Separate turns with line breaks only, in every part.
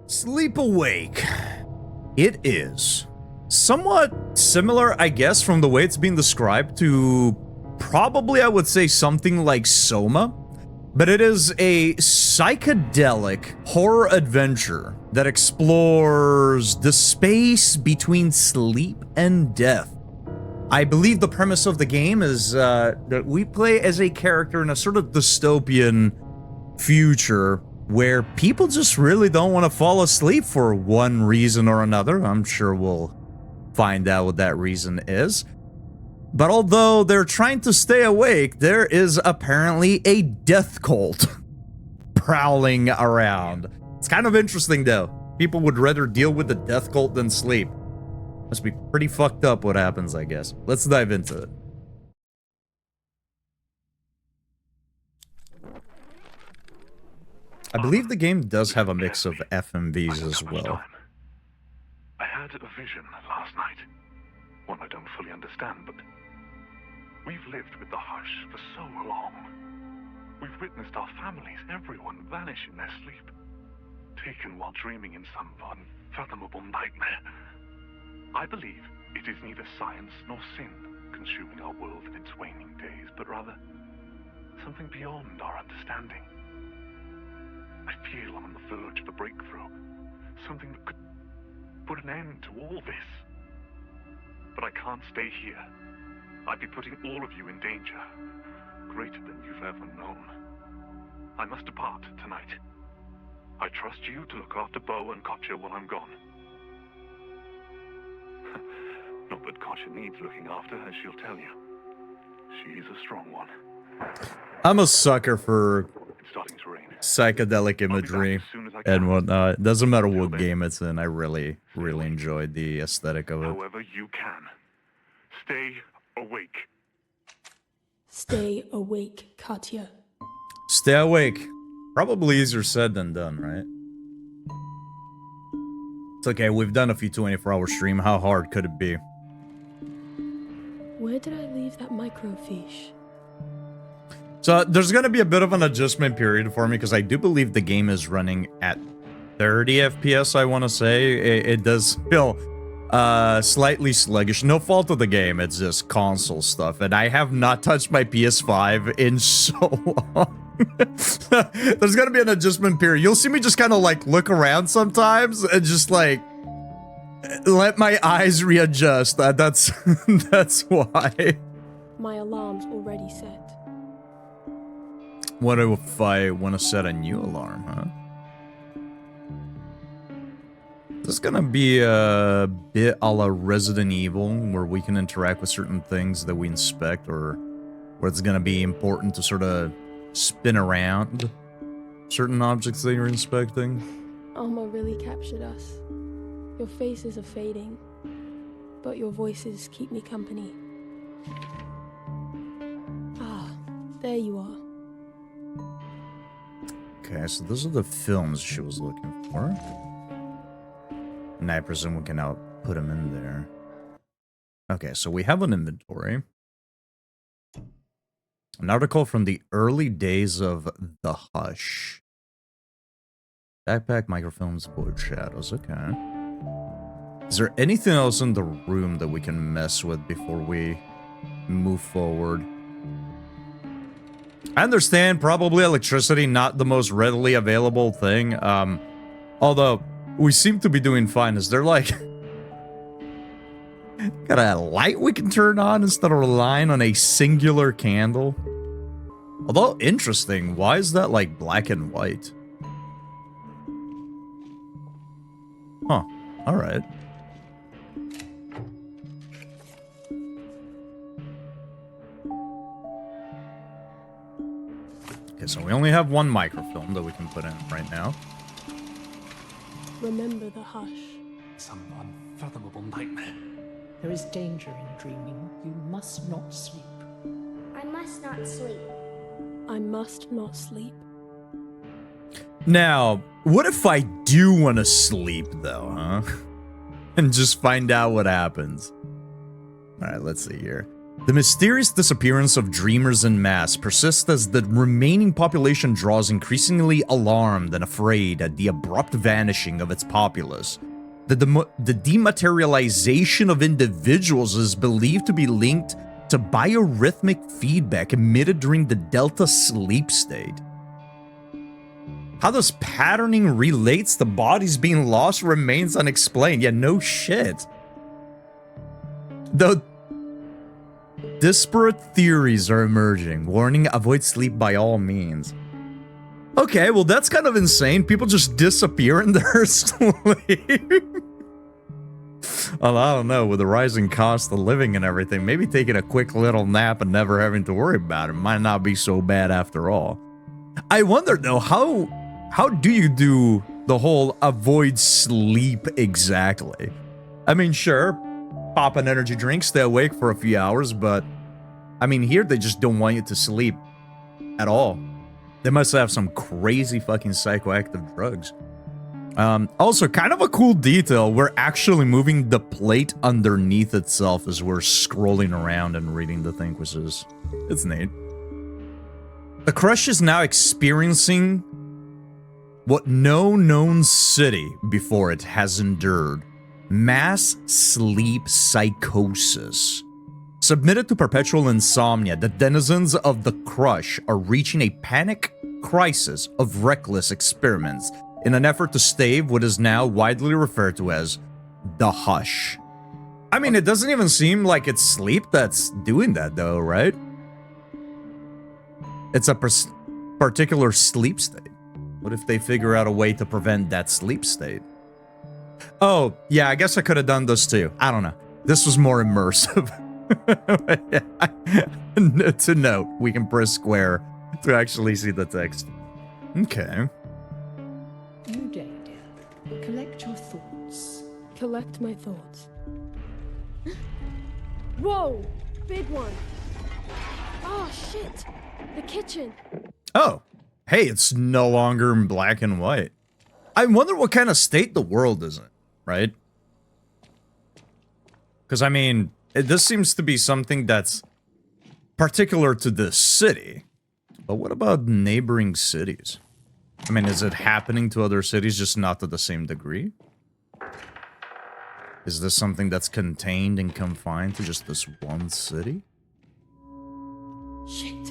Sleepawake. It is somewhat similar, I guess, from the way it's being described to probably, I would say, something like Soma. But it is a psychedelic horror adventure that explores the space between sleep and death. I believe the premise of the game is that we play as a character in a sort of dystopian future where people just really don't want to fall asleep for one reason or another. I'm sure we'll find out what that reason is. But although they're trying to stay awake, there is apparently a death cult prowling around. It's kind of interesting, though. People would rather deal with the death cult than sleep. Must be pretty fucked up what happens, I guess. Let's dive into it. I believe the game does have a mix of FMVs as well.
I had a vision last night. One I don't fully understand, but we've lived with the hush for so long. We've witnessed our families, everyone, vanish in their sleep, taken while dreaming in some unfathomable nightmare. I believe it is neither science nor sin consuming our world in its waning days, but rather something beyond our understanding. I feel I'm on the verge of a breakthrough, something that could put an end to all this. But I can't stay here. I'd be putting all of you in danger, greater than you've ever known. I must depart tonight. I trust you to look after Bo and Kocha while I'm gone. Not that Kocha needs looking after, as she'll tell you. She's a strong one.
I'm a sucker for
It's starting to rain.
psychedelic imagery and whatnot. It doesn't matter what game it's in. I really enjoyed the aesthetic of it.
However you can. Stay awake.
Stay awake, Katya.
Stay awake. Probably easier said than done, right? It's okay, we've done a few 24-hour stream. How hard could it be?
Where did I leave that microfiche?
So there's going to be a bit of an adjustment period for me because I do believe the game is running at 30 FPS, I want to say. It does feel slightly sluggish. No fault of the game, it's just console stuff. And I have not touched my PS5 in so long. There's going to be an adjustment period. You'll see me just kind of like look around sometimes and just like let my eyes readjust. That's why.
My alarm's already set.
What if I want to set a new alarm, huh? This is gonna be a bit a la Resident Evil, where we can interact with certain things that we inspect, or where it's gonna be important to sort of spin around certain objects that you're inspecting.
Alma really captured us. Your faces are fading, but your voices keep me company. Ah, there you are.
Okay, so those are the films she was looking for. And I presume we can now put them in there. Okay, so we have an inventory. An article from the early days of The Hush. Backpack, microfilms, void shadows. Okay. Is there anything else in the room that we can mess with before we move forward? I understand probably electricity not the most readily available thing. Although we seem to be doing fine. Is there like got a light we can turn on instead of relying on a singular candle? Although interesting, why is that like black and white? Huh. All right. Okay, so we only have one microfilm that we can put in right now.
Remember the hush.
Some unfathomable nightmare.
There is danger in dreaming. You must not sleep.
I must not sleep.
I must not sleep.
Now, what if I do want to sleep, though, huh? And just find out what happens. Alright, let's see here. The mysterious disappearance of dreamers en masse persists as the remaining population draws increasingly alarmed and afraid at the abrupt vanishing of its populace. The dematerialization of individuals is believed to be linked to biorhythmic feedback emitted during the delta sleep state. How this patterning relates to bodies being lost remains unexplained. Yeah, no shit. Though disparate theories are emerging, warning avoid sleep by all means. Okay, well that's kind of insane. People just disappear in their sleep. Well, I don't know, with the rising cost of living and everything, maybe taking a quick little nap and never having to worry about it might not be so bad after all. I wonder though, how do you do the whole avoid sleep exactly? I mean, sure, pop an energy drink, stay awake for a few hours, but I mean, here they just don't want you to sleep at all. They must have some crazy fucking psychoactive drugs. Also, kind of a cool detail, we're actually moving the plate underneath itself as we're scrolling around and reading the thing, which is, it's neat. The Crush is now experiencing what no known city before it has endured: mass sleep psychosis. Submitted to perpetual insomnia, the denizens of the Crush are reaching a panic crisis of reckless experiments in an effort to stave what is now widely referred to as the Hush. I mean, it doesn't even seem like it's sleep that's doing that though, right? It's a particular sleep state. What if they figure out a way to prevent that sleep state? Oh, yeah, I guess I could have done this too. I don't know. This was more immersive. To note, we can press square to actually see the text. Okay.
New day, dear. Collect your thoughts.
Collect my thoughts. Whoa! Big one! Oh, shit! The kitchen!
Oh, hey, it's no longer in black and white. I wonder what kind of state the world is in, right? Because, I mean, this seems to be something that's particular to this city. But what about neighboring cities? I mean, is it happening to other cities, just not to the same degree? Is this something that's contained and confined to just this one city?
Shit!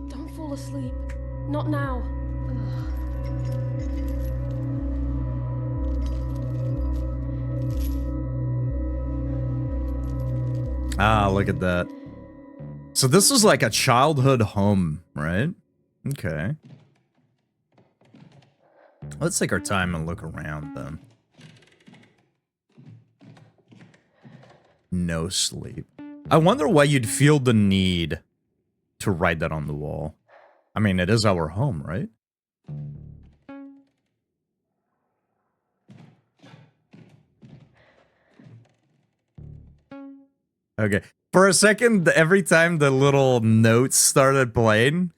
Don't fall asleep. Not now.
Ah, look at that. So this is like a childhood home, right? Okay. Let's take our time and look around then. No sleep. I wonder why you'd feel the need to write that on the wall. I mean, it is our home, right? Okay. For a second, every time the little notes started playing,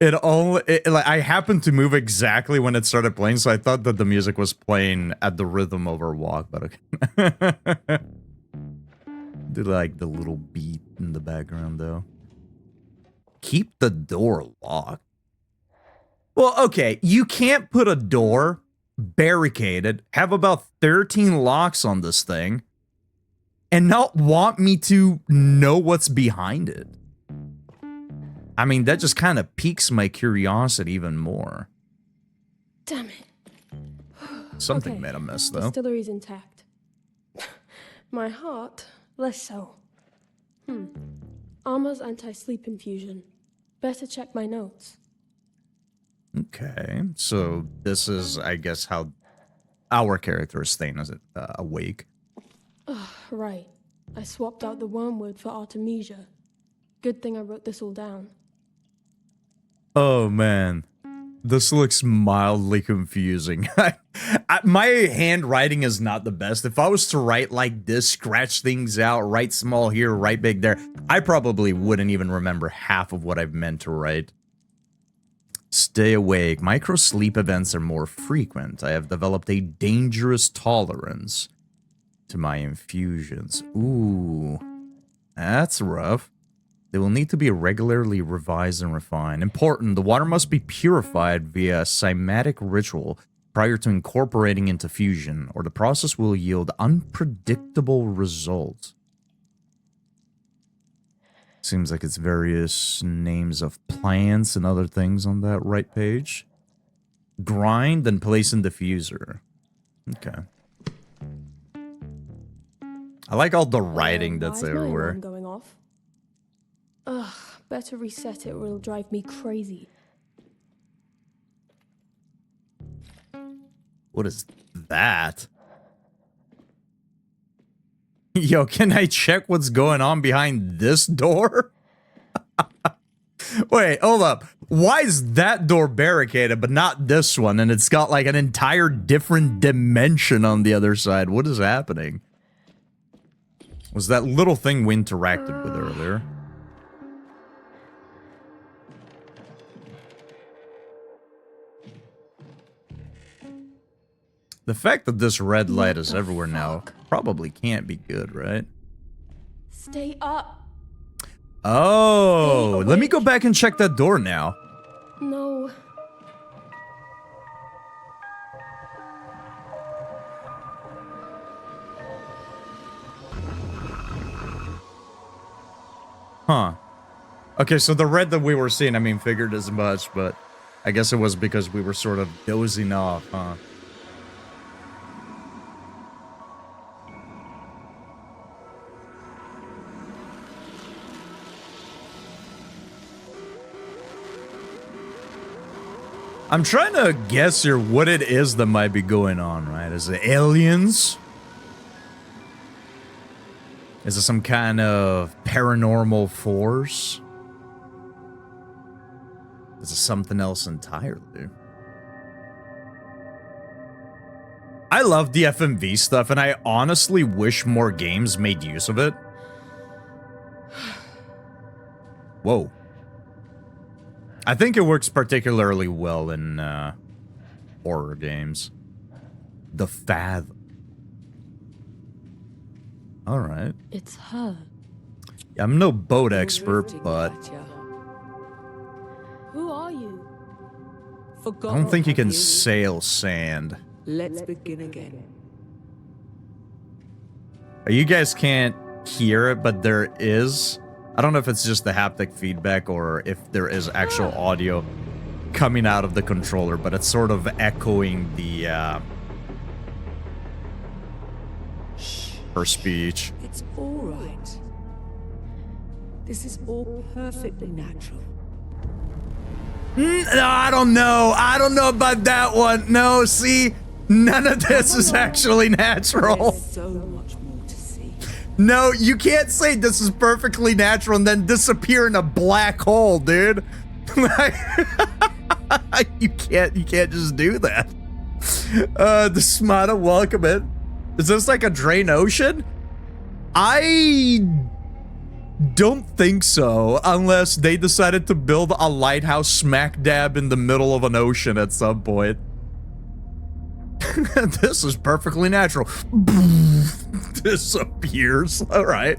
like I happened to move exactly when it started playing, so I thought that the music was playing at the rhythm of our walk, but okay. Do like the little beat in the background though. Keep the door locked. Well, okay, you can't put a door barricaded, have about 13 locks on this thing, and not want me to know what's behind it. I mean, that just kind of piques my curiosity even more.
Damn it.
Something
Okay,
made a mess, though.
Distillery's intact. My heart, less so. Armor's anti-sleep infusion. Better check my notes.
Okay, so this is, I guess, how our character is staying as awake.
Right. I swapped out the wormwood for Artemisia. Good thing I wrote this all down.
Oh, man. This looks mildly confusing. My handwriting is not the best. If I was to write like this, scratch things out, write small here, write big there, I probably wouldn't even remember half of what I've meant to write. Stay awake. Micro sleep events are more frequent. I have developed a dangerous tolerance to my infusions. Ooh. That's rough. They will need to be regularly revised and refined. Important, the water must be purified via cymatic ritual prior to incorporating into fusion, or the process will yield unpredictable results. Seems like it's various names of plants and other things on that right page. Grind and place in diffuser. Okay. I like all the writing that's
Why is my alarm
everywhere.
going off? Ugh, better reset it or it'll drive me crazy.
What is that? Yo, can I check what's going on behind this door? Wait, hold up. Why is that door barricaded, but not this one? And it's got like an entire different dimension on the other side. What is happening? Was that little thing we interacted with earlier? The fact that this red light is everywhere now probably can't be good, right?
Stay up.
Oh, let me go back and check that door now.
No.
Huh. Okay, so the red that we were seeing, I mean, figured as much, but I guess it was because we were sort of dozing off, huh? I'm trying to guess here what it is that might be going on, right? Is it aliens? Is it some kind of paranormal force? Is it something else entirely? I love the FMV stuff, and I honestly wish more games made use of it. Whoa. I think it works particularly well in horror games. The Fathom. Alright.
It's her.
I'm no boat expert, but
Who are you?
I don't think you can sail sand.
Let's begin again.
You guys can't hear it, but there is. I don't know if it's just the haptic feedback or if there is actual audio coming out of the controller, but it's sort of echoing the her speech.
It's all right. This is all perfectly natural.
No, I don't know. I don't know about that one. No, see, none of this is actually natural.
There's so much more to see.
No, you can't say this is perfectly natural and then disappear in a black hole, dude. you can't just do that. The Smata, welcome it. Is this like a drain ocean? I don't think so, unless they decided to build a lighthouse smack dab in the middle of an ocean at some point. This is perfectly natural. Disappears. All right.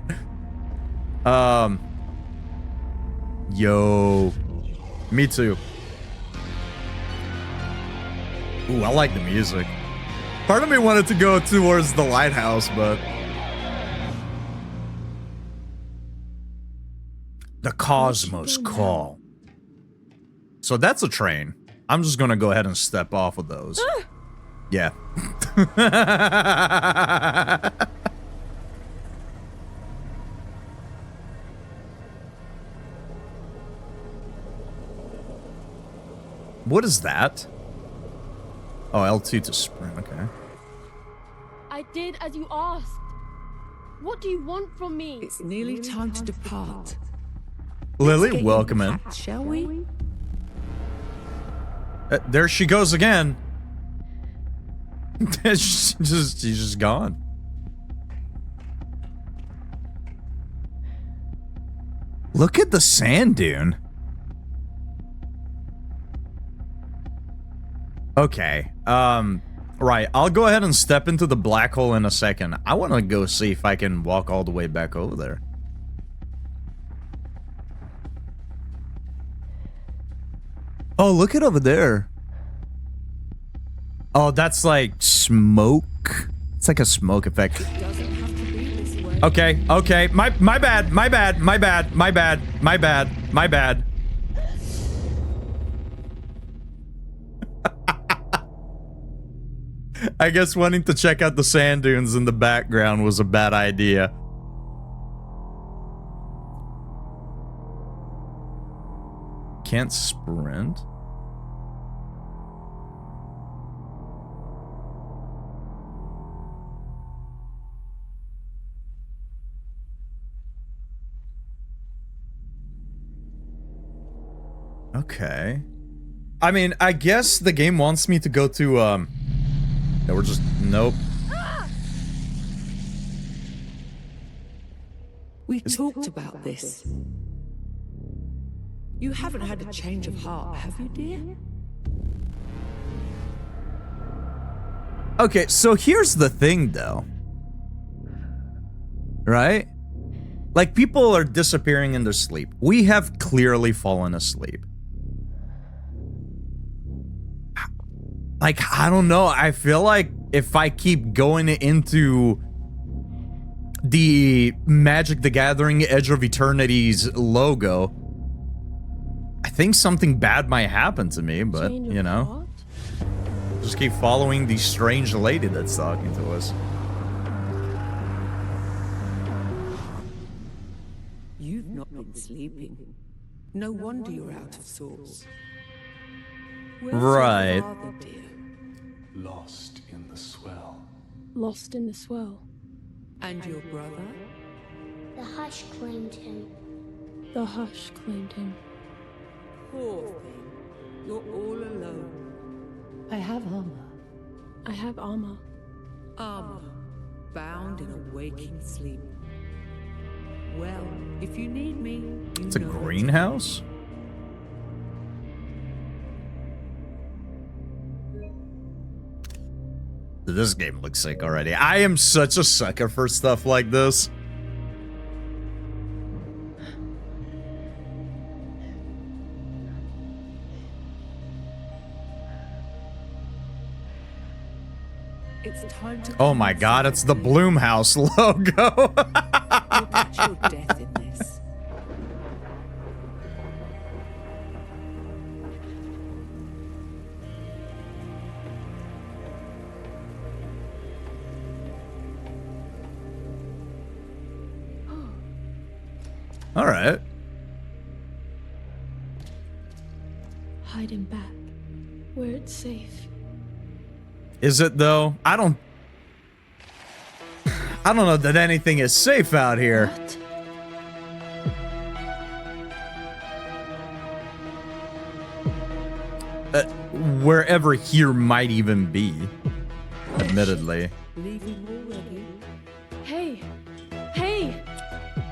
Yo. Me too. Ooh, I like the music. Part of me wanted to go towards the lighthouse, but the Cosmos Call. So that's a train. I'm just gonna go ahead and step off of those. Yeah. What is that? Oh, L2 to sprint, okay.
I did as you asked. What do you want from me?
It's nearly time to depart.
Lily,
Get
welcome in.
packed, shall we?
There she goes again. she's just gone. Look at the sand dune. Okay, right, I'll go ahead and step into the black hole in a second. I want to go see if I can walk all the way back over there. Oh, look it over there. Oh, that's like smoke. It's like a smoke effect.
Doesn't have to be this way.
Okay, okay. My bad. My bad. My bad. My bad. My bad. My bad. I guess wanting to check out the sand dunes in the background was a bad idea. Can't sprint? Okay. I mean, I guess the game wants me to go to, no, we're just, nope.
We talked about this. You haven't had a change of heart, have you, dear?
Okay, so here's the thing, though. Right? Like, people are disappearing in their sleep. We have clearly fallen asleep. Like, I don't know. I feel like if I keep going into the Magic the Gathering Edge of Eternity's logo, I think something bad might happen to me, but,
Change of
you know.
heart?
Just keep following the strange lady that's talking to us.
You've not been sleeping. No wonder you're out of sorts. Where's your
Right.
father, dear?
Lost in the swell.
Lost in the swell.
And your brother?
The hush claimed him.
The hush claimed him.
Poor thing. You're all alone.
I have armor.
I have armor.
Armor, bound in a waking sleep. Well, if you need me, you
It's a
know where to
greenhouse? This game looks sick already. I am such a sucker for stuff like this.
It's time to
Oh my god, it's the Bloomhouse logo.
You'll catch your death in this.
All right.
Hide him back. Where it's safe.
Is it though? I don't know that anything is safe out here.
What?
Wherever here might even be. Admittedly.
Leaving already?
Hey! Hey!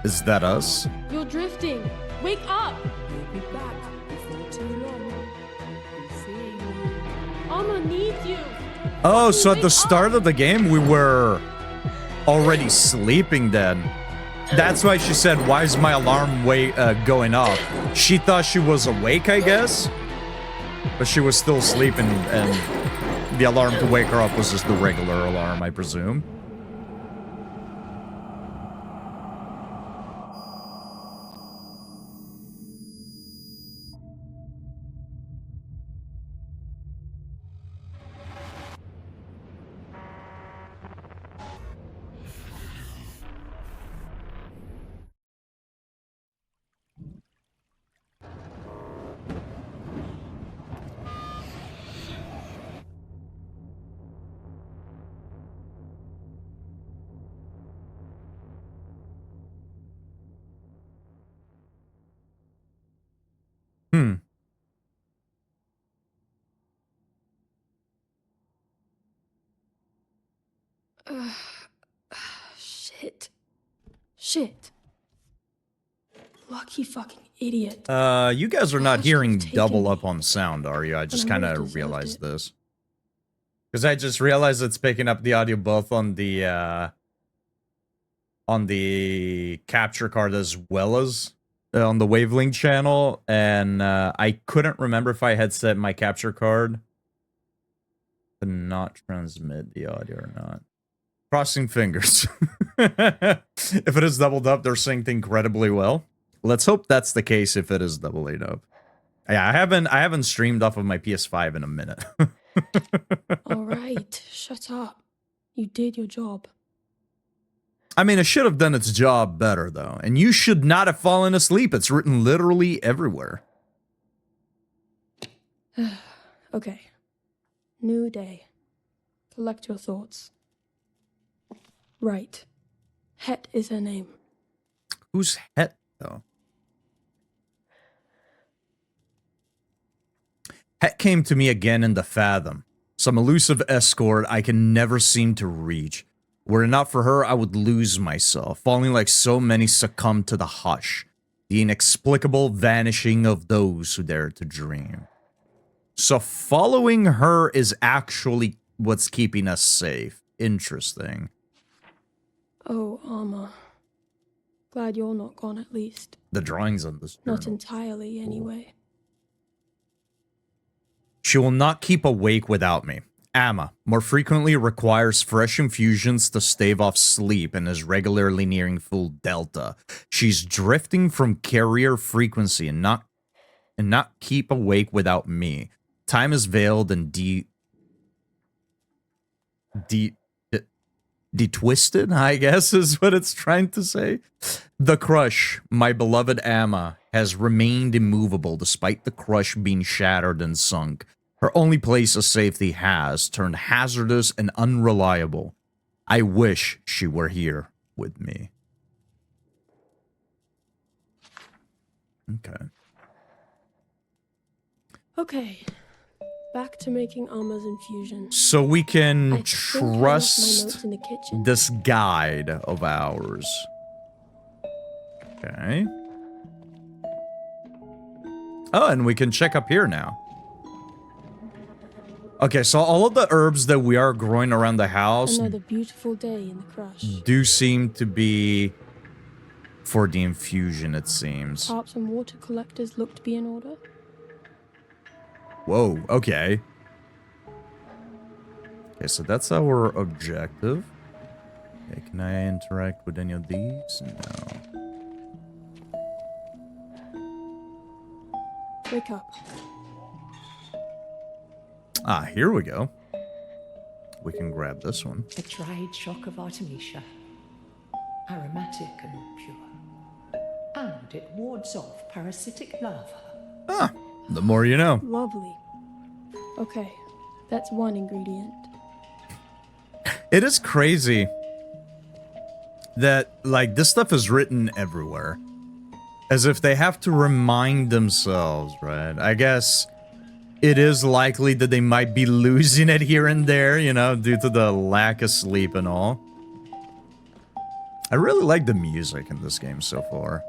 Is that us?
You're drifting! Wake up!
You'll be back before too long. Be seeing you.
Alma needs you!
Oh, so at the start of the game, we were already sleeping then. That's why she said, why is my alarm going off? She thought she was awake, I guess? But she was still sleeping, and the alarm to wake her up was just the regular alarm, I presume.
Shit. Shit. Lucky fucking idiot.
You guys are not
Gosh,
hearing
you've taken
double
me.
up on sound, are you? I just
And I
kind
would've
of
deserved
realized
it.
this. Because I just realized it's picking up the audio both on the capture card as well as on the wavelength channel, and I couldn't remember if I had set my capture card to not transmit the audio or not. Crossing fingers. If it is doubled up, they're synced incredibly well. Let's hope that's the case if it is doubling up. Yeah, I haven't streamed off of my PS5 in a minute.
All right, shut up. You did your job.
I mean, it should have done its job better, though. And you should not have fallen asleep. It's written literally everywhere.
Okay. New day. Collect your thoughts. Right. Het is her name.
Who's Het, though? Het came to me again in the Fathom. Some elusive escort I can never seem to reach. Were it not for her, I would lose myself, falling like so many succumb to the hush, the inexplicable vanishing of those who dare to dream. So following her is actually what's keeping us safe. Interesting.
Oh, Arma. Glad you're not gone at least.
The drawings on this journal.
Not entirely, anyway.
She will not keep awake without me. Amma more frequently requires fresh infusions to stave off sleep and is regularly nearing full delta. She's drifting from carrier frequency and not keep awake without me. Time is veiled and detwisted, I guess is what it's trying to say. The crush, my beloved Amma, has remained immovable despite the crush being shattered and sunk. Her only place of safety has turned hazardous and unreliable. I wish she were here with me. Okay.
Okay. Back to making Arma's infusion.
So we can
I think I left my
trust
notes in the kitchen.
this guide of ours. Okay. Oh, and we can check up here now. Okay, so all of the herbs that we are growing around the house
Another beautiful day in the crush.
do seem to be for the infusion, it seems.
Tarps and water collectors look to be in order.
Whoa, okay. Okay, so that's our objective. Okay, can I interact with any of these? No.
Wake up.
Ah, here we go. We can grab this one.
A dried shock of Artemisia. Aromatic and pure. And it wards off parasitic larvae.
Ah, the more you know.
Lovely. Okay, that's one ingredient.
It is crazy that, like, this stuff is written everywhere. As if they have to remind themselves, right? I guess it is likely that they might be losing it here and there, you know, due to the lack of sleep and all. I really like the music in this game so far.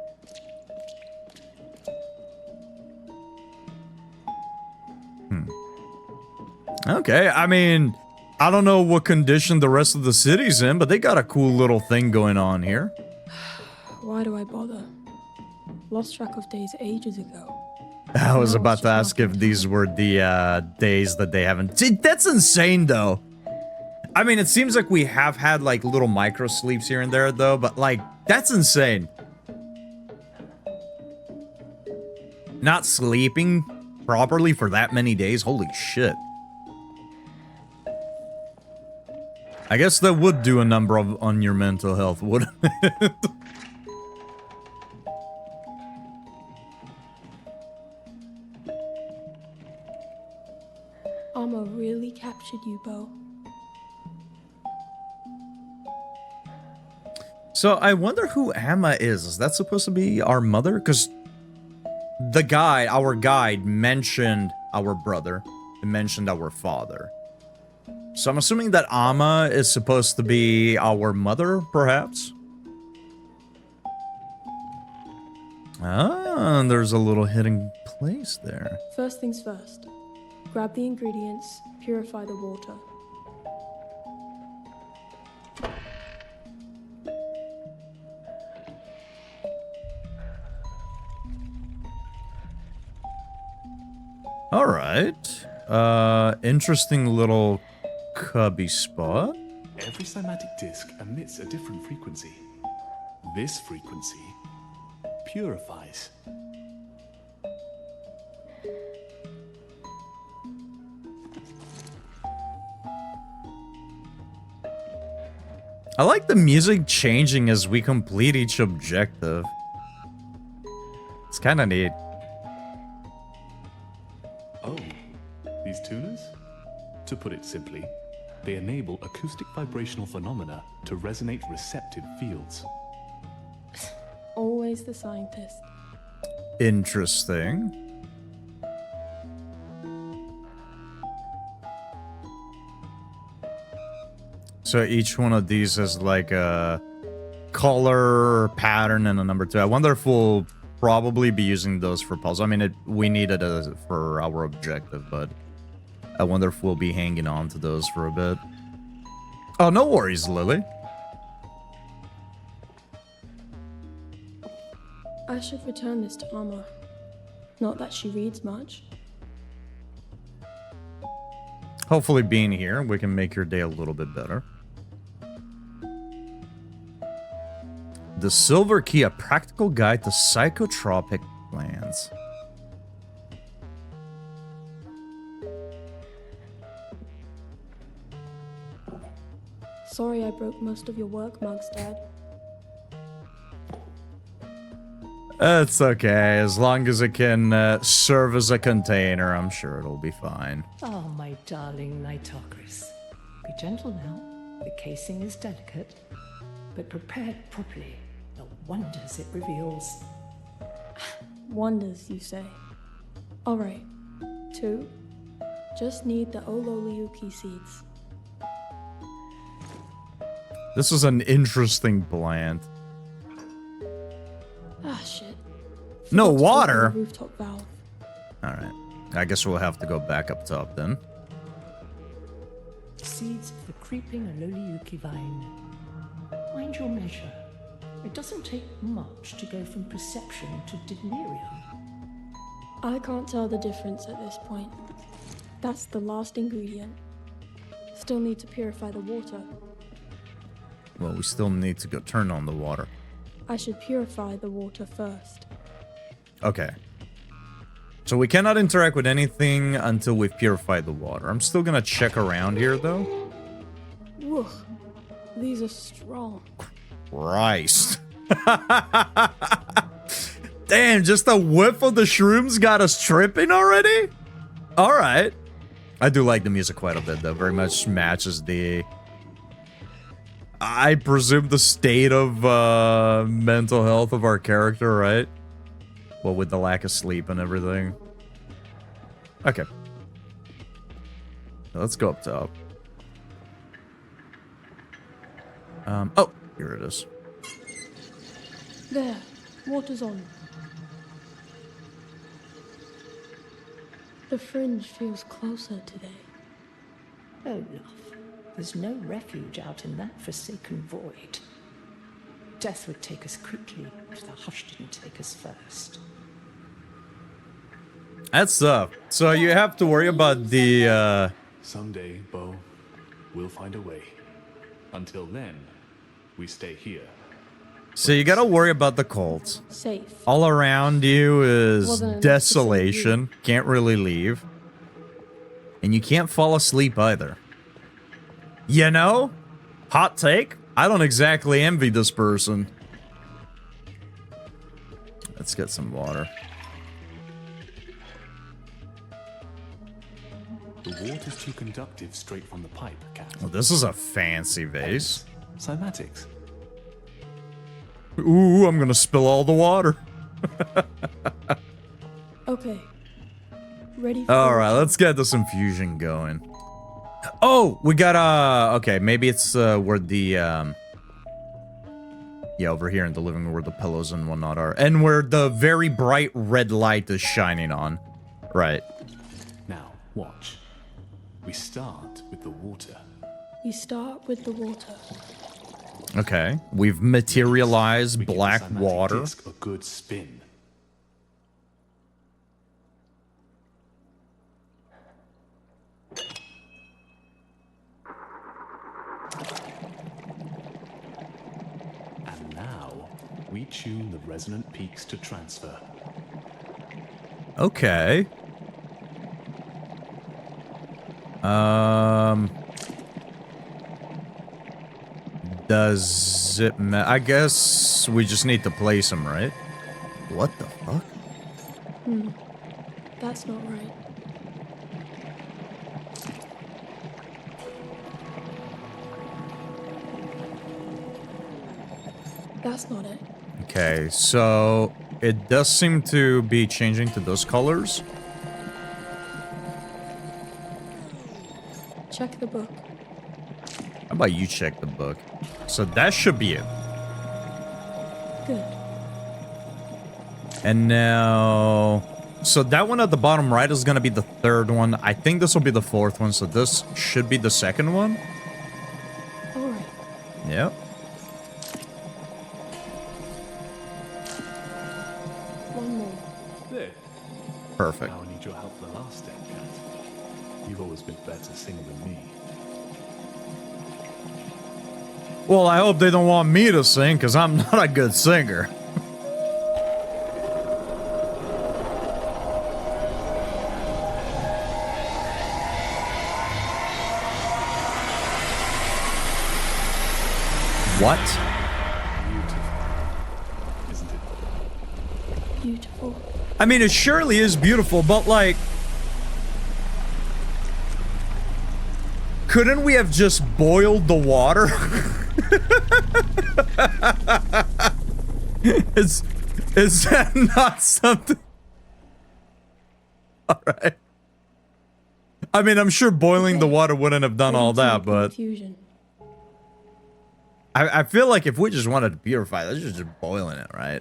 Okay, I mean, I don't know what condition the rest of the city's in, but they got a cool little thing going on here.
Why do I bother? Lost track of days ages ago.
I was
Now
about
it's
to
just
ask if
nothing.
these were the days that they haven't... That's insane, though. I mean, it seems like we have had, like, little micro sleeps here and there, though, but, like, that's insane. Not sleeping properly for that many days? Holy shit. I guess that would do a number on your mental health, wouldn't it?
Arma really captured you, Bo.
So I wonder who Amma is. Is that supposed to be our mother? Because the guide, our guide, mentioned our brother. It mentioned our father. So I'm assuming that Amma is supposed to be our mother, perhaps? Ah, there's a little hidden place there.
First things first. Grab the ingredients, purify the water.
Alright. Interesting little cubby spot.
Every cymatic disc emits a different frequency. This frequency purifies.
I like the music changing as we complete each objective. It's kind of neat.
Oh, these tuners? To put it simply, they enable acoustic vibrational phenomena to resonate receptive fields.
Always the scientist.
Interesting. So each one of these has like a color pattern and a number 2. I wonder if we'll probably be using those for puzzles. I mean, we needed it for our objective, but I wonder if we'll be hanging on to those for a bit. Oh, no worries, Lily.
I should return this to Amma. Not that she reads much.
Hopefully being here, we can make your day a little bit better. The Silver Key, a practical guide to psychotropic plants.
Sorry I broke most of your work mugs, Dad.
It's okay, as long as it can serve as a container, I'm sure it'll be fine.
Oh, my darling Nitocris. Be gentle now. The casing is delicate, but prepared properly. The wonders it reveals.
Wonders, you say? Alright. 2. Just need the Ololiuki seeds.
This is an interesting plant.
Ah, shit.
No
Forgot to
water?
open the rooftop valve.
Alright. I guess we'll have to go back up top then.
Seeds of the creeping Ololiuki vine. Mind your measure. It doesn't take much to go from perception to delirium.
I can't tell the difference at this point. That's the last ingredient. Still need to purify the water.
Well, we still need to go turn on the water.
I should purify the water first.
Okay. So we cannot interact with anything until we've purified the water. I'm still gonna check around here, though.
Woof. These are strong.
Christ. Damn, just a whiff of the shrooms got us tripping already? Alright. I do like the music quite a bit, though. Very much matches the... I presume the state of mental health of our character, right? Well, with the lack of sleep and everything. Okay. Let's go up top. Oh, here it is.
There. Water's on. The fringe feels closer today.
Oh, love. There's no refuge out in that forsaken void. Death would take us quickly if the hush didn't take us first.
That's tough. So you have to worry about the,
Someday, Bo, we'll find a way. Until then, we stay here.
So you gotta worry about the cults.
Safe.
All around you is
Wasn't enough
desolation. Can't really leave. And you can't fall asleep either. You know? Hot take? I don't exactly envy this person. Let's get some water.
The water's too conductive straight from the pipe, Cat.
Well, this is a fancy vase.
Cymatics.
Ooh, I'm gonna spill all the water.
Okay. Ready for
Alright, let's get this infusion going. Oh, we got, okay, maybe it's, where the, yeah, over here in the living room where the pillows and whatnot are. And where the very bright red light is shining on. Right.
Now, watch. We start with the water.
We start with the water.
Okay. We've materialized
We give the
black
cymatic
water.
disc a good spin. we tune the resonant peaks to transfer.
Okay. Does it I guess we just need to place them, right? What the fuck?
That's not right. That's not it.
Okay, so it does seem to be changing to those colors.
Check the book.
How about you check the book? So that should be it.
Good.
And now... So that one at the bottom right is gonna be the third one. I think this will be the fourth one, so this should be the second one.
Alright.
Yep.
One more.
There.
Perfect.
Now I need your help for the last step, Cat. You've always been a better singer than me.
Well, I hope they don't want me to sing, because I'm not a good singer. What?
Beautiful, isn't it?
Beautiful.
I mean, it surely is beautiful, but like... Couldn't we have just boiled the water? is that not something? Alright. I mean, I'm sure boiling the water wouldn't have done all that, but...
Confusion.
I feel like if we just wanted to purify, that's just boiling it, right?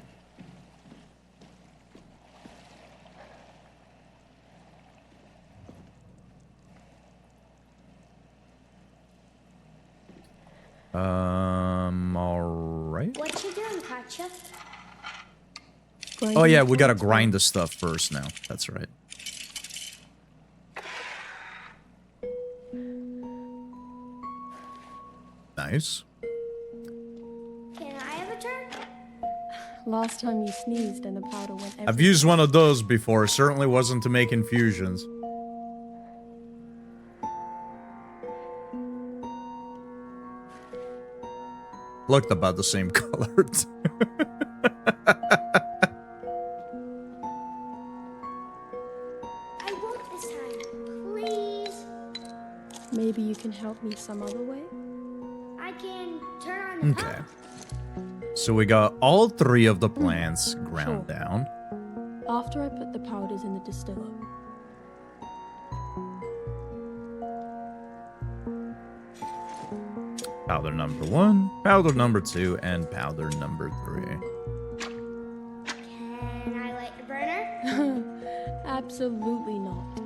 Alright.
What you doing, Katya?
Oh yeah, we gotta grind the stuff first now. That's right. Nice.
Can I have a turn?
Last time you sneezed and the powder went everywhere.
I've used one of those before. It certainly wasn't to make infusions. Looked about the same color.
I won't this time. Please.
Maybe you can help me some other way?
I can turn on the
Okay.
pump.
So we got all three of the plants ground
Sure.
down.
After I put the powders in the distiller.
Powder number 1, powder number 2, and powder number 3.
Can I light the burner?
Absolutely not.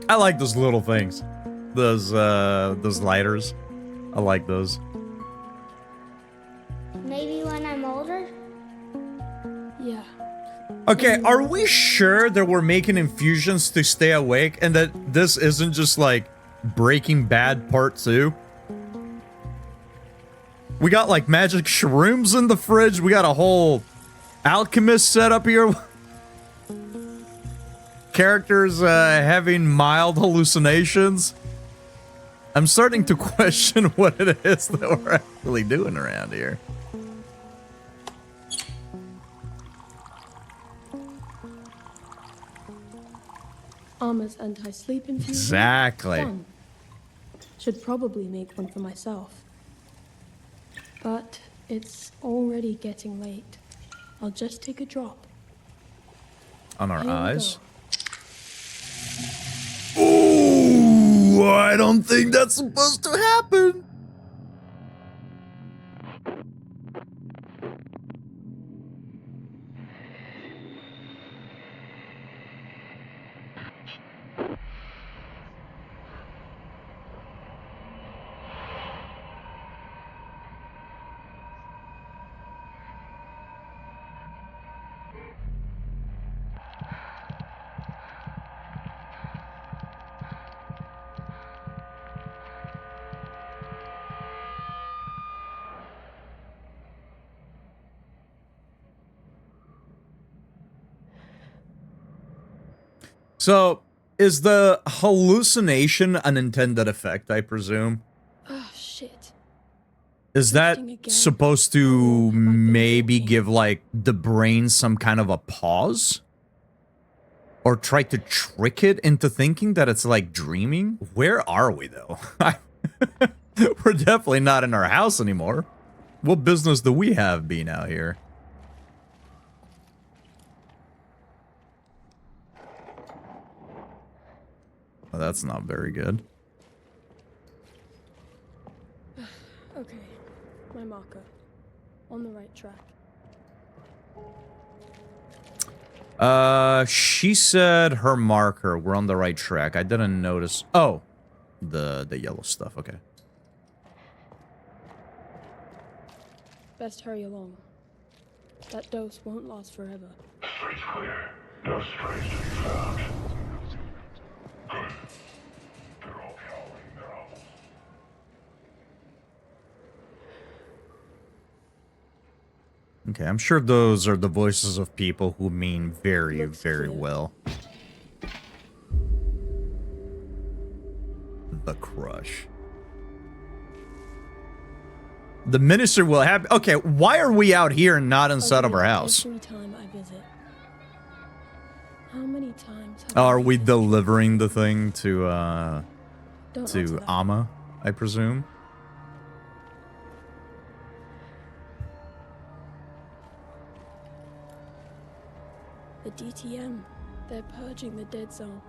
I like those little things. Those lighters. I like those.
Maybe when I'm older?
Yeah.
Okay, are we sure that we're making infusions to stay awake and that this isn't just like Breaking Bad Part 2? We got like magic shrooms in the fridge. We got a whole alchemist set up here. Characters having mild hallucinations. I'm starting to question what it is that we're actually doing around here.
Armor's anti-sleep infusion.
Exactly.
Done. Should probably make one for myself. But it's already getting late. I'll just take a drop.
On our
Here we
eyes.
go.
Ooh, I don't think that's supposed to happen. So, is the hallucination an intended effect, I presume?
Oh, shit.
Is that
Drifting again.
supposed
How
to
long have I been
maybe
dreaming?
give, like, the brain some kind of a pause? Or try to trick it into thinking that it's, like, dreaming? Where are we, though? We're definitely not in our house anymore. What business do we have being out here? Oh, that's not very good.
Okay, my marker. On the right track.
She said her marker. We're on the right track. I didn't notice. Oh, the yellow stuff. Okay.
Best hurry along. That dose won't last forever.
Street's clear. No strays to be found. Good. They're all howling their owls.
Okay, I'm sure those are the voices of people who mean very,
Looks
very
clear.
well. The crush. The minister will have. Okay, why are we out here and not inside of our house?
Every time I visit. How many times have
Oh,
I
are we
visited?
delivering the thing to
Don't answer
to
that.
Amma, I presume?
The DTM. They're purging the dead zone.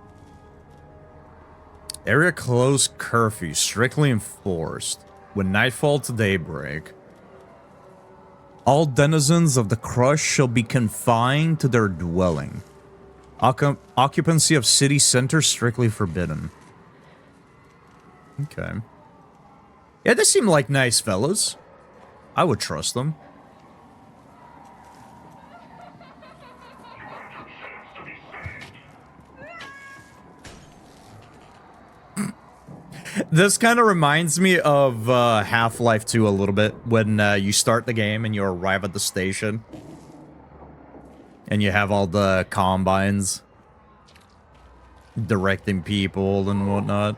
Area closed curfew strictly enforced. When nightfall to daybreak, all denizens of the crush shall be confined to their dwelling. Occupancy of city center strictly forbidden. Okay. Yeah, they seem like nice fellas. I would trust them. This kind of reminds me of Half-Life 2 a little bit, when you start the game and you arrive at the station. And you have all the combines directing people and whatnot.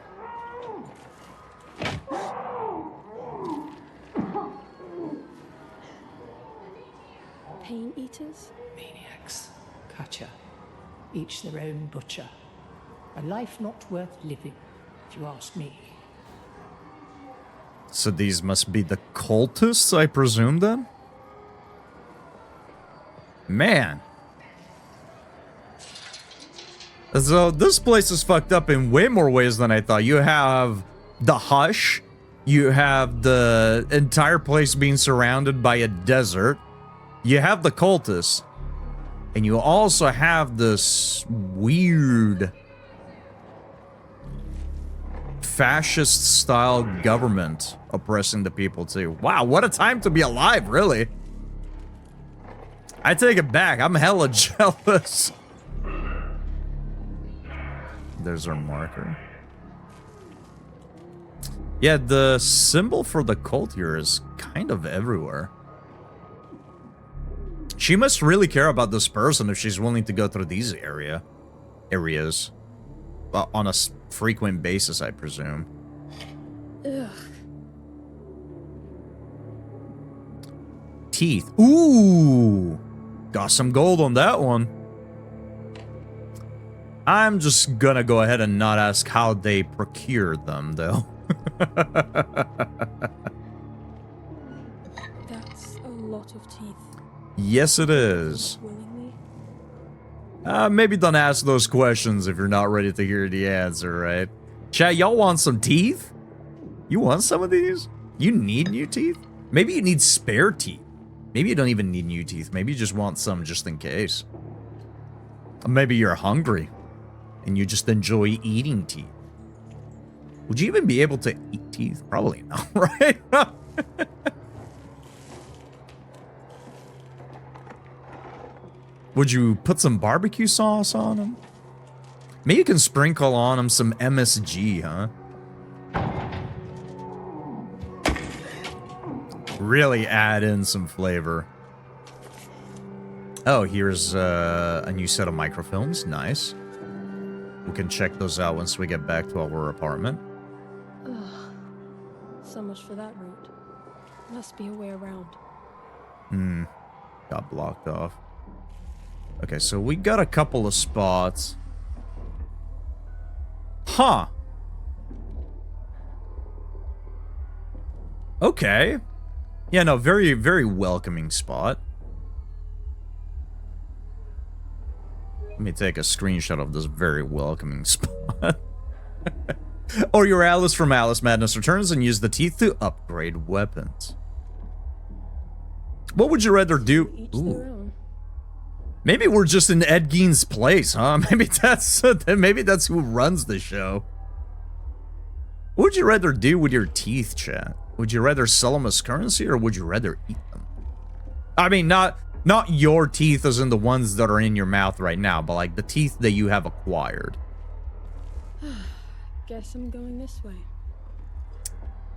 Pain eaters?
Maniacs. Gotcha. Each their own butcher. A life not worth living, if you ask me.
So these must be the cultists, I presume, then? Man. So this place is fucked up in way more ways than I thought. You have the hush. You have the entire place being surrounded by a desert. You have the cultists. And you also have this weird fascist-style government oppressing the people, too. Wow, what a time to be alive, really. I take it back. I'm hella jealous. There's our marker. Yeah, the symbol for the cult here is kind of everywhere. She must really care about this person if she's willing to go through these areas. On a frequent basis, I presume.
Ugh.
Teeth. Ooh! Got some gold on that one. I'm just gonna go ahead and not ask how they procured them, though.
That's a lot of teeth.
Yes, it is.
Willingly?
Maybe don't ask those questions if you're not ready to hear the answer, right? Chat, y'all want some teeth? You want some of these? You need new teeth? Maybe you need spare teeth. Maybe you don't even need new teeth. Maybe you just want some just in case. Maybe you're hungry and you just enjoy eating teeth. Would you even be able to eat teeth? Probably not, right? Would you put some barbecue sauce on them? Maybe you can sprinkle on them some MSG, huh? Really add in some flavor. Oh, here's a new set of microfilms. Nice. We can check those out once we get back to our apartment.
Ugh. So much for that route. Must be a way around.
Got blocked off. Okay, so we got a couple of spots. Huh. Okay. Yeah, no, very, very welcoming spot. Let me take a screenshot of this very welcoming spot. Or your Alice from Alice Madness Returns and use the teeth to upgrade weapons. What would you rather do?
Each their own.
Maybe we're just in Ed Gein's place, huh? Maybe that's who runs the show. What would you rather do with your teeth, chat? Would you rather sell them as currency or would you rather eat them? I mean, not your teeth as in the ones that are in your mouth right now, but like the teeth that you have acquired.
Guess I'm going this way.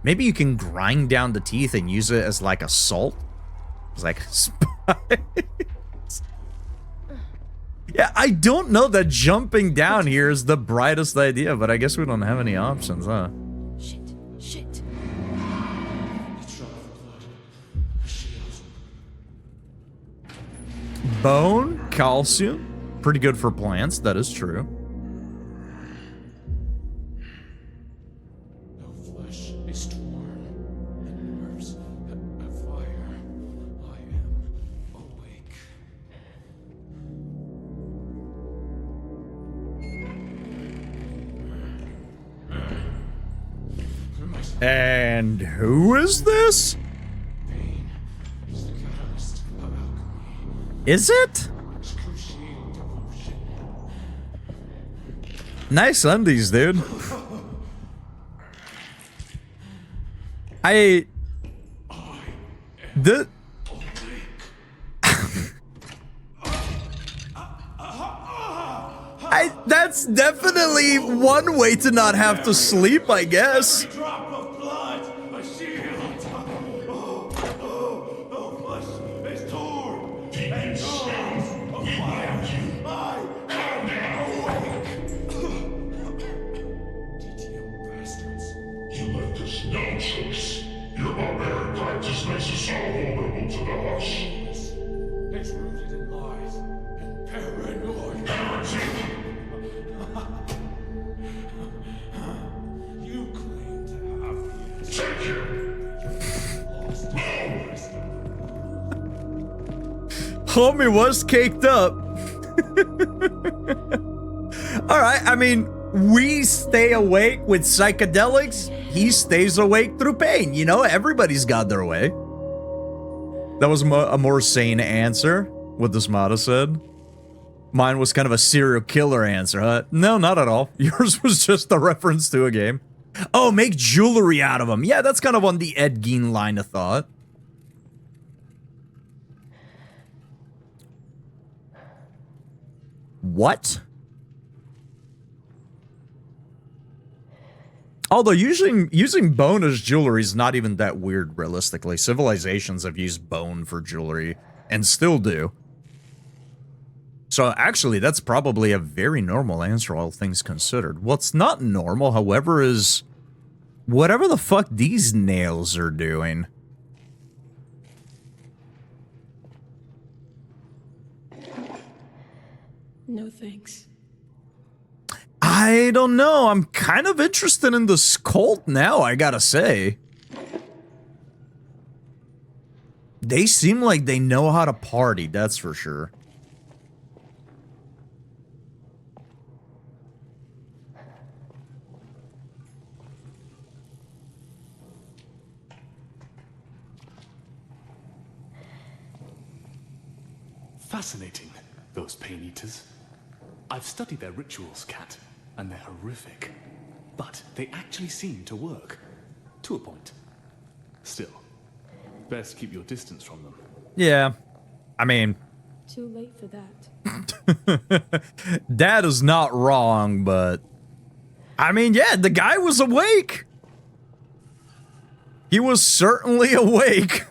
Maybe you can grind down the teeth and use it as like a salt. It's like spice. Yeah, I don't know that jumping down here is the brightest idea, but I guess we don't have any options, huh?
Shit, shit.
Bone, calcium, pretty good for plants, that is true.
No flesh is torn, and nerves have fire. I am awake.
And who is this?
Pain is the catalyst of alchemy.
Is it?
Excruciating devotion.
Nice undies, dude. That's definitely one way to not have to sleep, I guess.
Drop of blood, a shield. Oh, flesh is torn. And nerves of fire. I am awake. DTM bastards.
You left us no choice. Your barbaric practice makes us all vulnerable to the hush.
It's rooted in lies and paranoid. You claim to have the
Take him.
Homie was caked up. Alright, I mean, we stay awake with psychedelics. He stays awake through pain. You know, everybody's got their way. That was a more sane answer, what this Mata said. Mine was kind of a serial killer answer, huh? No, not at all. Yours was just a reference to a game. Oh, make jewelry out of them. Yeah, that's kind of on the Ed Gein line of thought. What? Although using bone as jewelry is not even that weird, realistically. Civilizations have used bone for jewelry, and still do. So actually, that's probably a very normal answer, all things considered. What's not normal, however, is whatever the fuck these nails are doing.
No thanks.
I don't know. I'm kind of interested in this cult now, I gotta say. They seem like they know how to party, that's for sure.
Fascinating, those pain eaters. I've studied their rituals, Cat, and they're horrific. But they actually seem to work. To a point. Still, best keep your distance from them.
Yeah, I mean...
Too late for that.
Dad is not wrong, but... I mean, yeah, the guy was awake! He was certainly awake.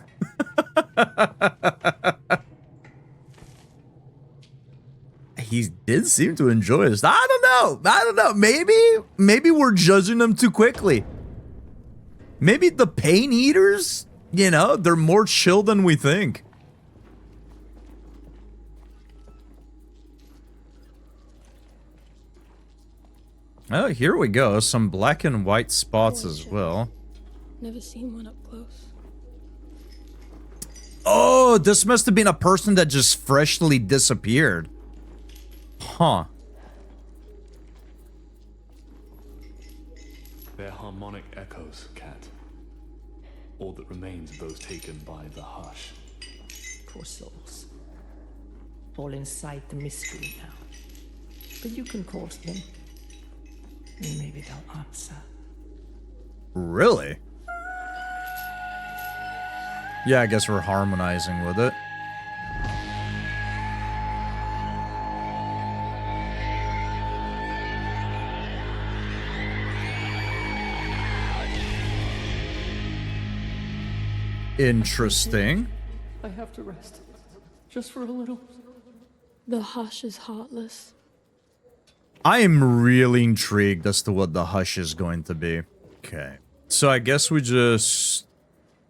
he did seem to enjoy this. I don't know. Maybe we're judging them too quickly. Maybe the pain eaters, you know, they're more chill than we think. Oh, here we go. Some black and white spots as well.
Never seen one up close.
Oh, this must have been a person that just freshly disappeared. Huh.
They're harmonic echoes, Cat. All that remains of those taken by the hush.
Poor souls. All inside the mystery now. But you can call to them. And maybe they'll answer.
Really? Yeah, I guess we're harmonizing with it. Interesting.
I have to rest. Just for a little.
The hush is heartless.
I am really intrigued as to what the hush is going to be. Okay. So I guess we just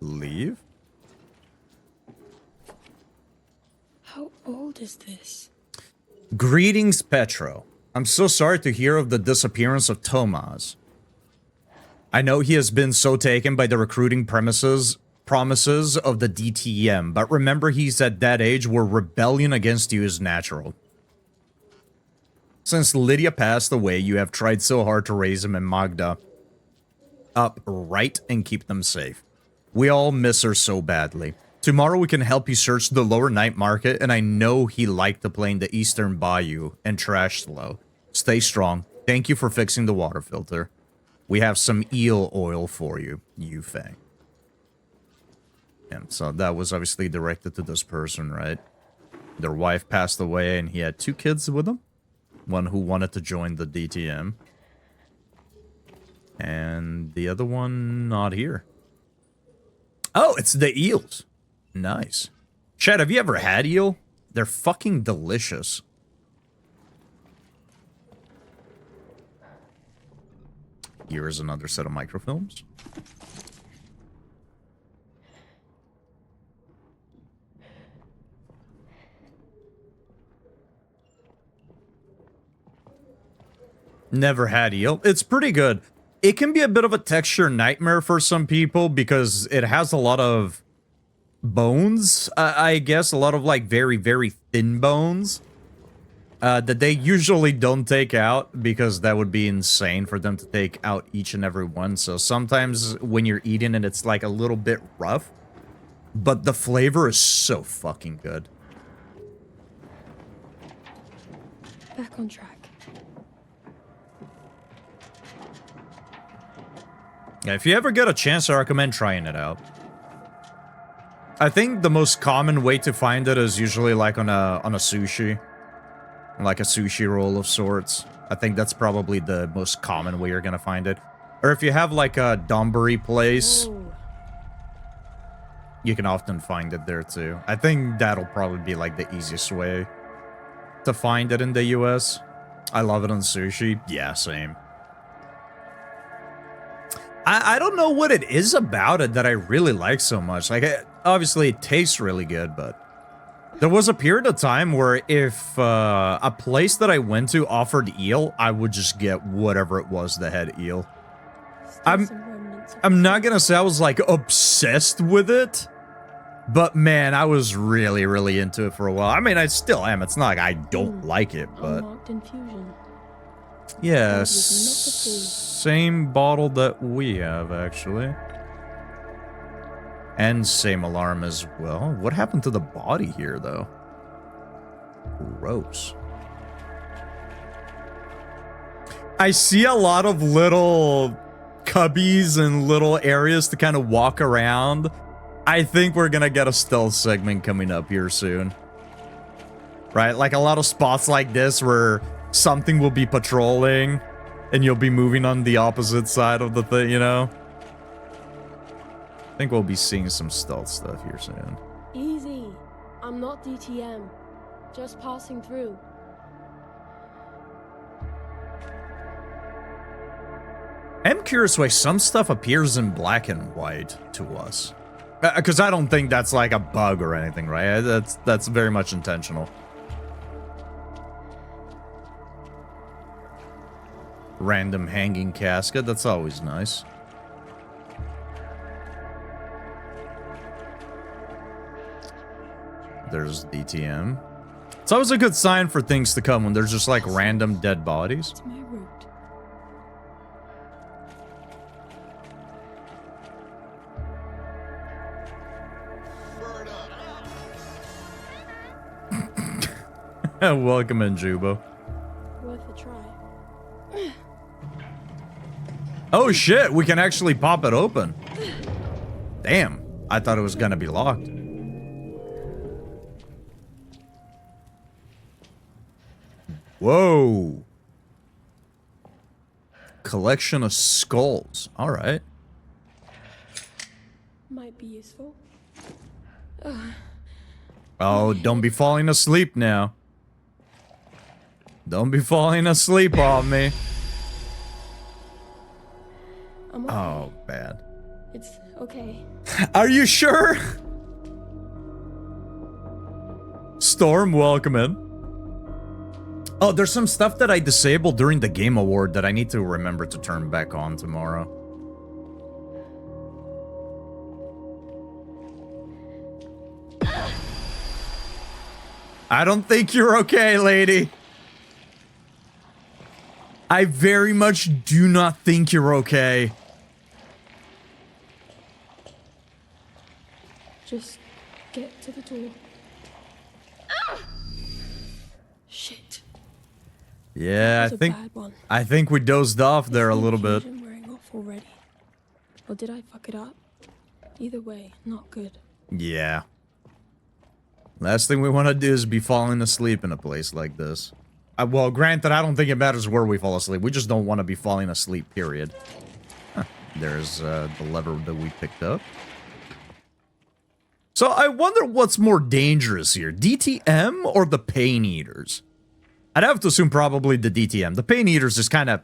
leave?
How old is this?
Greetings, Petro. I'm so sorry to hear of the disappearance of Tomas. I know he has been so taken by the recruiting promises of the DTM, but remember he's at that age where rebellion against you is natural. Since Lydia passed away, you have tried so hard to raise him and Magda up right and keep them safe. We all miss her so badly. Tomorrow we can help you search the lower night market, and I know he liked to play in the eastern bayou and trash slow. Stay strong. Thank you for fixing the water filter. We have some eel oil for you, Yufeng. Yeah, so that was obviously directed to this person, right? Their wife passed away and he had 2 kids with him. One who wanted to join the DTM. And the other one not here. Oh, it's the eels. Nice. Chad, have you ever had eel? They're fucking delicious. Here is another set of microfilms. Never had eel. It's pretty good. It can be a bit of a texture nightmare for some people because it has a lot of bones, I guess. A lot of, like, very, very thin bones that they usually don't take out because that would be insane for them to take out each and every one. So sometimes when you're eating it, it's, like, a little bit rough. But the flavor is so fucking good.
Back on track.
Yeah, if you ever get a chance, I recommend trying it out. I think the most common way to find it is usually like on a sushi. Like a sushi roll of sorts. I think that's probably the most common way you're gonna find it. Or if you have like a donburi place, you can often find it there too. I think that'll probably be like the easiest way to find it in the US. I love it on sushi. Yeah, same. I don't know what it is about it that I really like so much. Like, obviously it tastes really good, but there was a period of time where if a place that I went to offered eel, I would just get whatever it was that had eel. I'm not gonna say I was like obsessed with it, but man, I was really, really into it for a while. I mean, I still am. It's not like I don't like it, but yeah, same bottle that we have, actually. And same alarm as well. What happened to the body here, though? Gross. I see a lot of little cubbies and little areas to kind of walk around. I think we're gonna get a stealth segment coming up here soon. Right? Like a lot of spots like this where something will be patrolling and you'll be moving on the opposite side of the thing, you know? I think we'll be seeing some stealth stuff here soon.
Easy. I'm not DTM. Just passing through.
I'm curious why some stuff appears in black and white to us. Because I don't think that's like a bug or anything, right? That's very much intentional. Random hanging casket, that's always nice. There's DTM. It's always a good sign for things to come when there's just like random dead bodies.
It's my route.
Welcome in, Jubo.
Worth a try.
Oh shit, we can actually pop it open. Damn, I thought it was gonna be locked. Whoa. Collection of skulls. Alright.
Might be useful.
Oh, don't be falling asleep now. Don't be falling asleep on me.
I'm okay.
Oh, bad.
It's okay.
Are you sure? Storm, welcome in. Oh, there's some stuff that I disabled during the Game Award that I need to remember to turn back on tomorrow. I don't think you're okay, lady. I very much do not think you're okay.
Just get to the door. Shit.
Yeah,
That was a bad one.
I think we dozed off there a
Is the
little bit.
infusion wearing off already? Or did I fuck it up? Either way, not good.
Yeah. Last thing we want to do is be falling asleep in a place like this. Well, granted, I don't think it matters where we fall asleep. We just don't want to be falling asleep, period. Huh. There's the lever that we picked up. So I wonder what's more dangerous here, DTM or the Pain Eaters? I'd have to assume probably the DTM. The Pain Eaters is kind of...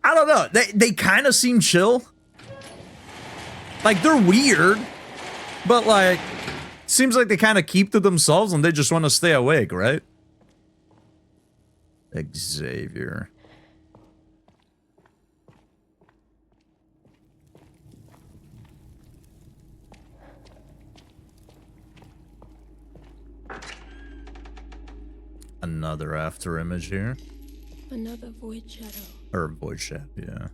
I don't know. They kind of seem chill. Like, they're weird. But, like, seems like they kind of keep to themselves and they just want to stay awake, right? Xavier. Another after image here.
Another void shadow.
Or void shadow, yeah.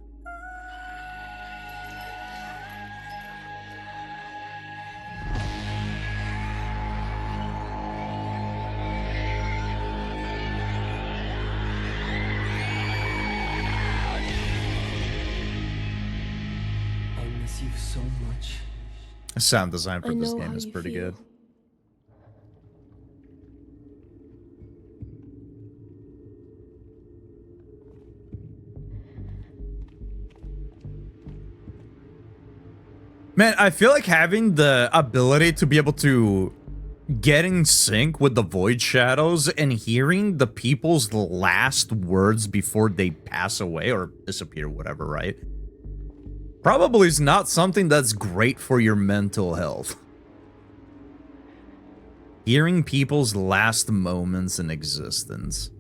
I miss you so much.
The sound design for
I
this
know
game
how
is
you
pretty
feel.
good. Man, I feel like having the ability to be able to get in sync with the void shadows and hearing the people's last words before they pass away or disappear, whatever, right? Probably is not something that's great for your mental health. Hearing people's last moments in existence.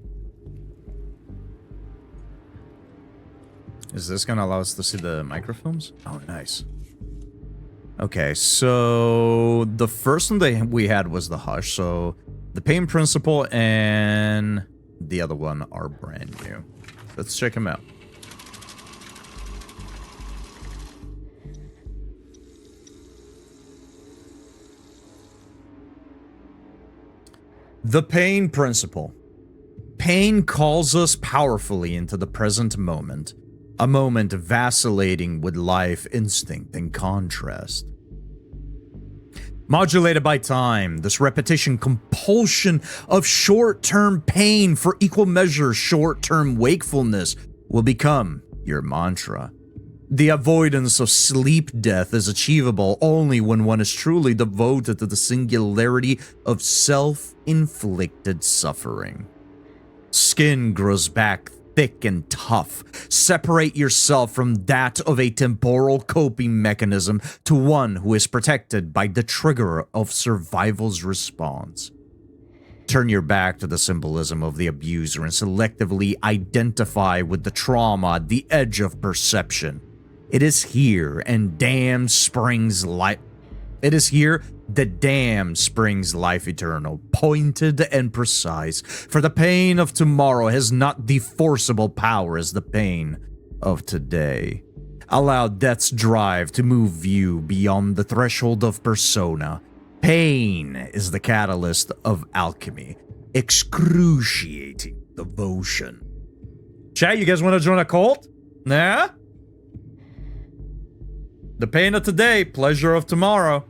Is this gonna allow us to see the microfilms? Oh, nice. Okay, so the first one that we had was the Hush, so the Pain Principle and the other one are brand new. Let's check them out. The Pain Principle. Pain calls us powerfully into the present moment, a moment vacillating with life, instinct, and contrast. Modulated by time, this repetition compulsion of short-term pain for equal measure short-term wakefulness will become your mantra. The avoidance of sleep death is achievable only when one is truly devoted to the singularity of self-inflicted suffering. Skin grows back thick and tough. Separate yourself from that of a temporal coping mechanism to one who is protected by the trigger of survival's response. Turn your back to the symbolism of the abuser and selectively identify with the trauma at the edge of perception. It is here and damn springs life. It is here the dam springs life eternal, pointed and precise, for the pain of tomorrow has not the forcible power as the pain of today. Allow death's drive to move you beyond the threshold of persona. Pain is the catalyst of alchemy, excruciating devotion. Chat, you guys want to join a cult? Nah? The pain of today, pleasure of tomorrow.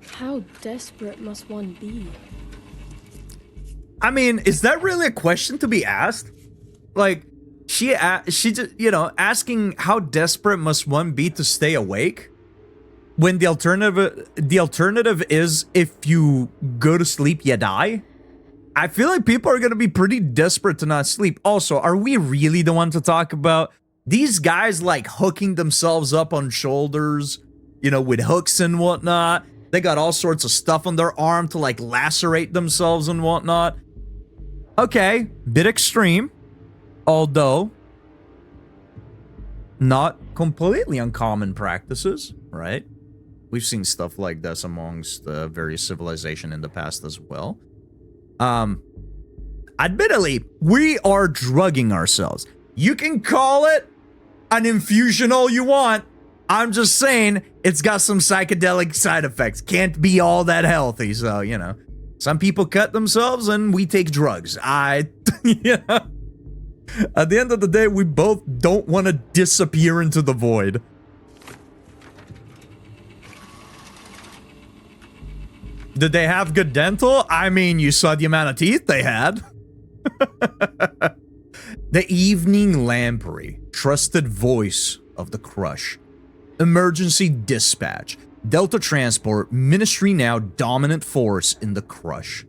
How desperate must one be?
I mean, is that really a question to be asked? Like, she just, you know, asking how desperate must one be to stay awake? When the alternative is if you go to sleep, you die? I feel like people are going to be pretty desperate to not sleep. Also, are we really the one to talk about these guys like hooking themselves up on shoulders, you know, with hooks and whatnot? They got all sorts of stuff on their arm to like lacerate themselves and whatnot. Okay, bit extreme, although not completely uncommon practices, right? We've seen stuff like this amongst various civilizations in the past as well. Admittedly, we are drugging ourselves. You can call it an infusion all you want. I'm just saying it's got some psychedelic side effects. Can't be all that healthy, so, you know. Some people cut themselves and we take drugs. Yeah. At the end of the day, we both don't want to disappear into the void. Did they have good dental? I mean, you saw the amount of teeth they had. The Evening Lamprey, trusted voice of the Crush. Emergency dispatch. Delta Transport Ministry now dominant force in the Crush.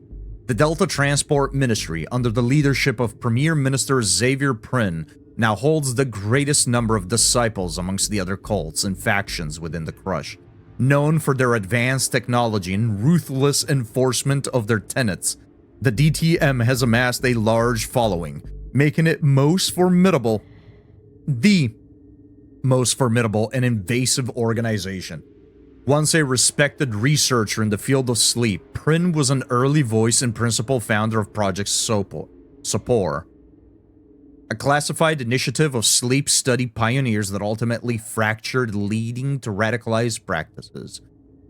The Delta Transport Ministry, under the leadership of Premier Minister Xavier Prin, now holds the greatest number of disciples amongst the other cults and factions within the Crush. Known for their advanced technology and ruthless enforcement of their tenets, the DTM has amassed a large following, making it the most formidable and invasive organization. Once a respected researcher in the field of sleep, Prin was an early voice and principal founder of Project Sopor, a classified initiative of sleep study pioneers that ultimately fractured, leading to radicalized practices.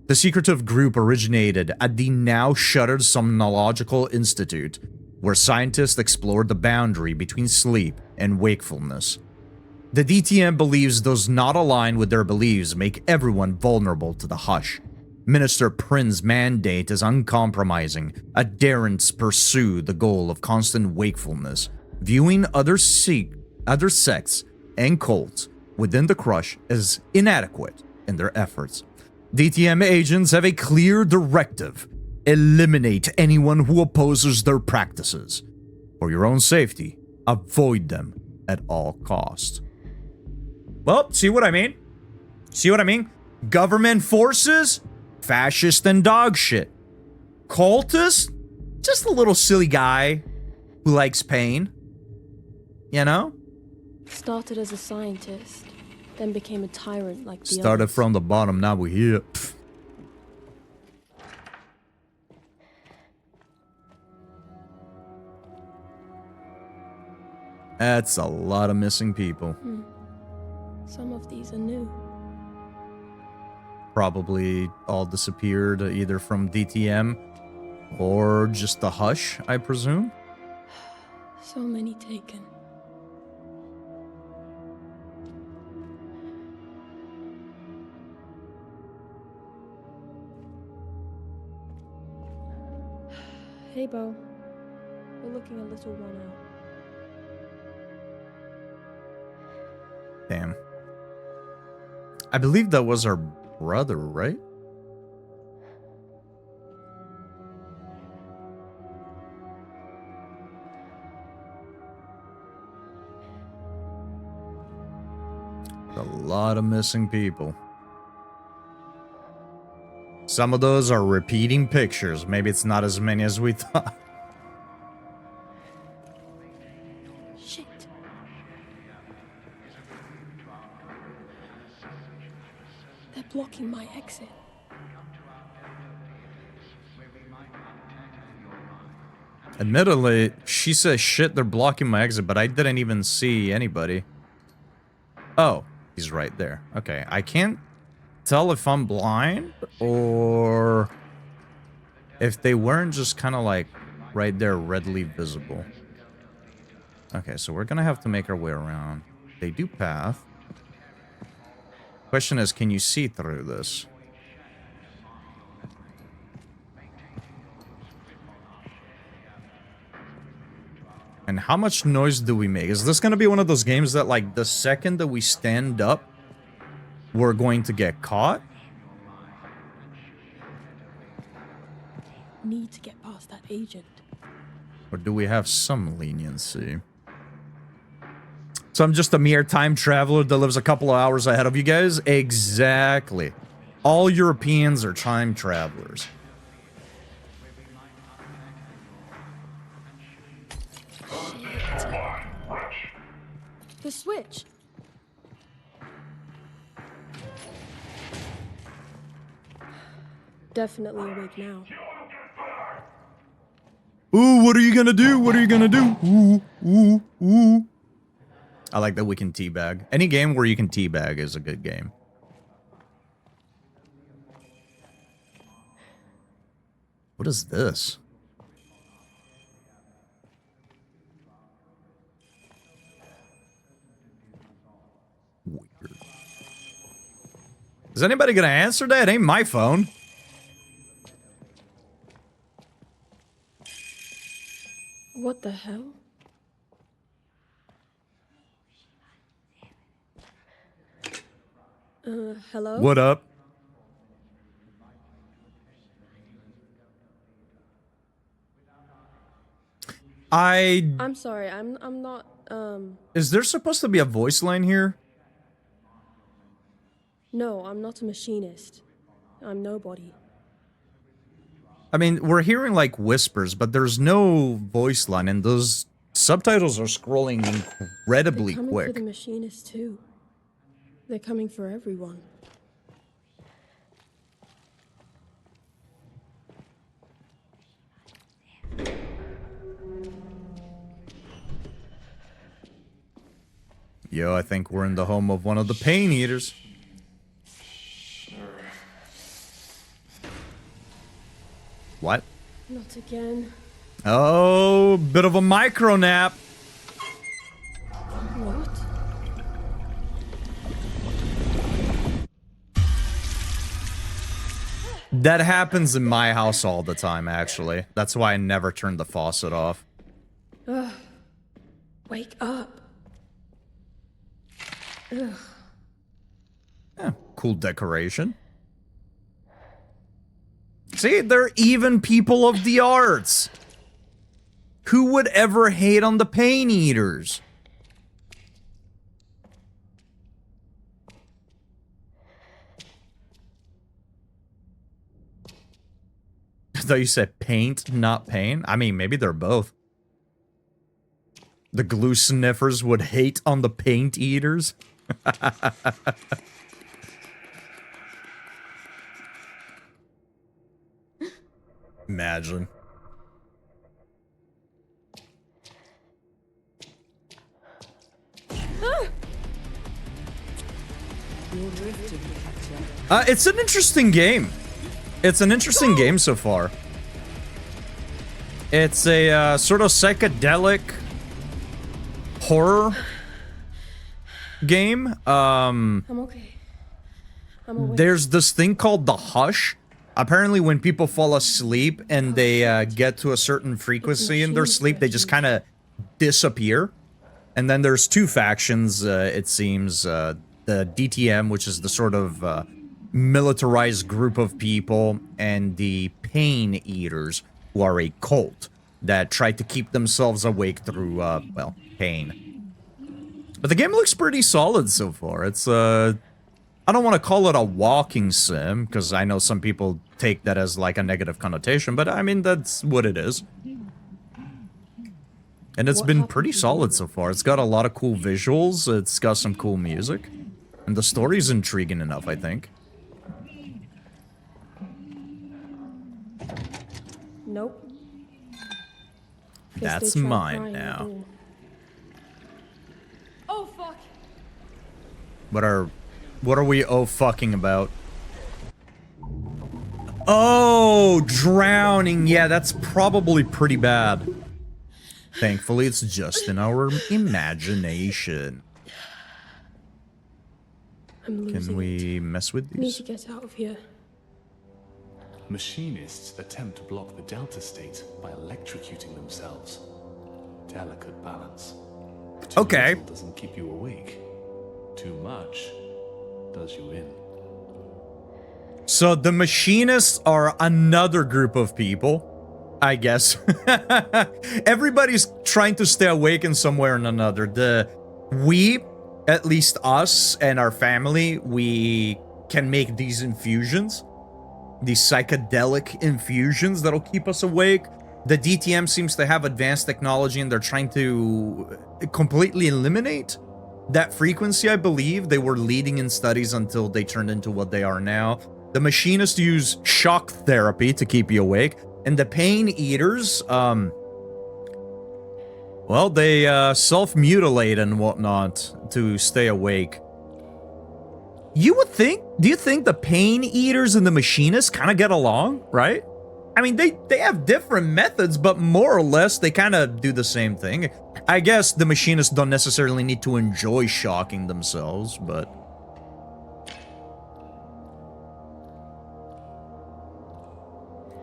The secretive group originated at the now shuttered Somnological Institute, where scientists explored the boundary between sleep and wakefulness. The DTM believes those not aligned with their beliefs make everyone vulnerable to the hush. Minister Prin's mandate is uncompromising. Adherents pursue the goal of constant wakefulness, viewing other sects and cults within the Crush as inadequate in their efforts. DTM agents have a clear directive: eliminate anyone who opposes their practices. For your own safety, avoid them at all costs. Well, see what I mean? See what I mean? Government forces, fascist and dog shit. Cultist, just a little silly guy who likes pain. You know?
Started as a scientist, then became a tyrant like the
Started
others.
from the bottom, now we're here. Pfft. That's a lot of missing people.
Some of these are new.
Probably all disappeared either from DTM or just the hush, I presume.
So many taken. Hey, Bo. You're looking a little worn out.
Damn. I believe that was our brother, right? A lot of missing people. Some of those are repeating pictures. Maybe it's not as many as we thought.
Shit. They're blocking my exit.
Admittedly, she says shit, they're blocking my exit, but I didn't even see anybody. Oh, he's right there. Okay, I can't tell if I'm blind or if they weren't just kind of like right there readily visible. Okay, so we're gonna have to make our way around. They do path. Question is, can you see through this? And how much noise do we make? Is this gonna be one of those games that, like, the second that we stand up, we're going to get caught?
Need to get past that agent.
Or do we have some leniency? So I'm just a mere time traveler that lives a couple of hours ahead of you guys? Exactly. All Europeans are time travelers.
The switch. Definitely awake now.
Ooh, what are you gonna do? What are you gonna do? Ooh, ooh, ooh. I like that we can teabag. Any game where you can teabag is a good game. What is this? Weird. Is anybody gonna answer that? Ain't my phone.
What the hell? Hello?
What up?
I'm sorry, I'm not,
Is there supposed to be a voice line here?
No, I'm not a machinist. I'm nobody.
I mean, we're hearing like whispers, but there's no voice line, and those subtitles are scrolling incredibly
They're coming
quick.
for the machinist too. They're coming for everyone.
Yo, I think we're in the home of one of the pain eaters. What?
Not again.
Oh, bit of a micro nap.
What?
That happens in my house all the time, actually. That's why I never turn the faucet off.
Ugh. Wake up. Ugh.
Yeah, cool decoration. See, they're even people of the arts. Who would ever hate on the pain eaters? I thought you said paint, not pain. I mean, maybe they're both. The glue sniffers would hate on the paint eaters. Imagine. It's an interesting game. It's an interesting game so far. It's a sort of psychedelic horror game.
I'm okay. I'm awake.
There's this thing called the hush. Apparently when people fall asleep and they get to a certain frequency in their sleep, they just kind of disappear. And then there's two factions, it seems. The DTM, which is the sort of militarized group of people, and the pain eaters, who are a cult that try to keep themselves awake through, well, pain. But the game looks pretty solid so far. It's, I don't want to call it a walking sim, because I know some people take that as like a negative connotation, but I mean, that's what it is. And it's been pretty solid so far. It's got a lot of cool visuals, it's got some cool music, and the story's intriguing enough, I think.
Nope. Guess
That's
they tried
mine
prying
now.
the door. Oh fuck!
What are we fucking about? Oh, drowning. Yeah, that's probably pretty bad. Thankfully, it's just in our imagination.
I'm losing
Can we mess with
it. Need
these?
to get out of here.
Machinists attempt to block the delta state by electrocuting themselves. Delicate balance. Too
Okay.
little doesn't keep you awake. Too much does you in.
So the machinists are another group of people, I guess. Everybody's trying to stay awake in some way or another. We, at least us and our family, we can make these infusions. These psychedelic infusions that'll keep us awake. The DTM seems to have advanced technology and they're trying to completely eliminate that frequency, I believe. They were leading in studies until they turned into what they are now. The machinists use shock therapy to keep you awake. And the pain eaters, well, they self-mutilate and whatnot to stay awake. You would think, do you think the pain eaters and the machinists kind of get along, right? I mean, they have different methods, but more or less they kind of do the same thing. I guess the machinists don't necessarily need to enjoy shocking themselves, but...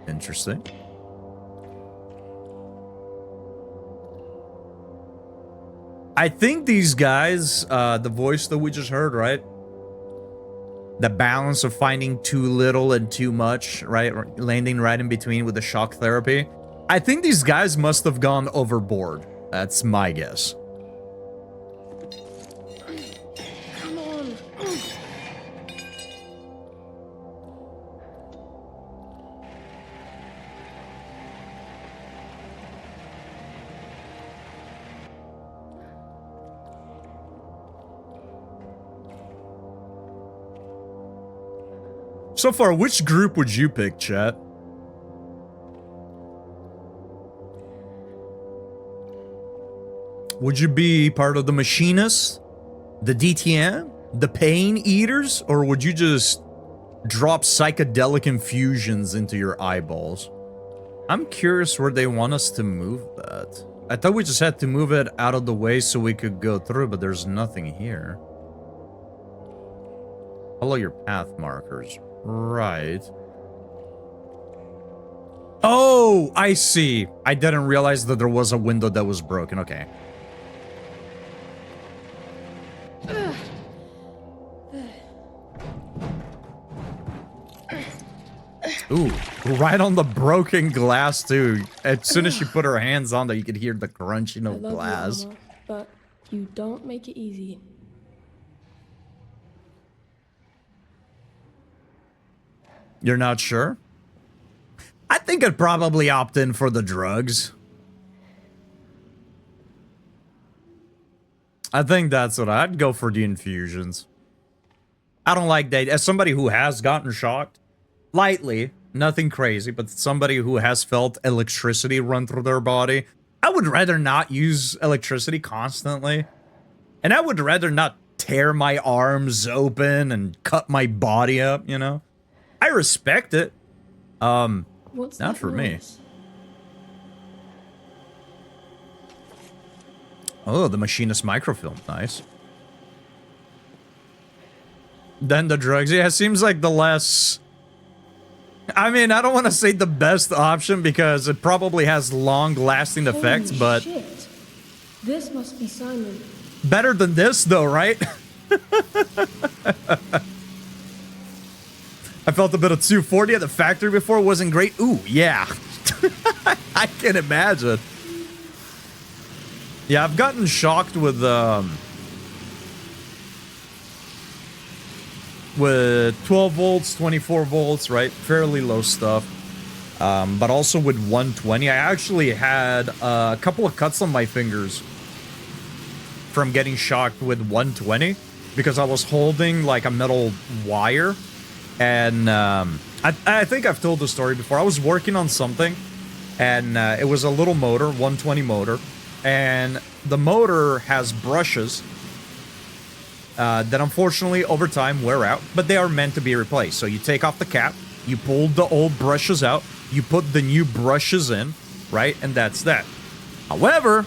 Interesting. I think these guys, the voice that we just heard, right? The balance of finding too little and too much, right? Landing right in between with the shock therapy. I think these guys must have gone overboard. That's my guess.
Come on.
So far, which group would you pick, chat? Would you be part of the machinists, the DTM, the pain eaters, or would you just drop psychedelic infusions into your eyeballs? I'm curious where they want us to move that. I thought we just had to move it out of the way so we could go through, but there's nothing here. Follow your path markers. Right. Oh, I see. I didn't realize that there was a window that was broken. Okay. Ooh, right on the broken glass, too. As soon as she put her hands on there, you could hear the crunching of glass.
You, Mama, but you don't make it easy.
You're not sure? I think I'd probably opt in for the drugs. I think that's what I'd go for, the infusions. I don't like that. As somebody who has gotten shocked, lightly, nothing crazy, but somebody who has felt electricity run through their body, I would rather not use electricity constantly. And I would rather not tear my arms open and cut my body up, you know? I respect it.
What's
Not
that
for me.
noise?
Oh, the machinist microfilm. Nice. Then the drugs. Yeah, it seems like the less... I mean, I don't want to say the best option because it probably has long-lasting effects,
Holy
but...
shit. This must be Simon.
Better than this, though, right? I felt a bit of 240 at the factory before. It wasn't great. Ooh, yeah. I can imagine. Yeah, I've gotten shocked with with 12 volts, 24 volts, right? Fairly low stuff. But also with 120, I actually had a couple of cuts on my fingers from getting shocked with 120 because I was holding like a metal wire. And I think I've told the story before. I was working on something, and it was a little motor, 120 motor, and the motor has brushes that unfortunately over time wear out, but they are meant to be replaced. So you take off the cap, you pull the old brushes out, you put the new brushes in, right? And that's that. However,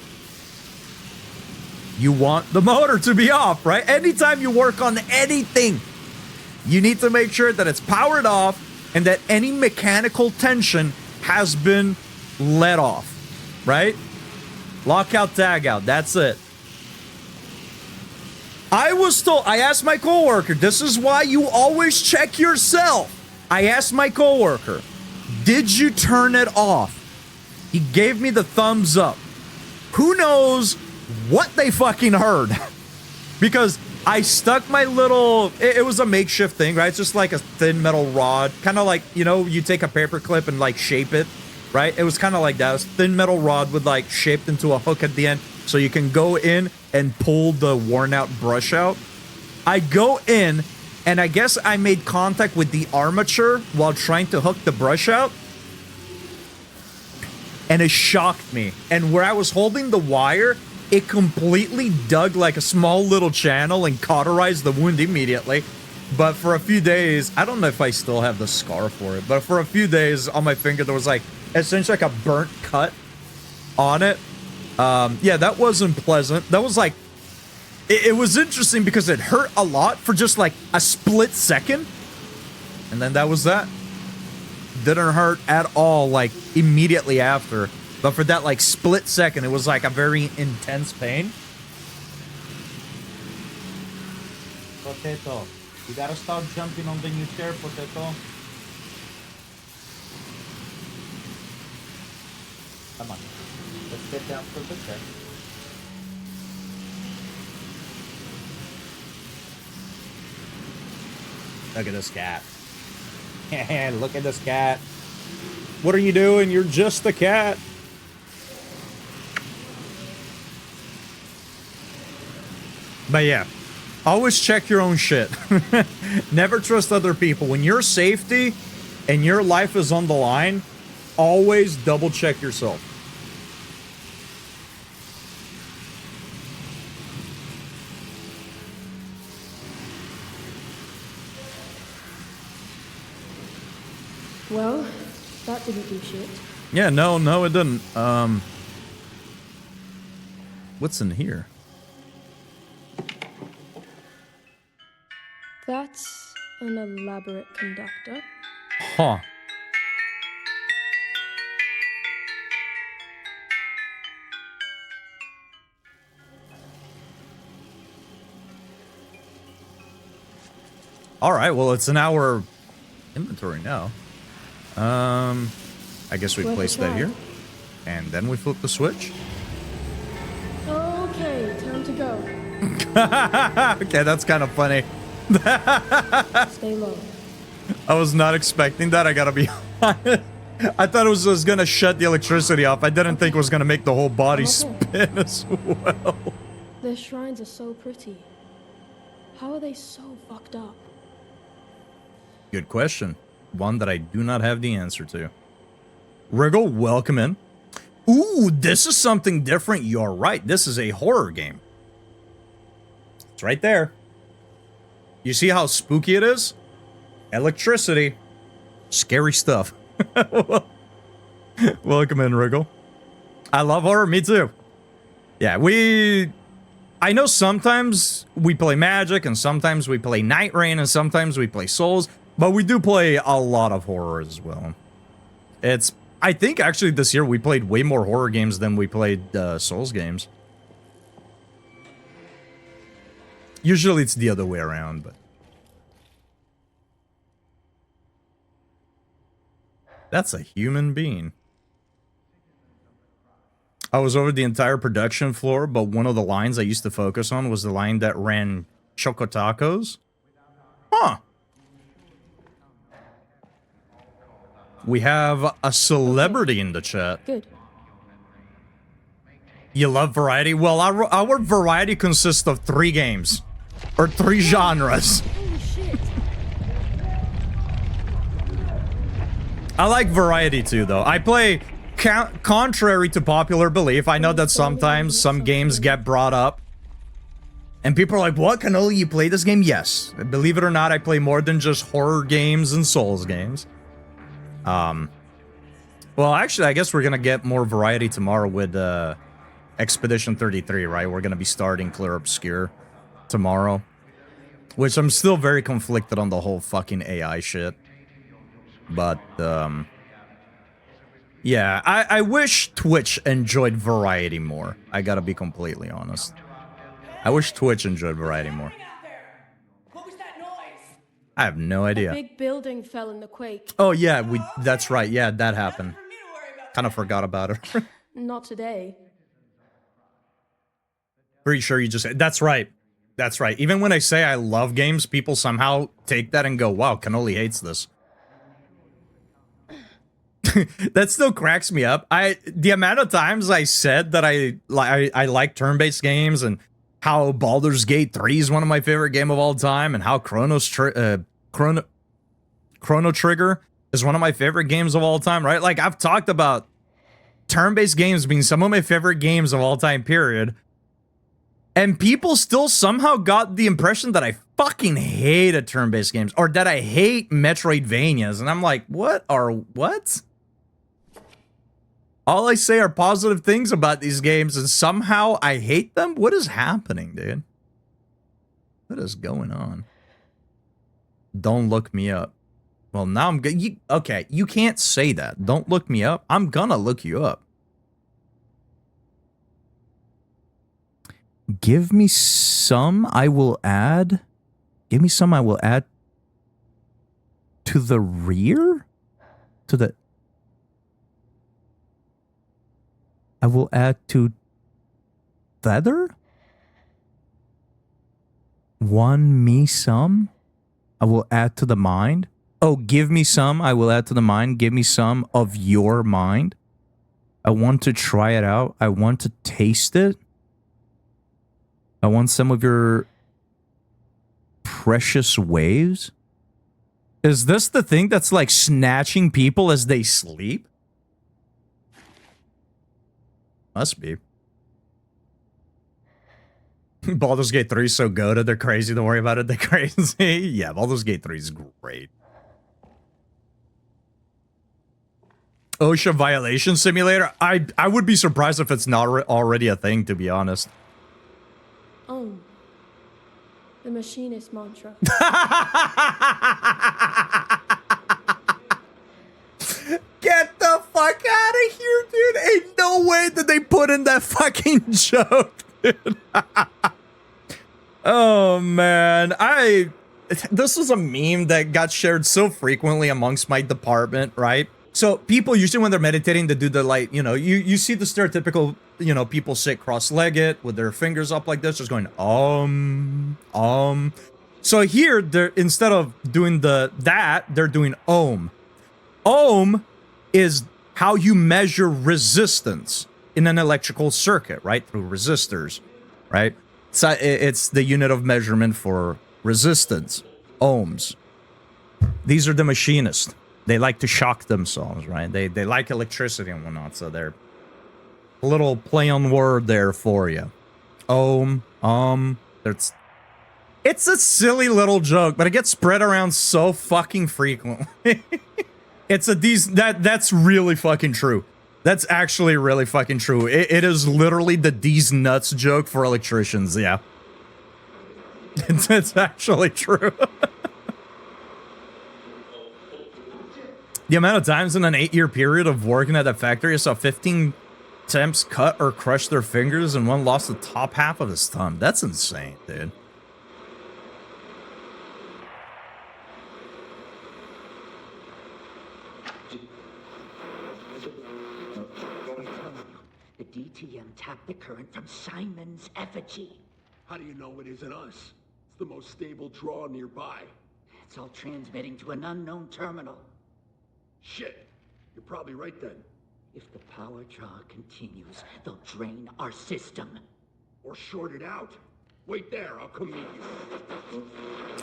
you want the motor to be off, right? Anytime you work on anything, you need to make sure that it's powered off and that any mechanical tension has been let off, right? Lockout, tag out, that's it. I was told, I asked my coworker, this is why you always check yourself. I asked my coworker, did you turn it off? He gave me the thumbs up. Who knows what they fucking heard? Because I stuck my little, it was a makeshift thing, right? It's just like a thin metal rod, kind of like, you know, you take a paper clip and like shape it, right? It was kind of like that. It was a thin metal rod with like shaped into a hook at the end, so you can go in and pull the worn out brush out. I go in, and I guess I made contact with the armature while trying to hook the brush out, and it shocked me. And where I was holding the wire, it completely dug like a small little channel and cauterized the wound immediately. But for a few days, I don't know if I still have the scar for it, but for a few days on my finger, there was like essentially like a burnt cut on it. Yeah, that wasn't pleasant. That was like, it was interesting because it hurt a lot for just like a split second. And then that was that. Didn't hurt at all like immediately after. But for that like split second, it was like a very intense pain. Potato, you gotta stop jumping on the new chair, Potato. Come on, let's get down to the chair. Look at this cat. Look at this cat. What are you doing? You're just a cat. But yeah, always check your own shit. Never trust other people. When your safety and your life is on the line, always double check yourself.
Well, that didn't do shit.
Yeah, no, it didn't. What's in here?
That's an elaborate conductor.
Huh. All right, well, it's in our inventory now. I guess we place that here. And then we flip the switch.
Okay, time to go.
Okay, that's kind of funny.
Stay low.
I was not expecting that, I gotta be honest. I thought it was gonna shut the electricity off. I didn't think it was gonna make the whole body spin as well.
Their shrines are so pretty. How are they so fucked up?
Good question. One that I do not have the answer to. Wriggle, welcome in. Ooh, this is something different. You're right. This is a horror game. It's right there. You see how spooky it is? Electricity. Scary stuff. Welcome in, Wriggle. I love horror. Me too. Yeah, I know sometimes we play Magic, and sometimes we play Night Rain, and sometimes we play Souls, but we do play a lot of horror as well. I think actually this year we played way more horror games than we played Souls games. Usually it's the other way around, but... That's a human being. I was over the entire production floor, but one of the lines I used to focus on was the line that ran Choco Tacos. Huh. We have a celebrity in the chat.
Good.
You love variety? Well, our variety consists of 3 games. Or 3 genres.
Holy shit.
I like variety too, though. I play, contrary to popular belief, I know that sometimes some games get brought up. And people are like, what, Cannoli, you play this game? Yes. Believe it or not, I play more than just horror games and Souls games. Well, actually, I guess we're gonna get more variety tomorrow with Expedition 33, right? We're gonna be starting Clear Obscure tomorrow. Which I'm still very conflicted on the whole fucking AI shit. But, yeah, I wish Twitch enjoyed variety more. I gotta be completely honest. I wish Twitch enjoyed variety more.
What was that noise?
I have no
A
idea.
big building fell in the quake.
Oh, yeah, that's right. Yeah, that happened. Kind of forgot about it.
Not today.
Pretty sure you just... That's right. That's right. Even when I say I love games, people somehow take that and go, wow, Cannoli hates this. That still cracks me up. The amount of times I said that I like turn-based games and how Baldur's Gate 3 is one of my favorite game of all time and how Chrono Trigger is one of my favorite games of all time, right? Like, I've talked about turn-based games being some of my favorite games of all time, period. And people still somehow got the impression that I fucking hated turn-based games or that I hate Metroidvanias. And I'm like, what? All I say are positive things about these games and somehow I hate them? What is happening, dude? What is going on? Don't look me up. Well, now I'm good. Okay, you can't say that. Don't look me up. I'm gonna look you up. Give me some, I will add. Give me some, I will add to the rear? To the... I will add to feather? Me some? I will add to the mind? Oh, give me some, I will add to the mind. Give me some of your mind. I want to try it out. I want to taste it. I want some of your precious waves. Is this the thing that's like snatching people as they sleep? Must be. Baldur's Gate 3 is so good. They're crazy. Don't worry about it. They're crazy. Yeah, Baldur's Gate 3 is great. OSHA violation simulator? I would be surprised if it's not already a thing, to be honest.
Oh. The machinist mantra.
Get the fuck out of here, dude. Ain't no way that they put in that fucking joke, dude. Oh, man. This was a meme that got shared so frequently amongst my department, right? So people usually when they're meditating, they do the like, you know, you see the stereotypical, you know, people sit cross-legged with their fingers up like this, just going, So here, they're instead of doing that, they're doing Om. Om is how you measure resistance in an electrical circuit, right? Through resistors, right? So it's the unit of measurement for resistance, ohms. These are the machinists. They like to shock themselves, right? They like electricity and whatnot, so they're a little play on word there for you. It's a silly little joke, but it gets spread around so fucking frequently. That's really fucking true. That's actually really fucking true. It is literally the these nuts joke for electricians, yeah. It's actually true. The amount of times in an 8-year period of working at that factory, I saw 15 temps cut or crush their fingers and one lost the top half of his thumb. That's insane, dude.
The DTM tapped the current from Simon's effigy.
How do you know it isn't us? It's the most stable draw nearby.
It's all transmitting to an unknown terminal.
Shit, You're probably right then.
If the power draw continues, they'll drain our system.
Or short it out. Wait there, I'll come meet you.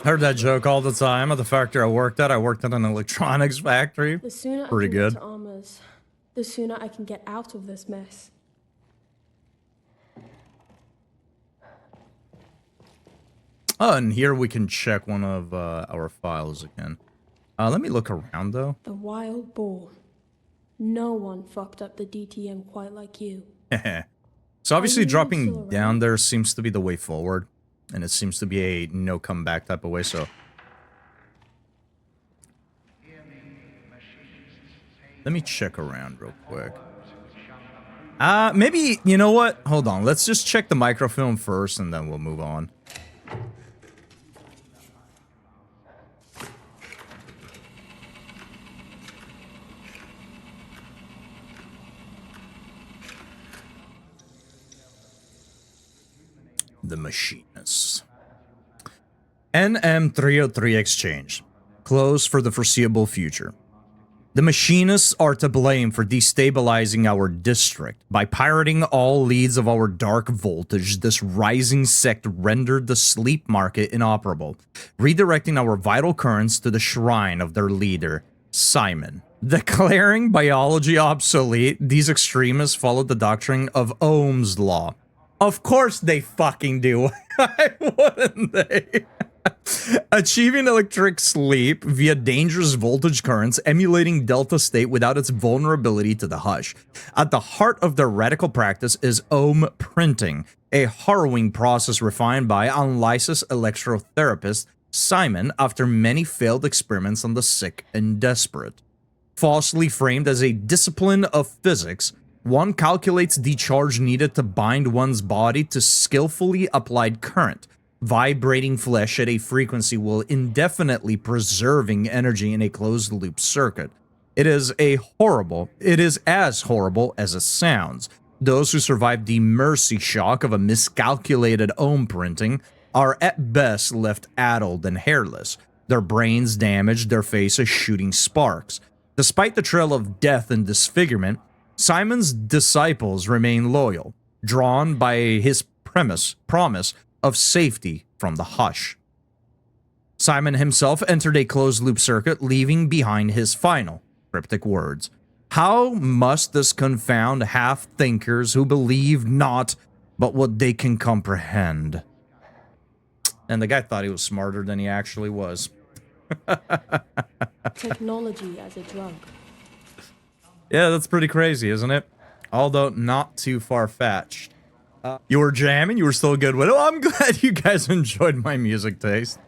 Heard that joke all the time at the factory I worked at. I worked at an electronics factory.
The sooner
Pretty
I can
good.
get to Armors, the sooner I can get out of this mess.
Oh, and here we can check one of our files again. Let me look around, though.
The wild boar. No one fucked up the DTM quite like you.
So obviously
Are you still
dropping
around?
down there seems to be the way forward. And it seems to be a no comeback type of way, so... Let me check around real quick. Maybe, you know what? Hold on, let's just check the microfilm first and then we'll move on. The Machinist. NM303 Exchange. Closed for the foreseeable future. The Machinists are to blame for destabilizing our district. By pirating all leads of our dark voltage, this rising sect rendered the sleep market inoperable, redirecting our vital currents to the shrine of their leader, Simon. Declaring biology obsolete, these extremists followed the doctrine of Ohm's law. Of course they fucking do. Why wouldn't they? Achieving electric sleep via dangerous voltage currents emulating delta state without its vulnerability to the hush. At the heart of their radical practice is ohm printing, a harrowing process refined by unlicensed electrotherapist Simon after many failed experiments on the sick and desperate. Falsely framed as a discipline of physics, one calculates the charge needed to bind one's body to skillfully applied current, vibrating flesh at a frequency while indefinitely preserving energy in a closed-loop circuit. It is as horrible as it sounds. Those who survive the mercy shock of a miscalculated ohm printing are at best left addled and hairless, their brains damaged, their faces shooting sparks. Despite the trail of death and disfigurement, Simon's disciples remain loyal, drawn by his promise of safety from the hush. Simon himself entered a closed-loop circuit, leaving behind his final cryptic words. How must this confound half-thinkers who believe not but what they can comprehend? And the guy thought he was smarter than he actually was.
Technology as a drug.
Yeah, that's pretty crazy, isn't it? Although not too far-fetched. You were jamming? You were still good with it? Oh, I'm glad you guys enjoyed my music taste.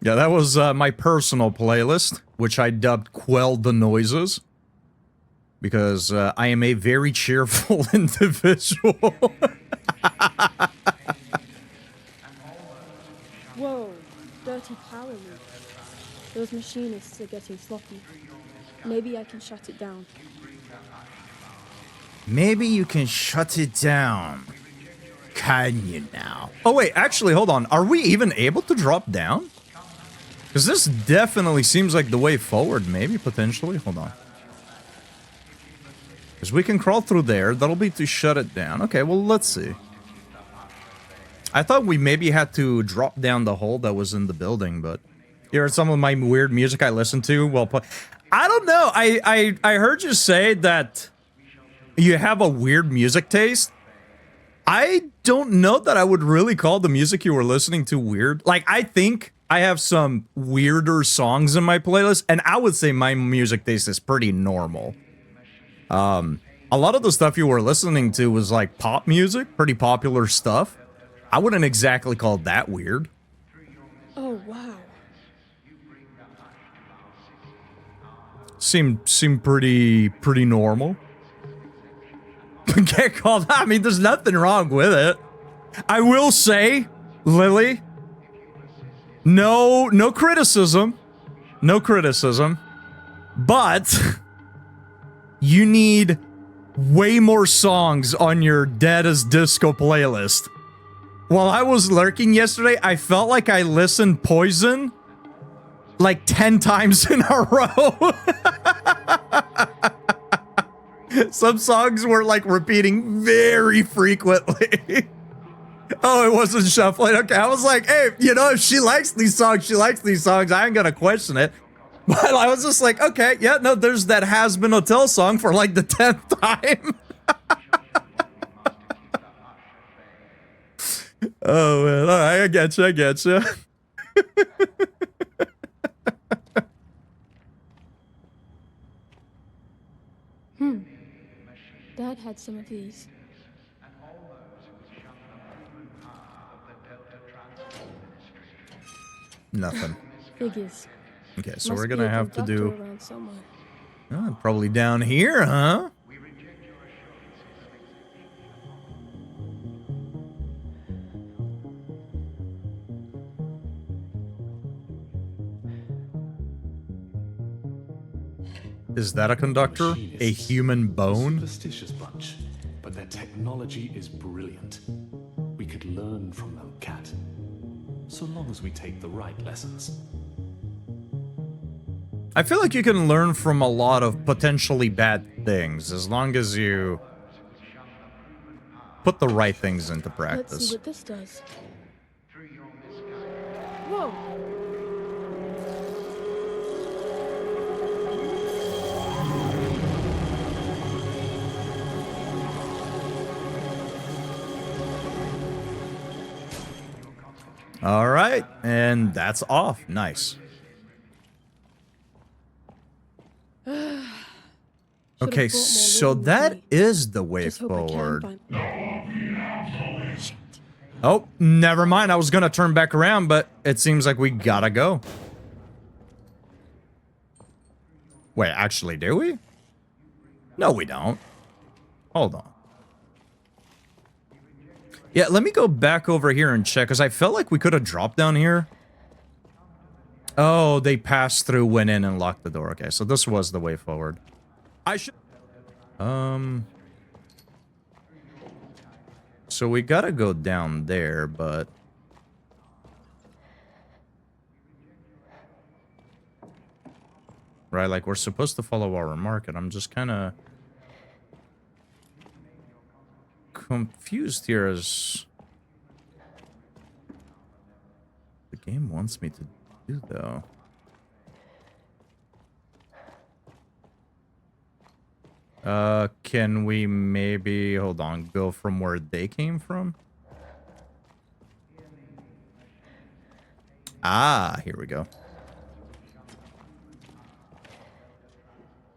Yeah, that was my personal playlist, which I dubbed Quell the Noises. Because I am a very cheerful individual.
Whoa, dirty power loop. Those machinists are getting sloppy. Maybe I can shut it down.
Maybe you can shut it down. Can you now? Oh wait, actually, hold on. Are we even able to drop down? Because this definitely seems like the way forward, maybe, potentially. Hold on. Because we can crawl through there. That'll be to shut it down. Okay, well, let's see. I thought we maybe had to drop down the hole that was in the building, but... Here are some of my weird music I listen to while I don't know. I heard you say that you have a weird music taste. I don't know that I would really call the music you were listening to weird. Like, I think I have some weirder songs in my playlist, and I would say my music taste is pretty normal. A lot of the stuff you were listening to was like pop music, pretty popular stuff. I wouldn't exactly call that weird.
Oh, wow.
Seem pretty normal. Get called. I mean, there's nothing wrong with it. I will say, Lily, no criticism, but you need way more songs on your Dead as Disco playlist. While I was lurking yesterday, I felt like I listened Poison like 10 times in a row. Some songs were like repeating very frequently. Oh, it wasn't shuffling. Okay, I was like, hey, you know, if she likes these songs, she likes these songs. I ain't gonna question it. But I was just like, okay, yeah, no, there's that Has Been Hotel song for like the 10th time. Oh, man, all right, I get you, I get you.
Dad had some of these.
Nothing.
Figures.
Okay, so
Must
we're
be
gonna
a
have to
conductor
do...
around somewhere.
Oh, probably down here, huh? Is that a conductor? A human bone?
Superstitious bunch, but their technology is brilliant. We could learn from them, Cat. So long as we take the right lessons.
I feel like you can learn from a lot of potentially bad things, as long as you put the right things into practice.
Let's see what this does. Whoa!
All right, and that's off. Nice. Okay, so that is the way forward. Oh, never mind. I was gonna turn back around, but it seems like we gotta go. Wait, actually, do we? No, we don't. Hold on. Yeah, let me go back over here and check, because I felt like we could have dropped down here. Oh, they passed through, went in, and locked the door. Okay, so this was the way forward. I should... So we gotta go down there, but... Right, like, we're supposed to follow our market. I'm just kind of... confused here as... the game wants me to do, though. Can we maybe, hold on, go from where they came from? Ah, here we go.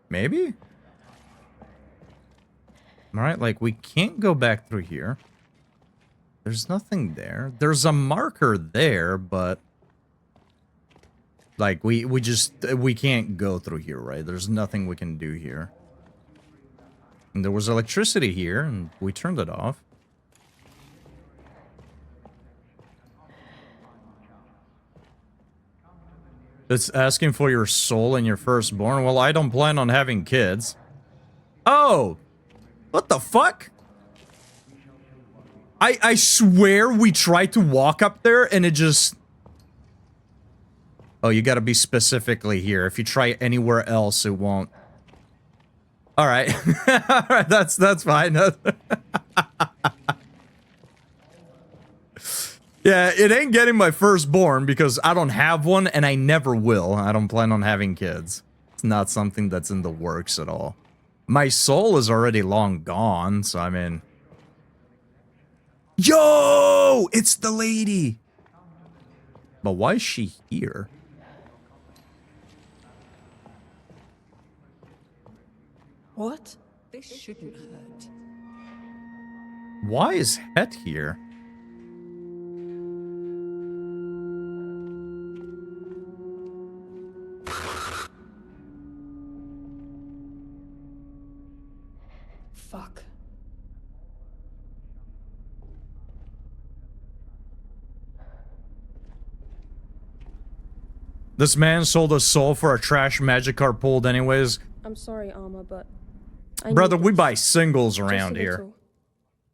Maybe? Alright, like, we can't go back through here. There's nothing there. There's a marker there, but... like, we can't go through here, right? There's nothing we can do here. And there was electricity here, and we turned it off. It's asking for your soul and your firstborn. Well, I don't plan on having kids. Oh! What the fuck? I swear we tried to walk up there, and it just... Oh, you gotta be specifically here. If you try anywhere else, it won't. Alright. Alright, that's fine. Yeah, it ain't getting my firstborn because I don't have one and I never will. I don't plan on having kids. It's not something that's in the works at all. My soul is already long gone, so I mean... Yo! It's the lady! But why is she here?
What?
This shouldn't hurt.
Why is Het here?
Fuck.
This man sold a soul for a trash magic car pulled anyways.
I'm sorry, Alma, but...
Brother, we buy singles around here.
Little.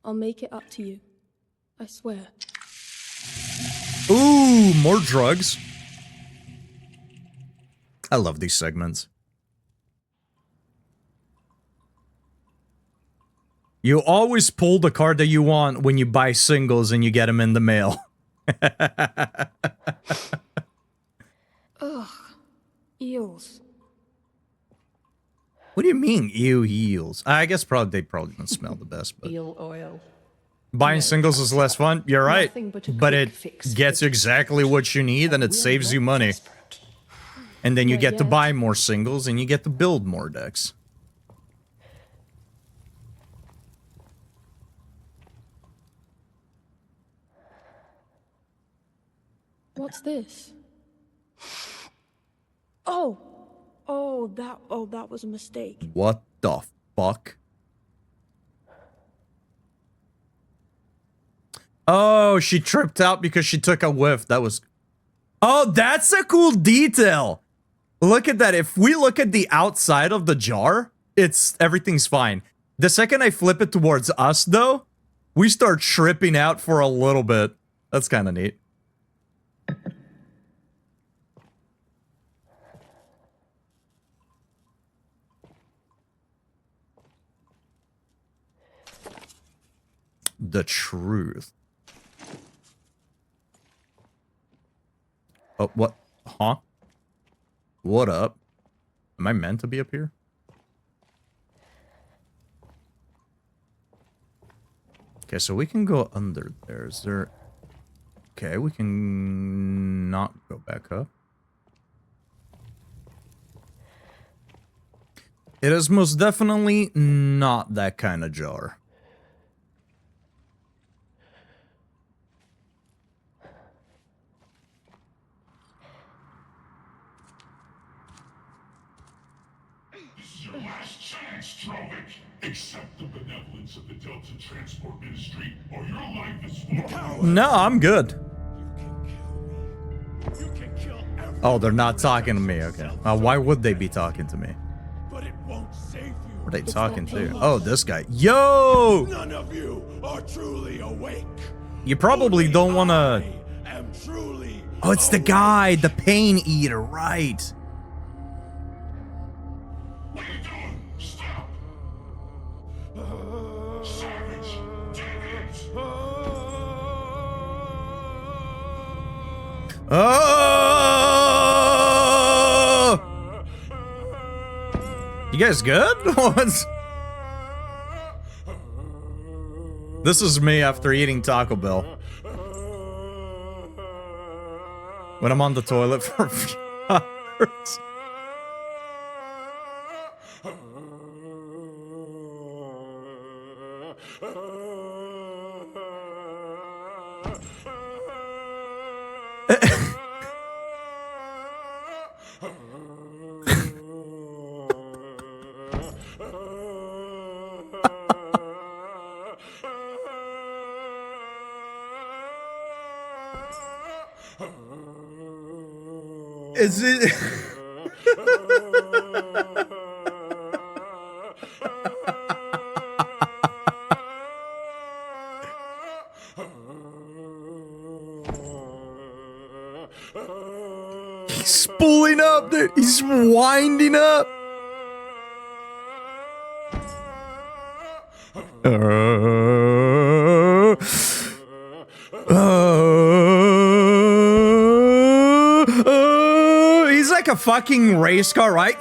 I'll make it up to you. I swear.
Ooh, more drugs. I love these segments. You always pull the card that you want when you buy singles and you get them in the mail.
Ugh. Eels.
What do you mean, ew eels? I guess they probably don't smell the best, but
Eel oil.
buying
No,
singles is less fun. You're right,
nothing but a
but
quick
it
fix
gets
for
exactly what you need and it
We're
saves you
not
money.
desperate.
And then you
Not
get to
yet.
buy more singles and you get to build more decks.
What's this? Oh! Oh, that was a mistake.
What the fuck? Oh, she tripped out because she took a whiff. That was... Oh, that's a cool detail. Look at that. If we look at the outside of the jar, everything's fine. The second I flip it towards us, though, we start tripping out for a little bit. That's kind of neat. The truth. Oh, what? Huh? What up? Am I meant to be up here? Okay, so we can go under there. Is there... Okay, we can not go back up. It is most definitely not that kind of jar.
This is your last chance, Strovik. Accept the benevolence of the Delta Transport Ministry, or your life is forfeit.
No, I'm good.
You can kill everyone.
Oh, they're not talking to me. Okay. Why would they be talking to me?
But it won't save you.
What are they talking to? Oh, this guy. Yo!
None of you are truly awake.
You probably don't want to...
I am truly
Oh, it's the guy, the pain eater, right?
What are you doing? Stop! Savage! Damn it!
Oh! You guys good? What's... This is me after eating Taco Bell. When I'm on the toilet for a few hours. Is it? He's spooling up, dude. He's winding up. He's like a fucking race car, right?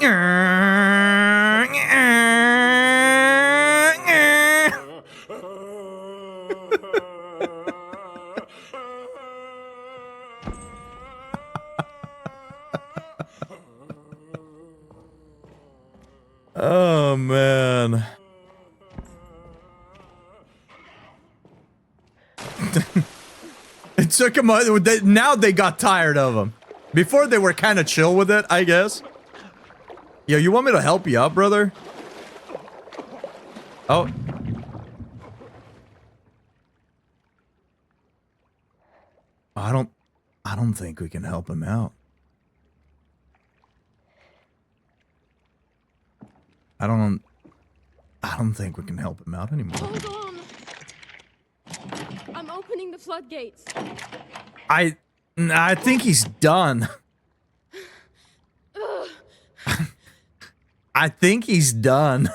Oh, man. It took him... Now they got tired of him. Before they were kind of chill with it, I guess. Yo, you want me to help you out, brother? Oh. I don't think we can help him out. I don't think we can help him out anymore.
Hold on! I'm opening the floodgates.
I think he's done. I think he's done.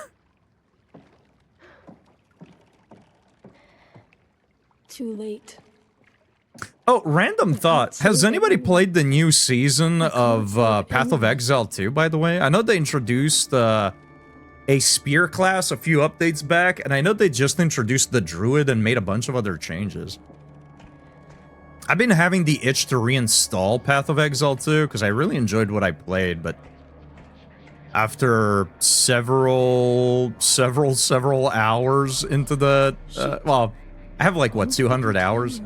Too late.
Oh, random thought. Has anybody played the new season of Path of Exile 2, by the way? I know they introduced a spear class a few updates back, and I know they just introduced the druid and made a bunch of other changes. I've been having the itch to reinstall Path of Exile 2, because I really enjoyed what I played, but after several hours into the... well, I have like, what, 200 hours?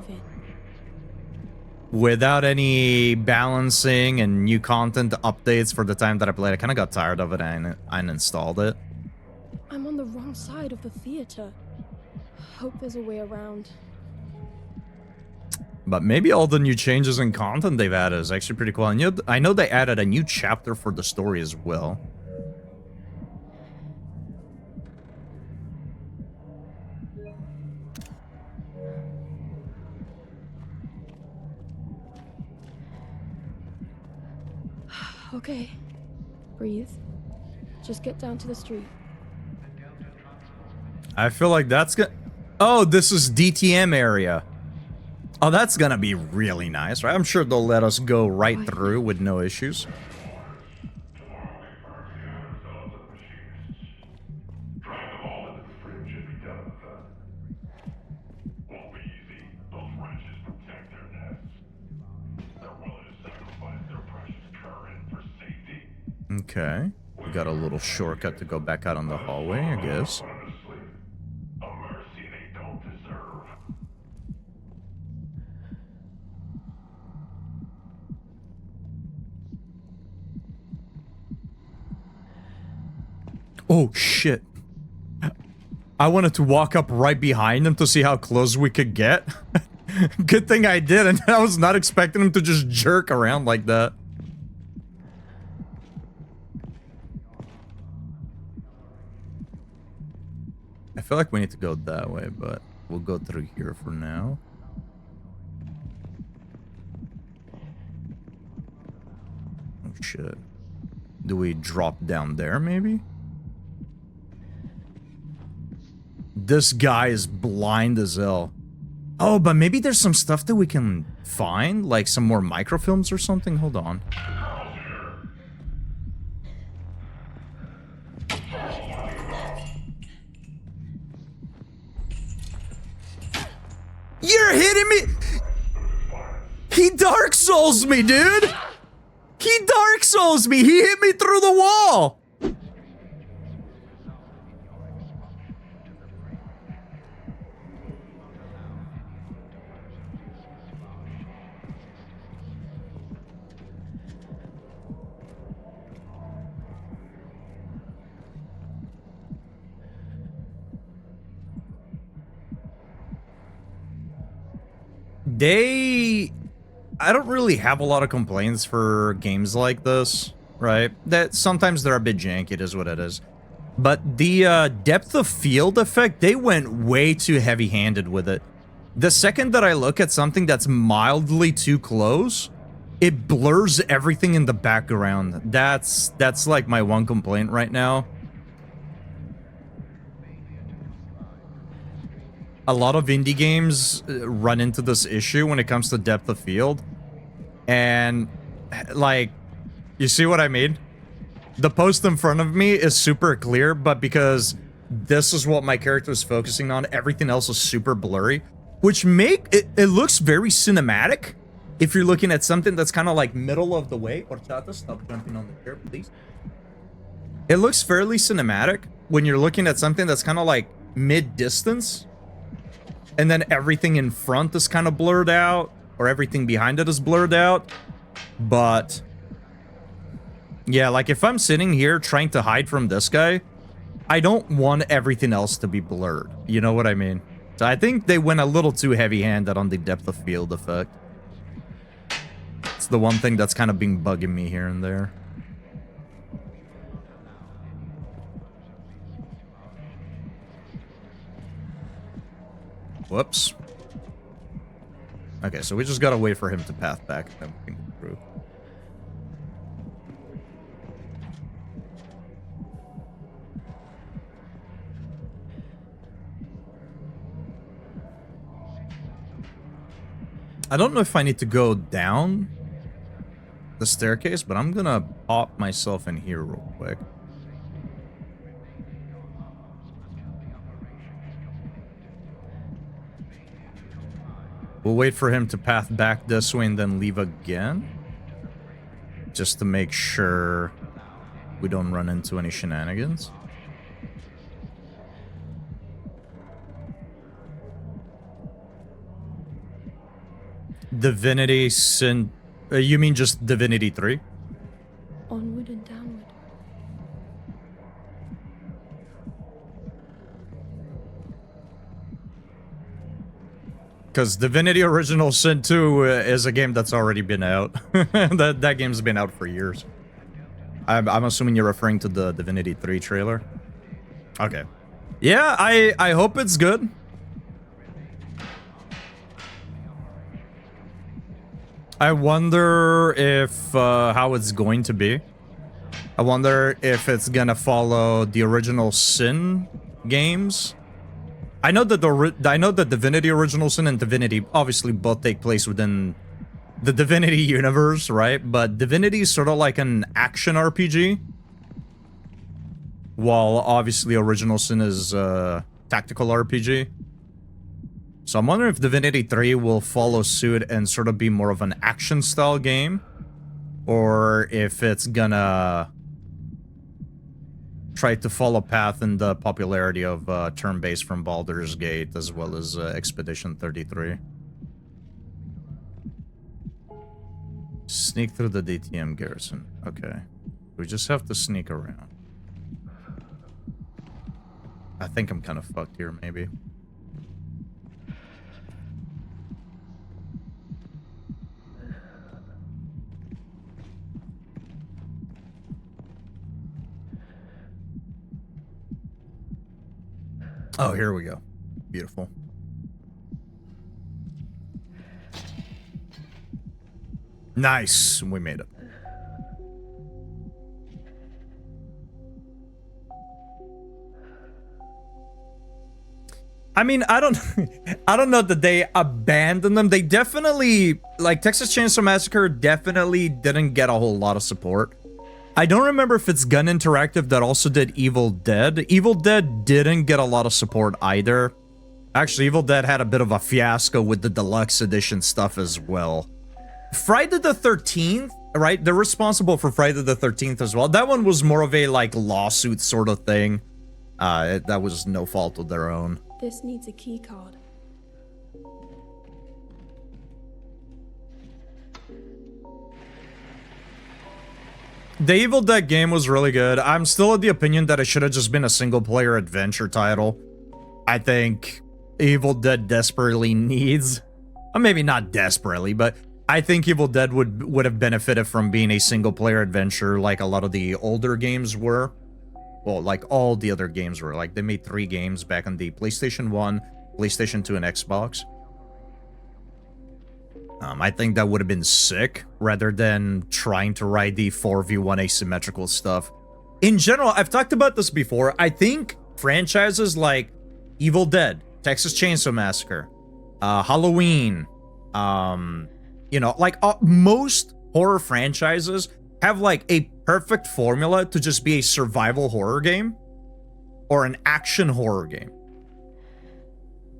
Without any balancing and new content updates for the time that I played, I kind of got tired of it and I uninstalled it.
I'm on the wrong side of the theater. Hope there's a way around.
But maybe all the new changes and content they've added is actually pretty cool. And I know they added a new chapter for the story as well.
Okay. Breathe. Just get down to the street.
I feel like that's gonna... Oh, this is DTM area. Oh, that's gonna be really nice, right? I'm sure they'll let us go right through with no issues. Okay. We got a little shortcut to go back out on the hallway, I guess. Oh, shit. I wanted to walk up right behind him to see how close we could get. Good thing I did, and I was not expecting him to just jerk around like that. I feel like we need to go that way, but we'll go through here for now. Oh, shit. Do we drop down there, maybe? This guy is blind as hell. Oh, but maybe there's some stuff that we can find? Like some more microfilms or something? Hold on. You're hitting me! He Dark Souls me, dude! He Dark Souls me! He hit me through the wall! I don't really have a lot of complaints for games like this, right? That sometimes they're a bit janky, it is what it is. But the depth of field effect, they went way too heavy-handed with it. The second that I look at something that's mildly too close, it blurs everything in the background. That's like my one complaint right now. A lot of indie games run into this issue when it comes to depth of field. And, like, you see what I mean? The post in front of me is super clear, but because this is what my character is focusing on, everything else is super blurry. Which it looks very cinematic if you're looking at something that's kind of like middle of the way. Horchata, stop jumping on the chair, please. It looks fairly cinematic when you're looking at something that's kind of like mid-distance. And then everything in front is kind of blurred out, or everything behind it is blurred out. But yeah, like if I'm sitting here trying to hide from this guy, I don't want everything else to be blurred. You know what I mean? So I think they went a little too heavy-handed on the depth of field effect. It's the one thing that's kind of been bugging me here and there. Whoops. Okay, so we just gotta wait for him to path back and then we can go through. I don't know if I need to go down the staircase, but I'm gonna pop myself in here real quick. We'll wait for him to path back this way and then leave again. Just to make sure we don't run into any shenanigans. Divinity Sin... you mean just Divinity 3?
Onward and downward.
Because Divinity Original Sin 2 is a game that's already been out. that game's been out for years. I'm assuming you're referring to the Divinity 3 trailer. Okay. Yeah, I hope it's good. I wonder if how it's going to be. I wonder if it's gonna follow the original Sin games. I know that Divinity Original Sin and Divinity obviously both take place within the Divinity universe, right? But Divinity is sort of like an action RPG, while obviously Original Sin is a tactical RPG. So I'm wondering if Divinity 3 will follow suit and sort of be more of an action style game, or if it's gonna try to follow path in the popularity of turn-based from Baldur's Gate as well as Expedition 33. Sneak through the DTM garrison. Okay. We just have to sneak around. I think I'm kind of fucked here, maybe. Oh, here we go. Beautiful. Nice. We made it. I mean, I don't know that they abandoned them. They definitely, like, Texas Chainsaw Massacre definitely didn't get a whole lot of support. I don't remember if it's Gun Interactive that also did Evil Dead. Evil Dead didn't get a lot of support either. Actually, Evil Dead had a bit of a fiasco with the deluxe edition stuff as well. Friday the 13th, right? They're responsible for Friday the 13th as well. That one was more of a, like, lawsuit sort of thing. That was no fault of their own.
This needs a key card.
The Evil Dead game was really good. I'm still of the opinion that it should have just been a single-player adventure title. I think Evil Dead desperately needs... Or maybe not desperately, but I think Evil Dead would have benefited from being a single-player adventure like a lot of the older games were. Well, like all the other games were. Like, they made 3 games back on the PlayStation 1, PlayStation 2, and Xbox. I think that would have been sick, rather than trying to ride the 4v1 asymmetrical stuff. In general, I've talked about this before. I think franchises like Evil Dead, Texas Chainsaw Massacre, Halloween, you know, like most horror franchises have like a perfect formula to just be a survival horror game or an action horror game.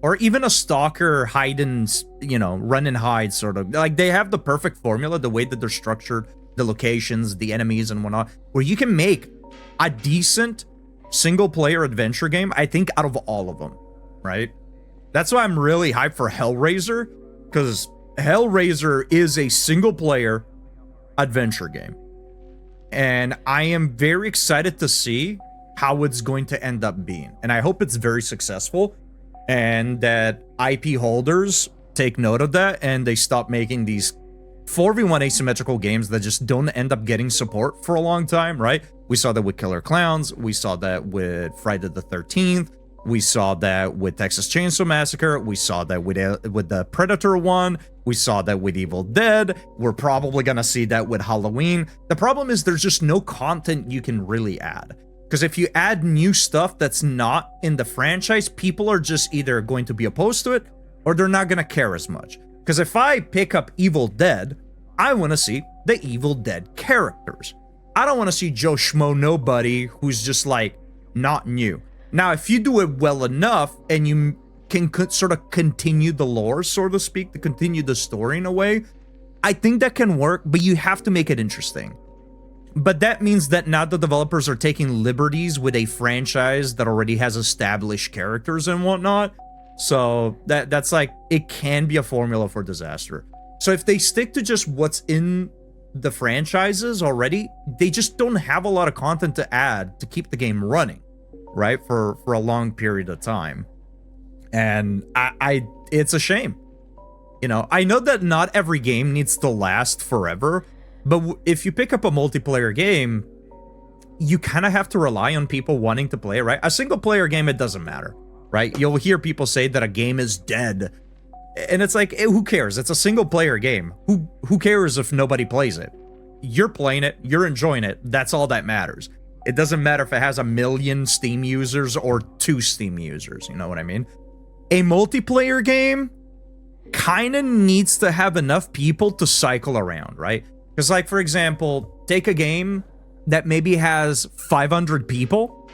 Or even a stalker hide and, you know, run and hide sort of. Like, they have the perfect formula, the way that they're structured, the locations, the enemies and whatnot, where you can make a decent single-player adventure game, I think, out of all of them, right? That's why I'm really hyped for Hellraiser, because Hellraiser is a single-player adventure game. And I am very excited to see how it's going to end up being. And I hope it's very successful. And that IP holders take note of that and they stop making these 4v1 asymmetrical games that just don't end up getting support for a long time, right? We saw that with Killer Clowns. We saw that with Friday the 13th. We saw that with Texas Chainsaw Massacre. We saw that with the Predator one. We saw that with Evil Dead. We're probably going to see that with Halloween. The problem is there's just no content you can really add. Because if you add new stuff that's not in the franchise, people are just either going to be opposed to it or they're not going to care as much. Because if I pick up Evil Dead, I want to see the Evil Dead characters. I don't want to see Joe Schmo nobody who's just like not new. Now, if you do it well enough and you can sort of continue the lore, so to speak, to continue the story in a way, I think that can work, but you have to make it interesting. But that means that now the developers are taking liberties with a franchise that already has established characters and whatnot. So that's like, it can be a formula for disaster. So if they stick to just what's in the franchises already, they just don't have a lot of content to add to keep the game running, right? For a long period of time. And it's a shame. You know, I know that not every game needs to last forever, but if you pick up a multiplayer game, you kind of have to rely on people wanting to play, right? A single player game, it doesn't matter, right? You'll hear people say that a game is dead. And it's like, who cares? It's a single player game. Who cares if nobody plays it? You're playing it, you're enjoying it. That's all that matters. It doesn't matter if it has 1 million Steam users or 2 Steam users, you know what I mean? A multiplayer game kind of needs to have enough people to cycle around, right? Because like, for example, take a game that maybe has 500 people.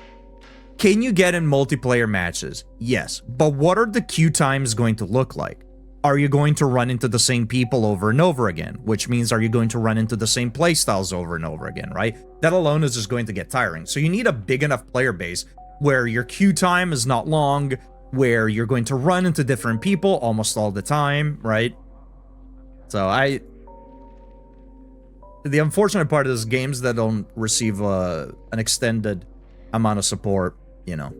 Can you get in multiplayer matches? Yes. But what are the queue times going to look like? Are you going to run into the same people over and over again? Which means, are you going to run into the same playstyles over and over again, right? That alone is just going to get tiring. So you need a big enough player base where your queue time is not long, where you're going to run into different people almost all the time, right? So the unfortunate part is games that don't receive an extended amount of support, you know.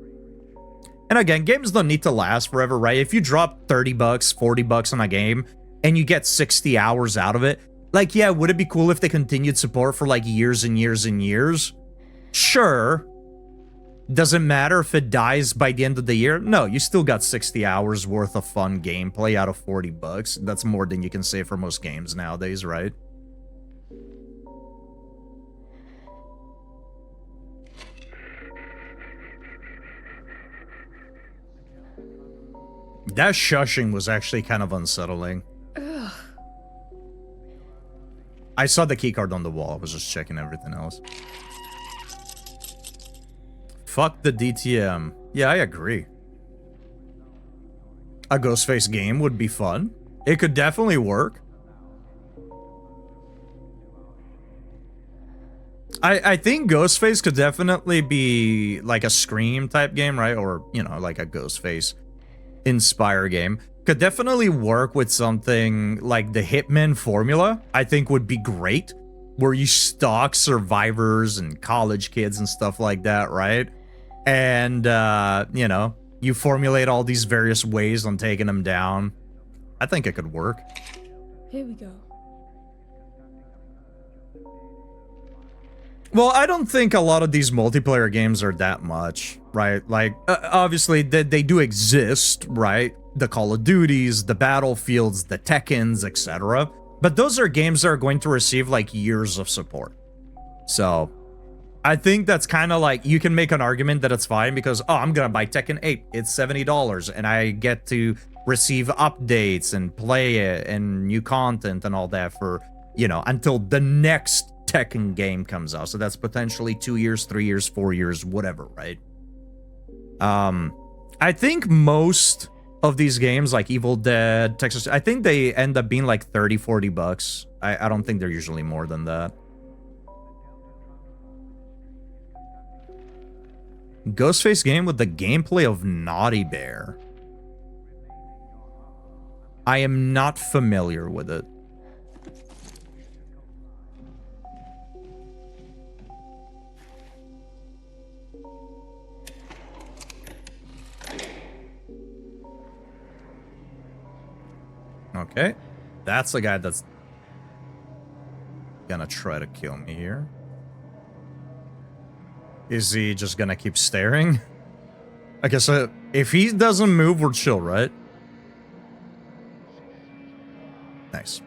And again, games don't need to last forever, right? If you drop 30 bucks, 40 bucks on a game and you get 60 hours out of it, like, yeah, would it be cool if they continued support for like years and years and years? Sure. Doesn't matter if it dies by the end of the year. No, you still got 60 hours worth of fun gameplay out of 40 bucks. That's more than you can say for most games nowadays, right? That shushing was actually kind of unsettling.
Ugh.
I saw the keycard on the wall. I was just checking everything else. Fuck the DTM. Yeah, I agree. A Ghostface game would be fun. It could definitely work. I think Ghostface could definitely be like a Scream type game, right? Or, you know, like a Ghostface Inspire game. Could definitely work with something like the Hitman formula. I think would be great, where you stalk survivors and college kids and stuff like that, right? And you know, you formulate all these various ways on taking them down. I think it could work.
Here we go.
Well, I don't think a lot of these multiplayer games are that much, right? Like, obviously, they do exist, right? The Call of Duties, the Battlefields, the Tekkens, etc. But those are games that are going to receive, like, years of support. So, I think that's kind of like, you can make an argument that it's fine because, oh, I'm gonna buy Tekken 8, it's $70, and I get to receive updates and play it and new content and all that for, you know, until the next Tekken game comes out. So that's potentially 2 years, 3 years, 4 years, whatever, right? I think most of these games, like Evil Dead, Texas, I think they end up being like 30, 40 bucks. I don't think they're usually more than that. Ghostface game with the gameplay of Naughty Bear. I am not familiar with it. Okay, that's the guy that's gonna try to kill me here. Is he just gonna keep staring? I guess if he doesn't move, we're chill, right? Nice.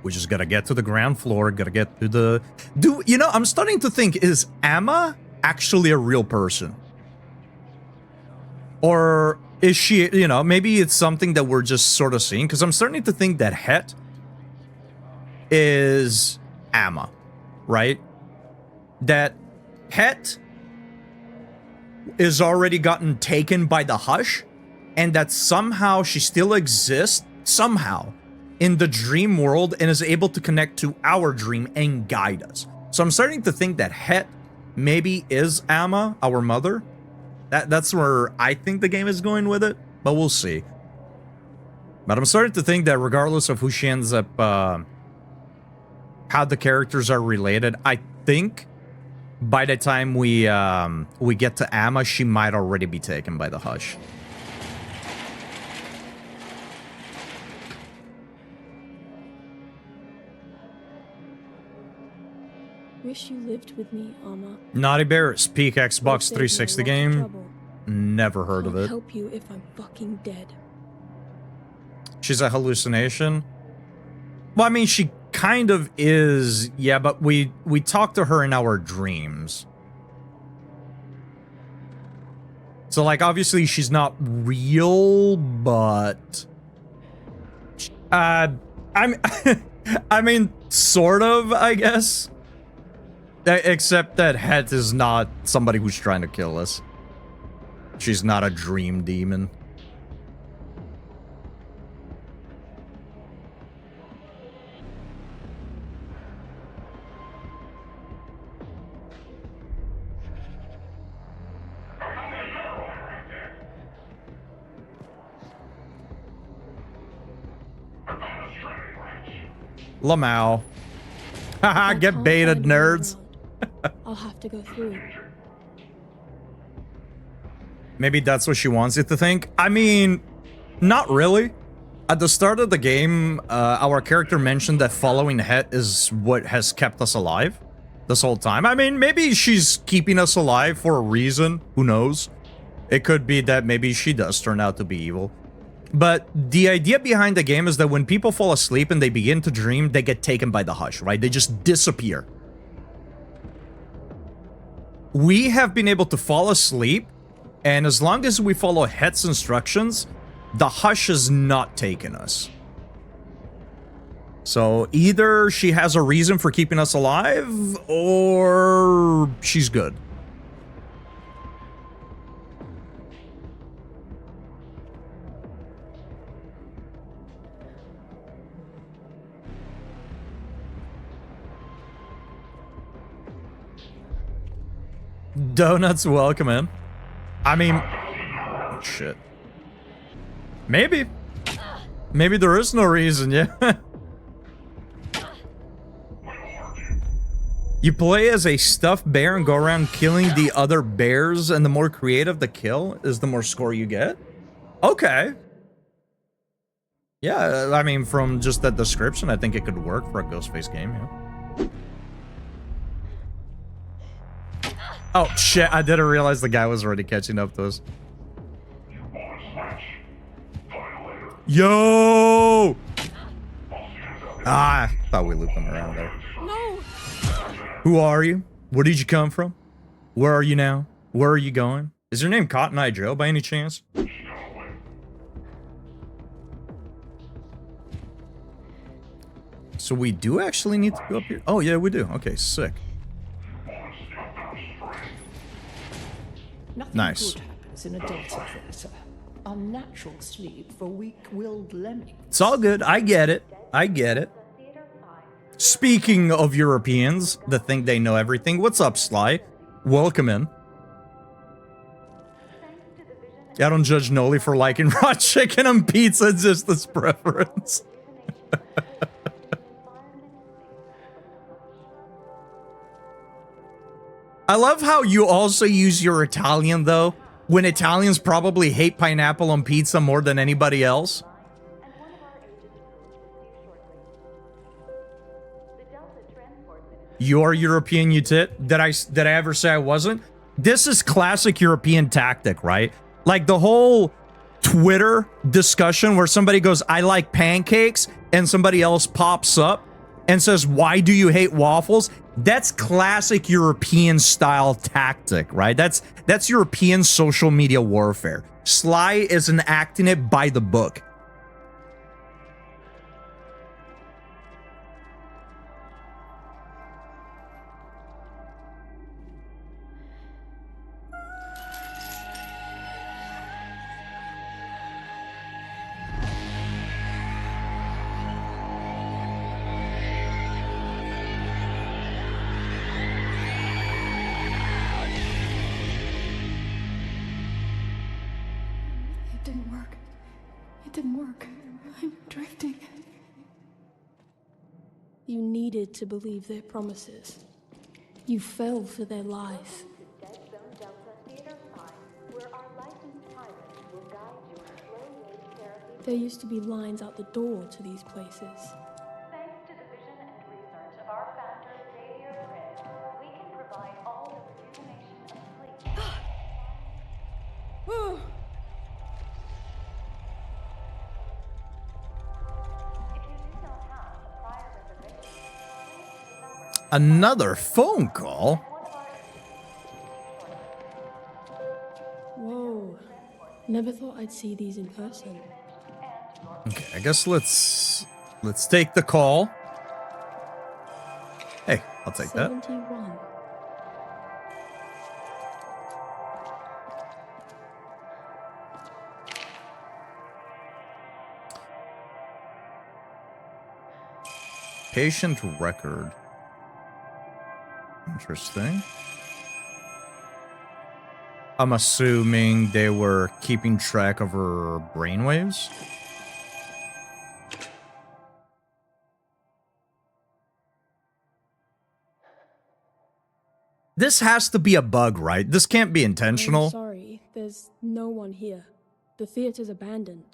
We just gotta get to the ground floor, gotta get to the... you know, I'm starting to think, is Amma actually a real person? Or is she, you know, maybe it's something that we're just sort of seeing? Because I'm starting to think that Het is Amma, right? That Het is already gotten taken by the Hush, and that somehow she still exists, somehow, in the dream world and is able to connect to our dream and guide us. So I'm starting to think that Het maybe is Amma, our mother. That's where I think the game is going with it, but we'll see. But I'm starting to think that regardless of who she ends up, how the characters are related, I think by the time we get to Amma, she might already be taken by the Hush.
Wish you lived with me, Amma.
Naughty Bears, peak Xbox
Would save
360
me a lot of
game.
trouble.
Never heard of
Can't
it.
help you if I'm fucking dead.
She's a hallucination. Well, I mean, she kind of is, yeah, but we talk to her in our dreams. So, like, obviously she's not real, but I'm I mean, sort of, I guess. Except that Het is not somebody who's trying to kill us. She's not a dream demon. Lamau. Haha, get baited, nerds.
I'll have to go through.
Maybe that's what she wants you to think. I mean, not really. At the start of the game, our character mentioned that following Het is what has kept us alive this whole time. I mean, maybe she's keeping us alive for a reason. Who knows? It could be that maybe she does turn out to be evil. But the idea behind the game is that when people fall asleep and they begin to dream, they get taken by the Hush, right? They just disappear. We have been able to fall asleep, and as long as we follow Het's instructions, the Hush has not taken us. So either she has a reason for keeping us alive, or she's good. Donuts welcome in. I mean, oh, shit. Maybe. Maybe there is no reason, yeah. You play as a stuffed bear and go around killing the other bears, and the more creative the kill is, the more score you get? Okay. Yeah, I mean, from just that description, I think it could work for a Ghostface game, yeah. Oh, shit, I didn't realize the guy was already catching up to us. Yo! Ah, I thought we looped him around there.
No!
Who are you? Where did you come from? Where are you now? Where are you going? Is your name Cotton Eye Joe by any chance? So we do actually need to go up here? Oh, yeah, we do. Okay, sick.
Nothing
Nice.
good happens in a Delta theater. Unnatural sleep for weak-willed lemmings.
It's all good. I get it. I get it. Speaking of Europeans that think they know everything, what's up, Sly? Welcome in. I don't judge Noli for liking raw chicken and pizza, it's just his preference. I love how you also use your Italian, though, when Italians probably hate pineapple on pizza more than anybody else. You're European, you tit? Did I ever say I wasn't? This is classic European tactic, right? Like the whole Twitter discussion where somebody goes, I like pancakes, and somebody else pops up and says, why do you hate waffles? That's classic European style tactic, right? That's European social media warfare. Sly is enacting it by the book.
It didn't work. It didn't work. I'm drifting. You needed to believe their promises. You fell for their lies. There used to be lines out the door to these places.
Thanks to the vision and research of our founder, Xavier Prince, we can provide all the rejuvenation of sleep.
Another phone call?
Whoa. Never thought I'd see these in person.
Okay, I guess let's take the call. Hey, I'll take that.
71.
Patient record. Interesting. I'm assuming they were keeping track of her brainwaves. This has to be a bug, right? This can't be intentional.
I'm sorry, there's no one here. The theater's abandoned.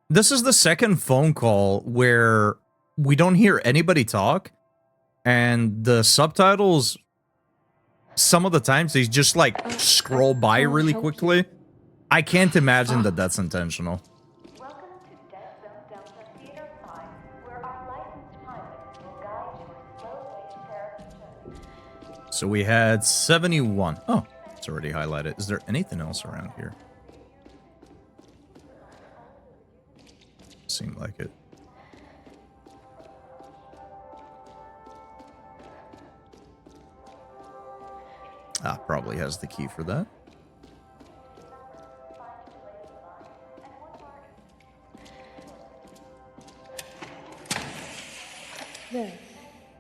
This is the second phone call where we don't hear anybody talk, and the subtitles, some of the times, they just like scroll by really quickly. I can't imagine that that's intentional.
Welcome to Dead Zone Delta Theater 5, where our licensed pilots will guide your slow-wave therapy journey.
So we had 71. Oh, it's already highlighted. Is there anything else around here? Seemed like it. Ah, probably has the key for that.
There.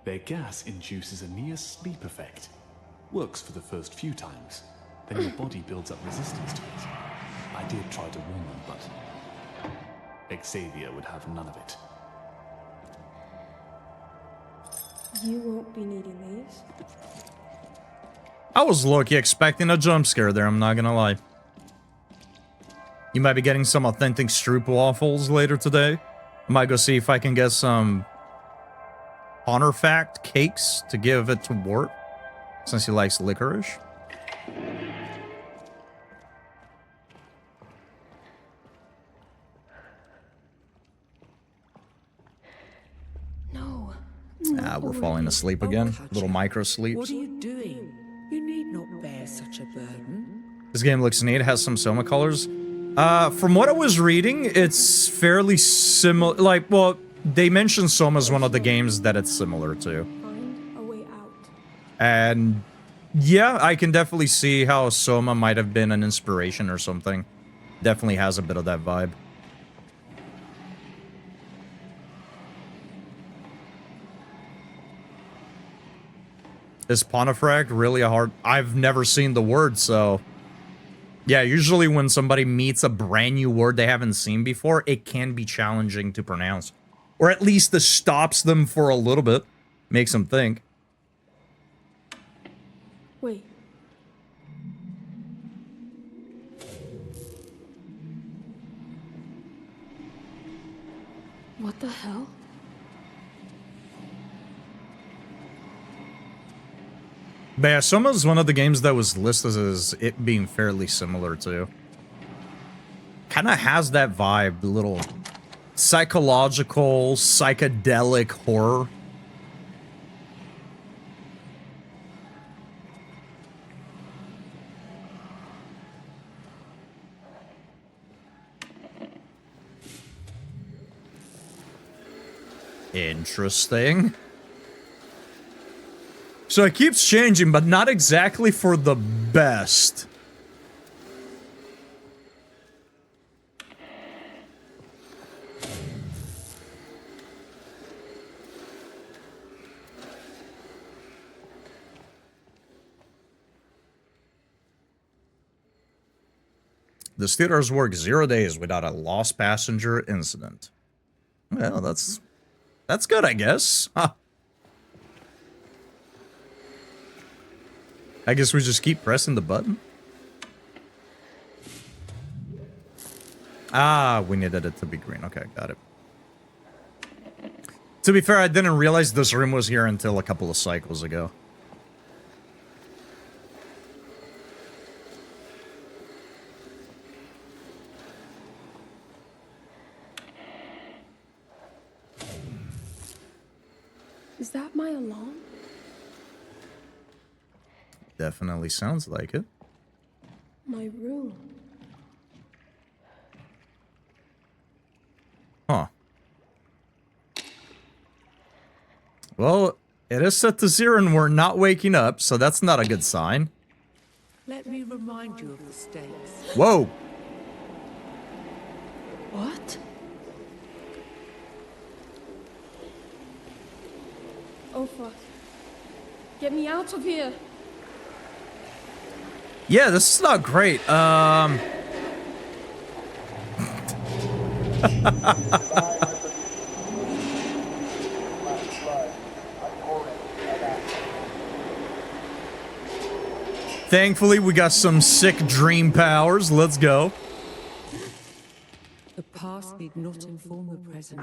Their gas induces a near sleep effect. Works for the first few times. Then your body builds up resistance to it. I did try to warn them, but Xavier would have none of it.
You won't be needing these.
I was low-key expecting a jump scare there, I'm not gonna lie. You might be getting some authentic Stroop waffles later today. I might go see if I can get some Honor Fact cakes to give it to Wart, since he likes licorice.
No.
Ah, we're falling asleep again. Little micro
What
sleeps.
are you doing? You need not bear such a burden.
This game looks neat. It has some Soma colors. From what I was reading, it's fairly similar. Like, well, they mentioned Soma as one of the games that it's similar to.
Find a way out.
And yeah, I can definitely see how Soma might have been an inspiration or something. Definitely has a bit of that vibe. Is Pontifract really a hard... I've never seen the word, so... Yeah, usually when somebody meets a brand new word they haven't seen before, it can be challenging to pronounce. Or at least this stops them for a little bit. Makes them think.
Wait. What the hell?
But yeah, Soma is one of the games that was listed as it being fairly similar to. Kind of has that vibe, the little psychological, psychedelic horror. Interesting. So it keeps changing, but not exactly for the best. This theater's worked 0 days without a lost passenger incident. Well, that's good, I guess. Huh. I guess we just keep pressing the button. Ah, we needed it to be green. Okay, got it. To be fair, I didn't realize this room was here until a couple of cycles ago.
Is that my alarm?
Definitely sounds like it.
My room.
Huh. Well, it is set to 0 and we're not waking up, so that's not a good sign.
Let me remind you of the stakes.
Whoa!
What? Oh fuck. Get me out of here!
Yeah, this is not great. Thankfully, we got some sick dream powers. Let's go.
The past need not inform the present.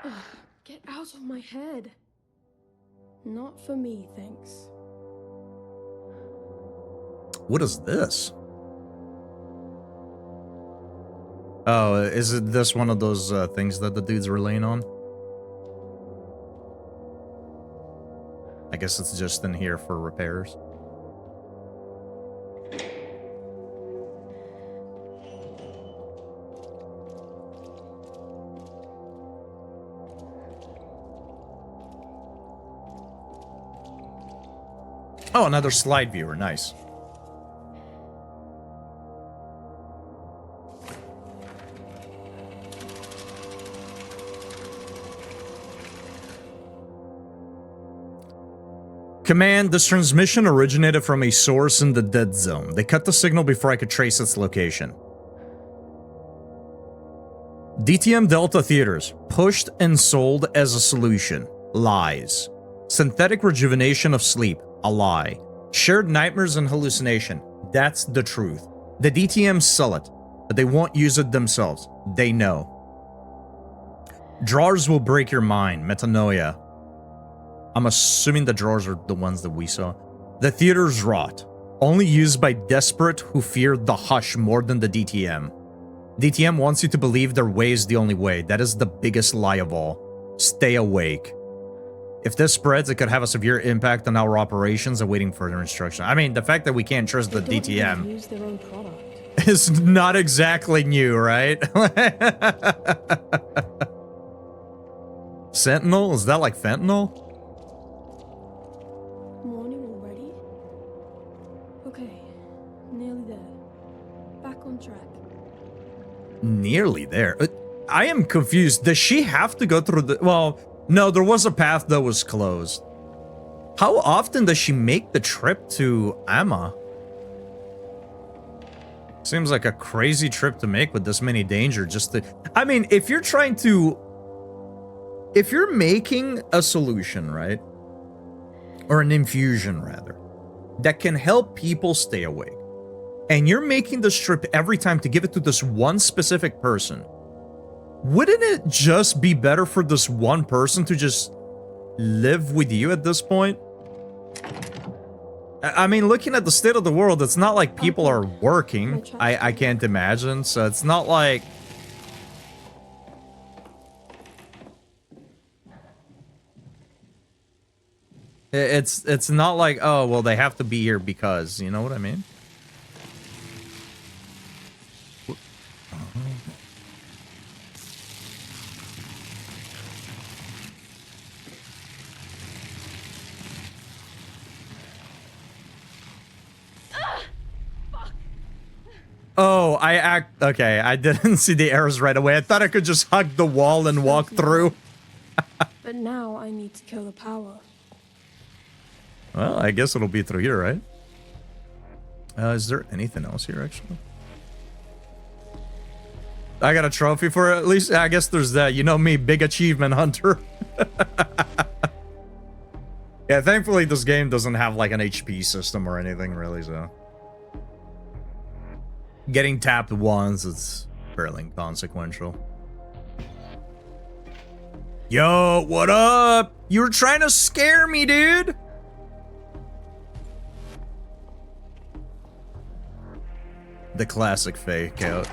Ugh, get out of my head. Not for me, thanks.
What is this? Oh, is it this one of those things that the dudes were laying on? I guess it's just in here for repairs. Oh, another slide viewer. Nice. Command, this transmission originated from a source in the dead zone. They cut the signal before I could trace its location. DTM Delta Theaters, pushed and sold as a solution. Lies. Synthetic rejuvenation of sleep. A lie. Shared nightmares and hallucination. That's the truth. The DTMs sell it, but they won't use it themselves. They know. Drawers will break your mind. Metanoia. I'm assuming the drawers are the ones that we saw. The theater's rot. Only used by desperate who fear the hush more than the DTM. DTM wants you to believe their way is the only way. That is the biggest lie of all. Stay awake. If this spreads, it could have a severe impact on our operations awaiting further instruction. I mean, the fact that we can't trust the DTM
Use their own product.
is not exactly new, right? Sentinel? Is that like fentanyl?
Morning already? Okay, nearly there. Back on track.
Nearly there. I am confused. Does she have to go through the... Well, no, there was a path that was closed. How often does she make the trip to Amma? Seems like a crazy trip to make with this many danger just to... I mean, if you're trying to... If you're making a solution, right? Or an infusion, rather, that can help people stay awake. And you're making this trip every time to give it to this one specific person. Wouldn't it just be better for this one person to just live with you at this point? I mean, looking at the state of the world, it's not like people are working. I can't imagine. So it's not like... It's not like, oh, well, they have to be here because, you know what I mean? Oh, okay, I didn't see the arrows right away. I thought I could just hug the wall and walk through.
But now I need to kill the power.
Well, I guess it'll be through here, right? Is there anything else here, actually? I got a trophy for it, at least. I guess there's that. You know me, big achievement hunter. Yeah, thankfully this game doesn't have like an HP system or anything, really, so... Getting tapped once, it's fairly inconsequential. Yo, what up? You were trying to scare me, dude! The classic fake out.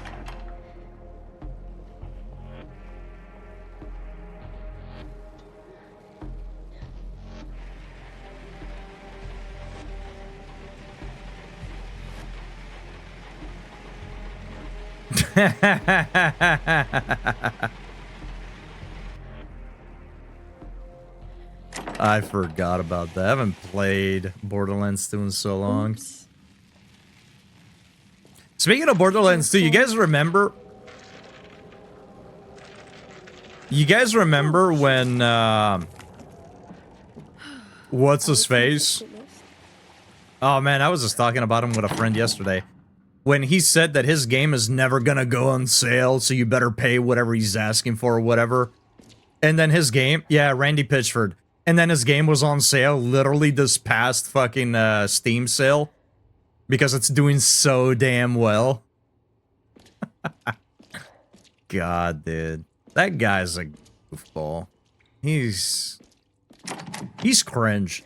I forgot about that. I haven't played Borderlands 2 in so long.
Oops.
Speaking of Borderlands 2, you guys remember? You guys remember when, what's his face? Oh man, I was just talking about him with a friend yesterday. When he said that his game is never gonna go on sale, so you better pay whatever he's asking for or whatever. And then his game, yeah, Randy Pitchford. And then his game was on sale literally this past fucking Steam sale. Because it's doing so damn well. God, dude. That guy's a goofball. He's cringe.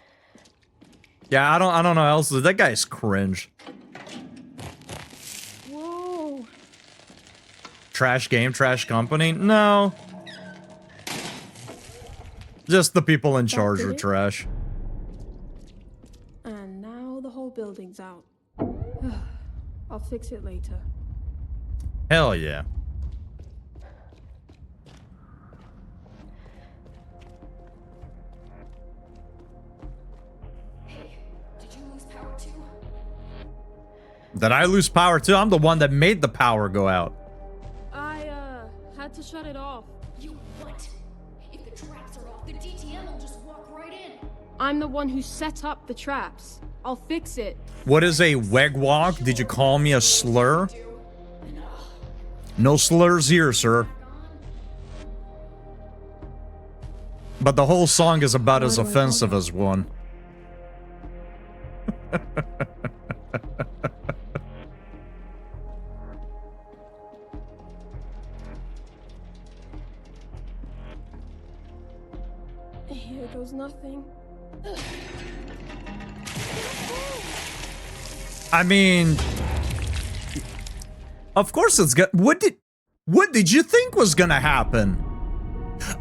Yeah, I don't know how else. That guy's cringe.
Whoa.
Trash game, trash company? No. Just the people in charge are trash.
And now the whole building's out. I'll fix it later.
Hell yeah.
Hey, did you lose power too?
Did I lose power too? I'm the one that made the power go out.
I, had to shut it off.
You what? If the traps are off, the DTM will just walk right in.
I'm the one who set up the traps. I'll fix it.
What is a wegwalk? Did you call me a slur? No slurs here, sir. But the whole song is about as offensive as one.
Here goes nothing.
I mean, of course it's good. What did you think was gonna happen?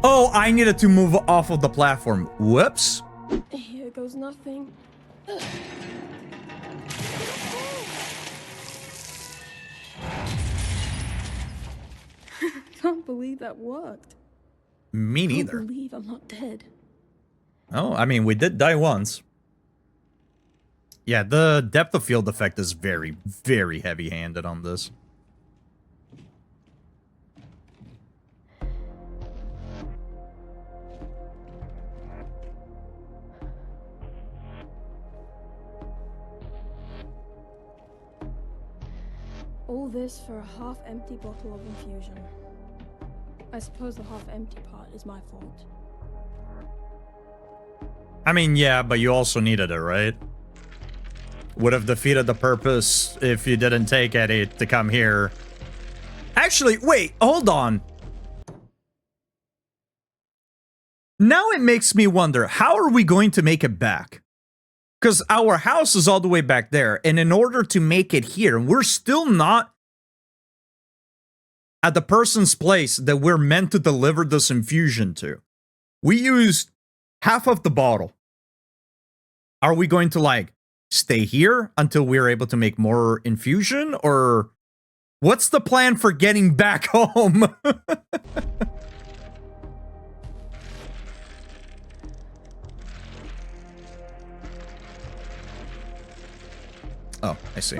Oh, I needed to move off of the platform. Whoops.
Here goes nothing. Can't believe that worked.
Me neither.
Can't believe I'm not dead.
Oh, I mean, we did die once. Yeah, the depth of field effect is very, very heavy-handed on this.
All this for a half-empty bottle of infusion. I suppose the half-empty part is my fault.
I mean, yeah, but you also needed it, right? Would have defeated the purpose if you didn't take Eddie to come here. Actually, wait, hold on. Now it makes me wonder, how are we going to make it back? Because our house is all the way back there, and in order to make it here, we're still not at the person's place that we're meant to deliver this infusion to. We used half of the bottle. Are we going to, like, stay here until we're able to make more infusion? Or what's the plan for getting back home? Oh, I see.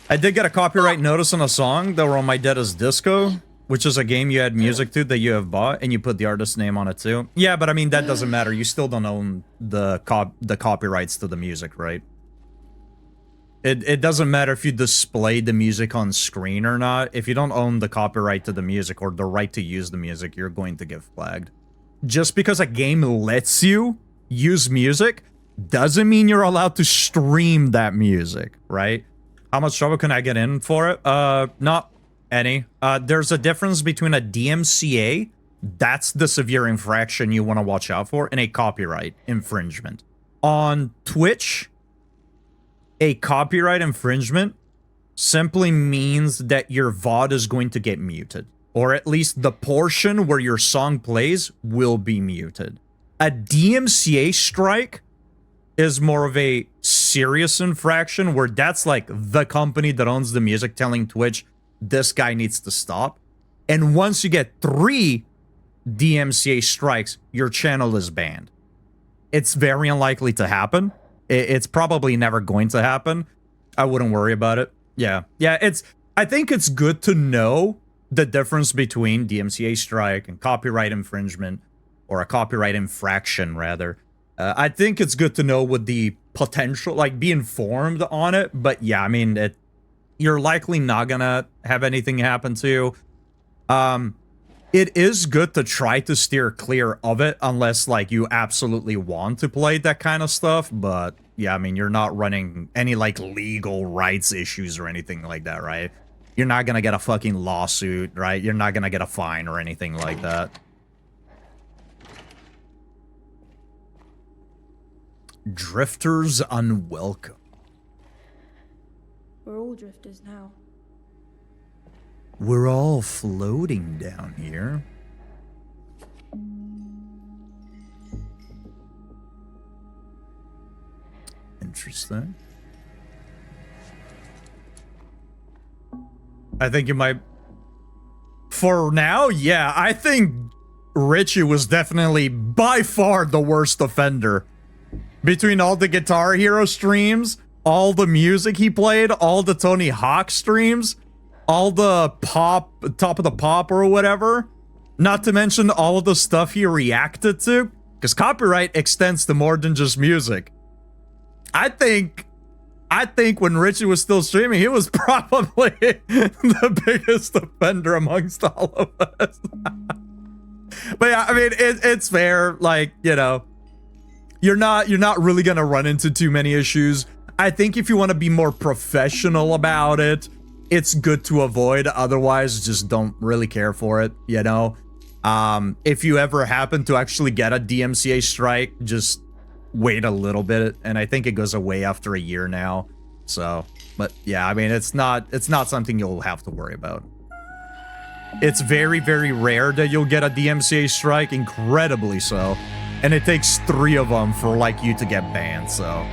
I did get a copyright notice on a song that were on My Deada's Disco, which is a game you add music to that you have bought, and you put the artist's name on it too. Yeah, but I mean, that doesn't matter. You still don't own the copyrights to the music, right? It doesn't matter if you display the music on screen or not. If you don't own the copyright to the music or the right to use the music, you're going to get flagged. Just because a game lets you use music doesn't mean you're allowed to stream that music, right? How much trouble can I get in for it? Not any. There's a difference between a DMCA, that's the severe infraction you want to watch out for, and a copyright infringement. On Twitch, a copyright infringement simply means that your VOD is going to get muted. Or at least the portion where your song plays will be muted. A DMCA strike is more of a serious infraction where that's like the company that owns the music telling Twitch, this guy needs to stop. And once you get 3 DMCA strikes, your channel is banned. It's very unlikely to happen. It's probably never going to happen. I wouldn't worry about it. Yeah. I think it's good to know the difference between DMCA strike and copyright infringement, or a copyright infraction, rather. I think it's good to know what the potential, like, be informed on it. But yeah, I mean, you're likely not gonna have anything happen to you. It is good to try to steer clear of it unless, like, you absolutely want to play that kind of stuff. But yeah, I mean, you're not running any, like, legal rights issues or anything like that, right? You're not gonna get a fucking lawsuit, right? You're not gonna get a fine or anything like that. Drifters unwelcome.
We're all drifters now.
We're all floating down here. Interesting. I think you might... For now, yeah, I think Richie was definitely by far the worst offender. Between all the Guitar Hero streams, all the music he played, all the Tony Hawk streams, all the pop, Top of the Pop or whatever, not to mention all of the stuff he reacted to, because copyright extends to more than just music. I think when Richie was still streaming, he was probably the biggest offender amongst all of us. But yeah, I mean, it's fair, like, you know, you're not really gonna run into too many issues. I think if you want to be more professional about it, it's good to avoid. Otherwise, just don't really care for it, you know? If you ever happen to actually get a DMCA strike, just wait a little bit. And I think it goes away after a year now. So, but yeah, I mean, it's not something you'll have to worry about. It's very, very rare that you'll get a DMCA strike, incredibly so. And it takes 3 of them for, like, you to get banned, so...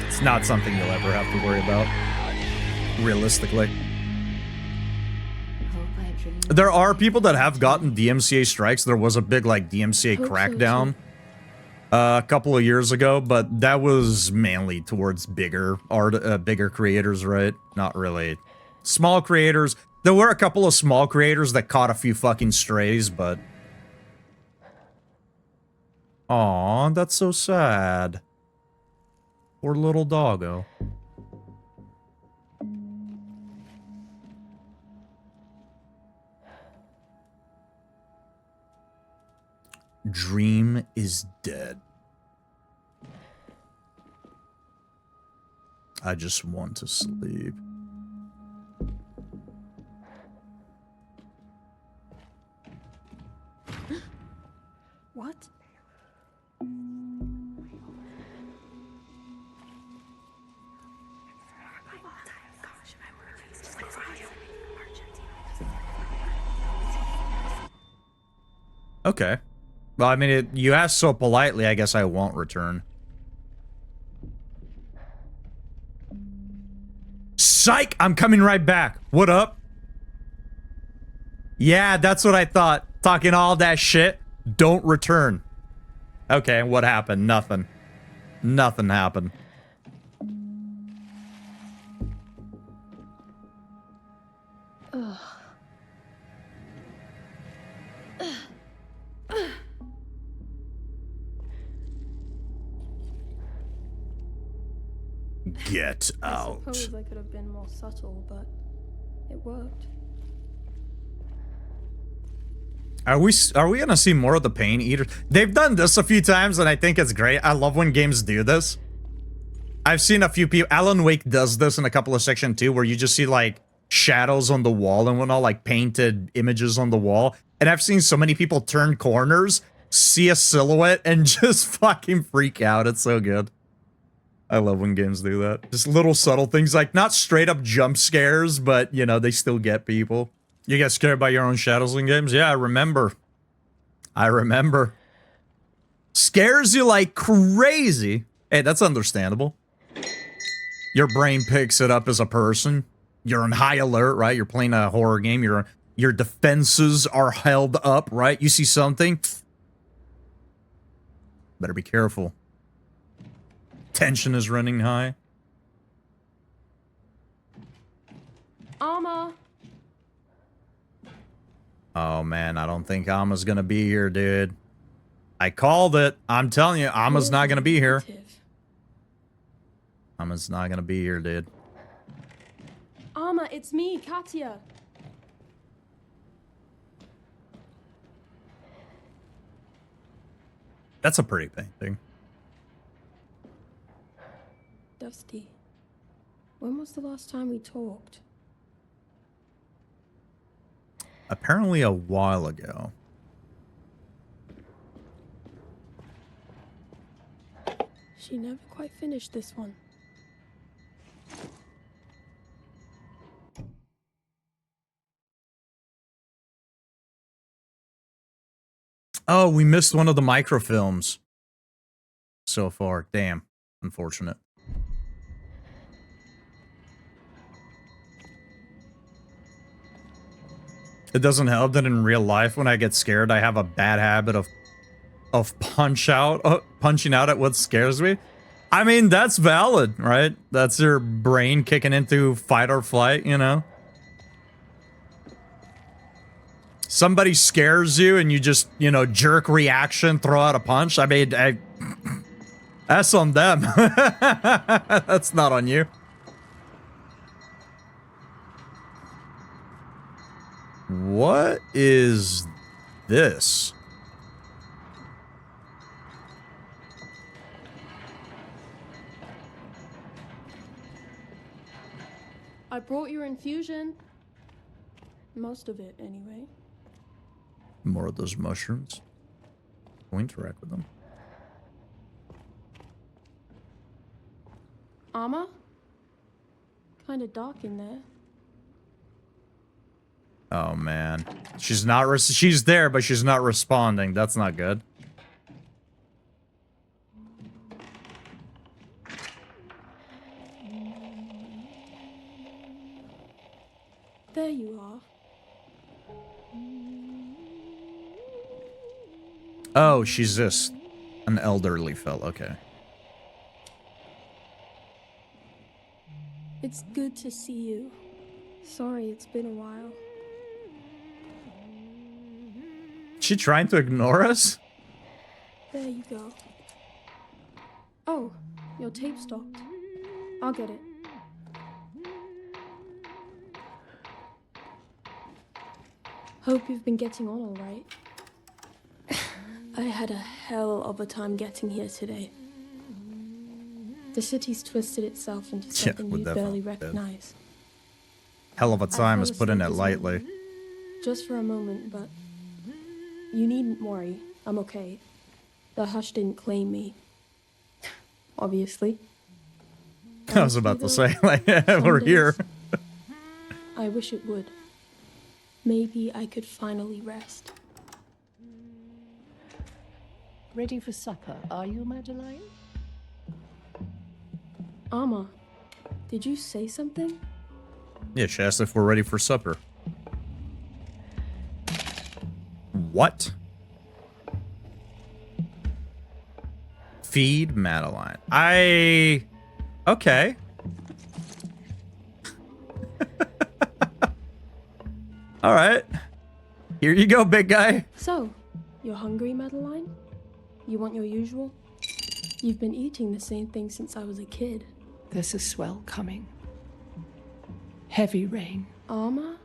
It's not something you'll ever have to worry about, realistically. There are people that have gotten DMCA strikes. There was a big, like, DMCA crackdown a couple of years ago, but that was mainly towards bigger creators, right? Not really small creators. There were a couple of small creators that caught a few fucking strays, but... Aw, that's so sad. Poor little doggo. Dream is dead. I just want to sleep.
What?
Okay. Well, I mean, you asked so politely, I guess I won't return. Psych! I'm coming right back. What up? Yeah, that's what I thought. Talking all that shit. Don't return. Okay, what happened? Nothing. Nothing happened. Get out.
I suppose I could have been more subtle, but it worked.
Are we gonna see more of the pain eaters? They've done this a few times, and I think it's great. I love when games do this. I've seen a few people. Alan Wake does this in a couple of sections too, where you just see like shadows on the wall and whatnot, like painted images on the wall. And I've seen so many people turn corners, see a silhouette, and just fucking freak out. It's so good. I love when games do that. Just little subtle things, like not straight up jump scares, but you know, they still get people. You get scared by your own shadows in games? Yeah, I remember. Scares you like crazy. Hey, that's understandable. Your brain picks it up as a person. You're on high alert, right? You're playing a horror game. Your defenses are held up, right? You see something. Better be careful. Tension is running high.
Alma!
Oh man, I don't think Alma's gonna be here, dude. I called it. I'm telling you, Alma's not gonna be here. Alma's not gonna be here, dude.
Alma, it's me, Katya.
That's a pretty painting.
Dusty, when was the last time we talked?
Apparently a while ago.
She never quite finished this one.
Oh, we missed one of the microfilms so far. Damn. Unfortunate. It doesn't help that in real life, when I get scared, I have a bad habit of punching out at what scares me. I mean, that's valid, right? That's your brain kicking into fight or flight, you know? Somebody scares you and you just, you know, jerk reaction, throw out a punch. I mean, that's on them. That's not on you. What is this?
I brought your infusion. Most of it, anyway.
More of those mushrooms. Go interact with them.
Alma? Kinda dark in there.
Oh man, she's not. She's there, but she's not responding. That's not good.
There you are.
Oh, she's just an elderly fella. Okay.
It's good to see you. Sorry, it's been a while.
She trying to ignore us?
There you go. Oh, your tape stopped. I'll get it. Hope you've been getting on all right. I had a hell of a time getting here today. The city's twisted itself into something you barely recognize.
Hell of a time is putting it lightly.
Just for a moment, but you needn't worry. I'm okay. The Hush didn't claim me. Obviously.
I was about to say, like, we're here.
I wish it would. Maybe I could finally rest.
Ready for supper, are you, Madeline?
Alma, did you say something?
Yeah, she asked if we're ready for supper. What? Feed Madeline. Okay. All right. Here you go, big guy.
So, you're hungry, Madeline? You want your usual? You've been eating the same thing since I was a kid.
There's a swell coming. Heavy rain.
Armor?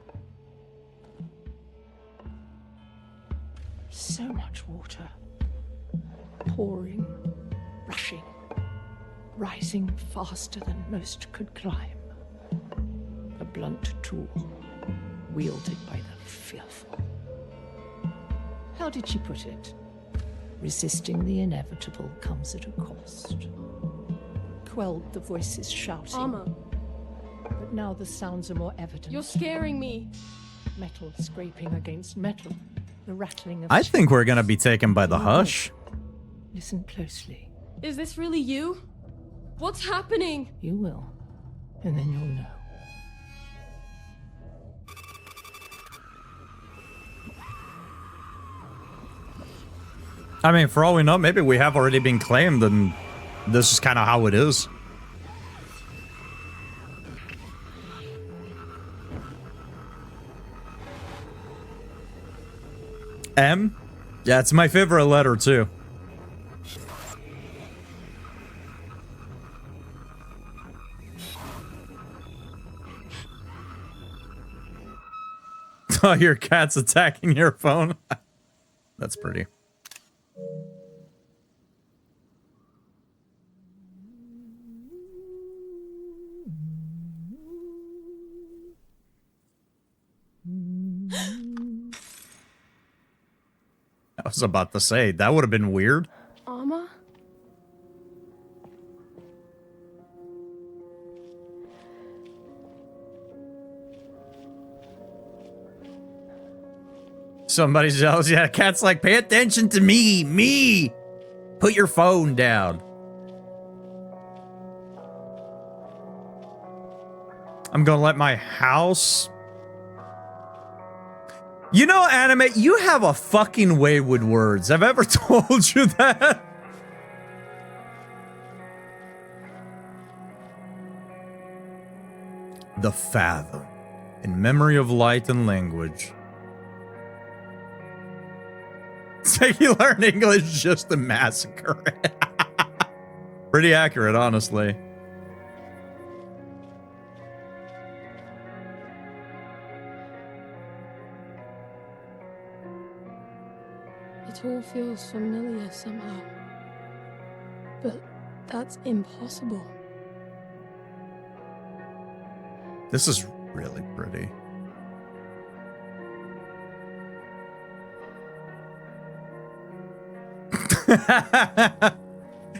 So much water. Pouring, rushing, rising faster than most could climb. A blunt tool, wielded by the fearful. How did she put it? Resisting the inevitable comes at a cost. Quelled the voices shouting.
Armor.
But now the sounds are more evident.
You're scaring me.
Metal scraping against metal. The rattling of...
I think we're gonna be taken by the hush.
Listen closely.
Is this really you? What's happening?
You will. And then you'll know.
I mean, for all we know, maybe we have already been claimed and this is kind of how it is. M? Yeah, it's my favorite letter too. Oh, your cat's attacking your phone. That's pretty. I was about to say, that would have been weird.
Armor?
Somebody yells, yeah, cat's like, pay attention to me, me! Put your phone down. I'm gonna let my house... You know, anime, you have a fucking way with words. Have I ever told you that? The Fathom. In memory of light and language. So you learn English just to massacre. Pretty accurate, honestly.
It all feels familiar somehow. But that's impossible.
This is really pretty.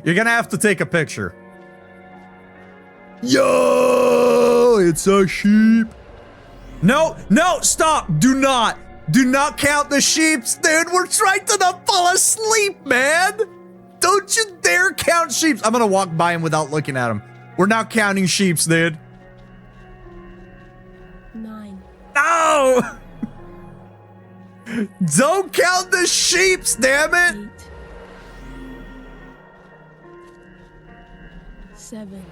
You're gonna have to take a picture. Yo, it's a sheep. No, no, stop. Do not count the sheeps, dude. We're trying to fall asleep, man. Don't you dare count sheeps. I'm gonna walk by him without looking at him. We're not counting sheeps, dude.
9.
No! Don't count the sheeps, damn it!
8. 7.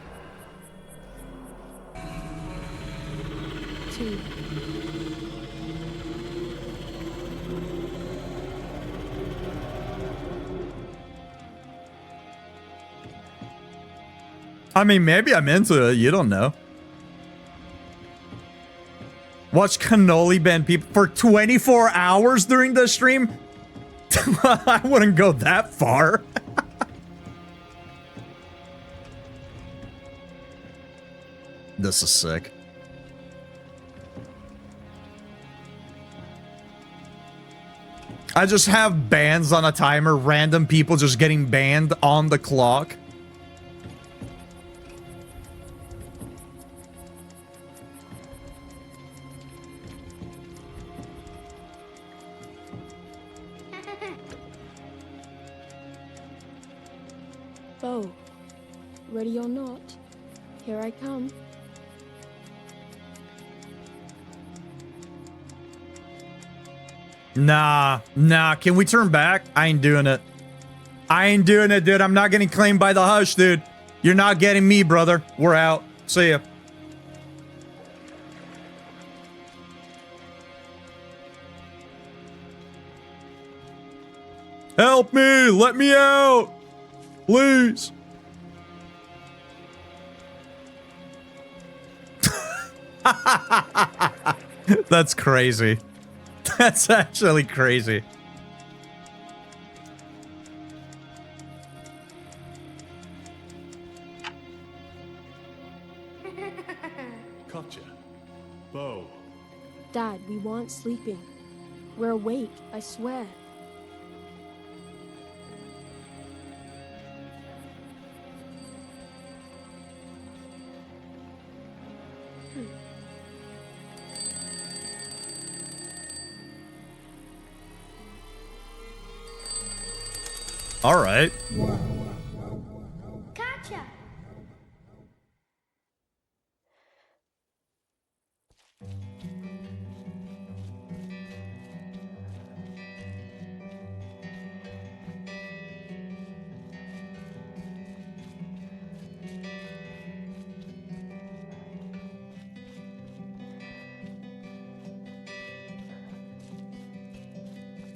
2.
I mean, maybe I'm into it. You don't know. Watch cannoli ban people for 24 hours during the stream? I wouldn't go that far. This is sick. I just have bans on a timer, random people just getting banned on the clock.
Oh, ready or not, here I come.
Nah, can we turn back? I ain't doing it. I ain't doing it, dude. I'm not getting claimed by the hush, dude. You're not getting me, brother. We're out. See ya. Help me! Let me out! Please! That's crazy. That's actually crazy.
Gotcha. Bo.
Dad, we weren't sleeping. We're awake, I swear.
All right.
Gotcha.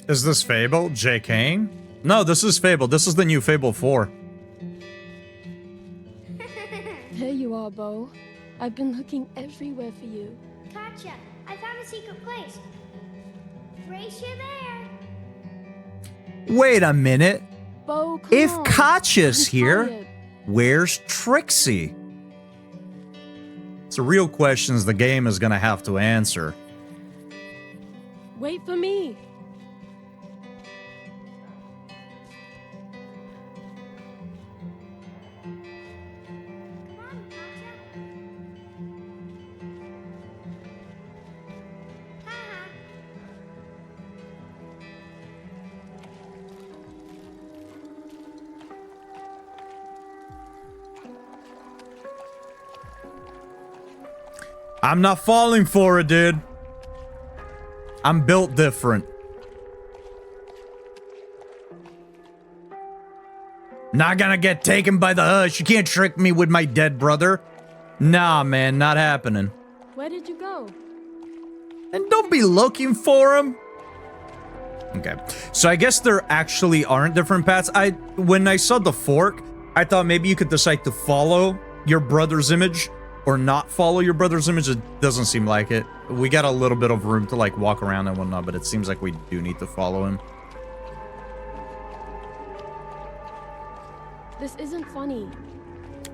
Is this Fable? J. Kane? No, this is Fable. This is the new Fable 4.
There you are, Bo. I've been looking everywhere for you.
Gotcha. I found a secret place. Race you there.
Wait a minute.
Bo, come
If
on.
Katya's
I'm
here,
tired.
where's Trixie? It's the real questions the game is gonna have to answer.
Wait for me.
I'm not falling for it, dude. I'm built different. Not gonna get taken by the hush. You can't trick me with my dead brother. Nah, man, not happening.
Where did you go?
And don't be looking for him. Okay, so I guess there actually aren't different paths. When I saw the fork, I thought maybe you could decide to follow your brother's image or not follow your brother's image. It doesn't seem like it. We got a little bit of room to like walk around and whatnot, but it seems like we do need to follow him.
This isn't funny.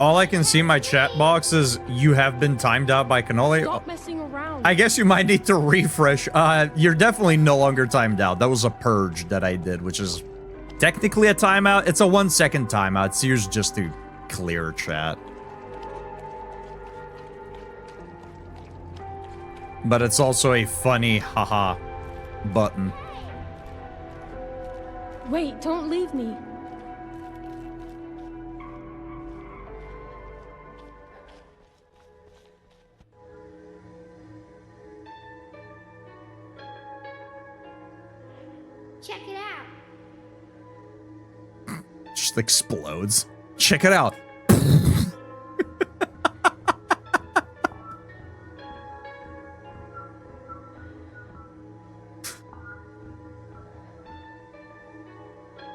All I can see in my chat box is you have been timed out by Cannoli.
Stop messing around.
I guess you might need to refresh. You're definitely no longer timed out. That was a purge that I did, which is technically a timeout. It's a 1 second timeout. It's used just to clear chat. But it's also a funny haha button.
Wait, don't leave me.
Check it out.
Just explodes. Check it out.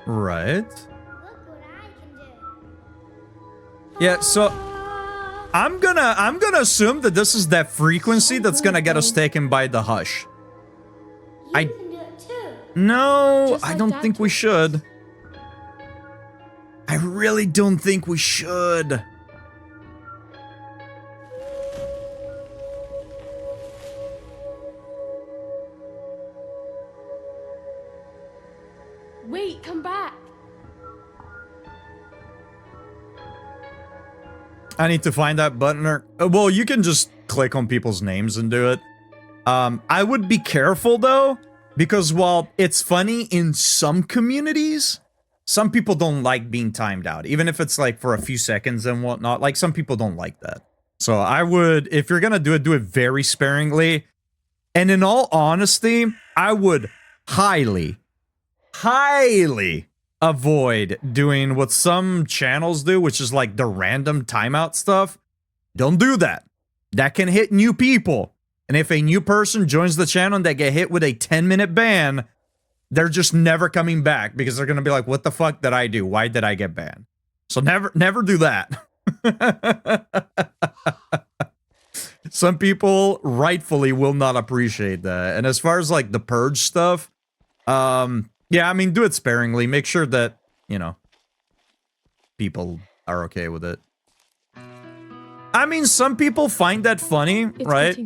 Right.
Look what I can do.
Yeah, so I'm gonna assume that this is that frequency that's gonna get us taken by the hush.
You can do it too.
No,
Just
I
like
don't
Dad
think we should. I really don't think we should.
Wait, come back.
I need to find that button. Or, well, you can just click on people's names and do it. I would be careful though, because while it's funny in some communities, some people don't like being timed out, even if it's like for a few seconds and whatnot. Like some people don't like that. So I would, if you're gonna do it very sparingly. And in all honesty, I would highly avoid doing what some channels do, which is like the random timeout stuff. Don't do that. That can hit new people. And if a new person joins the channel and they get hit with a 10-minute ban, they're just never coming back because they're going to be like, what the fuck did I do? Why did I get banned? So never do that. Some people rightfully will not appreciate that. And as far as like the purge stuff, yeah, I mean, do it sparingly. Make sure that, you know, people are okay with it. I mean, some people find that funny, right?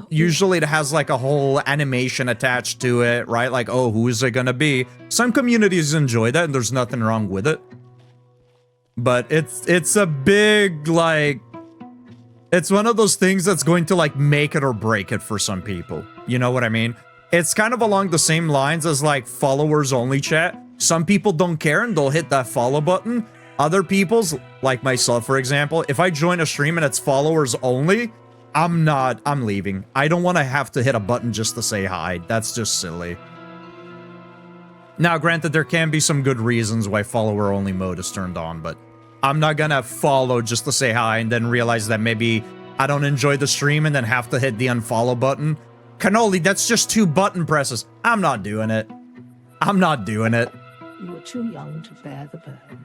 Usually it has like a whole animation attached to it, right? Like, oh, who is it gonna be? Some communities enjoy that and there's nothing wrong with it. But it's a big, like, it's one of those things that's going to like make it or break it for some people. You know what I mean? It's kind of along the same lines as like followers only chat. Some people don't care and they'll hit that follow button. Other people's, like myself, for example, if I join a stream and it's followers only, I'm leaving. I don't want to have to hit a button just to say hi. That's just silly. Now, granted, there can be some good reasons why follower only mode is turned on, but I'm not gonna follow just to say hi and then realize that maybe I don't enjoy the stream and then have to hit the unfollow button. Cannoli, that's just 2 button presses. I'm not doing it. I'm not doing it.
You were too young to bear the burden.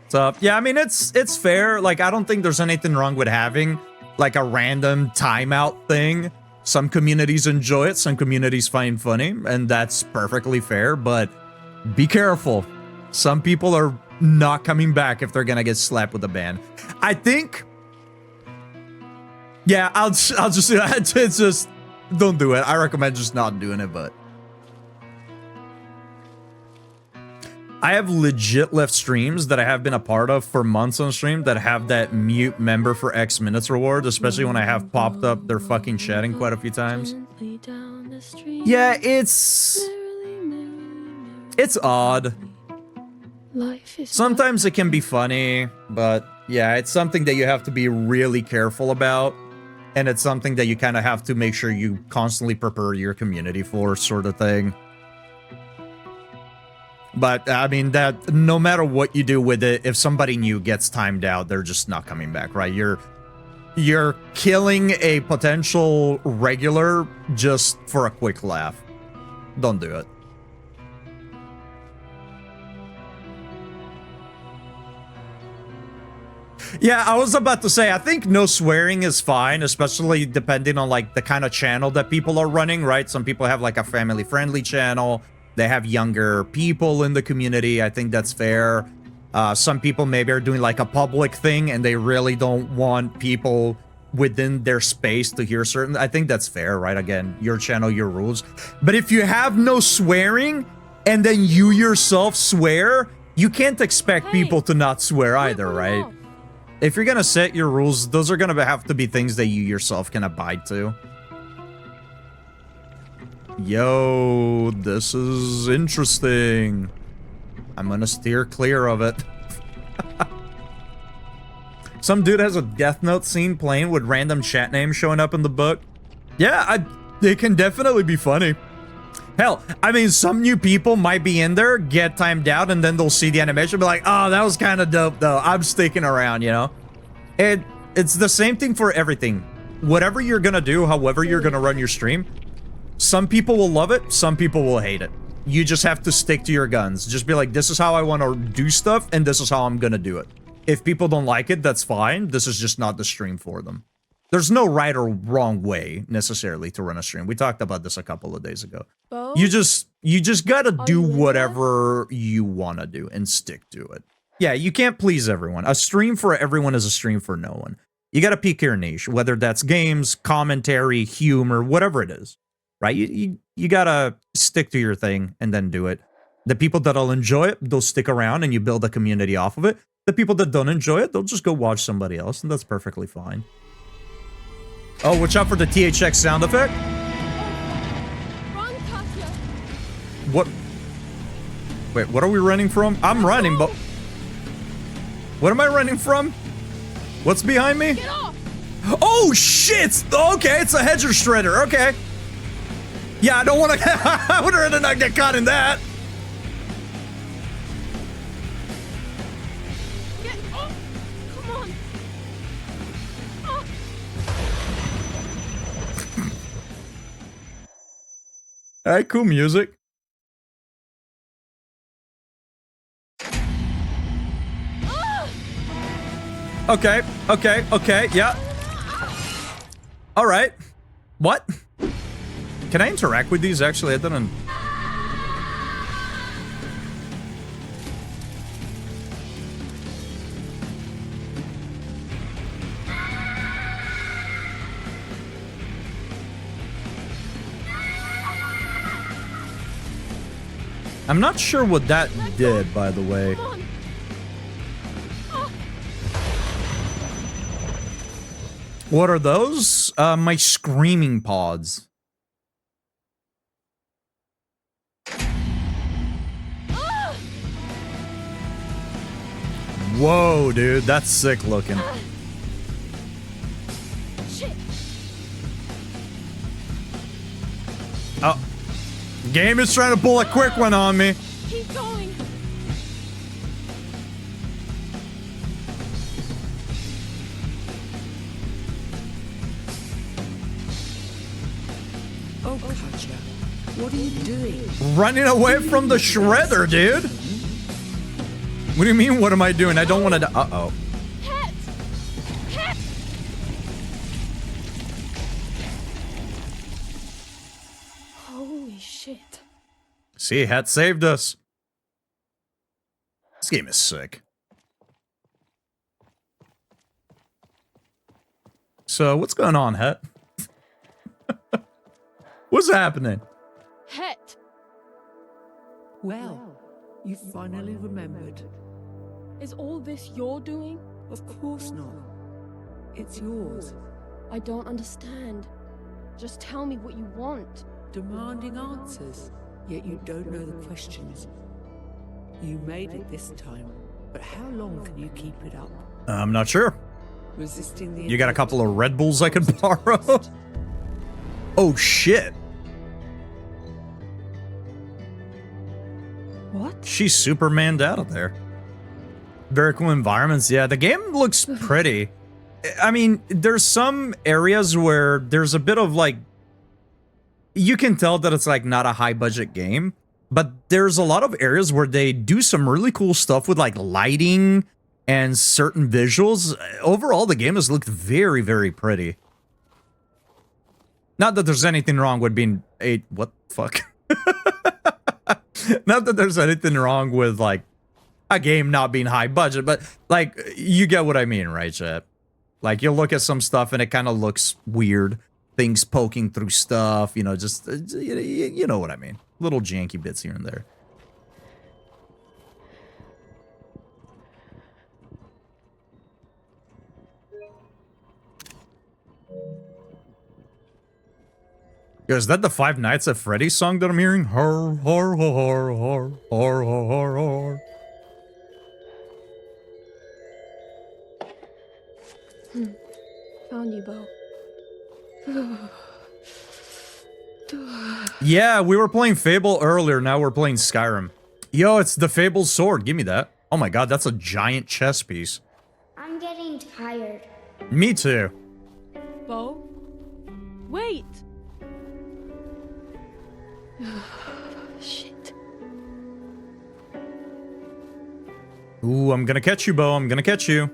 So, yeah, I mean, it's fair. Like, I don't think there's anything wrong with having, like, a random timeout thing. Some communities enjoy it, some communities find funny, and that's perfectly fair, but be careful. Some people are not coming back if they're gonna get slapped with a ban. I think... Yeah, I'll just... It's just... Don't do it. I recommend just not doing it, but... I have legit left streams that I have been a part of for months on stream that have that mute member for X minutes reward, especially when I have popped up their fucking chatting quite a few times. Yeah, it's odd. Sometimes it can be funny, but yeah, it's something that you have to be really careful about. And it's something that you kind of have to make sure you constantly prepare your community for, sort of thing. But, I mean, that no matter what you do with it, if somebody new gets timed out, they're just not coming back, right? You're killing a potential regular just for a quick laugh. Don't do it. Yeah, I was about to say, I think no swearing is fine, especially depending on, like, the kind of channel that people are running, right? Some people have, like, a family-friendly channel. They have younger people in the community. I think that's fair. Some people maybe are doing like a public thing and they really don't want people within their space to hear certain... I think that's fair, right? Again, your channel, your rules. But if you have no swearing and then you yourself swear, you can't expect people to not swear either, right? If you're gonna set your rules, those are gonna have to be things that you yourself can abide to. Yo, this is interesting. I'm gonna steer clear of it. Some dude has a Death Note scene playing with random chat names showing up in the book. Yeah, it can definitely be funny. Hell, I mean, some new people might be in there, get timed out, and then they'll see the animation and be like, oh, that was kind of dope, though. I'm sticking around, you know? It's the same thing for everything. Whatever you're gonna do, however you're gonna run your stream, some people will love it, some people will hate it. You just have to stick to your guns. Just be like, this is how I want to do stuff, and this is how I'm gonna do it. If people don't like it, that's fine. This is just not the stream for them. There's no right or wrong way, necessarily, to run a stream. We talked about this a couple of days ago. You just gotta do whatever you want to do and stick to it. Yeah, you can't please everyone. A stream for everyone is a stream for no one. You gotta pick your niche, whether that's games, commentary, humor, whatever it is. Right? You gotta stick to your thing and then do it. The people that'll enjoy it, they'll stick around and you build a community off of it. The people that don't enjoy it, they'll just go watch somebody else, and that's perfectly fine. Oh, watch out for the THX sound effect.
Run, Katya.
What? Wait, what are we running from? I'm running, but... What am I running from? What's behind me?
Get off!
Oh, shit! Okay, it's a hedger shredder. Okay. Yeah, I don't want to... I would rather not get caught in that.
Get off! Come on! Oh.
Alright, cool music. Okay, okay, okay, yeah. Alright. What? Can I interact with these? Actually, I didn't... I'm not sure what that did, by the way. What are those? My screaming pods. Whoa, dude, that's sick looking. Oh. Game is trying to pull a quick one on me.
Keep going.
Oh, Katja, what are you doing?
Running away from the shredder, dude. What do you mean, what am I doing? I don't want to... Uh-oh.
Holy shit.
See, Het saved us. This game is sick. So, what's going on, Het? What's happening?
Het.
Well, you finally remembered.
Is all this your doing?
Of course not. It's yours.
I don't understand. Just tell me what you want.
Demanding answers, yet you don't know the questions. You made it this time, but how long can you keep it up?
I'm not sure.
Resisting the...
You got a couple of Red Bulls I could borrow? Oh, shit.
What?
She's Superman'd out of there. Very cool environments. Yeah, the game looks pretty. I mean, there's some areas where there's a bit of like... You can tell that it's like not a high budget game, but there's a lot of areas where they do some really cool stuff with like lighting and certain visuals. Overall, the game has looked very, very pretty. Not that there's anything wrong with being a... What the fuck? Not that there's anything wrong with like a game not being high budget, but like you get what I mean, right, chat? Like you look at some stuff and it kind of looks weird. Things poking through stuff, you know, just, you know what I mean. Little janky bits here and there. Yo, is that the Five Nights at Freddy's song that I'm hearing? Har, har, har, har, har, har, har, har.
Found you, Bo.
Yeah, we were playing Fable earlier, now we're playing Skyrim. Yo, it's the Fable sword, give me that. Oh my god, that's a giant chess piece.
I'm getting tired.
Me too.
Bo? Wait! Shit.
Ooh, I'm gonna catch you, Bo, I'm gonna catch you.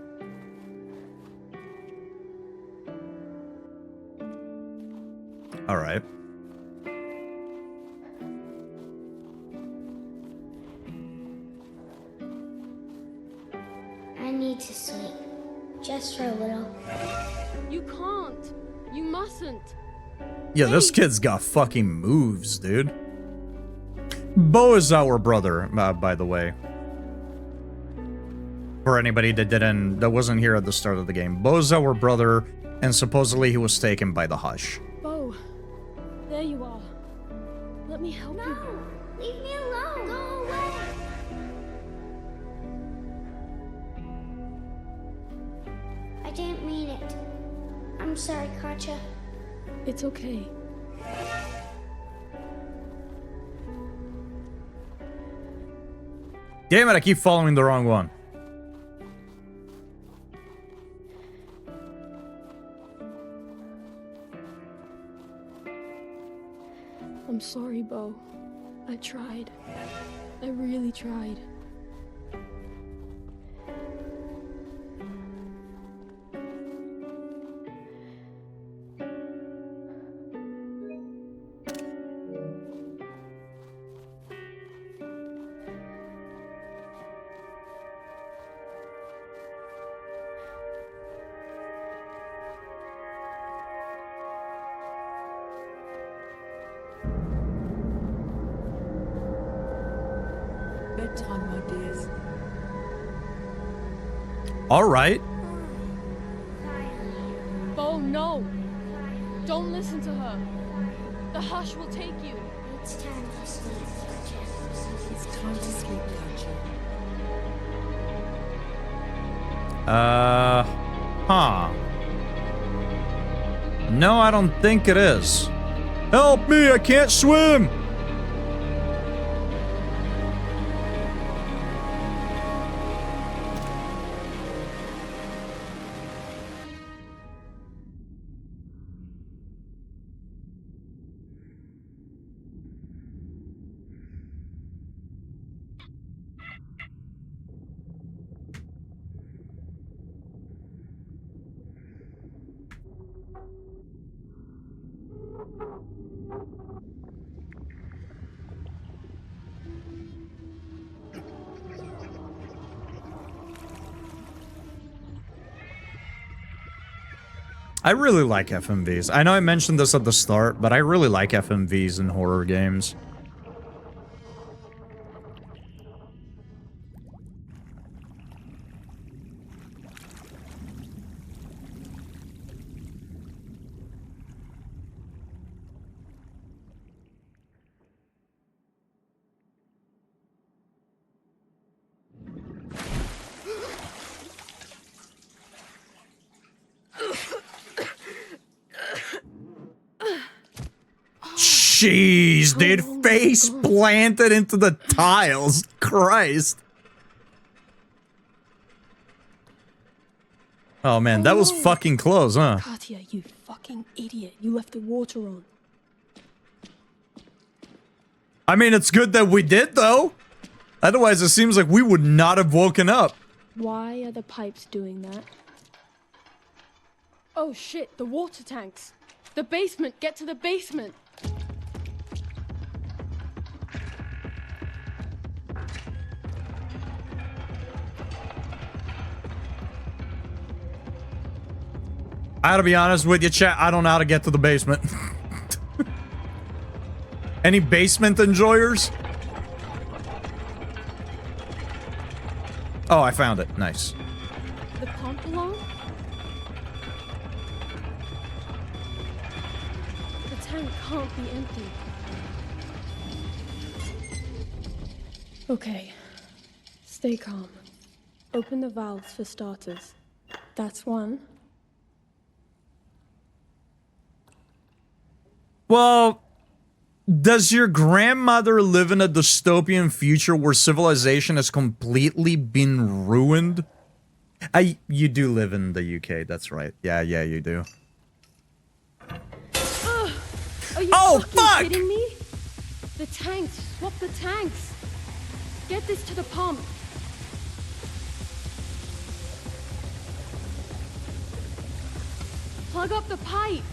Alright.
I need to sleep. Just for a little.
You can't. You mustn't.
Yeah, this kid's got fucking moves, dude. Bo is our brother, by the way. For anybody that wasn't here at the start of the game. Bo's our brother, and supposedly he was taken by the Hush.
Bo, there you are. Let me help you.
No! Leave me alone! Go away! I didn't mean it. I'm sorry, Katja.
It's okay.
Damn it, I keep following the wrong one.
I'm sorry, Bo. I tried. I really tried.
All right.
Oh no! Don't listen to her. The hush will take you.
It's time to sleep, Gotcha.
It's time to sleep,
Huh. No, I don't think it is. Help me, I can't swim! I really like FMVs. I know I mentioned this at the start, but I really like FMVs in horror games. Jeez, dude, face planted into the tiles. Christ. Oh man, that was fucking close, huh?
Katya, you fucking idiot. You left the water on.
I mean, it's good that we did, though. Otherwise, it seems like we would not have woken up.
Why are the pipes doing that? Oh shit, the water tanks. The basement, get to the basement.
I gotta be honest with you, chat, I don't know how to get to the basement. Any basement enjoyers? Oh, I found it. Nice.
The pump alarm? The tank can't be empty. Okay. Stay calm. Open the valves for starters. That's one.
Well, does your grandmother live in a dystopian future where civilization has completely been ruined? You do live in the UK, that's right. Yeah, you do.
Are you fuck! Kidding me? The tanks. Swap the tanks. Get this to the pump. Plug up the pipe.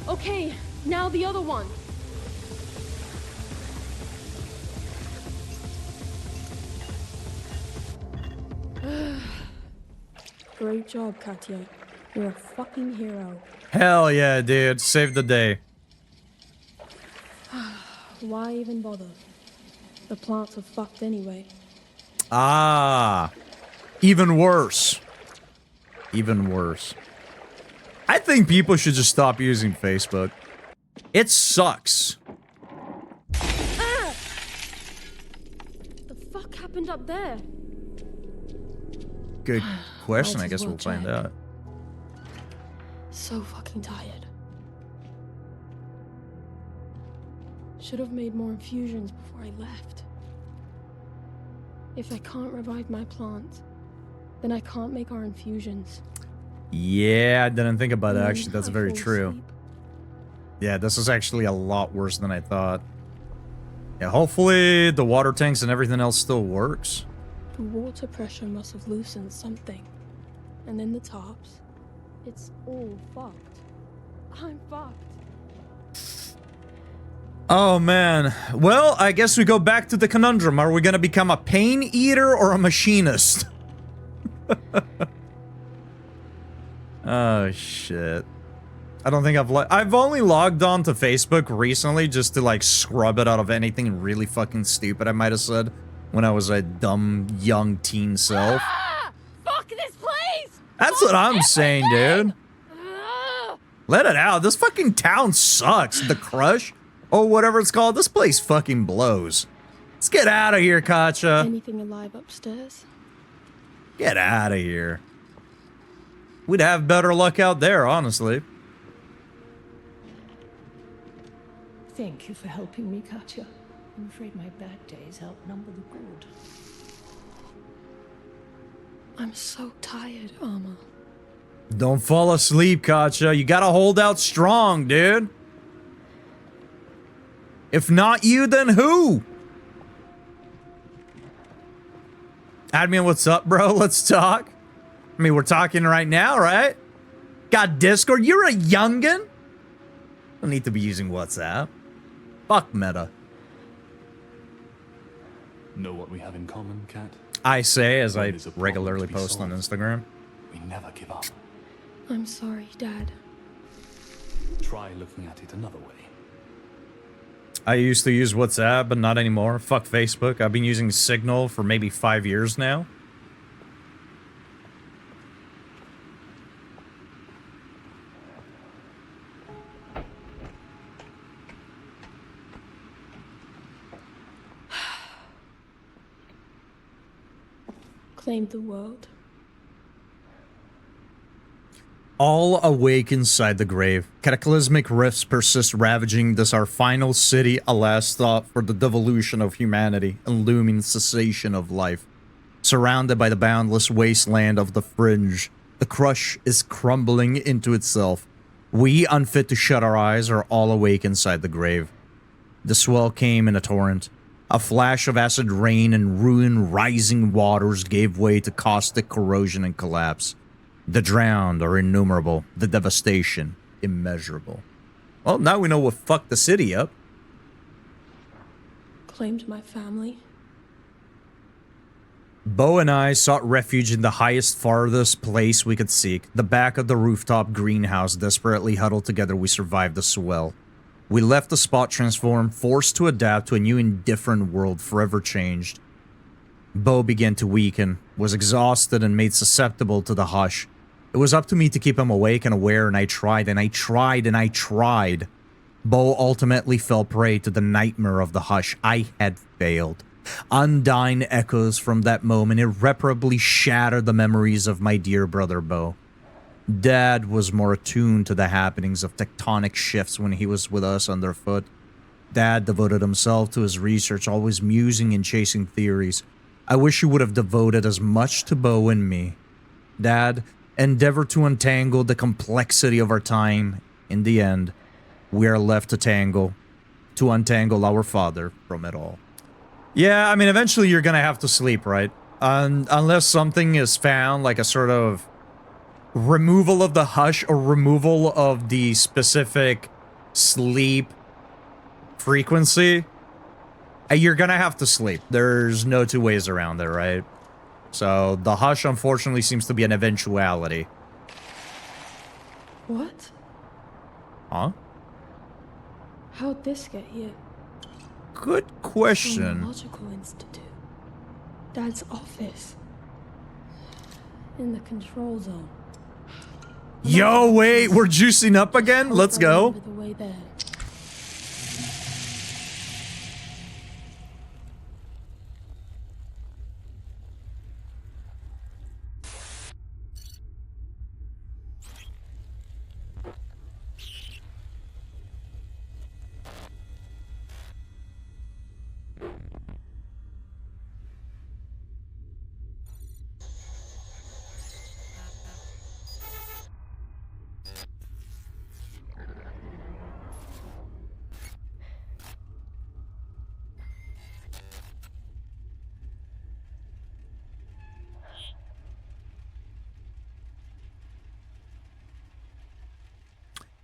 Okay, now the other one. Great job, Katya. You're a fucking hero.
Hell yeah, dude. Saved the day.
Why even bother? The plants are fucked anyway.
Ah. Even worse. Even worse. I think people should just stop using Facebook. It sucks.
Ah! The fuck happened up there?
Good question. I guess we'll find out.
So fucking tired. Should have made more infusions before I left. If I can't revive my plant, then I can't make our infusions.
Yeah, I didn't think about it, actually. That's very
fall
true.
asleep.
Yeah, this is actually a lot worse than I thought. Yeah, hopefully the water tanks and everything else still works.
The water pressure must have loosened something. And then the tops. It's all fucked. I'm fucked.
Oh, man. Well, I guess we go back to the conundrum. Are we gonna become a pain eater or a machinist? Oh, shit. I don't think I've only logged on to Facebook recently just to, like, scrub it out of anything really fucking stupid I might have said when I was a dumb, young teen self.
Fuck this place!
That's what I'm saying, dude. Let it out. This fucking town sucks. The Crush, or whatever it's called. This place fucking blows. Let's get out of here, Katja.
Anything alive upstairs?
Get out of here. We'd have better luck out there, honestly.
Thank you for helping me, Katya. I'm afraid my bad days outnumber the good.
I'm so tired, Alma.
Don't fall asleep, Katja. You gotta hold out strong, dude. If not you, then who? Admin, what's up, bro? Let's talk. I mean, we're talking right now, right? Got Discord? You're a youngin'? Don't need to be using WhatsApp. Fuck Meta.
Know what we have in common, Kat?
I say as
When
I
there's a problem
regularly
to be
post on
solved,
Instagram.
We never give up.
I'm sorry, Dad.
Try looking at it another way.
I used to use WhatsApp, but not anymore. Fuck Facebook. I've been using Signal for maybe 5 years now.
Claimed the world.
All awake inside the grave. Cataclysmic rifts persist, ravaging this our final city, a last thought for the devolution of humanity and looming cessation of life. Surrounded by the boundless wasteland of the fringe, the Crush is crumbling into itself. We, unfit to shut our eyes, are all awake inside the grave. The swell came in a torrent. A flash of acid rain and ruin rising waters gave way to caustic corrosion and collapse. The drowned are innumerable, the devastation immeasurable. Well, now we know what fucked the city up.
Claimed my family.
Bo and I sought refuge in the highest, farthest place we could seek. The back of the rooftop greenhouse. Desperately huddled together, we survived the swell. We left the spot transformed, forced to adapt to a new and different world, forever changed. Bo began to weaken, was exhausted and made susceptible to the hush. It was up to me to keep him awake and aware, and I tried, and I tried, and I tried. Bo ultimately fell prey to the nightmare of the hush. I had failed. Undying echoes from that moment irreparably shattered the memories of my dear brother Bo. Dad was more attuned to the happenings of tectonic shifts when he was with us underfoot. Dad devoted himself to his research, always musing and chasing theories. I wish he would have devoted as much to Bo and me. Dad endeavored to untangle the complexity of our time. In the end, we are left to untangle our father from it all. Yeah, I mean, eventually you're gonna have to sleep, right? Unless something is found, like a sort of removal of the hush or removal of the specific sleep frequency, you're gonna have to sleep. There's no two ways around it, right? So the hush unfortunately seems to be an eventuality.
What?
Huh?
How'd this get here?
Good question.
Logical Institute. Dad's office. In the control zone.
Yo, wait, we're juicing up again? Let's go.
The way there.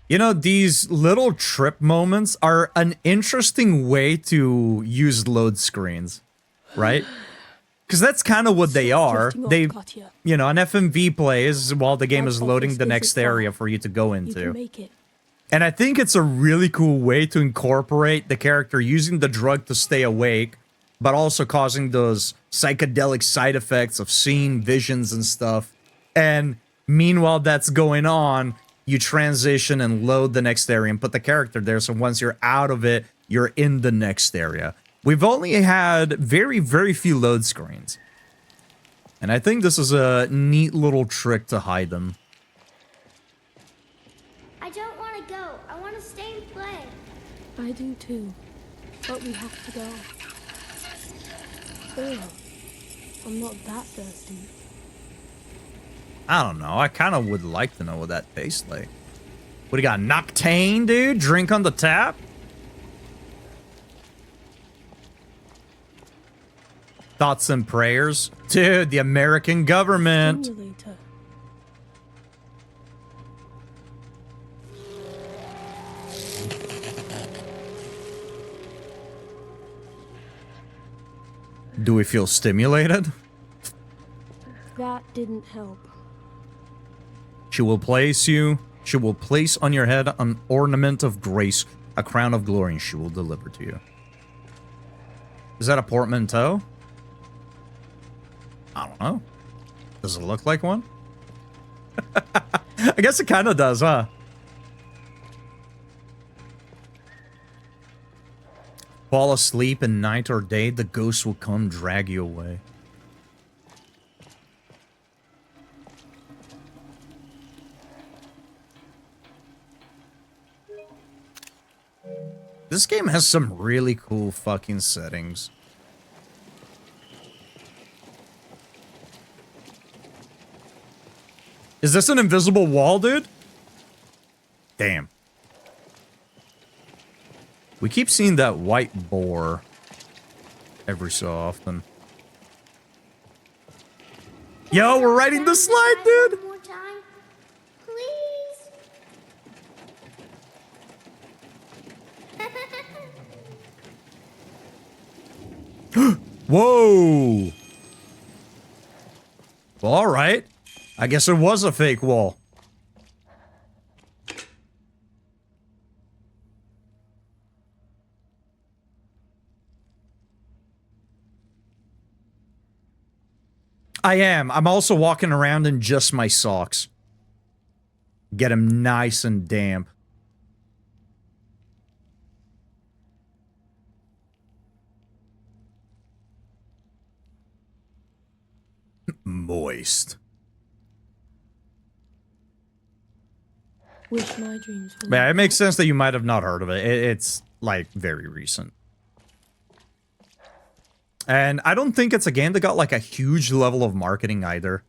You know, these little trip moments are an interesting way to use load screens, right? Because that's kind of what they are.
drifting off,
They,
Katya.
you know, an FMV plays while the game
That
is loading
office
the
isn't
next
far.
area for you to go
You can
into.
make it.
And I think it's a really cool way to incorporate the character using the drug to stay awake, but also causing those psychedelic side effects of seeing visions and stuff. And meanwhile that's going on, you transition and load the next area and put the character there. So once you're out of it, you're in the next area. We've only had very, very few load screens. And I think this is a neat little trick to hide them.
I don't want to go. I want to stay and play.
I do too. But we have to go. Ugh. I'm not that thirsty.
I don't know. I kind of would like to know what that tastes like. What do you got? Noctane, dude? Drink on the tap? Thoughts and prayers? Dude, the American government.
Simulator.
Do we feel stimulated?
That didn't help.
She will place on your head an ornament of grace, a crown of glory, and she will deliver to you. Is that a portmanteau? I don't know. Does it look like one? I guess it kind of does, huh? Fall asleep and night or day, the ghost will come drag you away. This game has some really cool fucking settings. Is this an invisible wall, dude? Damn. We keep seeing that white boar every so often. Yo, we're riding the slide, dude!
One more time, please.
Whoa! Well, alright. I guess it was a fake wall. I am. I'm also walking around in just my socks. Get them nice and damp. Moist.
Wish my dreams were
Yeah,
like
it makes
that.
sense that you might have not heard of it. It's, like, very recent. And I don't think it's a game that got, like, a huge level of marketing either.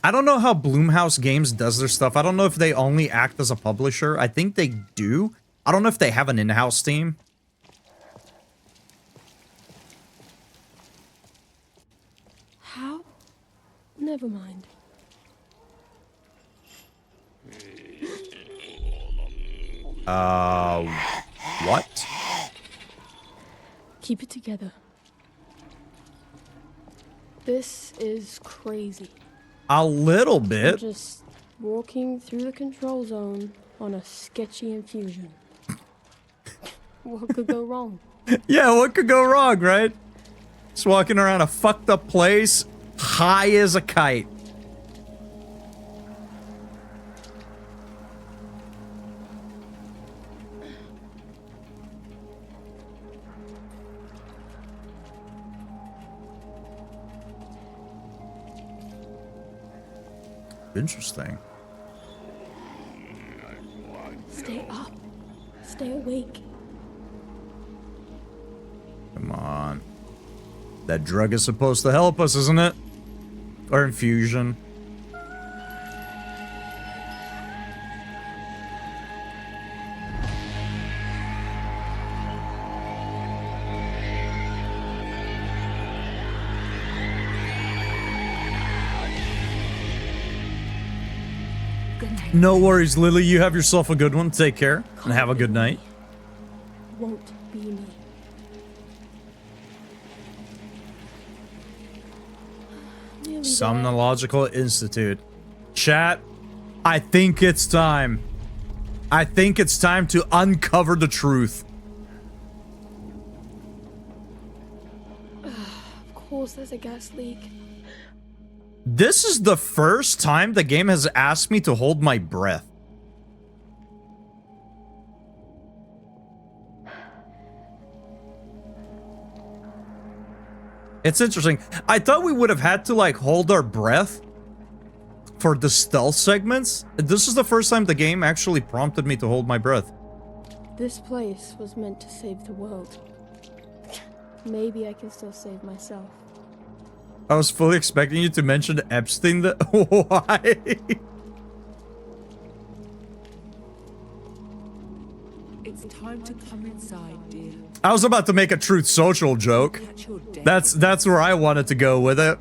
I don't know how Blumhouse Games does their stuff. I don't know if they only act as a publisher. I think they do. I don't know if they have an in-house team.
How? Never mind.
What?
Keep it together. This is crazy.
A little
I'm
bit.
just walking through the control zone on a sketchy infusion. What could go wrong?
Yeah, what could go wrong, right? Just walking around a fucked up place, high as a kite. Interesting.
Stay up. Stay awake.
Come on. That drug is supposed to help us, isn't it? Or infusion. No worries, Lily. You have yourself a good one. Take care and have a good night.
Won't be me. really there?
Somnological Institute. Chat, I think it's time. I think it's time to uncover the truth.
Of course there's a gas leak.
This is the first time the game has asked me to hold my breath. It's interesting. I thought we would have had to, like, hold our breath for the stealth segments. This is the first time the game actually prompted me to hold my breath.
This place was meant to save the world. Maybe I can still save myself.
I was fully expecting you to mention Epstein. Why?
It's time to come inside, dear.
I was about to make a Truth Social joke. That's where I wanted to go with it.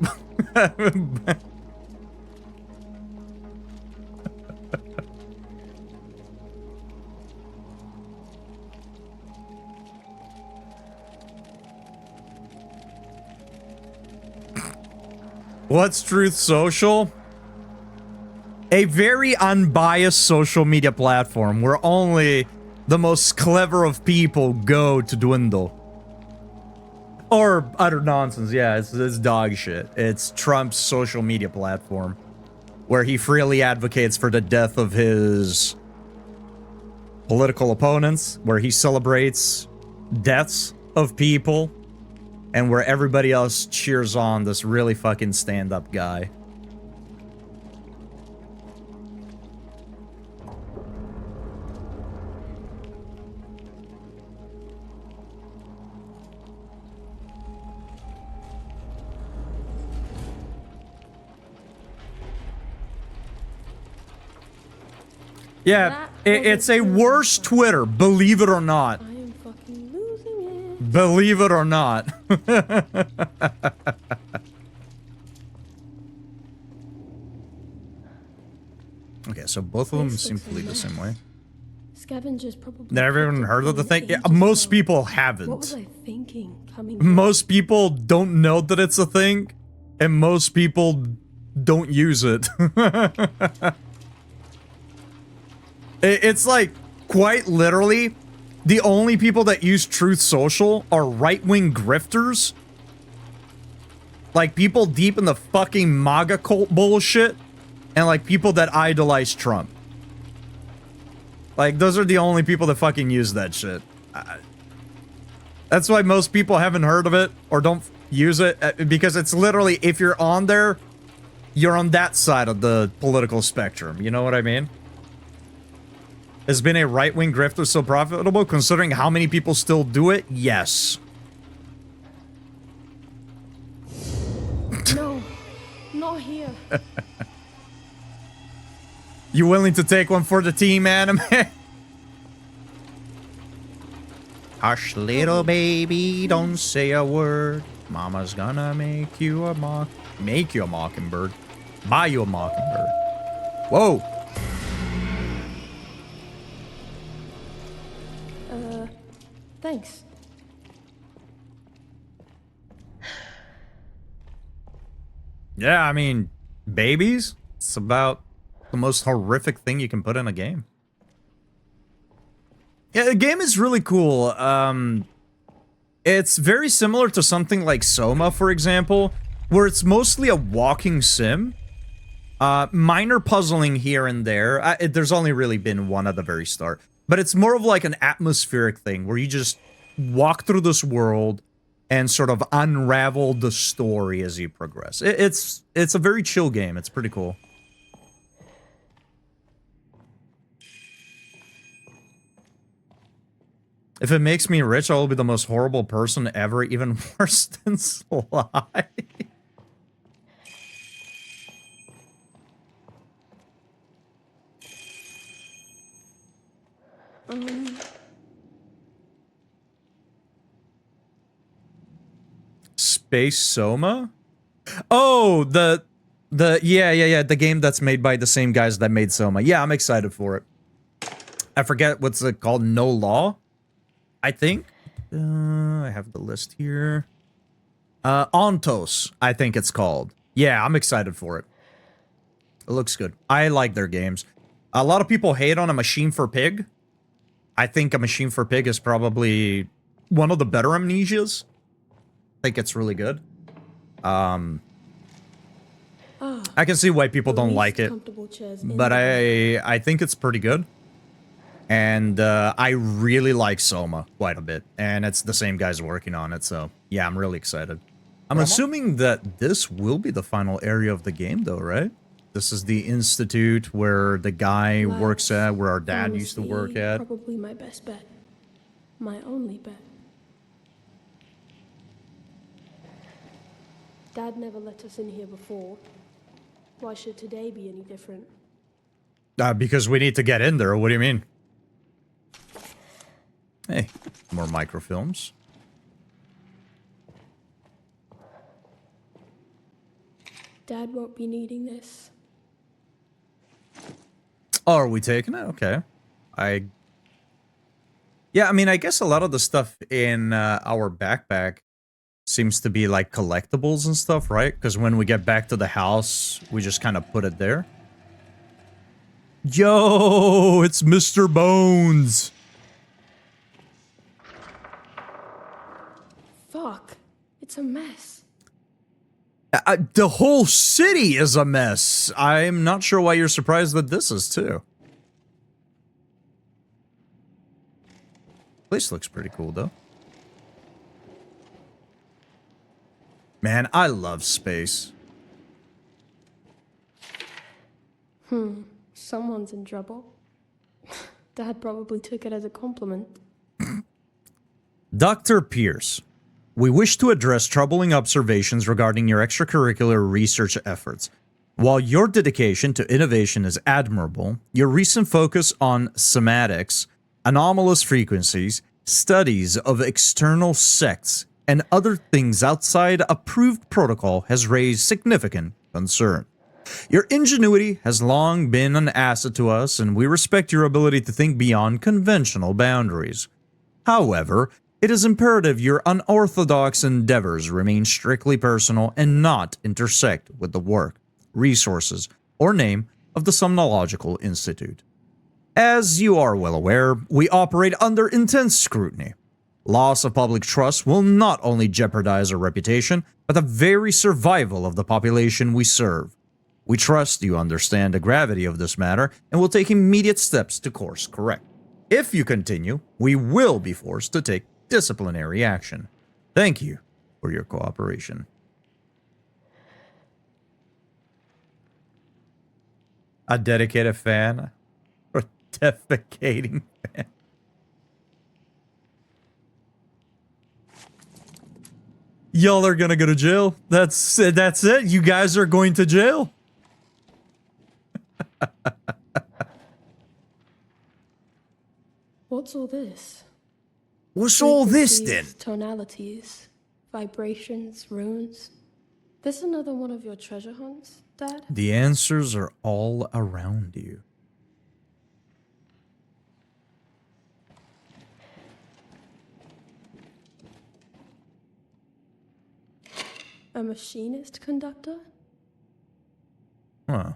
What's Truth Social? A very unbiased social media platform where only the most clever of people go to dwindle. Or utter nonsense, yeah, it's dog shit. It's Trump's social media platform where he freely advocates for the death of his political opponents, where he celebrates deaths of people, and where everybody else cheers on this really fucking stand-up guy. Yeah, it's a worse Twitter, believe it or not.
I am fucking losing it.
Believe it or not. Okay, so both of them seem to lead the same way.
Scavengers probably.
Never even heard of the thing? Yeah, most people
What
haven't.
was I thinking? Coming.
Most people don't know that it's a thing, and most people don't use it. It's like, quite literally, the only people that use Truth Social are right-wing grifters. Like, people deep in the fucking MAGA cult bullshit, and like, people that idolize Trump. Like, those are the only people that fucking use that shit. That's why most people haven't heard of it, or don't use it, because it's literally, if you're on there, you're on that side of the political spectrum, you know what I mean? Has been a right-wing grifter so profitable, considering how many people still do it? Yes.
No, not here.
You willing to take one for the team, anime? Hush, little baby, don't say a word. Mama's gonna make you a mockingbird. Buy you a mockingbird. Whoa.
Thanks.
Yeah, I mean, babies? It's about the most horrific thing you can put in a game. Yeah, the game is really cool. It's very similar to something like Soma, for example, where it's mostly a walking sim. Minor puzzling here and there. There's only really been one at the very start. But it's more of like an atmospheric thing where you just walk through this world and sort of unravel the story as you progress. It's a very chill game. It's pretty cool. If it makes me rich, I will be the most horrible person ever, even worse than Sly. Space Soma? Oh, the yeah, the game that's made by the same guys that made Soma. Yeah, I'm excited for it. I forget what's it called, No Law? I think. I have the list here. Ontos, I think it's called. Yeah, I'm excited for it. It looks good. I like their games. A lot of people hate on A Machine for Pig. I think A Machine for Pig is probably one of the better Amnesias. I think it's really good. I can see why people don't like it, but I think it's pretty good. And I really like Soma quite a bit, and it's the same guys working on it, so yeah, I'm really excited. I'm assuming that this will be the final area of the game, though, right? This is the institute where the guy works at, where our dad used to work at.
Probably my best bet. My only bet. Dad never let us in here before. Why should today be any different?
Because we need to get in there. What do you mean? Hey, more microfilms.
Dad won't be needing this.
Oh, are we taking it? Okay. Yeah, I mean, I guess a lot of the stuff in our backpack seems to be like collectibles and stuff, right? Because when we get back to the house, we just kind of put it there. Yo, it's Mr. Bones.
Fuck. It's a mess.
The whole city is a mess. I'm not sure why you're surprised that this is too. Place looks pretty cool though. Man, I love space.
Someone's in trouble. Dad probably took it as a compliment.
Dr. Pierce, we wish to address troubling observations regarding your extracurricular research efforts. While your dedication to innovation is admirable, your recent focus on somatics, anomalous frequencies, studies of external sects, and other things outside approved protocol has raised significant concern. Your ingenuity has long been an asset to us, and we respect your ability to think beyond conventional boundaries. However, it is imperative your unorthodox endeavors remain strictly personal and not intersect with the work, resources, or name of the Somnological Institute. As you are well aware, we operate under intense scrutiny. Loss of public trust will not only jeopardize our reputation, but the very survival of the population we serve. We trust you understand the gravity of this matter and will take immediate steps to course correct. If you continue, we will be forced to take disciplinary action. Thank you for your cooperation. A dedicated fan or defecating fan? Y'all are gonna go to jail. That's it. You guys are going to jail.
What's all this?
What's all this then?
Tonalities, vibrations, runes. This another one of your treasure hunts, Dad?
The answers are all around you.
A machinist conductor?
Huh.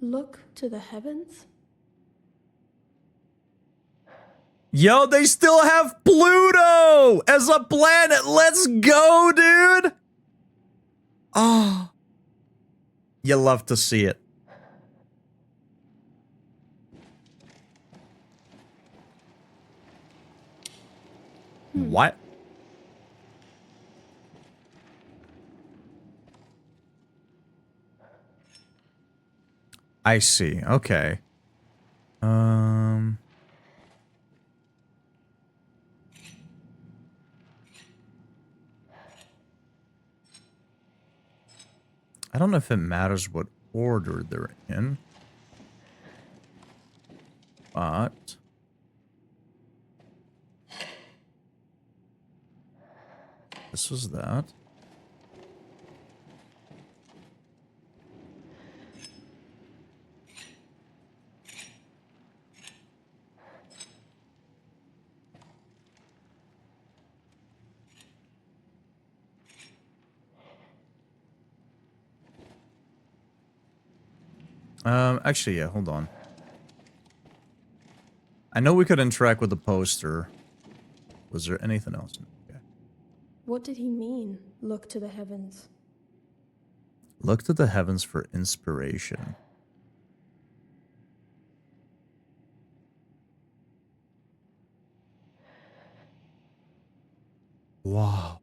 Look to the heavens?
Yo, they still have Pluto as a planet. Let's go, dude. Oh. You love to see it. What? I see. Okay. I don't know if it matters what order they're in. But this was that. Actually, yeah, hold on. I know we could interact with the poster. Was there anything else? Okay.
What did he mean? Look to the heavens.
Look to the heavens for inspiration. Wow.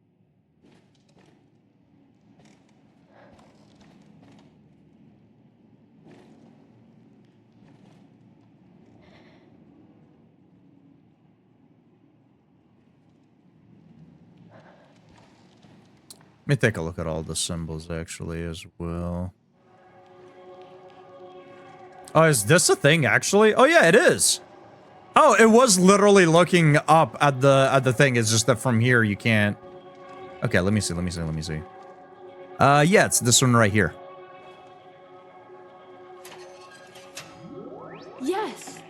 Let me take a look at all the symbols actually as well. Oh, is this a thing actually? Oh yeah, it is. Oh, it was literally looking up at the thing. It's just that from here you can't. Okay, let me see. Yeah, it's this one right here.
Yes.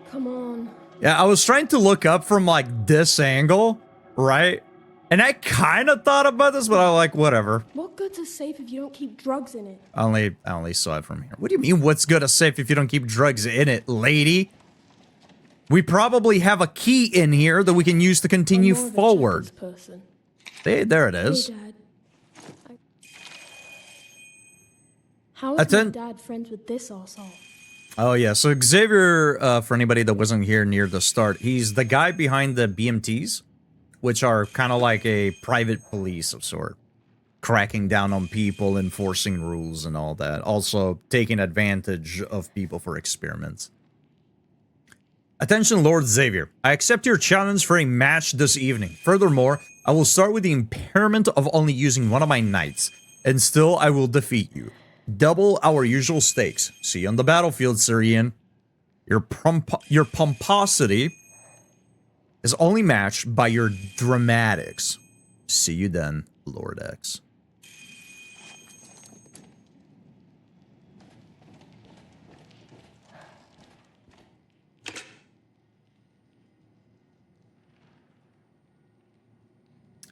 Come on.
Yeah, I was trying to look up from like this angle, right? And I kind of thought about this, but I like whatever.
What good's a safe if you don't keep drugs in it?
I only saw it from here. What do you mean? What's good a safe if you don't keep drugs in it, lady? We probably have a key in here that we can use to continue forward. Hey, there it is.
Hey, Dad. How is my dad friends with this arsehole?
Oh yeah, so Xavier, for anybody that wasn't here near the start, he's the guy behind the BMTs, which are kind of like a private police of sort, cracking down on people, enforcing rules and all that. Also taking advantage of people for experiments. Attention, Lord Xavier. I accept your challenge for a match this evening. Furthermore, I will start with the impairment of only using one of my knights, and still I will defeat you. Double our usual stakes. See you on the battlefield, Syrian. Your pomposity is only matched by your dramatics. See you then, Lord X.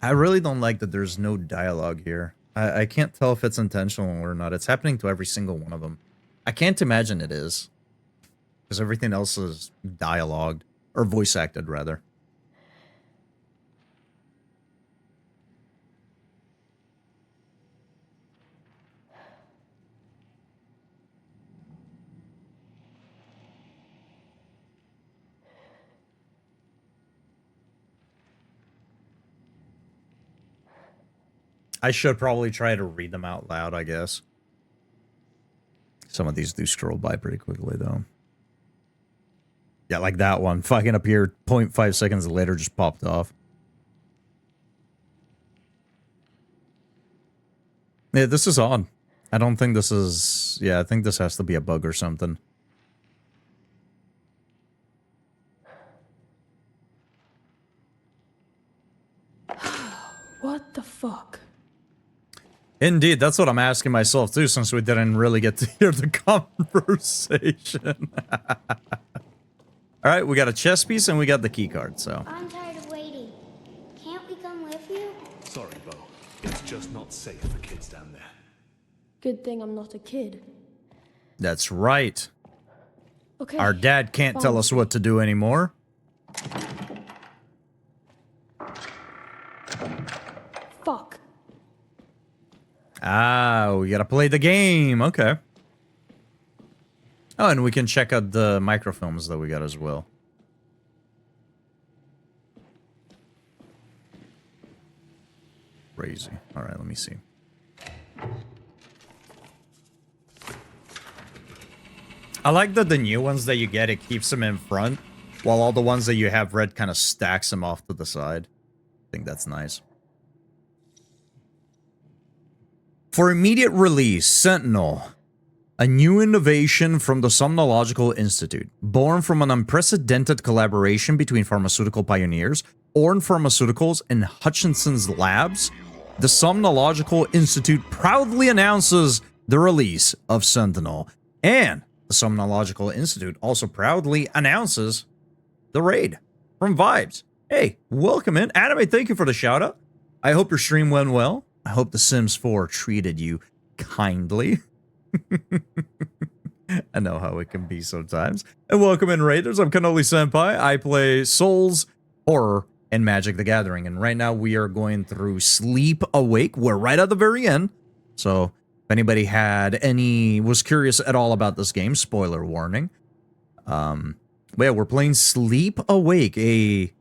I really don't like that there's no dialogue here. I can't tell if it's intentional or not. It's happening to every single one of them. I can't imagine it is. Because everything else is dialogued. Or voice acted, rather. I should probably try to read them out loud, I guess. Some of these do scroll by pretty quickly, though. Yeah, like that one. Fucking appeared 0.5 seconds later, just popped off. Yeah, this is odd. I don't think this is... Yeah, I think this has to be a bug or something.
What the fuck?
Indeed, that's what I'm asking myself too, since we didn't really get to hear the conversation. Alright, we got a chess piece and we got the key card, so...
I'm tired of waiting. Can't we come with you?
Sorry, Bo. It's just not safe for kids down there.
Good thing I'm not a kid.
That's right.
Okay.
Our dad can't tell us what to do anymore.
Fuck.
Ah, we gotta play the game. Okay. Oh, and we can check out the microfilms that we got as well. Crazy. Alright, let me see. I like that the new ones that you get, it keeps them in front, while all the ones that you have red kind of stacks them off to the side. I think that's nice. For immediate release, Sentinel. A new innovation from the Somnological Institute. Born from an unprecedented collaboration between pharmaceutical pioneers, Orn Pharmaceuticals, and Hutchinson's labs, the Somnological Institute proudly announces the release of Sentinel. And the Somnological Institute also proudly announces the raid from Vibes. Hey, welcome in. Anime, thank you for the shout out. I hope your stream went well. I hope The Sims 4 treated you kindly. I know how it can be sometimes. And welcome in, Raiders. I'm CannoliSenpai. I play Souls, Horror, and Magic the Gathering. And right now we are going through Sleepawake. We're right at the very end. So if anybody was curious at all about this game, spoiler warning. But yeah, we're playing Sleepawake, a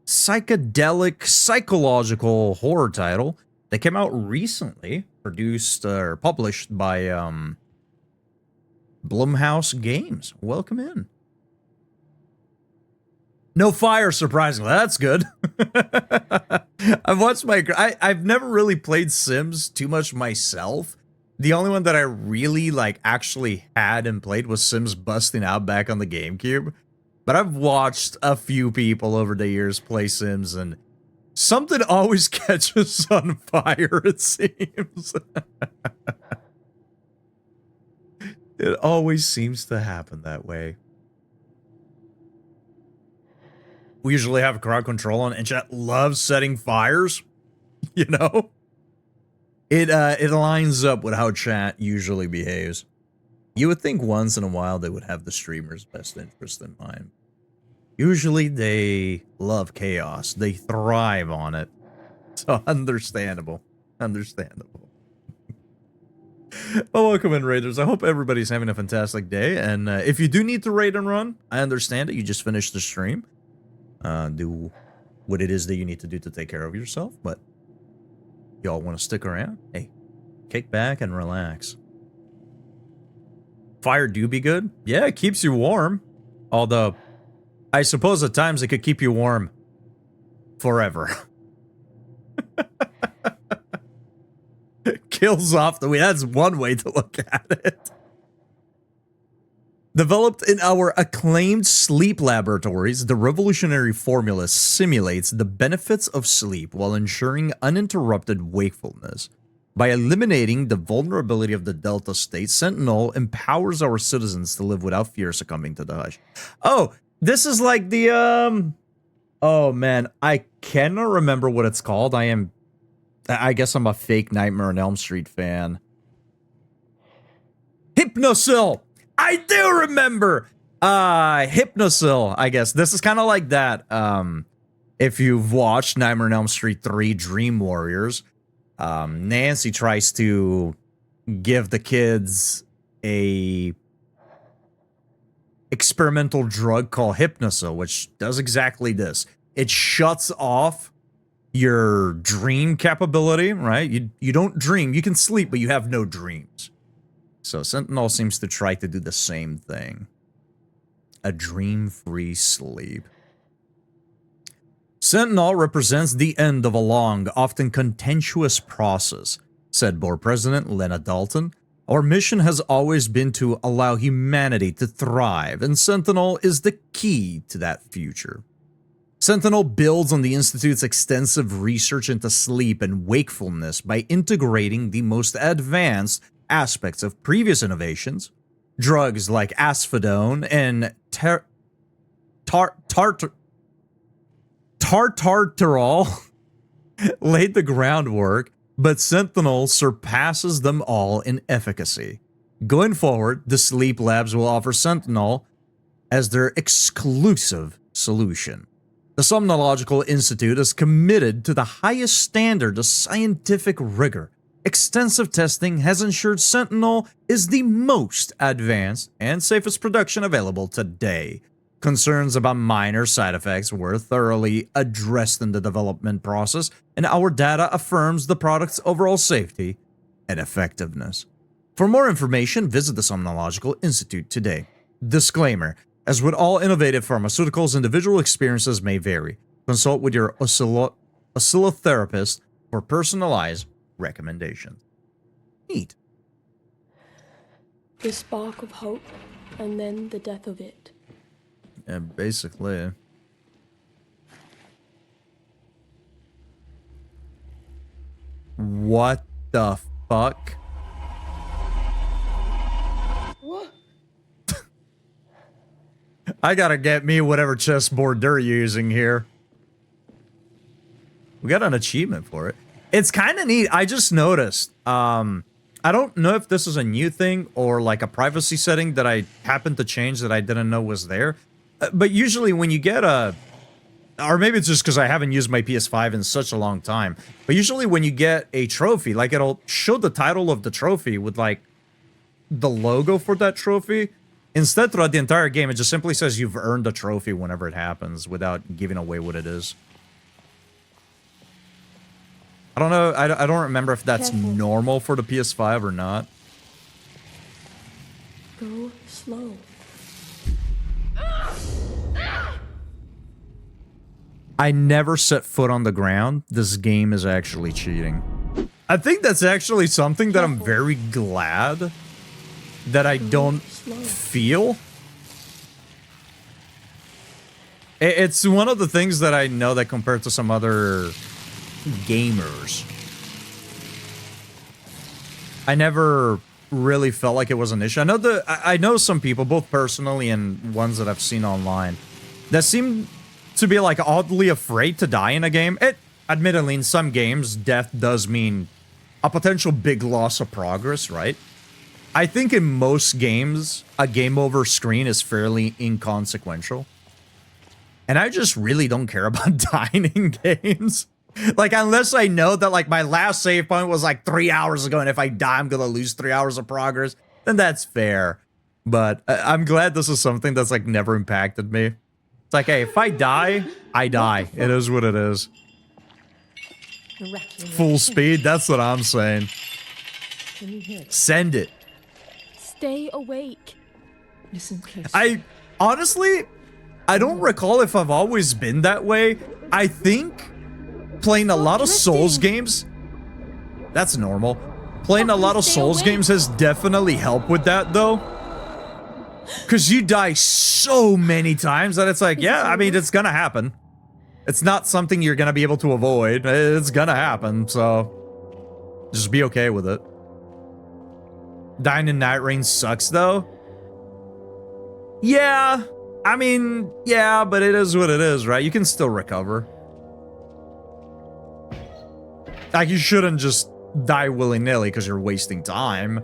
psychedelic, psychological horror title that came out recently, produced or published by Blumhouse Games. Welcome in. No fire, surprisingly. That's good. I've never really played Sims too much myself. The only one that I really actually had and played was Sims Busting Out back on the GameCube. But I've watched a few people over the years play Sims, and something always catches on fire, it seems. It always seems to happen that way. We usually have crowd control on, and chat loves setting fires. You know? It lines up with how chat usually behaves. You would think once in a while they would have the streamer's best interest in mind. Usually they love chaos. They thrive on it. So understandable. Understandable. Well, welcome in, Raiders. I hope everybody's having a fantastic day. And if you do need to raid and run, I understand it. You just finished the stream. Do what it is that you need to do to take care of yourself. But y'all want to stick around? Hey, kick back and relax. Fire do be good. Yeah, it keeps you warm. Although, I suppose at times it could keep you warm forever. Kills off the way. That's one way to look at it. Developed in our acclaimed sleep laboratories, the revolutionary formula simulates the benefits of sleep while ensuring uninterrupted wakefulness. By eliminating the vulnerability of the Delta state, Sentinel empowers our citizens to live without fear succumbing to the hush. Oh, this is like the, oh man, I cannot remember what it's called. I guess I'm a fake Nightmare on Elm Street fan. Hypnosil! I do remember! Hypnosil, I guess. This is kind of like that, if you've watched Nightmare on Elm Street 3 Dream Warriors. Nancy tries to give the kids a experimental drug called Hypnosil, which does exactly this. It shuts off your dream capability, right? You don't dream. You can sleep, but you have no dreams. So Sentinel seems to try to do the same thing. A dream-free sleep. Sentinel represents the end of a long, often contentious process, said board president Lena Dalton. Our mission has always been to allow humanity to thrive, and Sentinel is the key to that future. Sentinel builds on the Institute's extensive research into sleep and wakefulness by integrating the most advanced aspects of previous innovations, drugs like asphodone and tartarterol laid the groundwork, but Sentinel surpasses them all in efficacy. Going forward, the sleep labs will offer Sentinel as their exclusive solution. The Somnological Institute is committed to the highest standard of scientific rigor. Extensive testing has ensured Sentinel is the most advanced and safest production available today. Concerns about minor side effects were thoroughly addressed in the development process, and our data affirms the product's overall safety and effectiveness. For more information, visit the Somnological Institute today. Disclaimer: as with all innovative pharmaceuticals, individual experiences may vary. Consult with your oscillotherapist for personalized recommendations. Neat.
The spark of hope, and then the death of it.
Yeah, basically. What the fuck?
What?
I gotta get me whatever chessboard they're using here. We got an achievement for it. It's kind of neat. I just noticed. I don't know if this is a new thing or like a privacy setting that I happened to change that I didn't know was there. But usually when you get a... Or maybe it's just because I haven't used my PS5 in such a long time. But usually when you get a trophy, like it'll show the title of the trophy with like the logo for that trophy. Instead, throughout the entire game, it just simply says you've earned a trophy whenever it happens without giving away what it is. I don't know. I don't remember if that's normal for the PS5 or not.
Go slow.
I never set foot on the ground. This game is actually cheating. I think that's actually something that I'm very glad that I don't feel. It's one of the things that I know that compared to some other gamers, I never really felt like it was an issue. I know some people, both personally and ones that I've seen online, that seem to be like oddly afraid to die in a game. Admittedly, in some games, death does mean a potential big loss of progress, right? I think in most games, a game over screen is fairly inconsequential. And I just really don't care about dying in games. Like, unless I know that, like, my last save point was, like, 3 hours ago, and if I die, I'm gonna lose 3 hours of progress, then that's fair. But I'm glad this is something that's, like, never impacted me. It's like, hey, if I die, I die. It is what it is. Full speed, that's what I'm saying. Send it.
Stay awake.
Listen close.
Honestly, I don't recall if I've always been that way. I think playing a lot of Souls games, that's normal. Playing a lot of Souls games has definitely helped with that, though. Because you die so many times that it's like, yeah, I mean, it's gonna happen. It's not something you're gonna be able to avoid. It's gonna happen, so just be okay with it. Dying in Night Rain sucks, though. Yeah, I mean, yeah, but it is what it is, right? You can still recover. Like, you shouldn't just die willy-nilly because you're wasting time.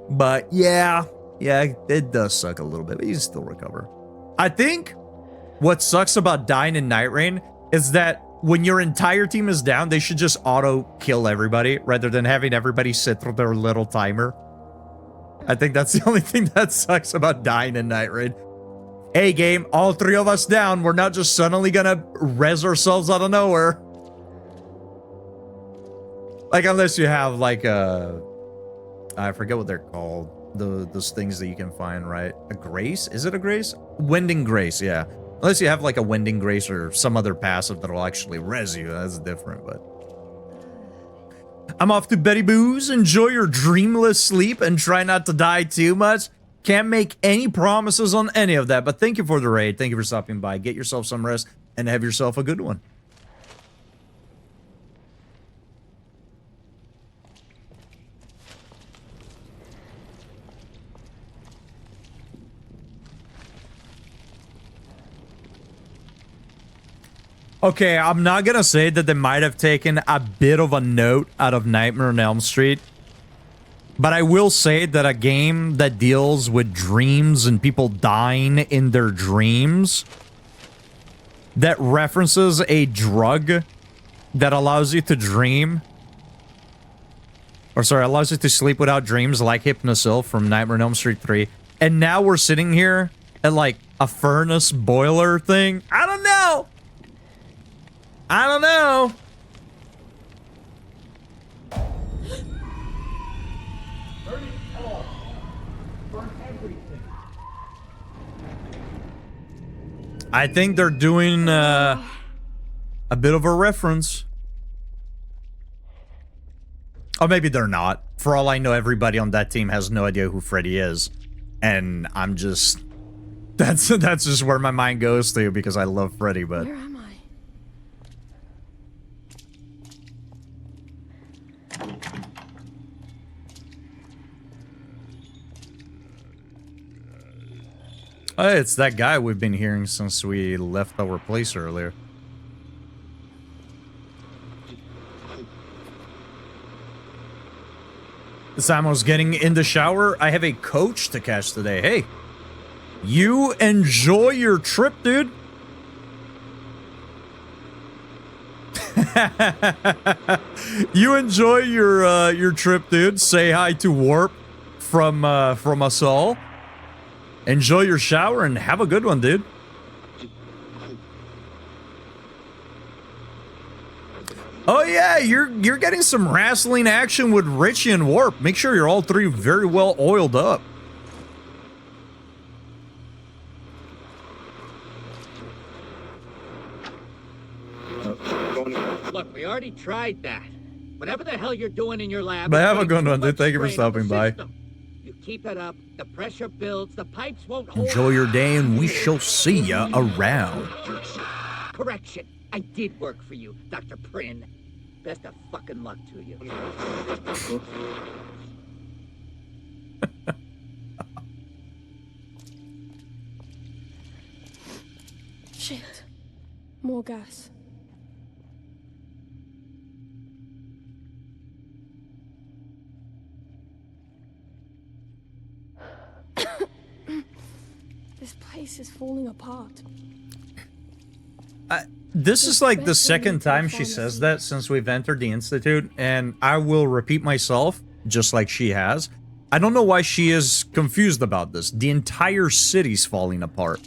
But yeah, it does suck a little bit, but you can still recover. I think what sucks about dying in Night Rain is that when your entire team is down, they should just auto-kill everybody rather than having everybody sit through their little timer. I think that's the only thing that sucks about dying in Night Rain. Hey, game, all three of us down. We're not just suddenly gonna res ourselves out of nowhere. Like, unless you have, like, I forget what they're called. Those things that you can find, right? A grace? Is it a grace? Wending grace, yeah. Unless you have, like, a wending grace or some other passive that'll actually res you. That's different, but... I'm off to Betty Boo's. Enjoy your dreamless sleep and try not to die too much. Can't make any promises on any of that, but thank you for the raid. Thank you for stopping by. Get yourself some rest and have yourself a good one. Okay, I'm not gonna say that they might have taken a bit of a note out of Nightmare on Elm Street, but I will say that a game that deals with dreams and people dying in their dreams, that references a drug that allows you to dream, or sorry, allows you to sleep without dreams, like Hypnosil from Nightmare on Elm Street 3, and now we're sitting here at like a furnace boiler thing. I don't know. I don't know. I think they're doing a bit of a reference. Or maybe they're not. For all I know, everybody on that team has no idea who Freddy is. And I'm just... That's just where my mind goes to because I love Freddy, but...
Where am I?
Oh, it's that guy we've been hearing since we left our place earlier. Samuel's getting in the shower. I have a coach to catch today. Hey, you enjoy your trip, dude. You enjoy your trip, dude. Say hi to Warp from us all. Enjoy your shower and have a good one, dude. Oh yeah, you're getting some wrestling action with Richie and Warp. Make sure you're all three very well oiled up.
Look, we already tried that. Whatever the hell you're doing in your lab...
But have a good one, dude. Thank you for stopping by.
You keep it up, the pressure builds, the pipes won't hold...
Enjoy your day, and we shall see ya around.
Correction. I did work for you, Dr. Prin. Best of fucking luck to you.
Shit. More gas. This place is falling apart.
This is like the second time she says that since we've entered the Institute, and I will repeat myself, just like she has. I don't know why she is confused about this. The entire city's falling apart.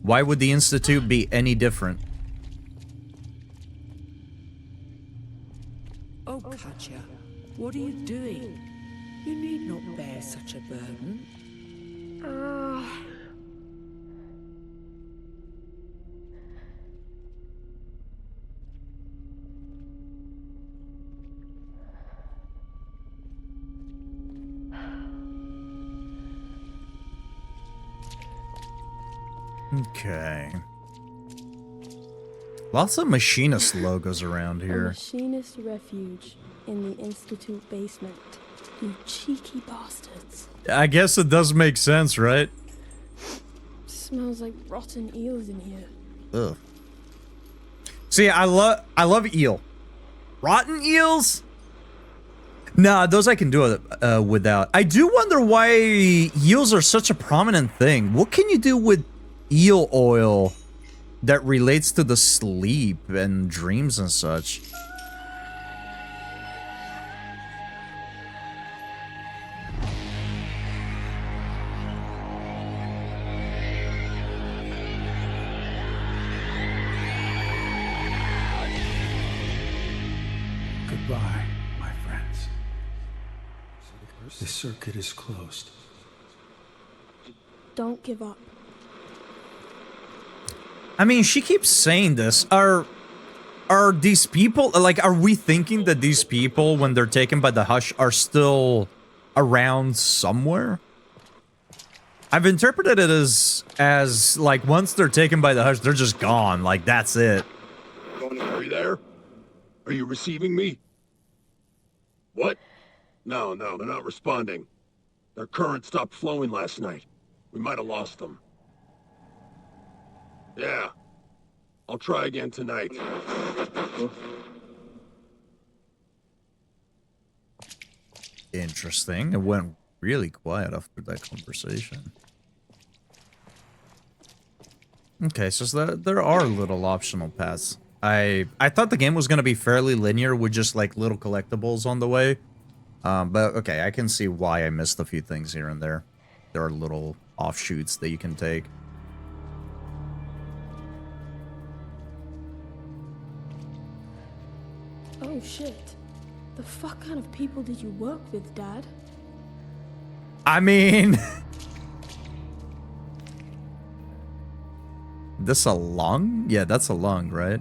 Why would the Institute be any different?
Oh, Katya, what are you doing? You need not bear such a burden.
Okay. Lots of machinist logos around
A
here.
machinist refuge in the Institute basement. You cheeky bastards.
I guess it does make sense, right?
Smells like rotten eels in here.
Ugh. See, I love eel. Rotten eels? Nah, those I can do without. I do wonder why eels are such a prominent thing. What can you do with eel oil that relates to the sleep and dreams and such?
Goodbye, my friends. The circuit is closed.
Don't give up.
I mean, she keeps saying this. Are these people, like, are we thinking that these people, when they're taken by the Hush, are still around somewhere? I've interpreted it as like, once they're taken by the Hush, they're just gone. Like, that's it.
Are you there? Are you receiving me? What? No, they're not responding. Their current stopped flowing last night. We might have lost them. Yeah. I'll try again tonight.
Interesting. It went really quiet after that conversation. Okay, so there are little optional paths. I thought the game was going to be fairly linear with just like little collectibles on the way. But okay, I can see why I missed a few things here and there. There are little offshoots that you can take.
Oh shit. The fuck kind of people did you work with, Dad?
I mean... This a lung? Yeah, that's a lung, right?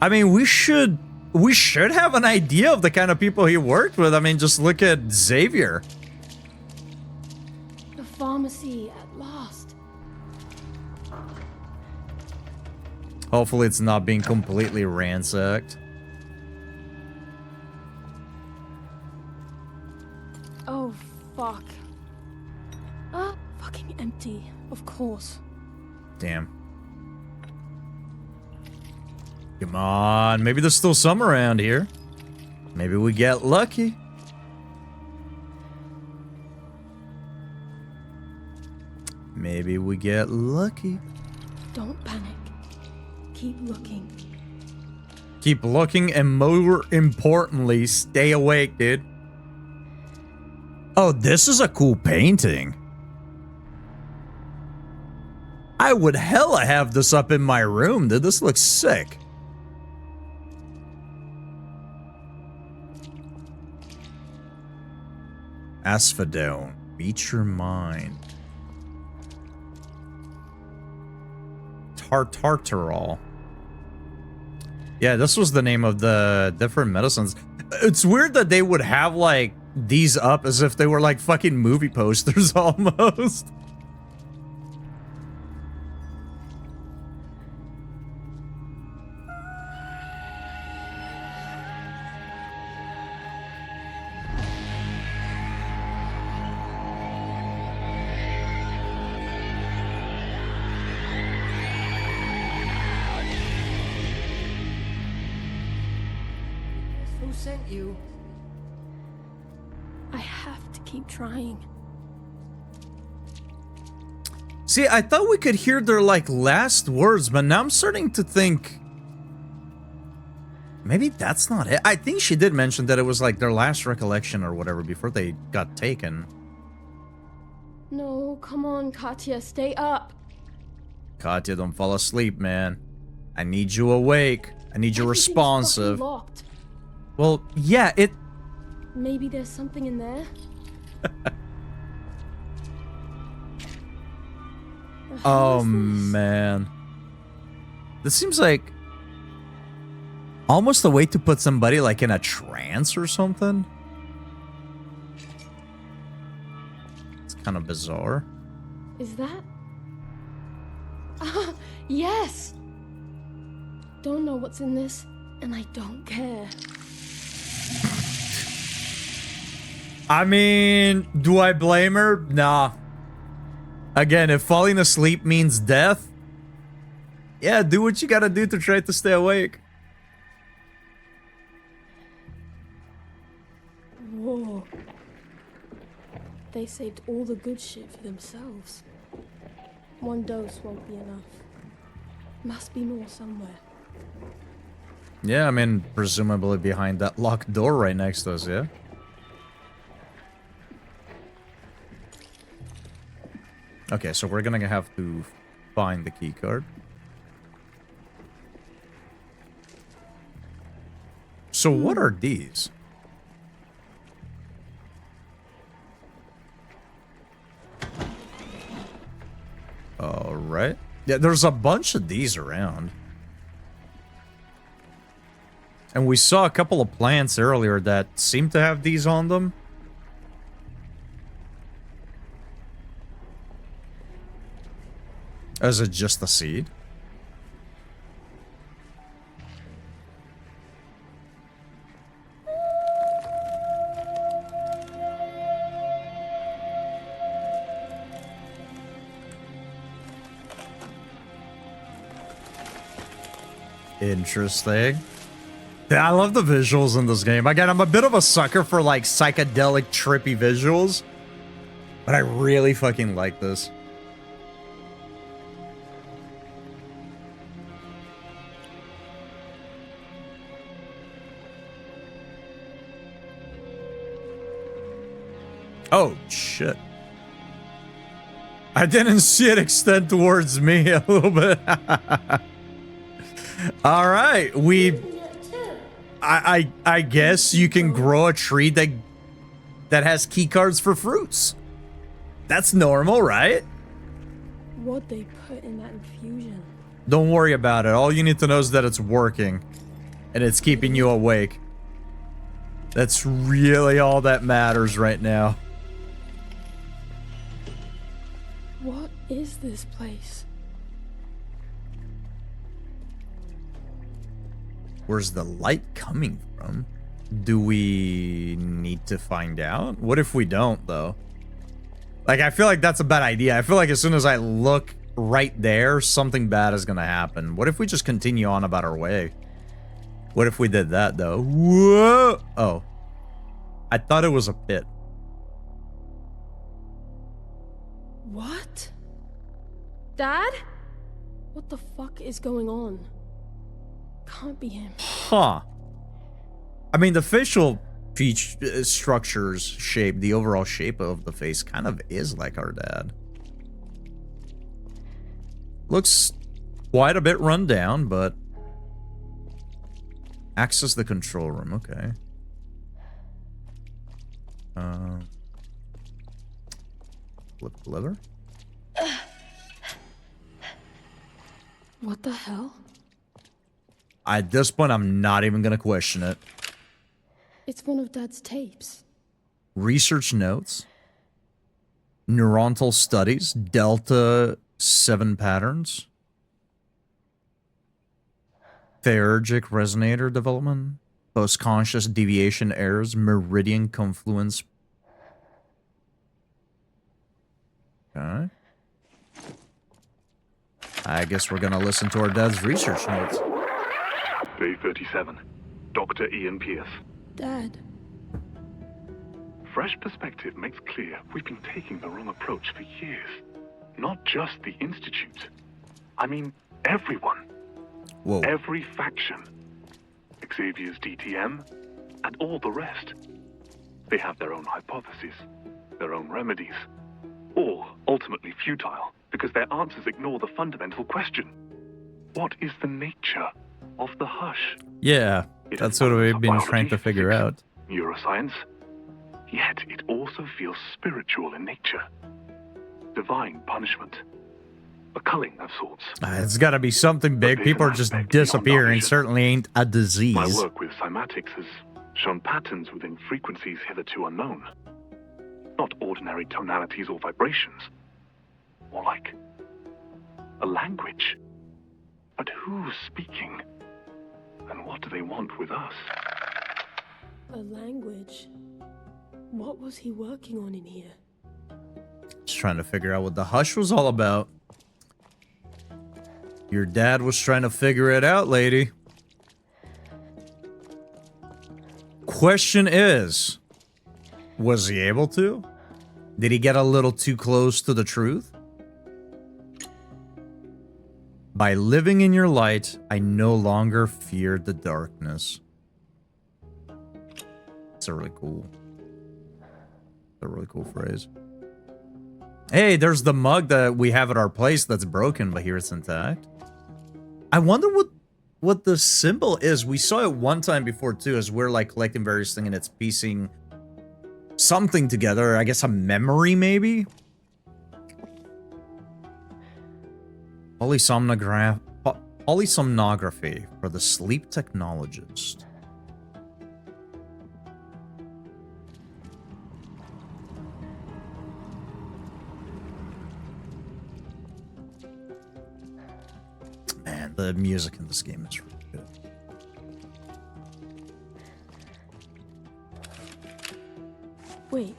I mean, we should have an idea of the kind of people he worked with. I mean, just look at Xavier.
The pharmacy, at last.
Hopefully it's not being completely ransacked.
Oh, fuck. Fucking empty, of course.
Damn. Come on, maybe there's still some around here. Maybe we get lucky. Maybe we get lucky.
Don't panic. Keep looking.
Keep looking, and more importantly, stay awake, dude. Oh, this is a cool painting. I would hella have this up in my room, dude. This looks sick. Asphodel, meet your mind. Tartarol. Yeah, this was the name of the different medicines. It's weird that they would have, like, these up as if they were, like, fucking movie posters almost.
Who sent you?
I have to keep trying.
See, I thought we could hear their, like, last words, but now I'm starting to think maybe that's not it. I think she did mention that it was, like, their last recollection or whatever before they got taken.
No, come on, Katya, stay up.
Katya, don't fall asleep, man. I need you awake. I need you
Everything's
responsive.
fucking locked.
Well, yeah, it...
Maybe there's something in there.
Oh, man. This seems like almost a way to put somebody, like, in a trance or something. It's kind of bizarre.
Is that? Ah, yes! Don't know what's in this, and I don't care.
I mean, do I blame her? Nah. Again, if falling asleep means death, yeah, do what you gotta do to try to stay awake.
Whoa. They saved all the good shit for themselves. One dose won't be enough. Must be more somewhere.
Yeah, I mean, presumably behind that locked door right next to us, yeah? Okay, so we're gonna have to find the key card. So what are these? All right. Yeah, there's a bunch of these around. And we saw a couple of plants earlier that seem to have these on them. Is it just the seed? Interesting. Yeah, I love the visuals in this game. Again, I'm a bit of a sucker for, like, psychedelic, trippy visuals. But I really fucking like this. Oh, shit. I didn't see it extend towards me a little bit. All right, I guess you can grow a tree that has key cards for fruits. That's normal, right?
What they put in that infusion.
Don't worry about it. All you need to know is that it's working. And it's keeping you awake. That's really all that matters right now.
What is this place?
Where's the light coming from? Do we need to find out? What if we don't, though? Like, I feel like that's a bad idea. I feel like as soon as I look right there, something bad is gonna happen. What if we just continue on about our way? What if we did that, though? Whoa! Oh. I thought it was a pit.
What? Dad? What the fuck is going on? Can't be him.
Huh. I mean, the facial structures shape, the overall shape of the face kind of is like our dad. Looks quite a bit run down, but access the control room. Okay. Flip the lever.
What the hell?
At this point, I'm not even gonna question it.
It's one of Dad's tapes.
Research notes. Neurontal studies. Delta 7 patterns. Theurgic resonator development. Post-conscious deviation errors. Meridian confluence. Okay. I guess we're gonna listen to our dad's research notes.
Day 37. Dr. Ian Pierce.
Dad.
Fresh perspective makes clear we've been taking the wrong approach for years. Not just the Institute. I mean, everyone.
Whoa.
Every faction. Xavier's DTM, and all the rest. They have their own hypotheses, their own remedies. All ultimately futile, because their answers ignore the fundamental question. What is the nature of the hush?
Yeah, that's what we've been trying to figure out.
Neuroscience. Yet it also feels spiritual in nature. Divine punishment. A culling of sorts.
It's gotta be something big. People are just disappearing. Certainly ain't a disease.
My work with cymatics has shown patterns within frequencies hitherto unknown. Not ordinary tonalities or vibrations. More like a language. But who's speaking? And what do they want with us?
A language? What was he working on in here?
Just trying to figure out what the hush was all about. Your dad was trying to figure it out, lady. Question is, was he able to? Did he get a little too close to the truth? By living in your light, I no longer fear the darkness. It's a really cool phrase. Hey, there's the mug that we have at our place that's broken, but here it's intact. I wonder what the symbol is. We saw it one time before too, as we're like collecting various things and it's piecing something together. I guess a memory, maybe? Polysomnography for the sleep technologist. Man, the music in this game is really good.
Wait,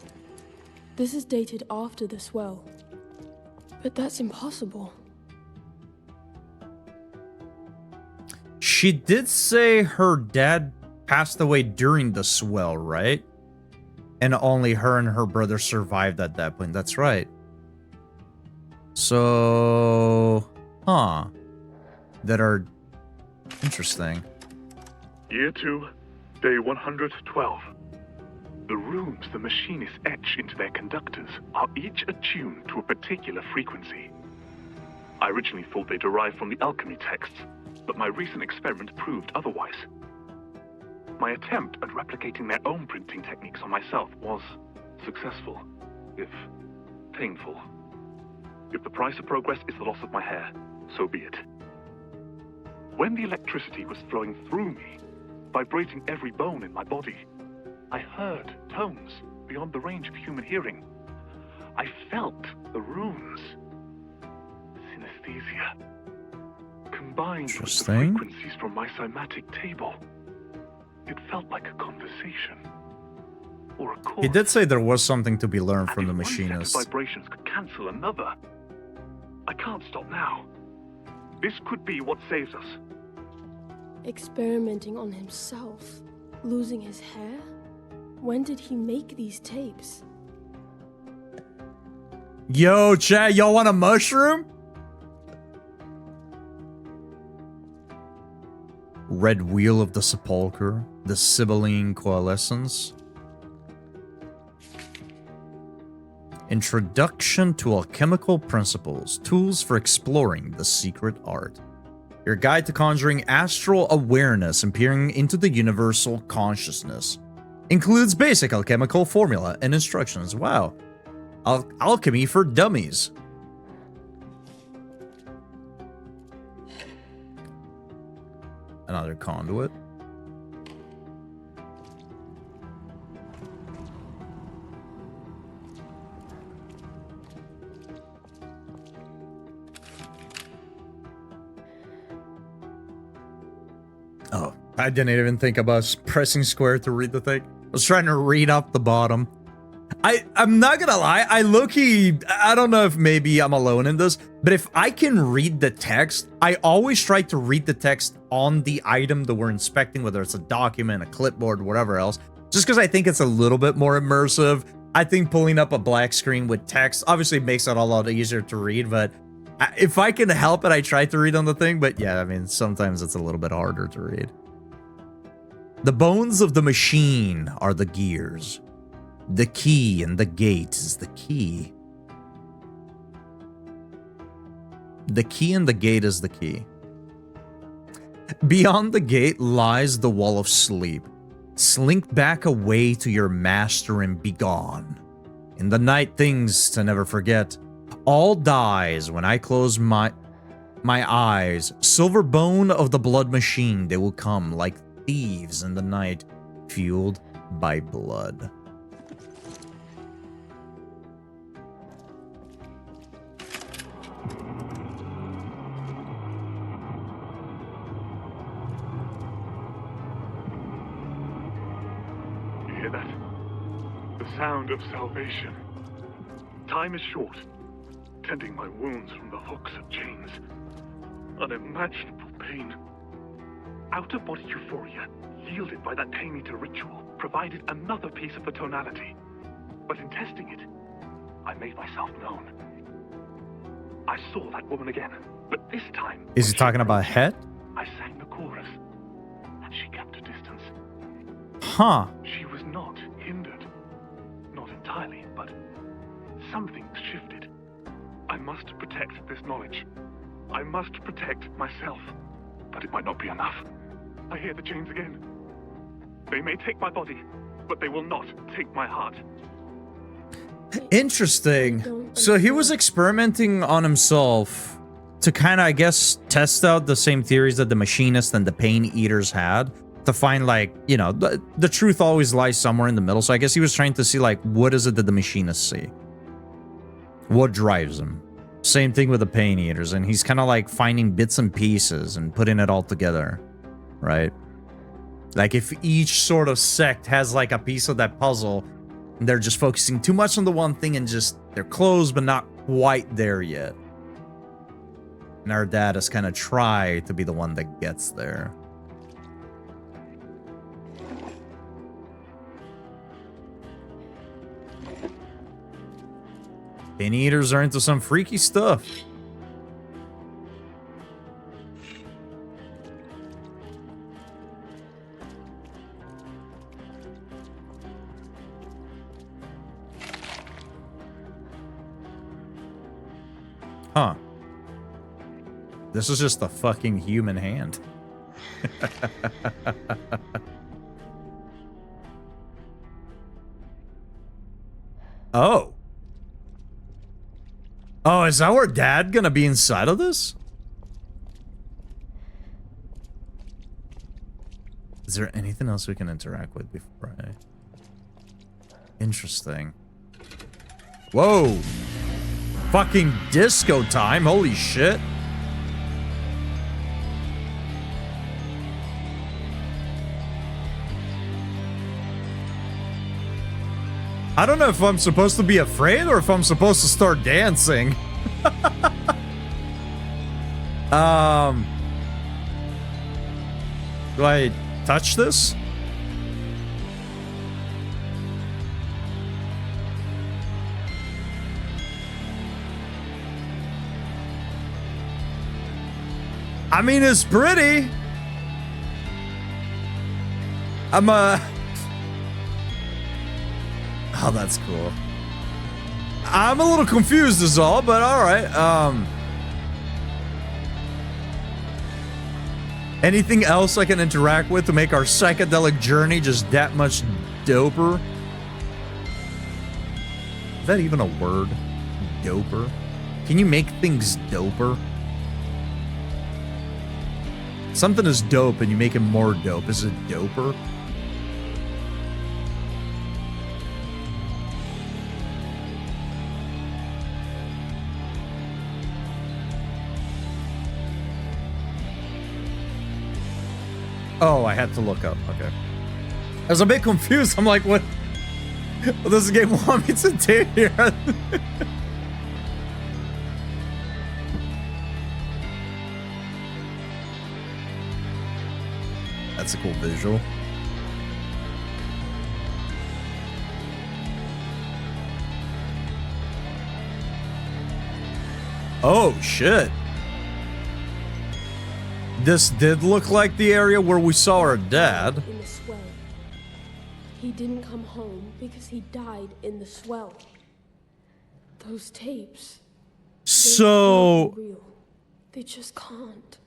this is dated after the swell. But that's impossible.
She did say her dad passed away during the swell, right? And only her and her brother survived at that point. That's right. So, that are interesting.
Year 2, day 112. The runes the machinists etch into their conductors are each attuned to a particular frequency. I originally thought they derived from the alchemy texts, but my recent experiment proved otherwise. My attempt at replicating their own printing techniques on myself was successful, if painful. If the price of progress is the loss of my hair, so be it. When the electricity was flowing through me, vibrating every bone in my body, I heard tones beyond the range of human hearing. I felt the runes. Synesthesia. Combined with the frequencies from my cymatic table. It felt like a conversation. Or a chorus.
He did say there was something to be learned from the
One set
machinist.
of vibrations could cancel another. I can't stop now. This could be what saves us.
Experimenting on himself. Losing his hair? When did he make these tapes?
Yo, chat, y'all want a mushroom? Red Wheel of the Sepulchre, the Sibylline Coalescence. Introduction to Alchemical Principles, Tools for Exploring the Secret Art. Your guide to conjuring astral awareness and peering into the universal consciousness. Includes basic alchemical formula and instructions. Wow. Alchemy for dummies. Another conduit. Oh, I didn't even think about pressing square to read the thing. I was trying to read up the bottom. I'm not gonna lie, I low-key, I don't know if maybe I'm alone in this, but if I can read the text, I always try to read the text on the item that we're inspecting, whether it's a document, a clipboard, whatever else, just because I think it's a little bit more immersive. I think pulling up a black screen with text obviously makes it a lot easier to read, but if I can help it, I try to read on the thing, but yeah, I mean, sometimes it's a little bit harder to read. The bones of the machine are the gears. The key and the gate is the key. The key and the gate is the key. Beyond the gate lies the wall of sleep. Slink back away to your master and be gone. In the night, things to never forget. All dies when I close my eyes. Silver bone of the blood machine, they will come like thieves in the night, fueled by blood.
You hear that? The sound of salvation. Time is short. Tending my wounds from the hooks of chains. Unimaginable pain. Out-of-body euphoria, yielded by that Pain-Eater ritual, provided another piece of the tonality. But in testing it, I made myself known. I saw that woman again, but this time...
Is he talking about Het?
I sang the chorus, and she kept a distance.
Huh.
She was not hindered. Not entirely, but something shifted. I must protect this knowledge. I must protect myself. But it might not be enough. I hear the chains again. They may take my body, but they will not take my heart.
Interesting. So he was experimenting on himself to kind of, I guess, test out the same theories that the Machinist and the Pain Eaters had. To find, like, you know, the truth always lies somewhere in the middle. So I guess he was trying to see, like, what is it that the Machinists see? What drives them? Same thing with the Pain Eaters, and he's kind of like finding bits and pieces and putting it all together, right? Like if each sort of sect has like a piece of that puzzle, and they're just focusing too much on the one thing and just, they're close but not quite there yet. And our dad has kind of tried to be the one that gets there. Pain Eaters are into some freaky stuff. Huh. This is just a fucking human hand. Oh. Oh, is our dad gonna be inside of this? Is there anything else we can interact with before I... Interesting. Whoa! Fucking disco time, holy shit. I don't know if I'm supposed to be afraid or if I'm supposed to start dancing. Do I touch this? I mean, it's pretty. I'm Oh, that's cool. I'm a little confused is all, but alright. Anything else I can interact with to make our psychedelic journey just that much doper? Is that even a word? Doper? Can you make things doper? Something is dope and you make it more dope. Is it doper? Oh, I had to look up. Okay. I was a bit confused. I'm like, what does the game want me to do here? That's a cool visual. Oh, shit. This did look like the area where we saw our dad.
In the swell. He didn't come home because he died in the swell. Those tapes.
So...
Real. They just can't.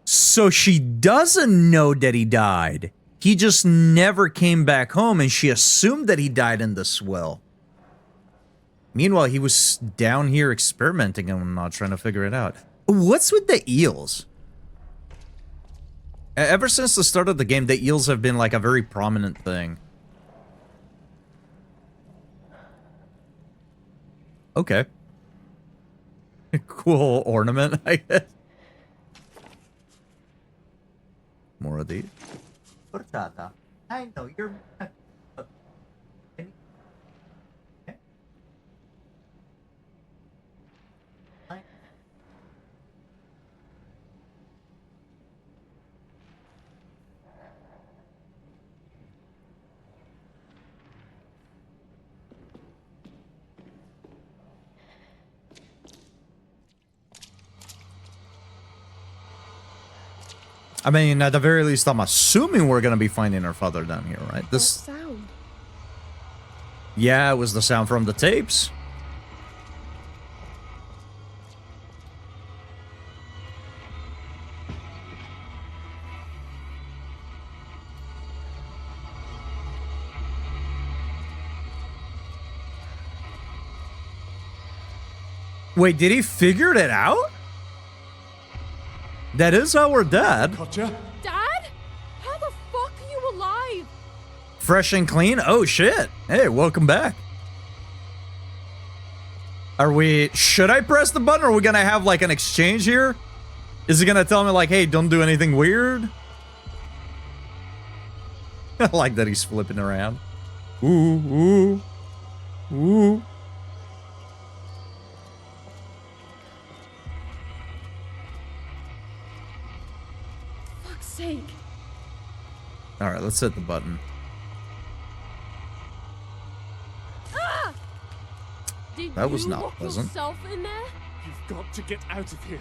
So she doesn't know that he died. He just never came back home and she assumed that he died in the swell. Meanwhile, he was down here experimenting and I'm not trying to figure it out. What's with the eels? Ever since the start of the game, the eels have been like a very prominent thing. Okay. Cool ornament, I guess. More of these. Portata. I know you're... I mean, at the very least, I'm assuming we're gonna be finding our father down here, right? This
sound.
Yeah, it was the sound from the tapes. Wait, did he figure it out? That is our dad.
Gotcha.
Dad? How the fuck are you alive?
Fresh and clean? Oh, shit. Hey, welcome back. Are we... Should I press the button or are we gonna have, like, an exchange here? Is he gonna tell me, like, hey, don't do anything weird? I like that he's flipping around. Ooh, ooh, ooh.
Sake.
All right, let's hit the button.
Ah! Did
That was
you
not
lock
pleasant.
yourself in there?
You've got to get out of here.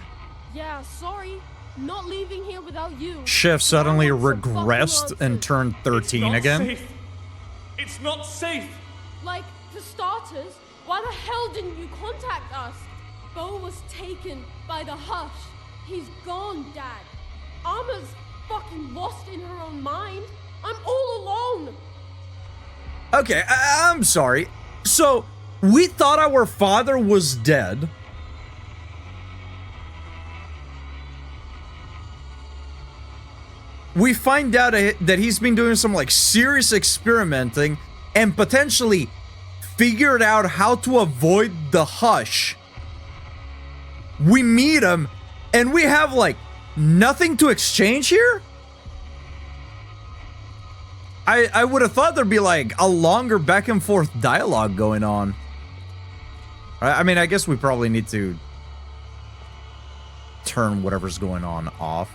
Yeah, sorry. Not leaving here without you.
Chef suddenly
I want some
regressed
fucking
and
answers.
turned 13
Not
again.
safe. It's not safe.
Like, for starters, why the hell didn't you contact us? Bo was taken by the hush. He's gone, Dad. Alma's fucking lost in her own mind. I'm all alone.
Okay, I'm sorry. So, we thought our father was dead. We find out that he's been doing some, like, serious experimenting and potentially figured out how to avoid the hush. We meet him and we have, like, nothing to exchange here? I would have thought there'd be like a longer back and forth dialogue going on. I mean, I guess we probably need to turn whatever's going on off.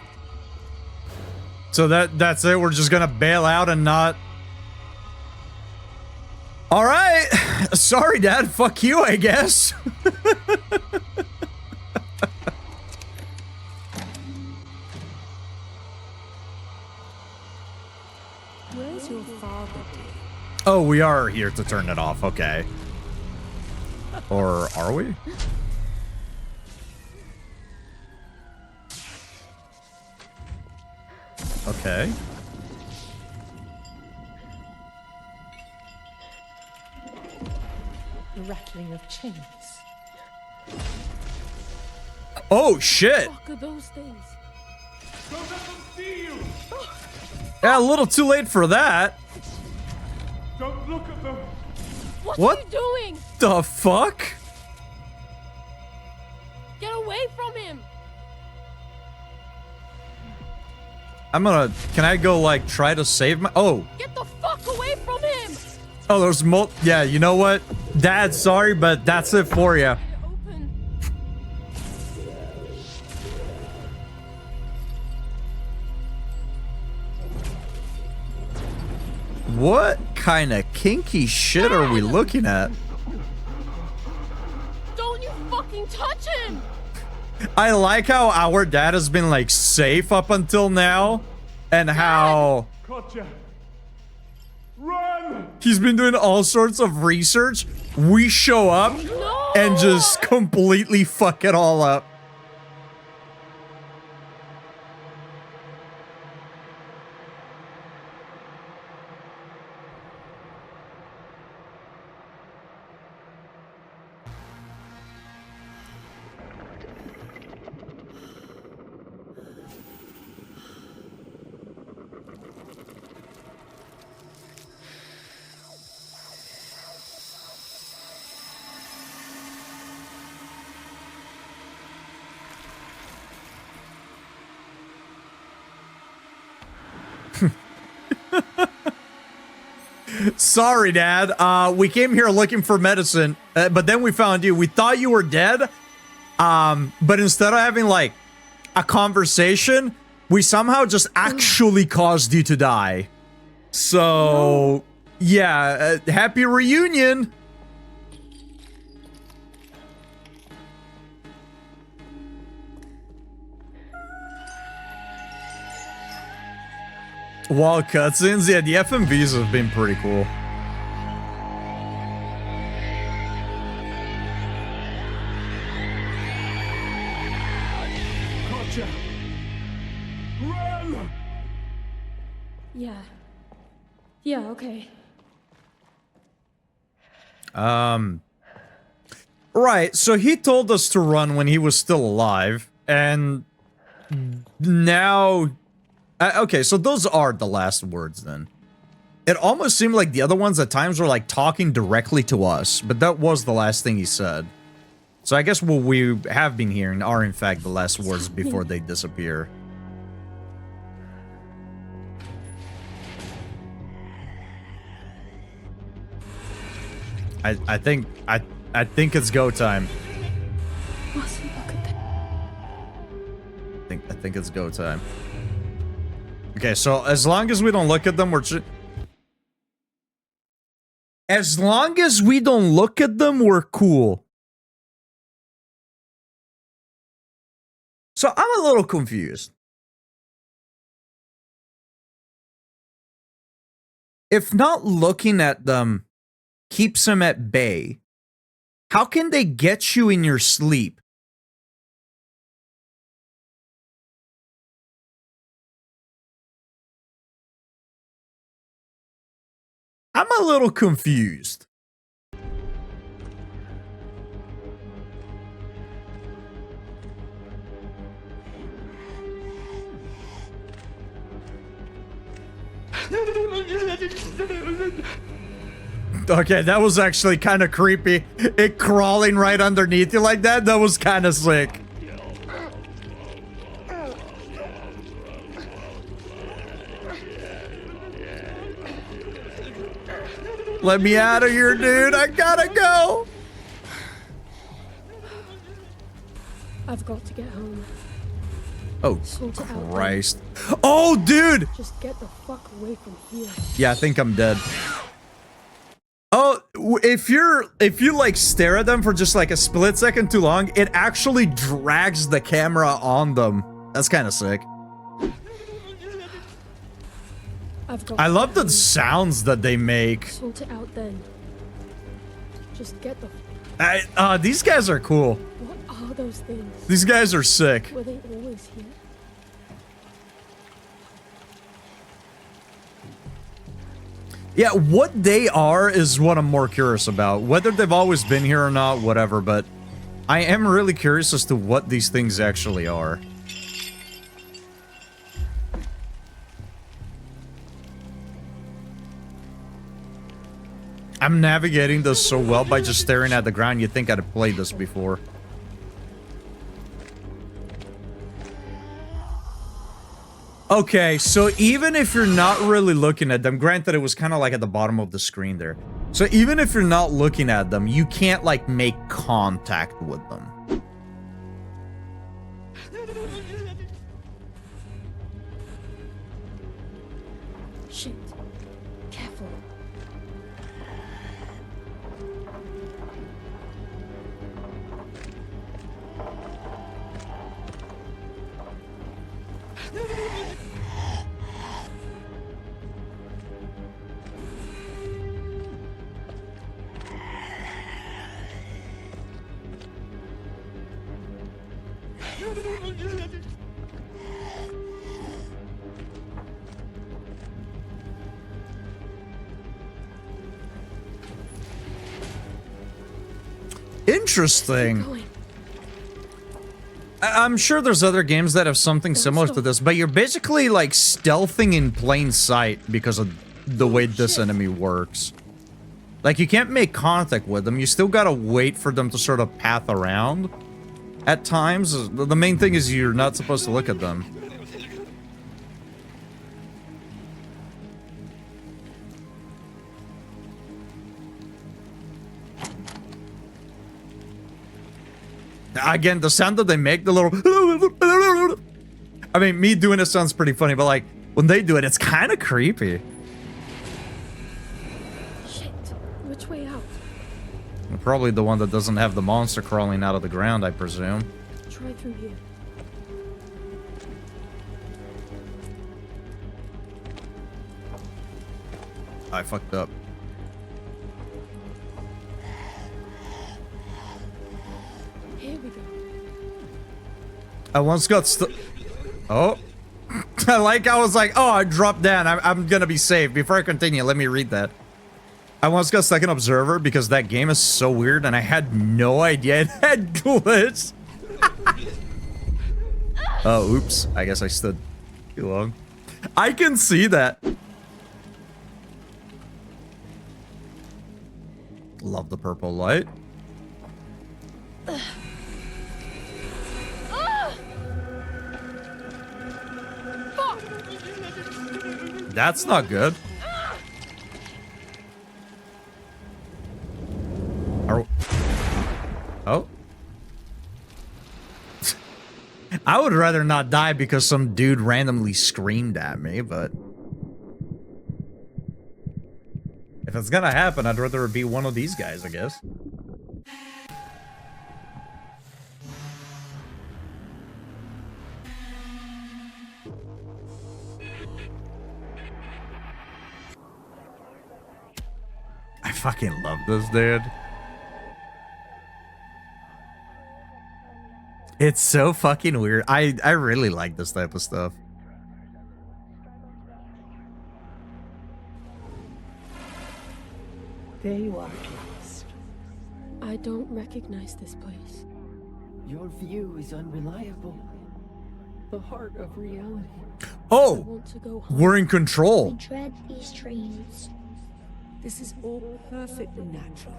So that's it. We're just gonna bail out and not... All right. Sorry, Dad. Fuck you, I guess.
Where's your father, dear?
Oh, we are here to turn it off. Okay. Or are we? Okay.
The rattling of chains.
Oh, shit.
What are those things?
Don't let them see you!
Yeah, a little too late for that.
Don't look at them!
What?
Are you doing?
The fuck?
Get away from him!
I'm gonna... Can I go, like, try to save my... Oh.
Get the fuck away from him!
Oh, there's Yeah, you know what? Dad, sorry, but that's it for you. What kind of kinky shit are we looking at?
Don't you fucking touch him!
I like how our dad has been, like, safe up until now. And how...
Gotcha. Run!
He's been doing all sorts of research. We show up and just completely fuck it all up. Sorry, Dad. We came here looking for medicine, but then we found you. We thought you were dead, but instead of having, like, a conversation, we somehow just actually caused you to die. So, yeah, happy reunion. Wall cutscenes, yeah, the FMVs have been pretty cool.
Gotcha. Run!
Yeah. Yeah, okay.
Right, so he told us to run when he was still alive, and now... okay, so those are the last words then. It almost seemed like the other ones at times were like talking directly to us, but that was the last thing he said. So I guess what we have been hearing are in fact the last words before they disappear. I think it's go time. I think it's go time. Okay, so as long as we don't look at them, as long as we don't look at them, we're cool. So I'm a little confused. If not looking at them keeps them at bay, how can they get you in your sleep? I'm a little confused. Okay, that was actually kind of creepy. It crawling right underneath you like that, that was kind of sick. Let me out of here, dude. I gotta go.
I've got to get home.
Oh,
Sort it out,
Christ. Oh, dude.
Just get the fuck away from here.
Yeah, I think I'm dead. Oh, if you like stare at them for just like a split second too long, it actually drags the camera on them. That's kind of sick.
I've got
I love the
to
sounds that they make.
sort it out then. Just get the.
These guys are cool.
What are those things?
These guys are sick.
Were they always here?
Yeah, what they are is what I'm more curious about. Whether they've always been here or not, whatever, but I am really curious as to what these things actually are. I'm navigating this so well by just staring at the ground. You'd think I'd have played this before. Okay, so even if you're not really looking at them, granted it was kind of like at the bottom of the screen there. So even if you're not looking at them, you can't like make contact with them.
Shit. Careful.
Interesting. I'm sure there's other games that have something similar to this, but you're basically like stealthing in plain sight because of the way this enemy works. Like you can't make contact with them. You still gotta wait for them to sort of path around. At times, the main thing is you're not supposed to look at them. Again, the sound that they make, the little... I mean, me doing it sounds pretty funny, but like, when they do it, it's kind of creepy.
Shit. Which way out?
Probably the one that doesn't have the monster crawling out of the ground, I presume.
Try through here.
I fucked up.
Here we go.
I once got Oh. I was like, oh, I dropped down. I'm gonna be safe. Before I continue, let me read that. I once got stuck in Observer because that game is so weird and I had no idea it had glitched. Oh, oops. I guess I stood too long. I can see that. Love the purple light. That's not good. Oh. I would rather not die because some dude randomly screamed at me, but... if it's gonna happen, I'd rather it be one of these guys, I guess. I fucking love this, dude. It's so fucking weird. I really like this type of stuff.
There you are at last.
I don't recognize this place.
Your view is unreliable.
The heart of reality.
Oh! We're in control.
I dread these dreams.
This is all perfect and natural.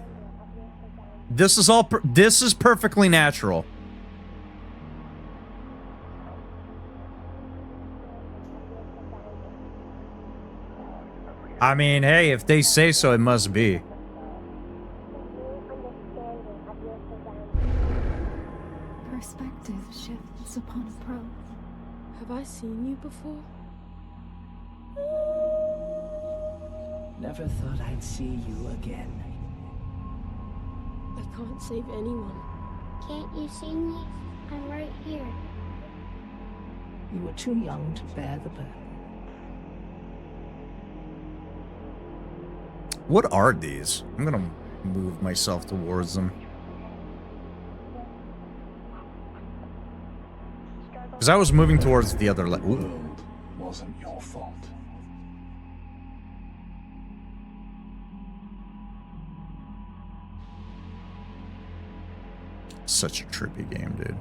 This is all this is perfectly natural. I mean, hey, if they say so, it must be.
Perspective shifts upon approach.
Have I seen you before?
Never thought I'd see you again.
I can't save anyone.
Can't you see me? I'm right here.
You were too young to bear the burden.
What are these? I'm gonna move myself towards them. Because I was moving towards the other
The world wasn't your fault.
Such a trippy game, dude.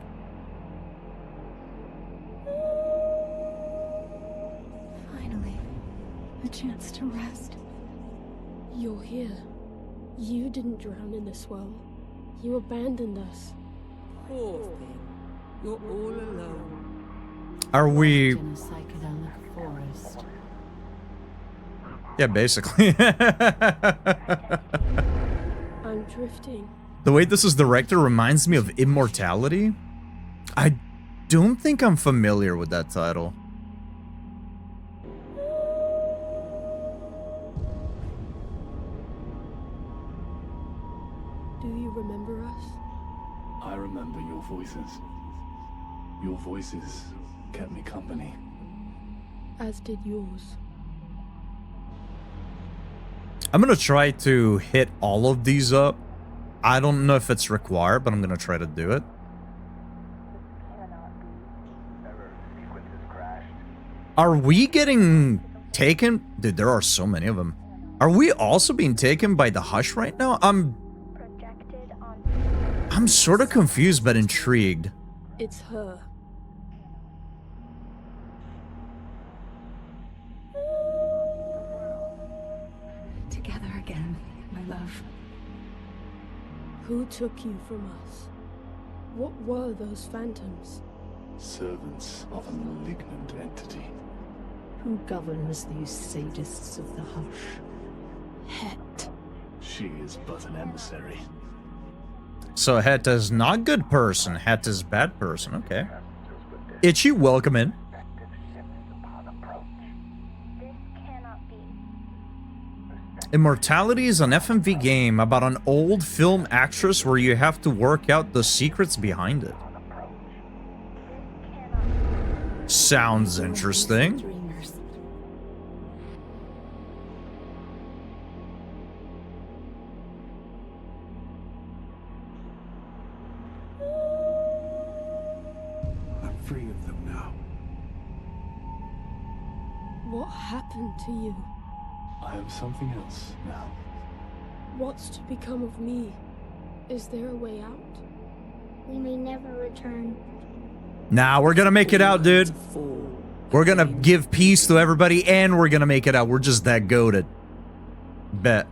Finally, a chance to rest.
You're here. You didn't drown in this well. You abandoned us.
Poor thing. You're all alone.
Are we...
In a psychedelic forest.
Yeah, basically.
I'm drifting.
The way this is directed reminds me of Immortality. I don't think I'm familiar with that title.
Do you remember us?
I remember your voices. Your voices kept me company.
As did yours.
I'm gonna try to hit all of these up. I don't know if it's required, but I'm gonna try to do it. Are we getting taken? Dude, there are so many of them. Are we also being taken by the Hush right now? I'm sort of confused but intrigued.
It's her.
Together again, my love.
Who took you from us? What were those phantoms?
Servants of a malignant entity.
Who governs these sadists of the Hush?
Het.
She is but an emissary.
So Het is not good person, Het is bad person, okay. Itchy, welcome in. Immortality is an FMV game about an old film actress where you have to work out the secrets behind it. Sounds interesting.
I'm free of them now.
What happened to you?
I am something else now.
What's to become of me? Is there a way out?
We may never return.
Nah, we're gonna make it out, dude. We're gonna give peace to everybody and we're gonna make it out. We're just that goated. Bet.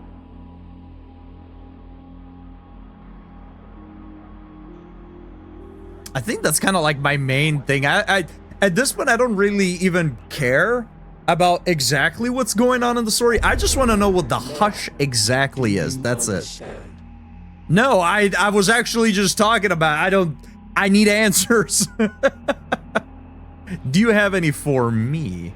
I think that's kind of like my main thing. I at this point I don't really even care about exactly what's going on in the story. I just want to know what the Hush exactly is. That's it. No, I was actually just talking about I need answers. Do you have any for me?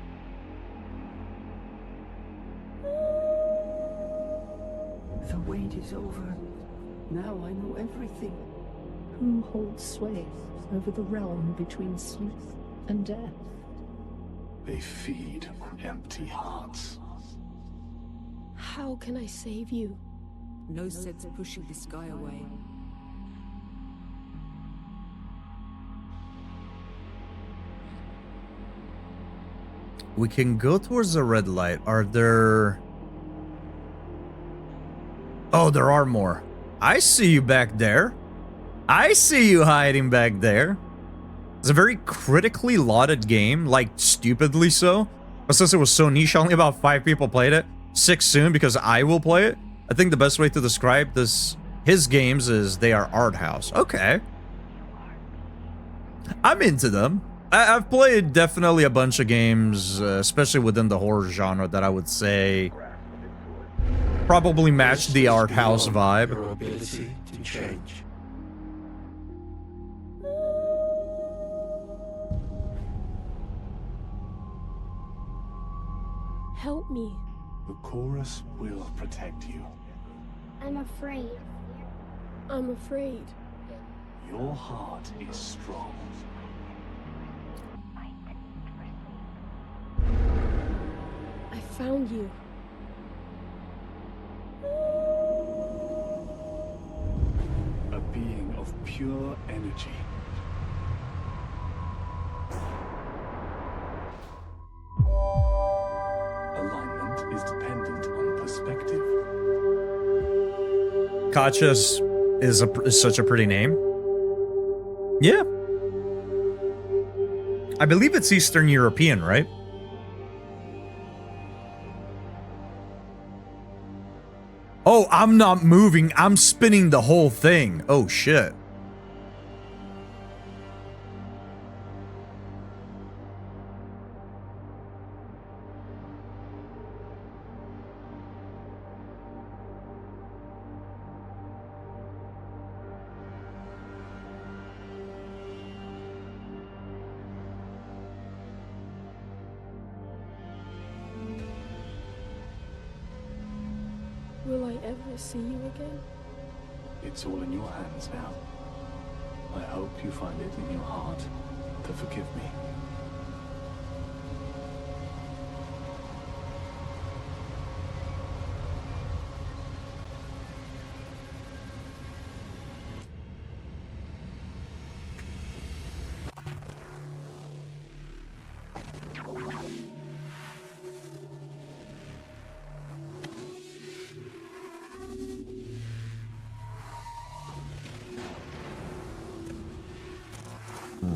The wait is over. Now I know everything.
Who holds sway over the realm between sleep and death?
They feed on empty hearts.
How can I save you?
No sense pushing this guy away.
We can go towards the red light. Are there... Oh, there are more. I see you back there. I see you hiding back there. It's a very critically lauded game, like stupidly so. But since it was so niche, only about 5 people played it. 6 soon because I will play it. I think the best way to describe his games is they are art house. Okay. I'm into them. I've played definitely a bunch of games, especially within the horror genre, that I would say probably match the art house vibe.
Your ability to change.
Help me.
The chorus will protect you.
I'm afraid.
I'm afraid.
Your heart is strong.
I found you.
pure energy. Alignment is dependent on perspective.
Katya's is such a pretty name. Yeah. I believe it's Eastern European, right? Oh, I'm not moving. I'm spinning the whole thing. Oh, shit.
Will I ever see you again?
It's all in your hands now. I hope you find it in your heart to forgive me.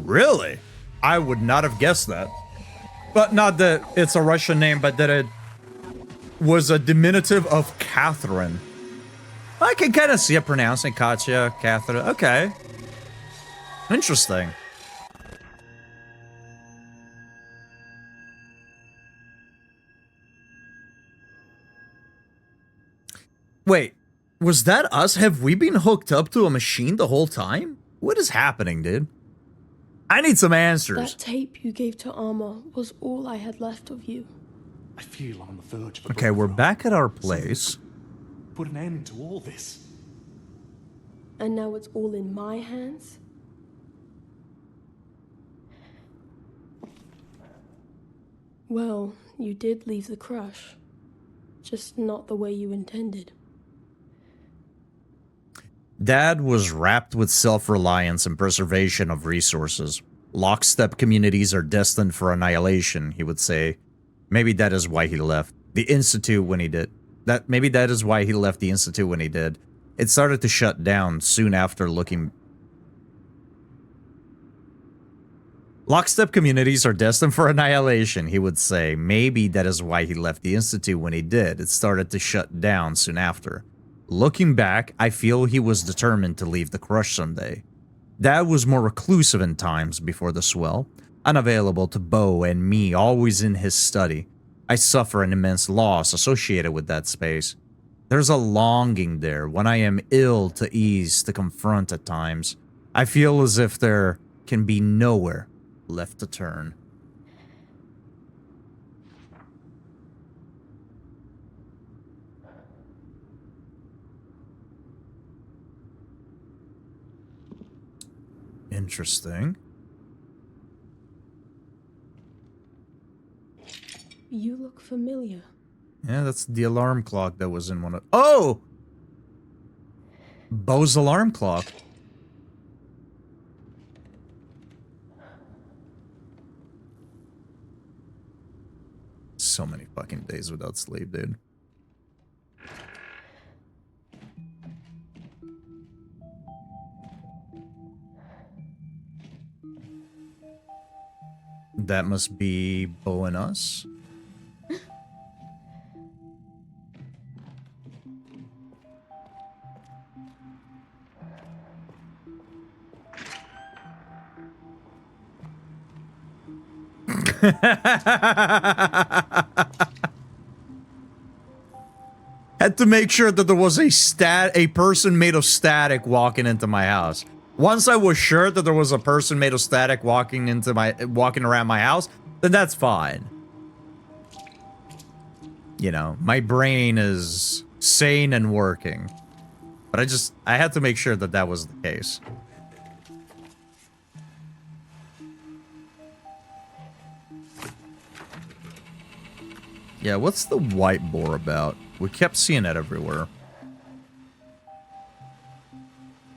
Really? I would not have guessed that. But not that it's a Russian name, but that it was a diminutive of Catherine. I can kind of see it pronouncing Katya, Catherine. Okay. Interesting. Wait, was that us? Have we been hooked up to a machine the whole time? What is happening, dude? I need some answers.
That tape you gave to Armor was all I had left of you.
I feel on the verge of a
Okay, we're back at our place.
Put an end to all this.
And now it's all in my hands? Well, you did leave the crush. Just not the way you intended.
Dad was wrapped with self-reliance and preservation of resources. Lockstep communities are destined for annihilation, he would say. Maybe that is why he left the Institute when he did. Maybe that is why he left the Institute when he did. It started to shut down soon after looking... Lockstep communities are destined for annihilation, he would say. Maybe that is why he left the Institute when he did. It started to shut down soon after. Looking back, I feel he was determined to leave the crush someday. Dad was more reclusive in times before the swell, unavailable to Bo and me, always in his study. I suffer an immense loss associated with that space. There's a longing there when I am ill to ease to confront at times. I feel as if there can be nowhere left to turn. Interesting.
You look familiar.
Yeah, that's the alarm clock that was in one of... Oh! Bo's alarm clock. So many fucking days without sleep, dude. That must be Bo and us. Had to make sure that there was a person made of static walking into my house. Once I was sure that there was a person made of static walking around my house, then that's fine. You know, my brain is sane and working. But I had to make sure that that was the case. Yeah, what's the white boar about? We kept seeing it everywhere.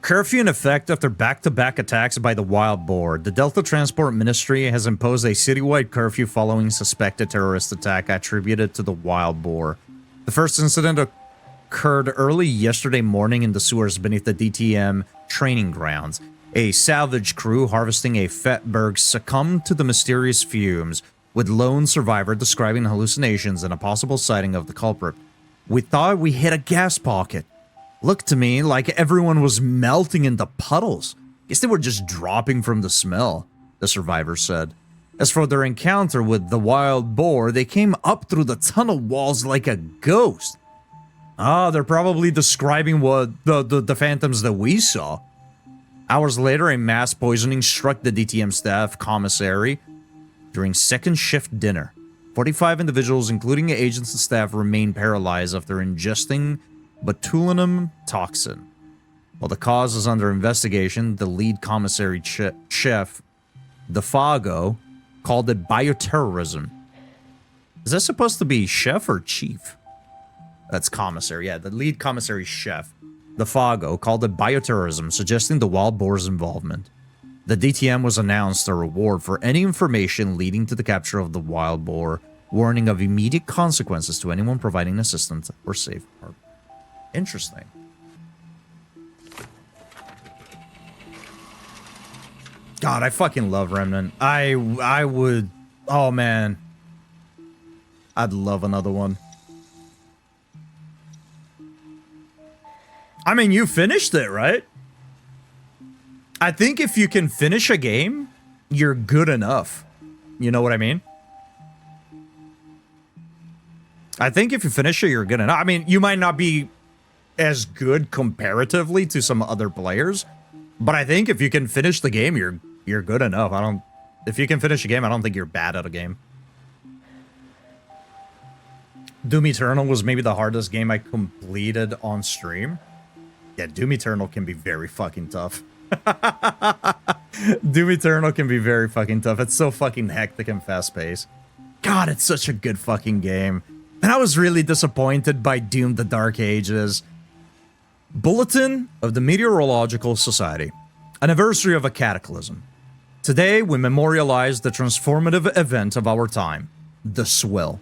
Curfew in effect after back-to-back attacks by the wild boar. The Delta Transport Ministry has imposed a citywide curfew following suspected terrorist attack attributed to the wild boar. The first incident occurred early yesterday morning in the sewers beneath the DTM training grounds. A salvage crew harvesting a Fetberg succumbed to the mysterious fumes, with lone survivor describing hallucinations and a possible sighting of the culprit. We thought we hit a gas pocket. Looked to me like everyone was melting into puddles. Guess they were just dropping from the smell, the survivor said. As for their encounter with the wild boar, they came up through the tunnel walls like a ghost. Ah, they're probably describing what the phantoms that we saw. Hours later, a mass poisoning struck the DTM staff commissary during second shift dinner. 45 individuals, including agents and staff, remain paralyzed after ingesting botulinum toxin. While the cause is under investigation, the lead commissary chef, DeFago, called it bioterrorism. Is that supposed to be chef or chief? That's commissary, yeah, the lead commissary chef, DeFago, called it bioterrorism, suggesting the wild boar's involvement. The DTM was announced a reward for any information leading to the capture of the wild boar, warning of immediate consequences to anyone providing assistance or safeguard. Interesting. God, I fucking love Remnant. I would... Oh, man. I'd love another one. I mean, you finished it, right? I think if you can finish a game, you're good enough. You know what I mean? I think if you finish it, you're good enough. I mean, you might not be as good comparatively to some other players, but I think if you can finish the game, you're good enough. If you can finish a game, I don't think you're bad at a game. Doom Eternal was maybe the hardest game I completed on stream. Yeah, Doom Eternal can be very fucking tough. Doom Eternal can be very fucking tough. It's so fucking hectic and fast-paced. God, it's such a good fucking game. And I was really disappointed by Doom the Dark Ages. Bulletin of the Meteorological Society. Anniversary of a Cataclysm. Today, we memorialize the transformative event of our time, the Swell.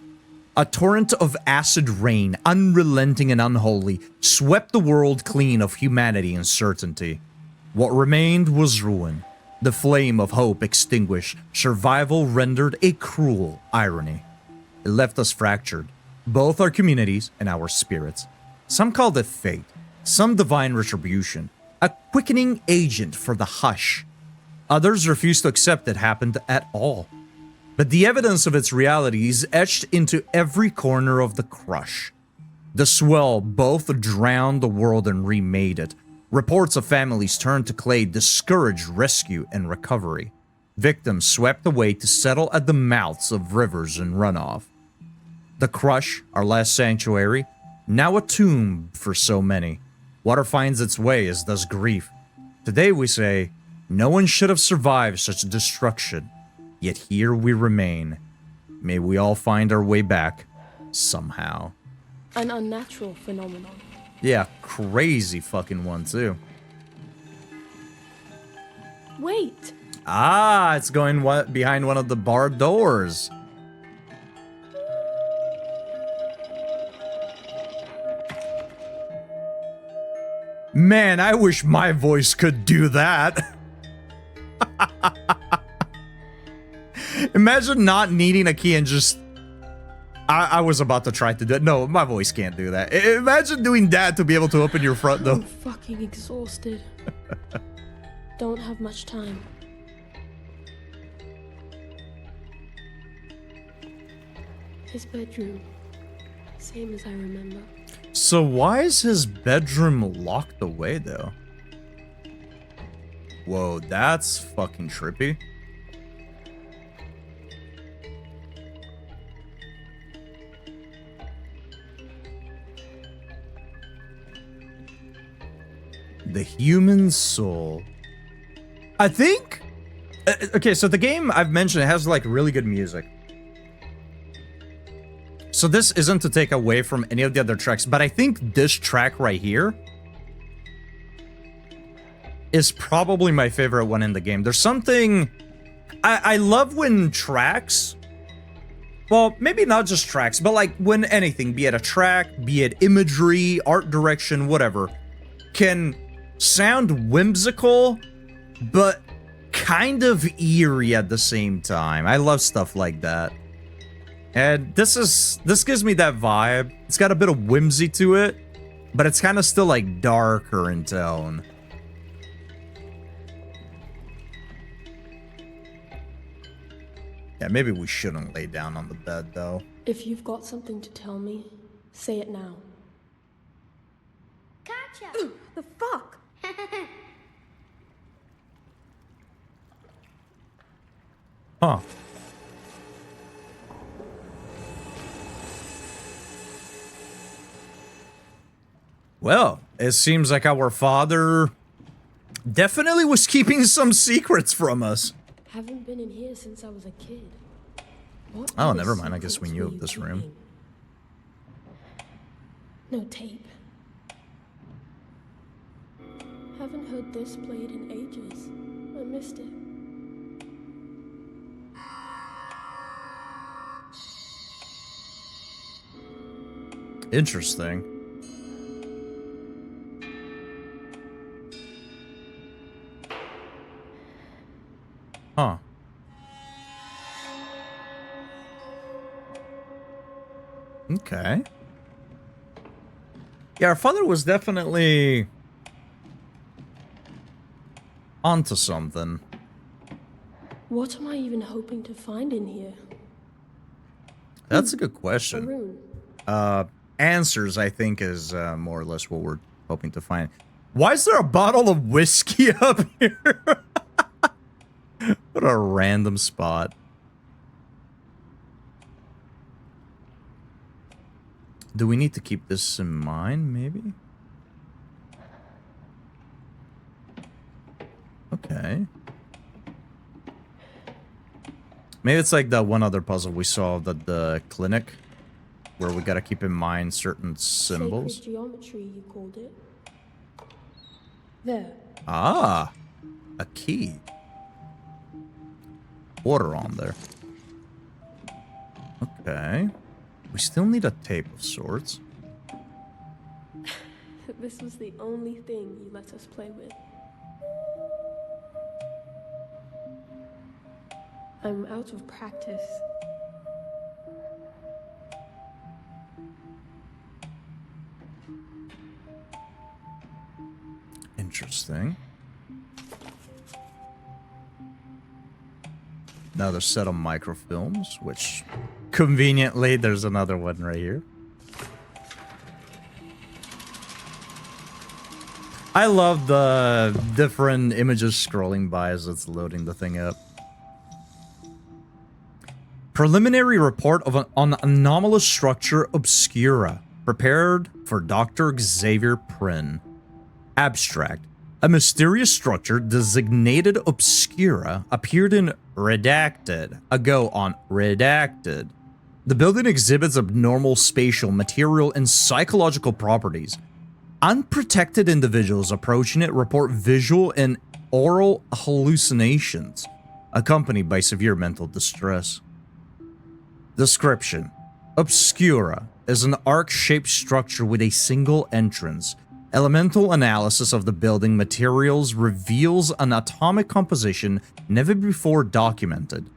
A torrent of acid rain, unrelenting and unholy, swept the world clean of humanity and certainty. What remained was ruin. The flame of hope extinguished, survival rendered a cruel irony. It left us fractured, both our communities and our spirits. Some called it fate, some divine retribution, a quickening agent for the hush. Others refused to accept it happened at all. But the evidence of its reality is etched into every corner of the crush. The Swell both drowned the world and remade it. Reports of families turned to clay discouraged rescue and recovery. Victims swept away to settle at the mouths of rivers and runoff. The Crush, our last sanctuary, now a tomb for so many. Water finds its way as does grief. Today we say, no one should have survived such destruction, yet here we remain. May we all find our way back, somehow.
An unnatural phenomenon.
Yeah, crazy fucking one too.
Wait!
Ah, it's going behind one of the barred doors. Man, I wish my voice could do that. Imagine not needing a key and just... I was about to try to do it. No, my voice can't do that. Imagine doing that to be able to open your front door.
I'm fucking exhausted. Don't have much time. His bedroom. Same as I remember.
So why is his bedroom locked away, though? Whoa, that's fucking trippy. The human soul. I think... okay, so the game I've mentioned has like really good music. So this isn't to take away from any of the other tracks, but I think this track right here is probably my favorite one in the game. There's something... I love when tracks... Well, maybe not just tracks, but like when anything, be it a track, be it imagery, art direction, whatever, can sound whimsical, but kind of eerie at the same time. I love stuff like that. And this gives me that vibe. It's got a bit of whimsy to it, but it's kind of still like darker in tone. Yeah, maybe we shouldn't lay down on the bed, though.
If you've got something to tell me, say it now.
Gotcha!
The fuck?
Huh. Well, it seems like our father definitely was keeping some secrets from us.
Haven't been in here since I was a kid. What
Oh,
other
never mind. I guess we
secrets
knew
were
of
you
this room.
keeping? No tape. Haven't heard this played in ages. I missed it.
Interesting. Huh. Okay. Yeah, our father was definitely onto something.
What am I even hoping to find in here?
That's a good question.
Maroon.
Answers, I think, is more or less what we're hoping to find. Why is there a bottle of whiskey up here? What a random spot. Do we need to keep this in mind, maybe? Okay. Maybe it's like that one other puzzle we solved at the clinic, where we gotta keep in mind certain symbols.
Sacred geometry, you called it. There.
Ah, a key. Water on there. Okay. We still need a tape of sorts.
This was the only thing you let us play with. I'm out of practice.
Interesting. Another set of microfilms, which conveniently there's another one right here. I love the different images scrolling by as it's loading the thing up. Preliminary report on anomalous structure obscura, prepared for Dr. Xavier Prynne. Abstract. A mysterious structure designated obscura appeared in Redacted ago on Redacted. The building exhibits abnormal spatial, material, and psychological properties. Unprotected individuals approaching it report visual and oral hallucinations, accompanied by severe mental distress. Description. Obscura is an arc-shaped structure with a single entrance. Elemental analysis of the building materials reveals an atomic composition never before documented,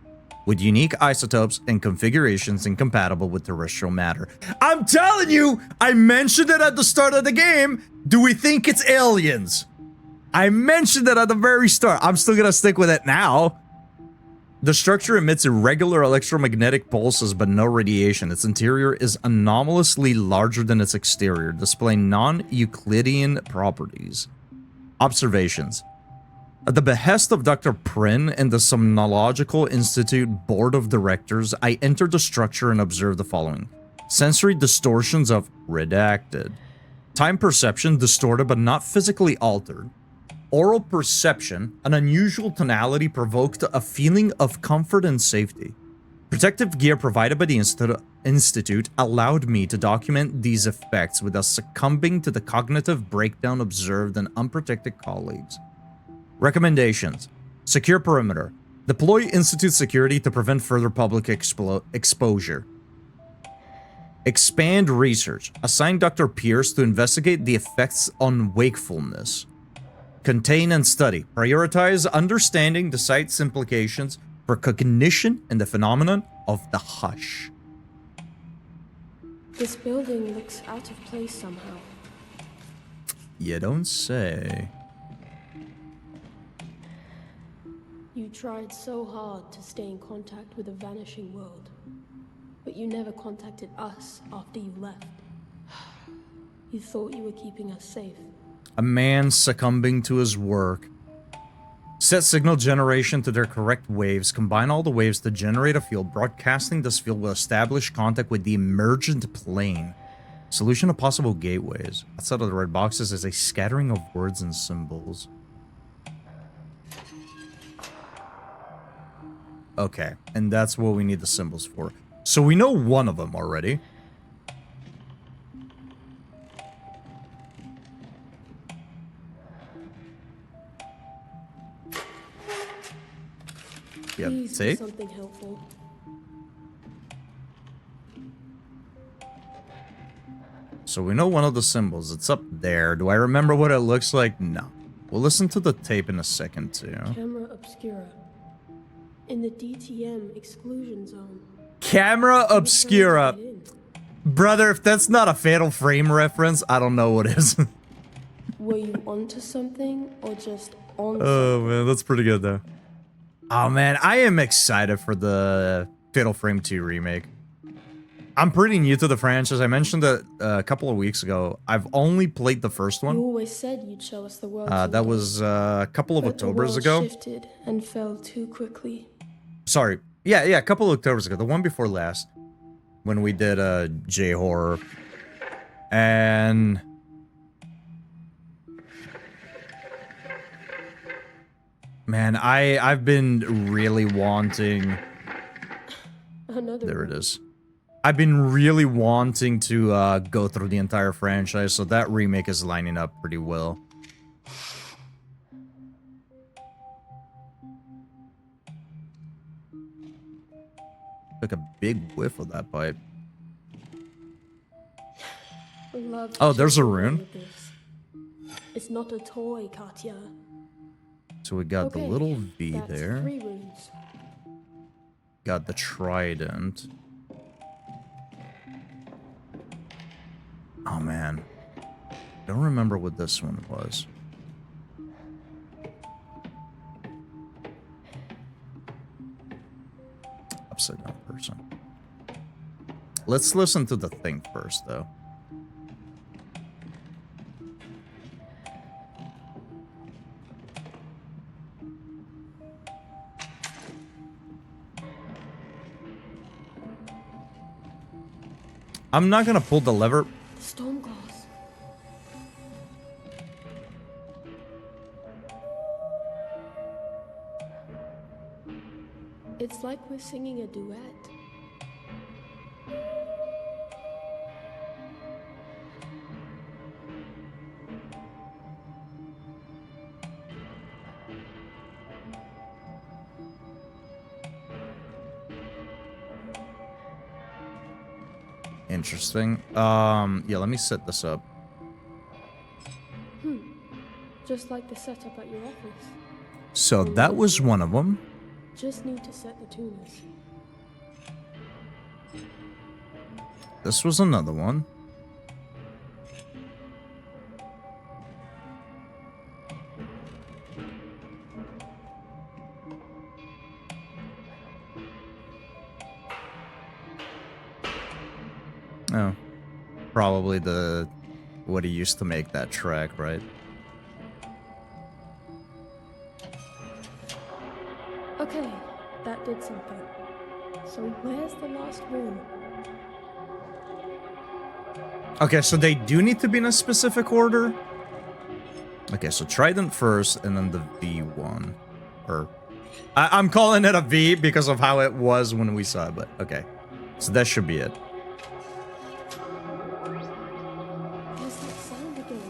with unique isotopes and configurations incompatible with terrestrial matter. I'm telling you, I mentioned it at the start of the game. Do we think it's aliens? I mentioned it at the very start. I'm still gonna stick with it now. The structure emits irregular electromagnetic pulses but no radiation. Its interior is anomalously larger than its exterior, displaying non-Euclidean properties. Observations. At the behest of Dr. Prynne and the Somnological Institute Board of Directors, I entered the structure and observed the following. Sensory distortions of Redacted. Time perception distorted but not physically altered. Oral perception, an unusual tonality provoked a feeling of comfort and safety. Protective gear provided by the Institute allowed me to document these effects without succumbing to the cognitive breakdown observed in unprotected colleagues. Recommendations. Secure perimeter. Deploy Institute security to prevent further public exposure. Expand research. Assign Dr. Pierce to investigate the effects on wakefulness. Contain and study. Prioritize understanding the site's implications for cognition and the phenomenon of the hush.
This building looks out of place somehow.
You don't say.
You tried so hard to stay in contact with a vanishing world, but you never contacted us after you left. You thought you were keeping us safe.
A man succumbing to his work. Set signal generation to their correct waves. Combine all the waves to generate a field. Broadcasting this field will establish contact with the emergent plane. Solution of possible gateways. Outside of the red boxes is a scattering of words and symbols. Okay, and that's what we need the symbols for. So we know one of them already. Yep,
Please
see?
do something helpful.
So we know one of the symbols. It's up there. Do I remember what it looks like? No. We'll listen to the tape in a second, too.
Camera obscura. In the DTM exclusion zone.
Camera obscura. Brother, if that's not a Fatal Frame reference, I don't know what is.
Were you onto something or just on
Oh, man, that's pretty good, though. Oh, man, I am excited for the Fatal Frame 2 remake. I'm pretty new to the franchise. I mentioned it a couple of weeks ago. I've only played the first
You
one.
always said you'd show us the world.
That was a couple of
but the
Octobers
world
ago.
Shifted and fell too quickly.
Sorry. Yeah, a couple of Octobers ago. The one before last. When we did J-Horror. And... Man, I've been really wanting...
Another
There it is. I've been really wanting to go through the entire franchise, so that remake is lining up pretty well. Took a big whiff of that pipe.
Love
Oh, there's a
children
rune.
with this. It's not a toy, Katya.
So we got the
Okay,
little V
that's
there.
3 runes.
Got the trident. Oh man. Don't remember what this one was. Upside down person. Let's listen to the thing first, though. I'm not gonna pull the lever.
Storm glass. It's like we're singing a duet.
Interesting. Yeah, let me set this up.
Just like the setup at your office.
So that was one of them.
Just need to set the tuners.
This was another one. Oh. Probably the... what he used to make that track, right?
Okay, that did something. So where's the last rune?
Okay, so they do need to be in a specific order? Okay, so Trident first, and then the V1. Or... I'm calling it a V because of how it was when we saw it, but okay. So that should be it.
Where's that sound again?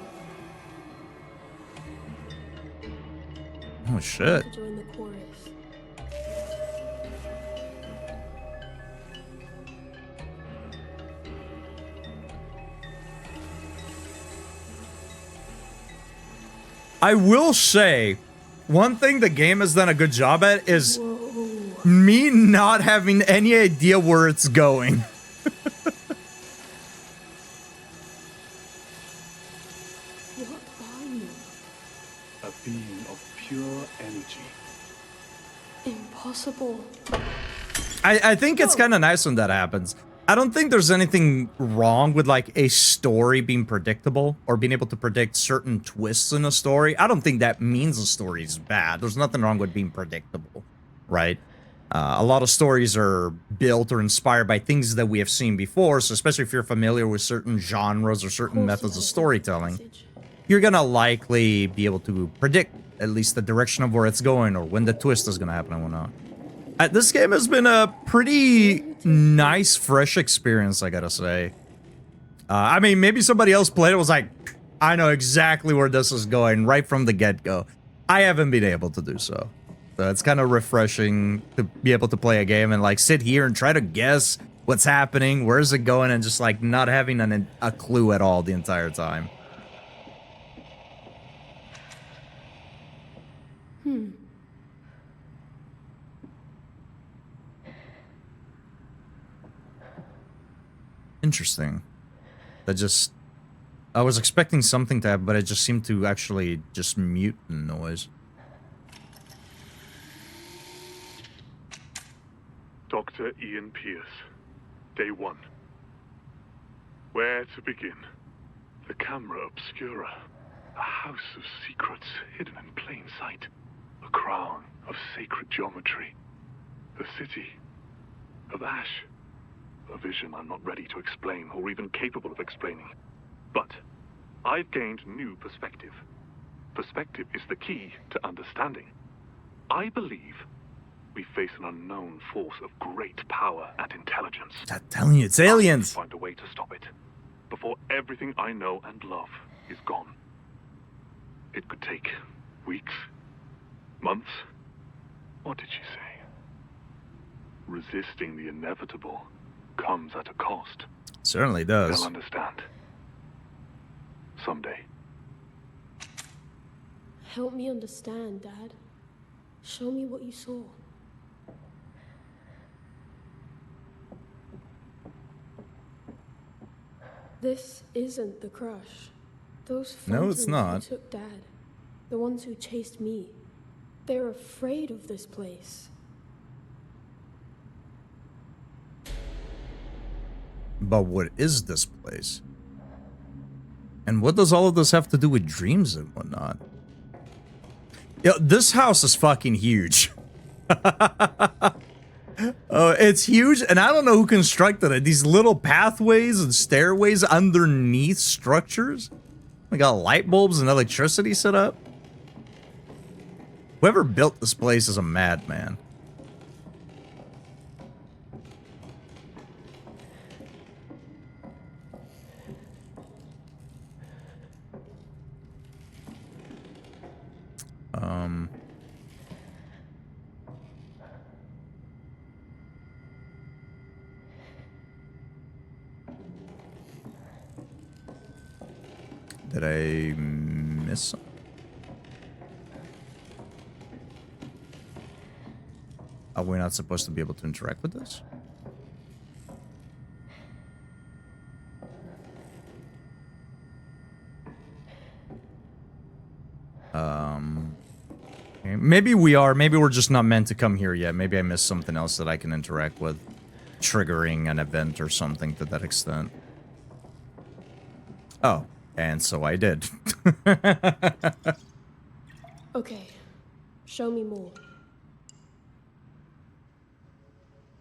Oh shit.
To join the chorus.
I will say, one thing the game has done a good job at is me not having any idea where it's going.
What are you?
A being of pure energy.
Impossible.
I think it's kind of nice when that happens. I don't think there's anything wrong with like a story being predictable or being able to predict certain twists in a story. I don't think that means a story is bad. There's nothing wrong with being predictable, right? A lot of stories are built or inspired by things that we have seen before. So especially if you're familiar with certain genres or certain methods of storytelling, you're gonna likely be able to predict at least the direction of where it's going or when the twist is gonna happen and whatnot. This game has been a pretty nice, fresh experience, I gotta say. I mean, maybe somebody else played it was like, I know exactly where this is going right from the get-go. I haven't been able to do so. So it's kind of refreshing to be able to play a game and like sit here and try to guess what's happening, where's it going, and just like not having a clue at all the entire time. Interesting. That just... I was expecting something to happen, but it just seemed to actually just mute the noise.
Dr. Ian Pierce, Day 1. Where to begin? The Camera Obscura. A house of secrets hidden in plain sight. A crown of sacred geometry. The city of ash. A vision I'm not ready to explain or even capable of explaining. But I've gained new perspective. Perspective is the key to understanding. I believe we face an unknown force of great power and intelligence.
I'm telling you, it's aliens.
I must find a way to stop it before everything I know and love is gone. It could take weeks, months. What did she say? Resisting the inevitable comes at a cost.
Certainly does.
They'll understand. Someday.
Help me understand, Dad. Show me what you saw. This isn't the crush. Those
No, it's
phantoms
not.
who took Dad, the ones who chased me, they're afraid of this place.
But what is this place? And what does all of this have to do with dreams and whatnot? Yo, this house is fucking huge. It's huge, and I don't know who constructed it. These little pathways and stairways underneath structures. We got light bulbs and electricity set up. Whoever built this place is a madman. Did I miss something? Are we not supposed to be able to interact with this? Okay. Maybe we are. Maybe we're just not meant to come here yet. Maybe I missed something else that I can interact with. Triggering an event or something to that extent. Oh, and so I did.
Okay, show me more.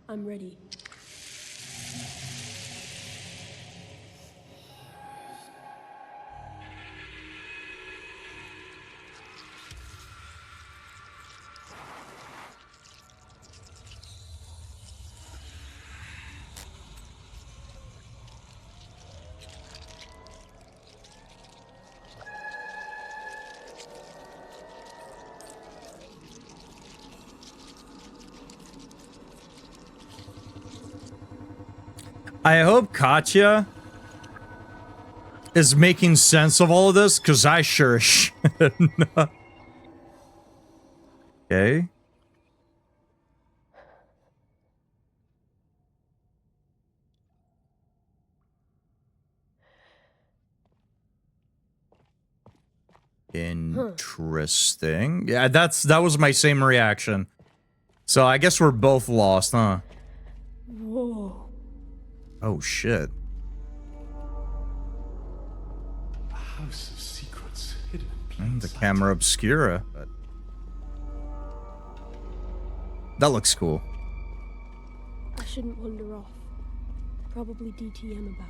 I'm ready.
I hope Katya is making sense of all of this, because I sure as shit not. Okay. Interesting. Yeah, that was my same reaction. So I guess we're both lost, huh?
Whoa.
Oh shit.
A house of secrets hidden in plain
And the
sight.
camera obscura, but that looks cool.
I shouldn't wander off. Probably DTM about.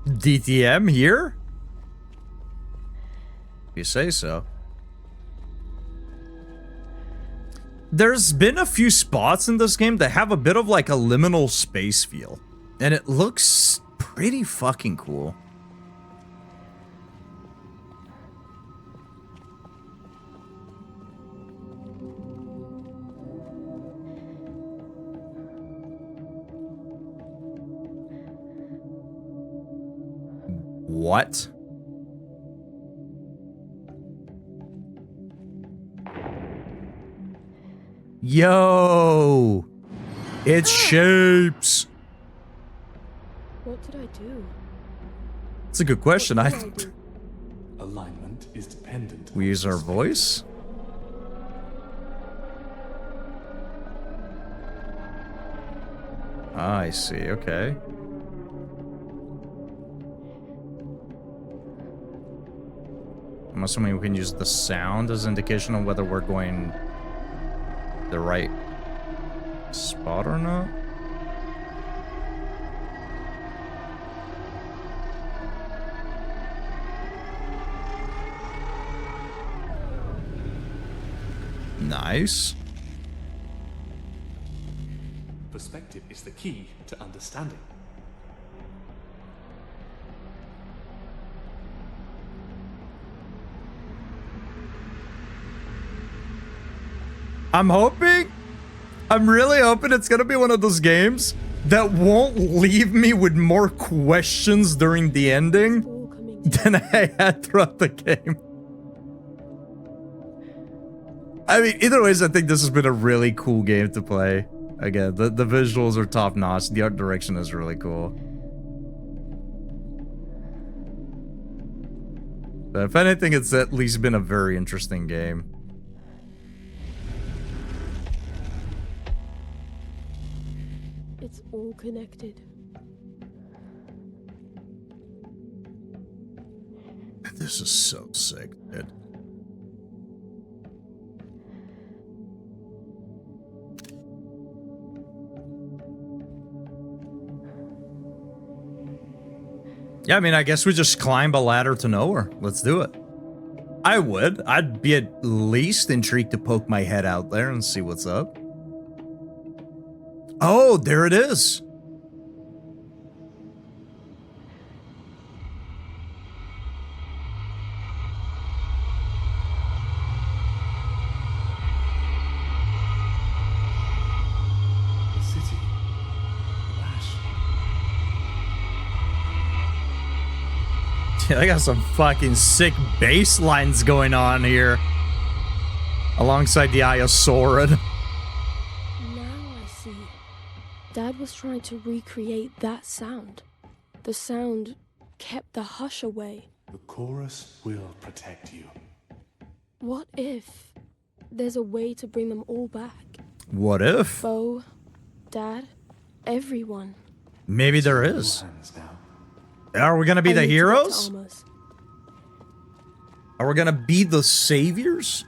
DTM here? You say so. There's been a few spots in this game that have a bit of like a liminal space feel, and it looks pretty fucking cool. What? Yo! It shapes!
What did I do?
It's a good question. I
Alignment is dependent.
we use our voice? Ah, I see. Okay. I'm assuming we can use the sound as indication of whether we're going the right spot or not. Nice.
Perspective is the key to understanding.
I'm really hoping it's gonna be one of those games that won't leave me with more questions during the ending than I had throughout the game. I mean, either ways, I think this has been a really cool game to play. Again, the visuals are top notch. The art direction is really cool. But if anything, it's at least been a very interesting game.
It's all connected.
This is so sick, dude. Yeah, I mean, I guess we just climb a ladder to nowhere. Let's do it. I would. I'd be at least intrigued to poke my head out there and see what's up. Oh, there it is.
The city. Lash.
Yeah, I got some fucking sick bass lines going on here. Alongside the Eye of Sauron.
Now I see. Dad was trying to recreate that sound. The sound kept the hush away.
The chorus will protect you.
What if there's a way to bring them all back?
What if?
Bo, Dad, everyone.
Maybe there is. Are we gonna be
I
the
need to get to
heroes?
Alma's.
Are we gonna be the saviors?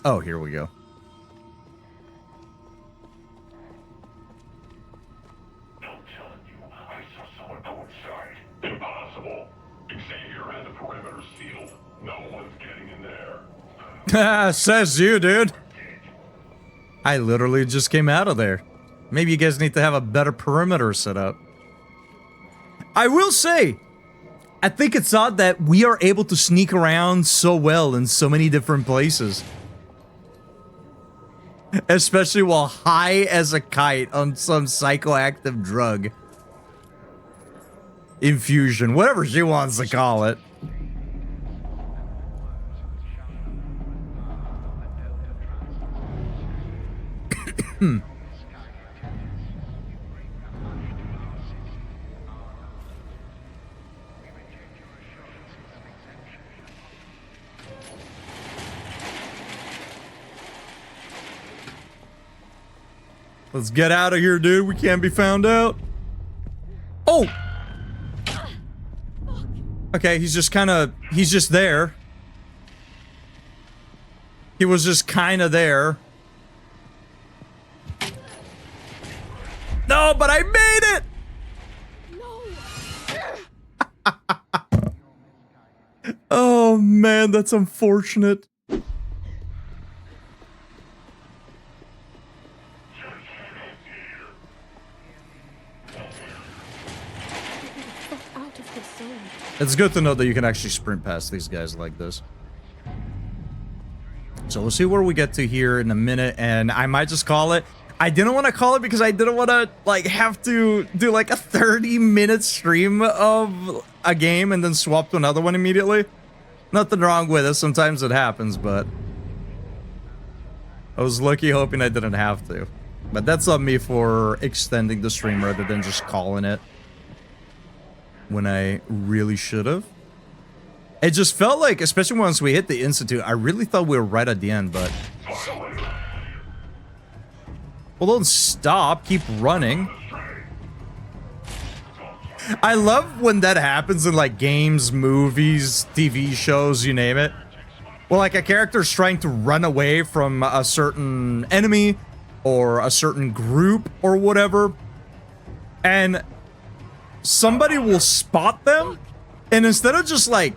Oh, here we go.
I'm telling you, I saw someone go inside. Impossible. Xavier had the perimeter sealed. No one's getting in there.
Says you, dude. I literally just came out of there. Maybe you guys need to have a better perimeter set up. I will say, I think it's odd that we are able to sneak around so well in so many different places. Especially while high as a kite on some psychoactive drug. Infusion, whatever she wants to call it. Let's get out of here, dude. We can't be found out. Oh! Okay, he's just there. He was just kind of there. No, but I made it! Oh, man, that's unfortunate. It's good to know that you can actually sprint past these guys like this. So we'll see where we get to here in a minute, and I might just call it. I didn't want to call it because I didn't want to, like, have to do, like, a 30-minute stream of a game and then swap to another one immediately. Nothing wrong with it. Sometimes it happens, but I was lucky hoping I didn't have to. But that's on me for extending the stream rather than just calling it when I really should have. It just felt like, especially once we hit the Institute, I really thought we were right at the end, but... Well, don't stop. Keep running. I love when that happens in, like, games, movies, TV shows, you name it. Well, like, a character's trying to run away from a certain enemy or a certain group or whatever, and somebody will spot them, and instead of just, like,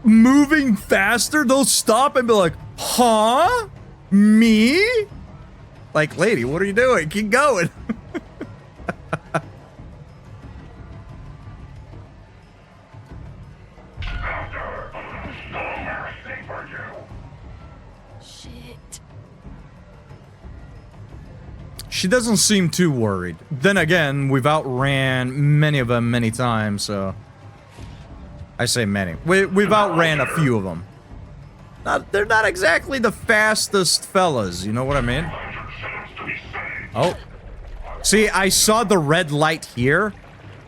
moving faster, they'll stop and be like, huh? Me? Like, lady, what are you doing? Keep going.
Shit.
She doesn't seem too worried. Then again, we've outran many of them many times, so... I say many. We've outran a few of them. They're not exactly the fastest fellas, you know what I mean? Oh. See, I saw the red light here,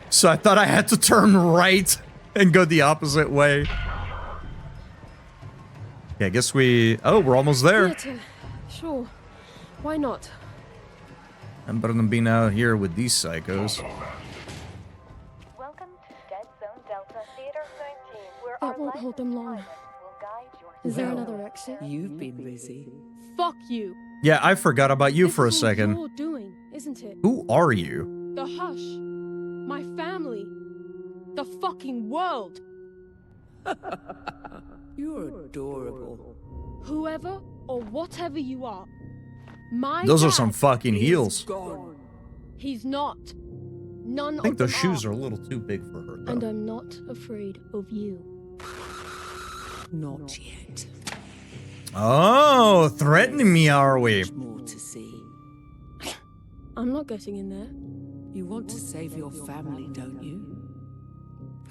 so I thought I had to turn right and go the opposite way. Yeah, I guess we... Oh, we're almost there.
Theater. Sure. Why not?
I'm better than being out here with these psychos.
Welcome to Dead Zone Delta Theater 19, where
That won't hold them long. Is there another exit?
You've been busy.
Fuck you.
Yeah, I forgot about you for a
This is all
second.
you're doing, isn't it?
Who are you?
The Hush. My family. The fucking world.
You're adorable.
Whoever or whatever you are. My
Those are
dad
some fucking
is
heels.
gone. He's not. None
I think
of them
those shoes are a little too big for her, though.
And I'm not afraid of you.
Not yet.
Oh, threatening me, are we?
More to see.
I'm not getting in there.
You want to save your family, don't you?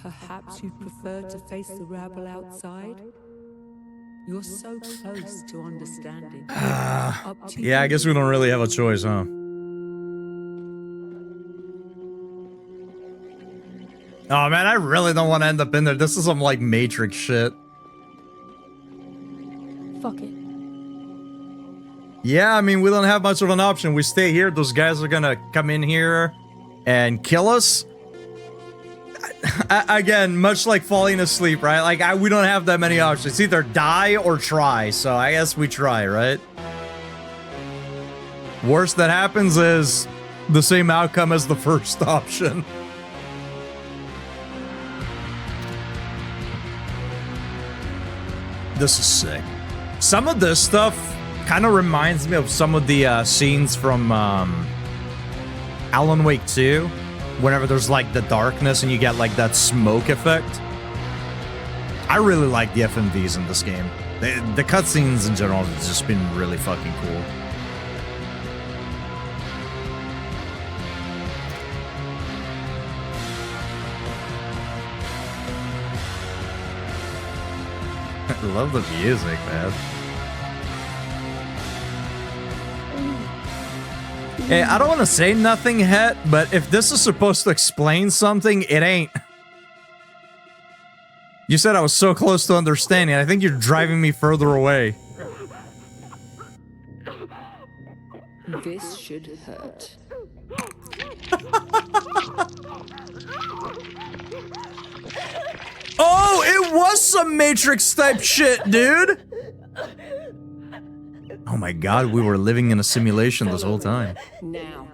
Perhaps you prefer to face the rabble outside? You're so close to understanding. Up to
Yeah, I
you.
guess we don't really have a choice, huh? Oh man, I really don't want to end up in there. This is some like Matrix shit.
Fuck it.
Yeah, I mean, we don't have much of an option. We stay here, those guys are gonna come in here and kill us. Again, much like falling asleep, right? Like, we don't have that many options. Either die or try, so I guess we try, right? Worst that happens is the same outcome as the first option. This is sick. Some of this stuff kind of reminds me of some of the scenes from Alan Wake 2. Whenever there's like the darkness and you get like that smoke effect. I really like the FMVs in this game. The cutscenes in general have just been really fucking cool. I love the music, man. Hey, I don't want to say nothing, Het, but if this is supposed to explain something, it ain't. You said I was so close to understanding. I think you're driving me further away.
This should hurt.
Oh, it was some Matrix type shit, dude! Oh my god, we were living in a simulation this whole time.
Now.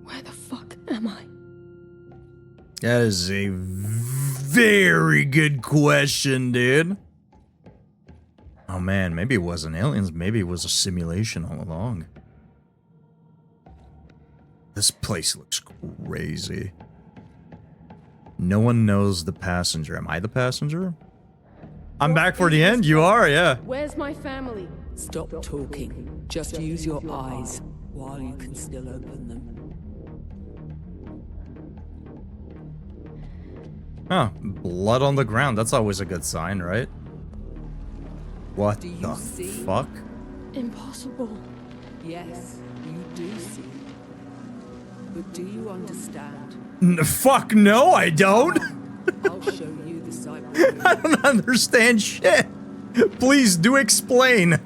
Where the fuck am I?
That is a very good question, dude. Oh man, maybe it wasn't aliens, maybe it was a simulation all along. This place looks crazy. No one knows the passenger. Am I the passenger? I'm back for the end. You are, yeah.
Where's my family?
Stop talking. Just use your eyes while you can still open them.
Huh, blood on the ground. That's always a good sign, right? What the fuck?
Impossible.
Yes, you do see. But do you understand?
Fuck no, I don't.
I'll show you the cyber.
I don't understand shit. Please do explain.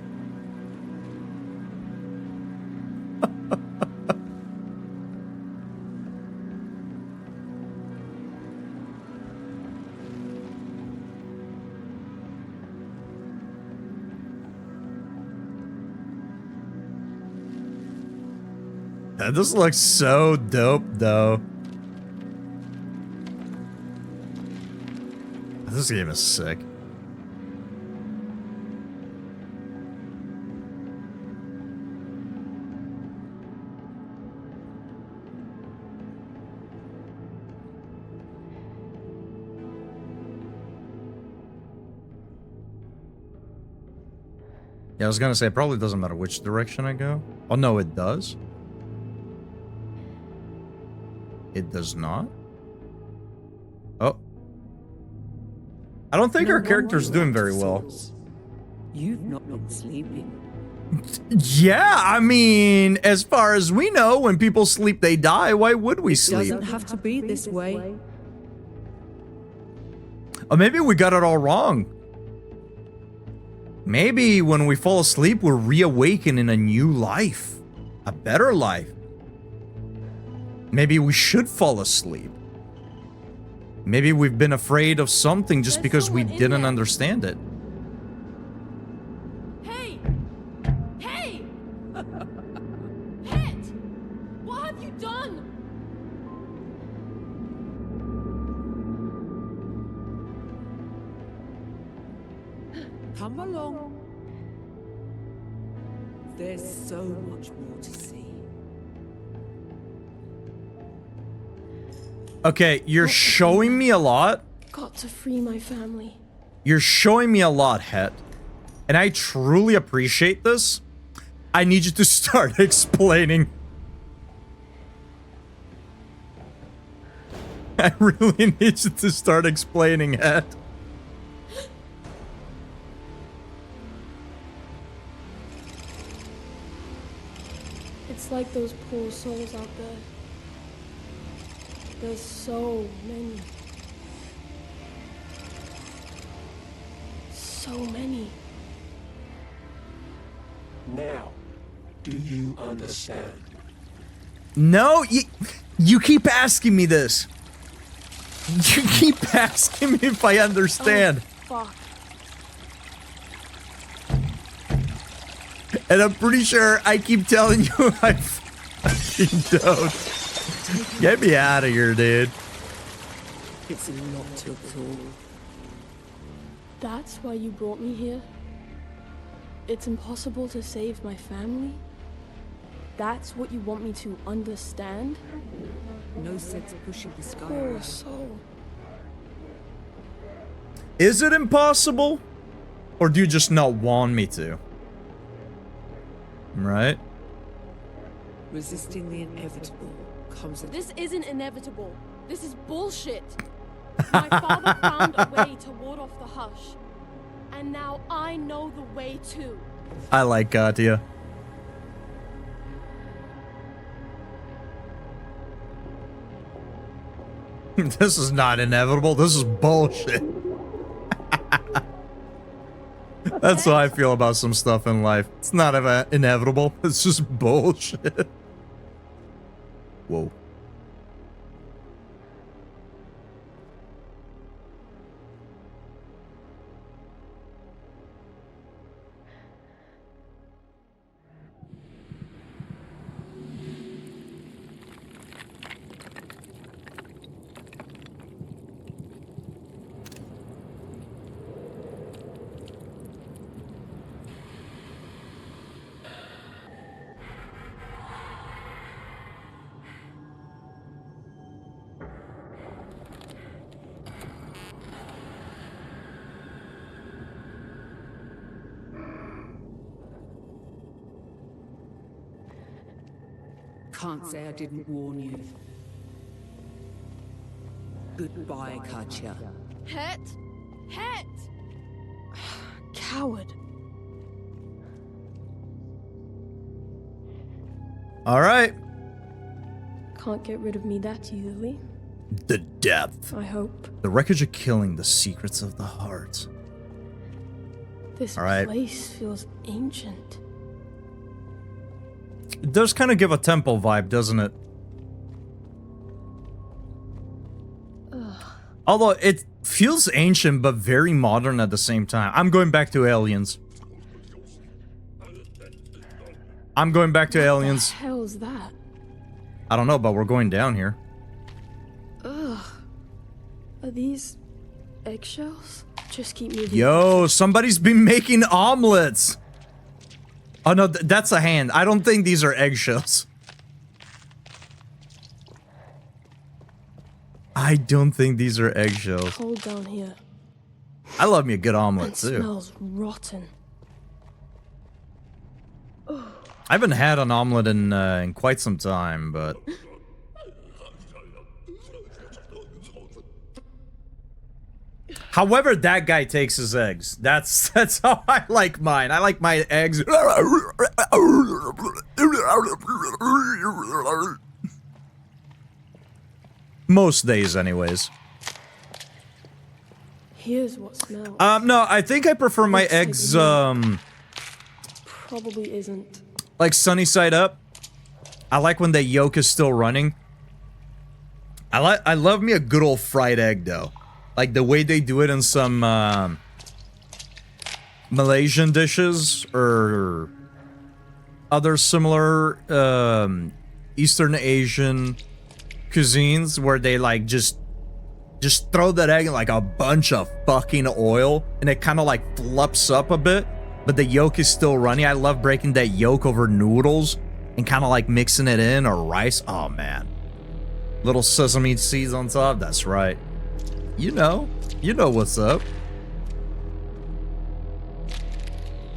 This looks so dope, though. This game is sick. Yeah, I was gonna say, it probably doesn't matter which direction I go. Oh, no, it does. It does not? Oh. I don't think our character's doing very well.
You've not been sleeping.
Yeah, I mean, as far as we know, when people sleep, they die. Why would we sleep?
It doesn't have to be this way.
Or maybe we got it all wrong. Maybe when we fall asleep, we're reawakened in a new life. A better life. Maybe we should fall asleep. Maybe we've been afraid of something just because we didn't understand it.
Hey! Hey! Het! What have you done?
Come along. There's so much more to see.
Okay, you're showing me a lot.
Got to free my family.
You're showing me a lot, Het. And I truly appreciate this. I need you to start explaining. I really need you to start explaining, Het.
It's like those poor souls out there. There's so many. So many.
Now, do you understand?
No, you keep asking me this. You keep asking me if I understand.
Oh, fuck.
And I'm pretty sure I keep telling you I fucking don't. Get me out of here, dude.
It's a lot to absorb.
That's why you brought me here? It's impossible to save my family? That's what you want me to understand?
No sense pushing the sky.
Poor soul.
Is it impossible? Or do you just not want me to? Right?
Resisting the inevitable comes at...
This isn't inevitable. This is bullshit. My father found a way to ward off the hush. And now I know the way too.
I like Katya. This is not inevitable. This is bullshit. That's how I feel about some stuff in life. It's not inevitable. It's just bullshit. Whoa.
Can't say I didn't warn you. Goodbye, Katya.
Het! Het! Coward.
All right.
Can't get rid of me that easily.
The depth.
I hope.
The wreckage of killing, the secrets of the heart.
This
All right.
place feels ancient.
It does kind of give a temple vibe, doesn't it?
Ugh.
Although it feels ancient, but very modern at the same time. I'm going back to aliens. I'm going back to aliens.
What the hell's that?
I don't know, but we're going down here.
Ugh. Are these eggshells? Just keep moving.
Yo, somebody's been making omelets. Oh no, that's a hand. I don't think these are eggshells. I don't think these are eggshells.
Cold down here.
I love me a good omelet
It
too.
smells rotten.
I haven't had an omelet in quite some time, but however that guy takes his eggs, that's how I like mine. I like my eggs. Most days, anyways.
Here's what smells.
No, I think I prefer my
Looks like
eggs,
meat. Probably isn't.
like sunny side up. I like when the yolk is still running. I love me a good old fried egg though. Like the way they do it in some Malaysian dishes or other similar Eastern Asian cuisines where they like just throw that egg in like a bunch of fucking oil and it kind of like flups up a bit, but the yolk is still running. I love breaking that yolk over noodles and kind of like mixing it in or rice. Oh man. Little sesame seeds on top. That's right. You know what's up.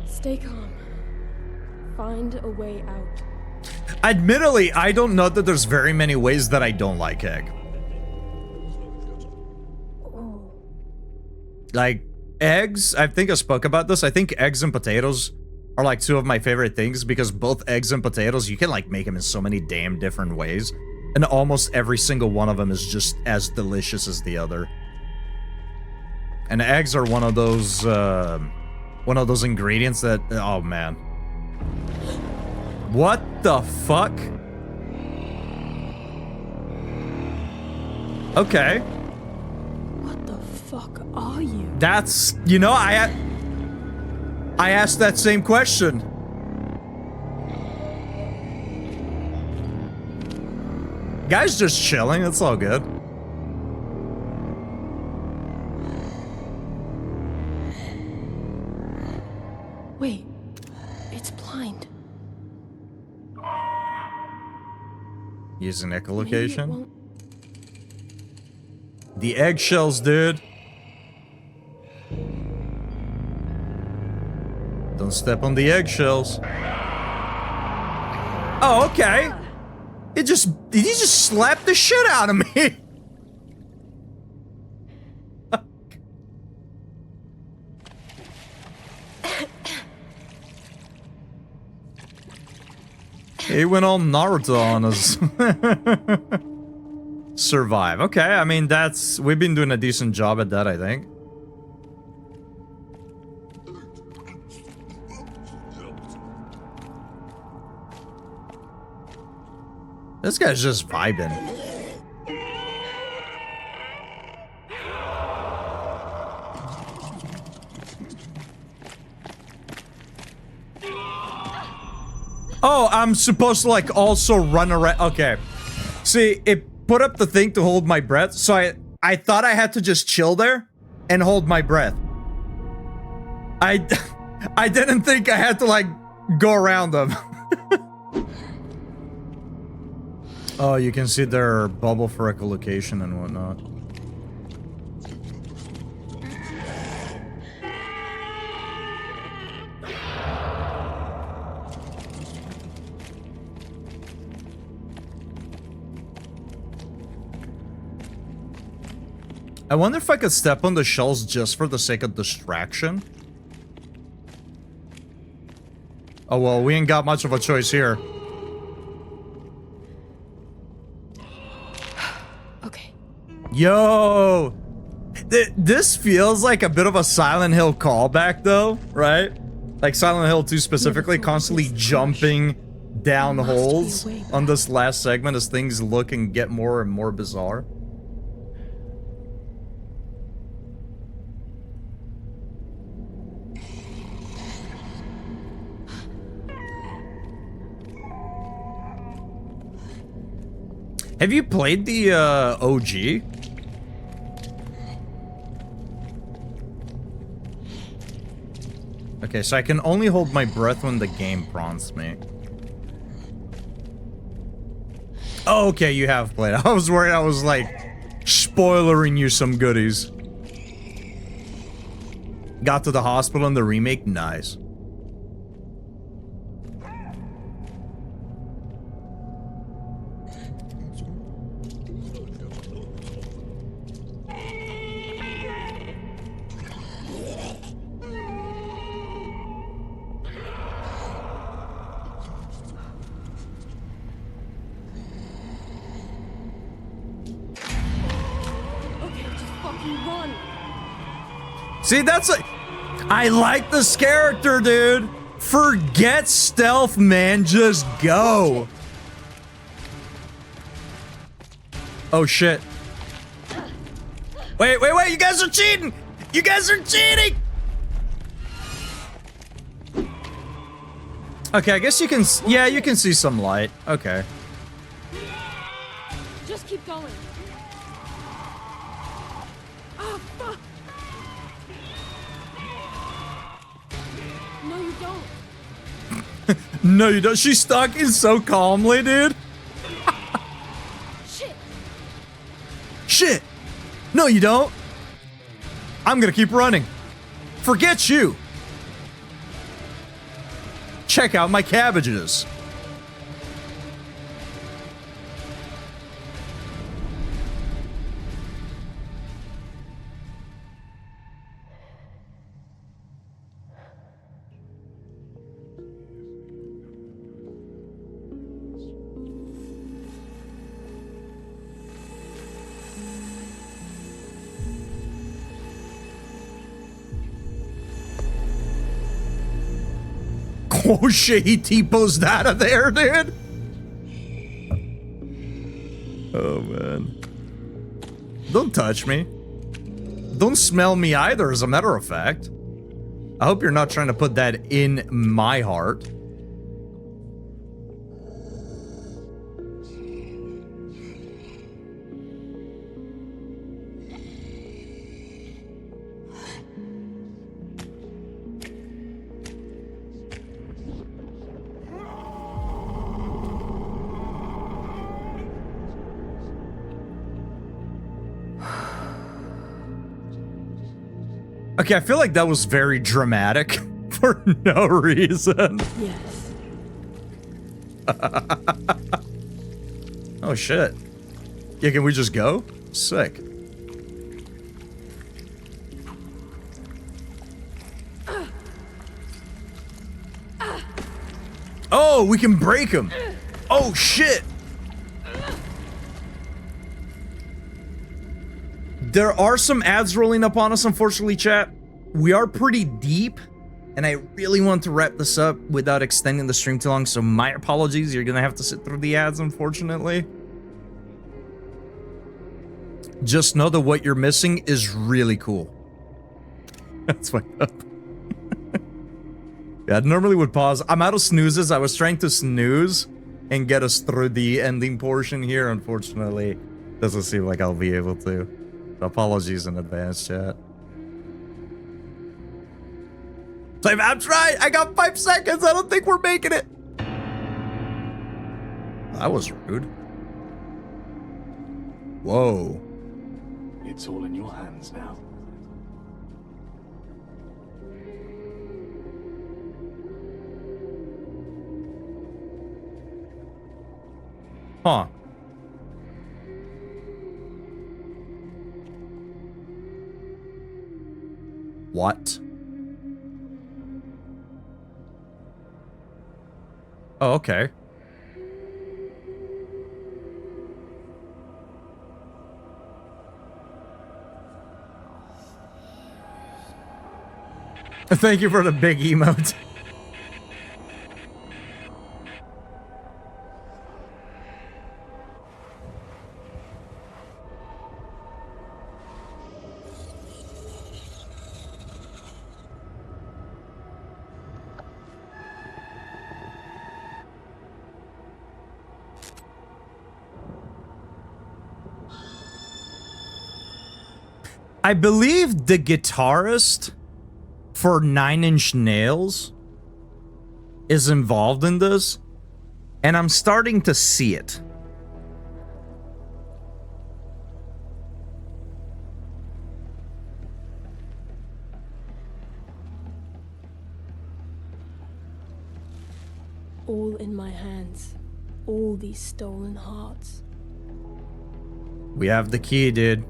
Stay calm. Find a way out.
Admittedly, I don't know that there's very many ways that I don't like egg. Like, eggs, I think I spoke about this. I think eggs and potatoes are like two of my favorite things because both eggs and potatoes, you can like make them in so many damn different ways. And almost every single one of them is just as delicious as the other. And eggs are one of those ingredients that, oh man. What the fuck? Okay.
What the fuck are you?
That's, you know, I asked that same question. Guy's just chilling, it's all good.
Wait, it's blind.
Use an
Maybe it
echolocation.
won't-
The eggshells, dude. Don't step on the eggshells. Oh, okay. Did he just slap the shit out of me? He went all Naruto on us. Survive. Okay, I mean, we've been doing a decent job at that, I think. This guy's just vibing. Oh, I'm supposed to like also run around. Okay. See, it put up the thing to hold my breath, so I thought I had to just chill there and hold my breath. I didn't think I had to like go around them. Oh, you can see their bubble for echolocation and whatnot. I wonder if I could step on the shells just for the sake of distraction. Oh well, we ain't got much of a choice here.
Okay.
Yo! This feels like a bit of a Silent Hill callback though, right? Like Silent Hill 2 specifically, constantly jumping down holes on this last segment as things look and get more and more bizarre. Have you played the OG? Okay, so I can only hold my breath when the game prompts me. Oh, okay, you have played. I was worried I was like spoilering you some goodies. Got to the hospital in the remake? Nice. See, that's like... I like this character, dude. Forget stealth, man. Just go. Oh, shit. Wait. You guys are cheating. You guys are cheating. Okay, I guess you can... Yeah, you can see some light. Okay.
Just keep going. Oh, fuck. No, you don't.
No, you don't. She's talking so calmly, dude.
Shit.
Shit. No, you don't. I'm gonna keep running. Forget you. Check out my cabbages. Oh shit, he T-posed out of there, dude. Oh man. Don't touch me. Don't smell me either, as a matter of fact. I hope you're not trying to put that in my heart. Okay, I feel like that was very dramatic for no reason.
Yes.
Oh shit. Yeah, can we just go? Sick. Oh, we can break him. Oh shit. There are some ads rolling up on us, unfortunately, chat. We are pretty deep, and I really want to wrap this up without extending the stream too long, so my apologies. You're gonna have to sit through the ads, unfortunately. Just know that what you're missing is really cool. That's my up. Yeah, I normally would pause. I'm out of snoozes. I was trying to snooze and get us through the ending portion here. Unfortunately, doesn't seem like I'll be able to. Apologies in advance, chat. I'm trying. I got 5 seconds. I don't think we're making it. That was rude. Whoa.
It's all in your hands now.
Huh. What? Oh, okay. Thank you for the big emote. I believe the guitarist for 9 Inch Nails is involved in this, and I'm starting to see it.
All in my hands. All these stolen hearts.
We have the key, dude.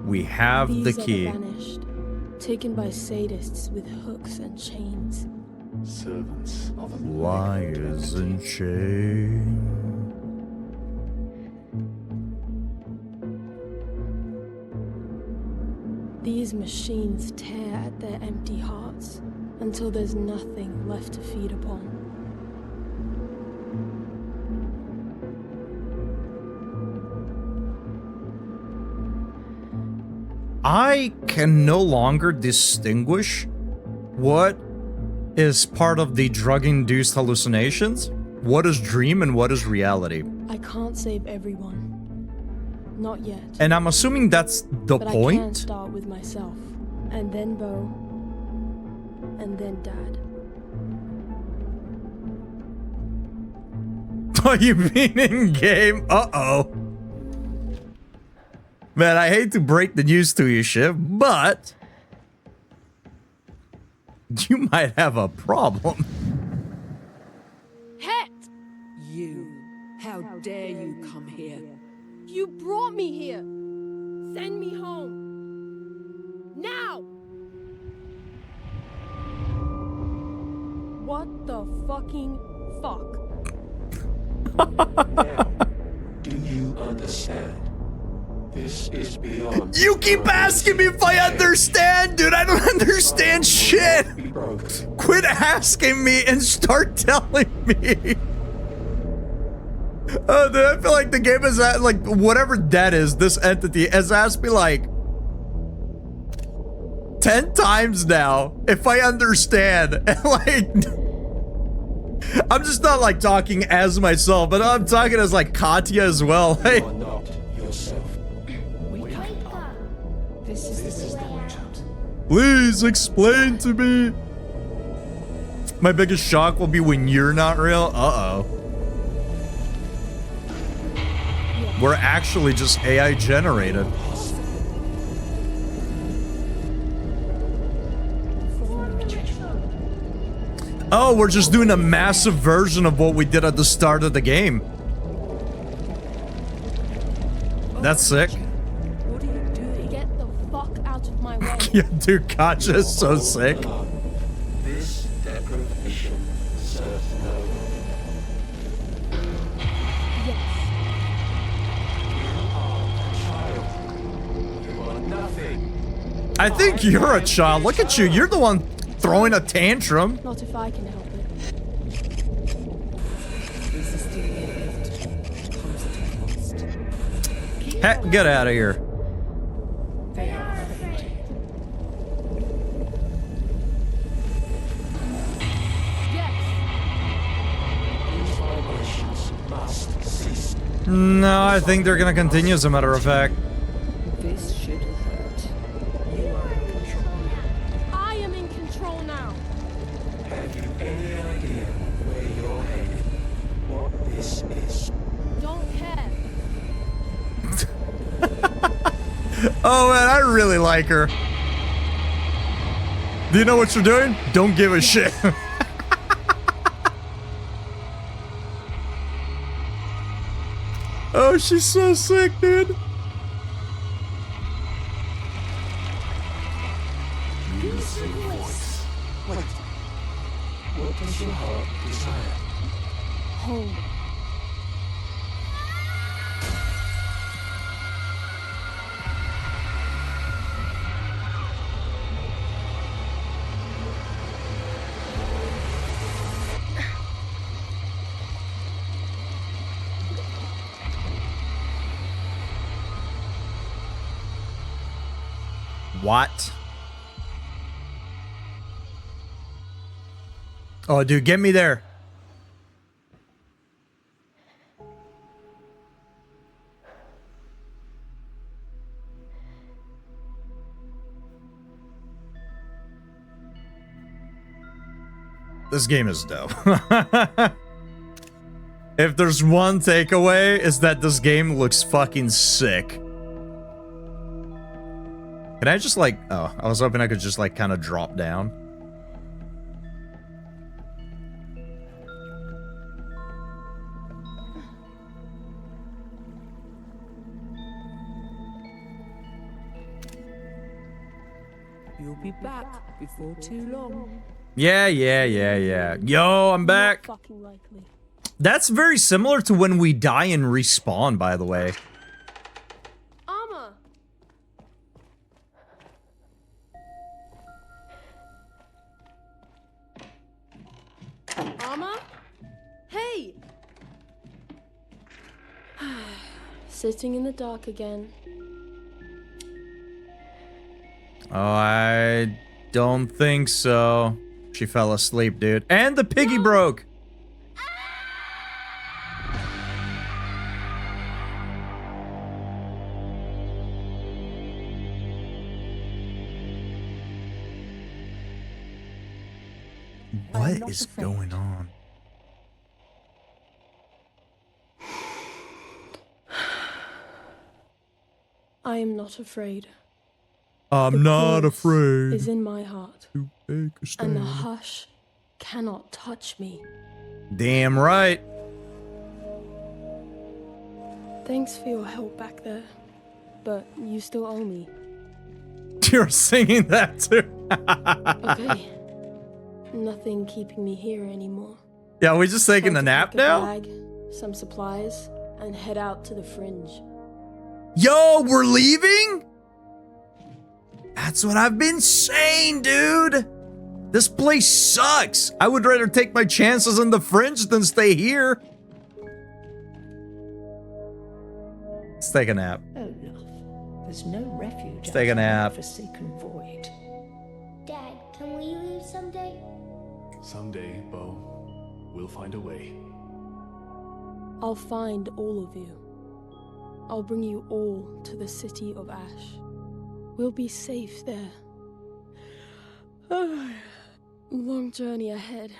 We have
These
the key.
Are the vanished, taken by sadists with hooks and chains.
Servants of the
Wires and chains.
These machines tear at their empty hearts until there's nothing left to feed upon.
I can no longer distinguish what is part of the drug-induced hallucinations, what is dream, and what is reality.
I can't save everyone. Not yet.
And I'm assuming that's the
but
point?
I can start with myself, and then Bo, and then Dad.
Oh, you mean in-game? Uh-oh. Man, I hate to break the news to you, Shiv, but you might have a problem.
Het!
You, how dare you come here?
You brought me here! Send me home! Now! What the fucking fuck?
Do you understand? This is beyond.
You keep asking me if I understand, dude. I don't understand shit. Quit asking me and start telling me. Oh, dude, I feel like the game is at, like, whatever that is, this entity has asked me like 10 times now if I understand. And like, I'm just not like talking as myself, but I'm talking as like Katya as well. Hey.
You are not yourself.
This is the way out.
Please explain to me. My biggest shock will be when you're not real. Uh-oh. We're actually just AI generated. Oh, we're just doing a massive version of what we did at the start of the game. That's sick.
What are you doing? Get the fuck out of my way.
Yeah, dude, Kacha is so sick.
This deprivation serves no one. You are nothing.
I think you're a child. Look at you. You're the one throwing a tantrum.
Not if I can help it.
Heck, get out of here.
They are afraid.
These vibrations must cease.
No, I think they're gonna continue, as a matter of fact.
This should hurt. You are in control.
I am in control now.
Have you any idea where you're headed? What this is?
Don't care.
Oh man, I really like her. Do you know what you're doing? Don't give a shit. Oh, she's so sick, dude.
Use your voice. Wait. What does your heart desire?
Home.
What? Oh, dude, get me there. This game is dope. If there's one takeaway, is that this game looks fucking sick. Can I just like... Oh, I was hoping I could just like kind of drop down.
You'll be back before too long.
Yeah. Yo, I'm back.
Fucking likely.
That's very similar to when we die and respawn, by the way.
Armor. Armor? Hey! Sitting in the dark again.
Oh, I don't think so. She fell asleep, dude. And the piggy broke! What is going on?
I am not afraid.
I'm not afraid.
Is in my heart.
To take a
And
stand.
the hush cannot touch me.
Damn right.
Thanks for your help back there. But you still owe me.
You're singing that too.
Okay. Nothing keeping me here anymore.
Yeah, we just taking a
Time to
nap
pack a
now?
bag, some supplies, and head out to the fringe.
Yo, we're leaving? That's what I've been saying, dude. This place sucks. I would rather take my chances on the fringe than stay here. Let's take a nap.
Oh, love. There's no refuge.
Let's take a nap.
Forsaken void.
Dad, can we leave someday?
Someday, Bo, we'll find a way.
I'll find all of you. I'll bring you all to the city of Ash. We'll be safe there. Long journey ahead.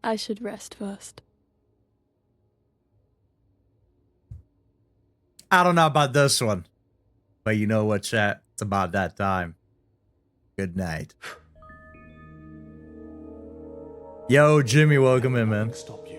I should rest first.
I don't know about this one. But you know what, chat? It's about that time. Good night. Yo, Jimmy, welcome in, man.
Stop you.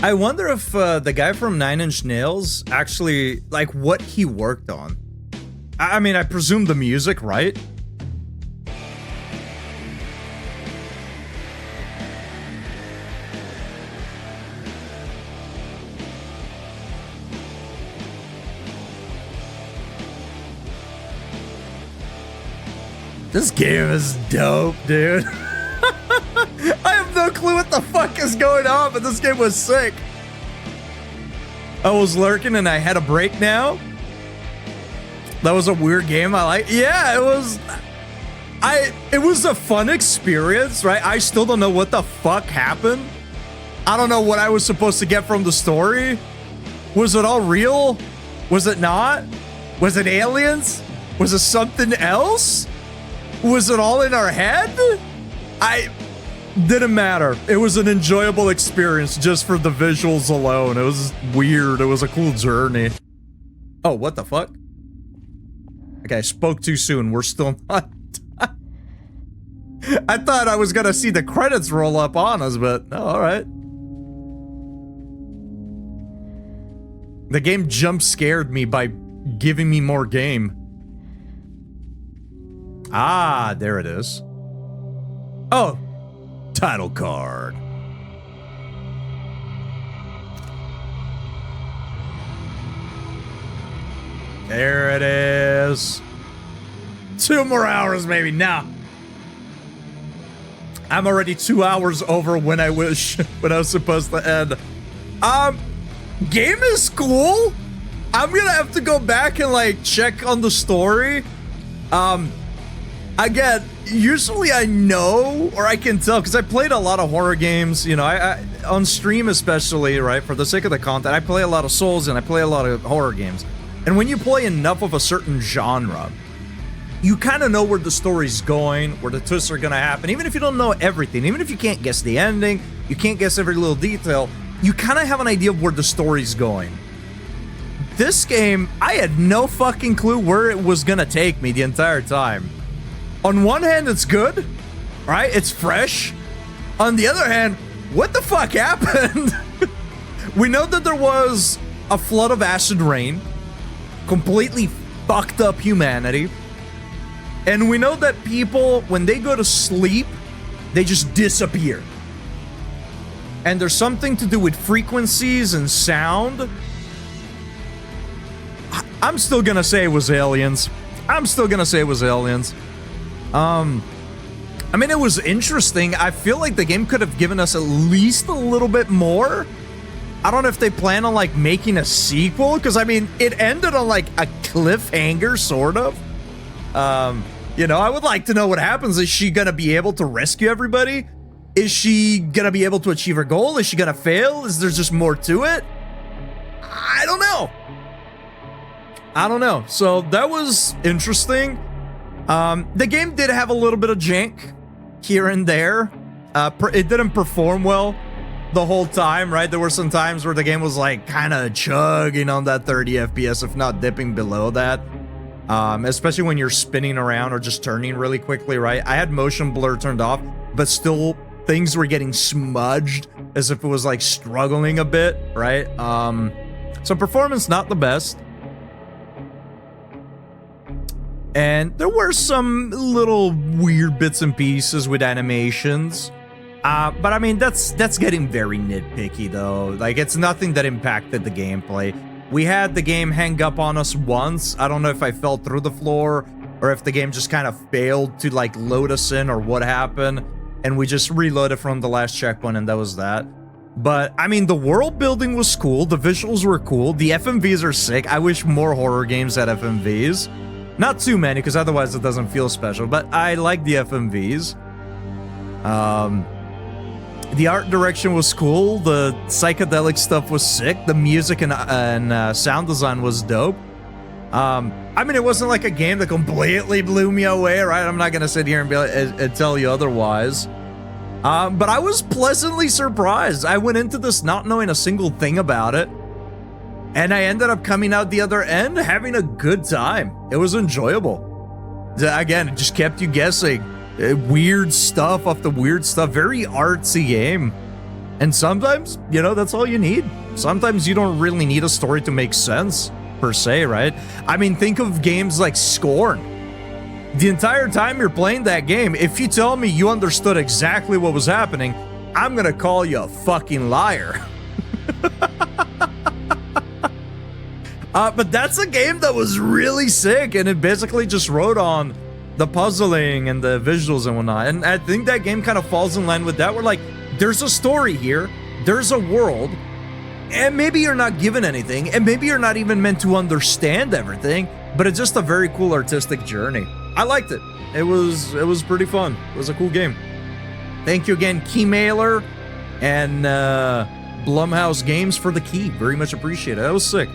I wonder if the guy from 9 Inch Nails actually, like, what he worked on. I mean, I presume the music, right? This game is dope, dude. I have no clue what the fuck is going on, but this game was sick. I was lurking and I had a break now. That was a weird game. Yeah, it was. It was a fun experience, right? I still don't know what the fuck happened. I don't know what I was supposed to get from the story. Was it all real? Was it not? Was it aliens? Was it something else? Was it all in our head? Didn't matter. It was an enjoyable experience just for the visuals alone. It was weird. It was a cool journey. Oh, what the fuck? Okay, I spoke too soon. We're still not done. I thought I was gonna see the credits roll up on us, but no, alright. The game jump scared me by giving me more game. Ah, there it is. Oh, title card. There it is. 2 more hours, maybe. Now, I'm already 2 hours over when I was supposed to end. Game is cool. I'm gonna have to go back and like check on the story. Again, usually I know, or I can tell, because I played a lot of horror games, you know, I on stream especially, right, for the sake of the content, I play a lot of Souls and I play a lot of horror games. And when you play enough of a certain genre, you kind of know where the story's going, where the twists are going to happen, even if you don't know everything, even if you can't guess the ending, you can't guess every little detail, you kind of have an idea of where the story's going. This game, I had no fucking clue where it was going to take me the entire time. On one hand, it's good, right? It's fresh. On the other hand, what the fuck happened? We know that there was a flood of acid rain, completely fucked up humanity. And we know that people, when they go to sleep, they just disappear. And there's something to do with frequencies and sound. I'm still gonna say it was aliens. I mean, it was interesting. I feel like the game could have given us at least a little bit more. I don't know if they plan on, like, making a sequel, because, I mean, it ended on, like, a cliffhanger, sort of. You know, I would like to know what happens. Is she gonna be able to rescue everybody? Is she gonna be able to achieve her goal? Is she gonna fail? Is there just more to it? I don't know. So, that was interesting. The game did have a little bit of jank here and there. It didn't perform well the whole time, right? There were some times where the game was like kind of chugging on that 30 FPS, if not dipping below that. Especially when you're spinning around or just turning really quickly, right? I had motion blur turned off, but still things were getting smudged as if it was like struggling a bit, right? So performance not the best. And there were some little weird bits and pieces with animations. But I mean, that's getting very nitpicky though. Like, it's nothing that impacted the gameplay. We had the game hang up on us once. I don't know if I fell through the floor or if the game just kind of failed to like load us in or what happened. And we just reloaded from the last checkpoint and that was that. But I mean, the world building was cool. The visuals were cool. The FMVs are sick. I wish more horror games had FMVs. Not too many, because otherwise it doesn't feel special, but I like the FMVs. The art direction was cool. The psychedelic stuff was sick. The music and sound design was dope. I mean, it wasn't like a game that completely blew me away, right? I'm not gonna sit here and, and tell you otherwise. But I was pleasantly surprised. I went into this not knowing a single thing about it, and I ended up coming out the other end having a good time. It was enjoyable. Again, it just kept you guessing. Weird stuff after weird stuff. Very artsy game. And sometimes, you know, that's all you need. Sometimes you don't really need a story to make sense, per se, right? I mean, think of games like Scorn. The entire time you're playing that game, if you tell me you understood exactly what was happening, I'm gonna call you a fucking liar. But that's a game that was really sick, and it basically just rode on the puzzling and the visuals and whatnot. And I think that game kind of falls in line with that. We're like, there's a story here, there's a world, and maybe you're not given anything, and maybe you're not even meant to understand everything, but it's just a very cool artistic journey. I liked it. It was pretty fun. It was a cool game. Thank you again, Keymailer and Blumhouse Games for the key. Very much appreciated. That was sick.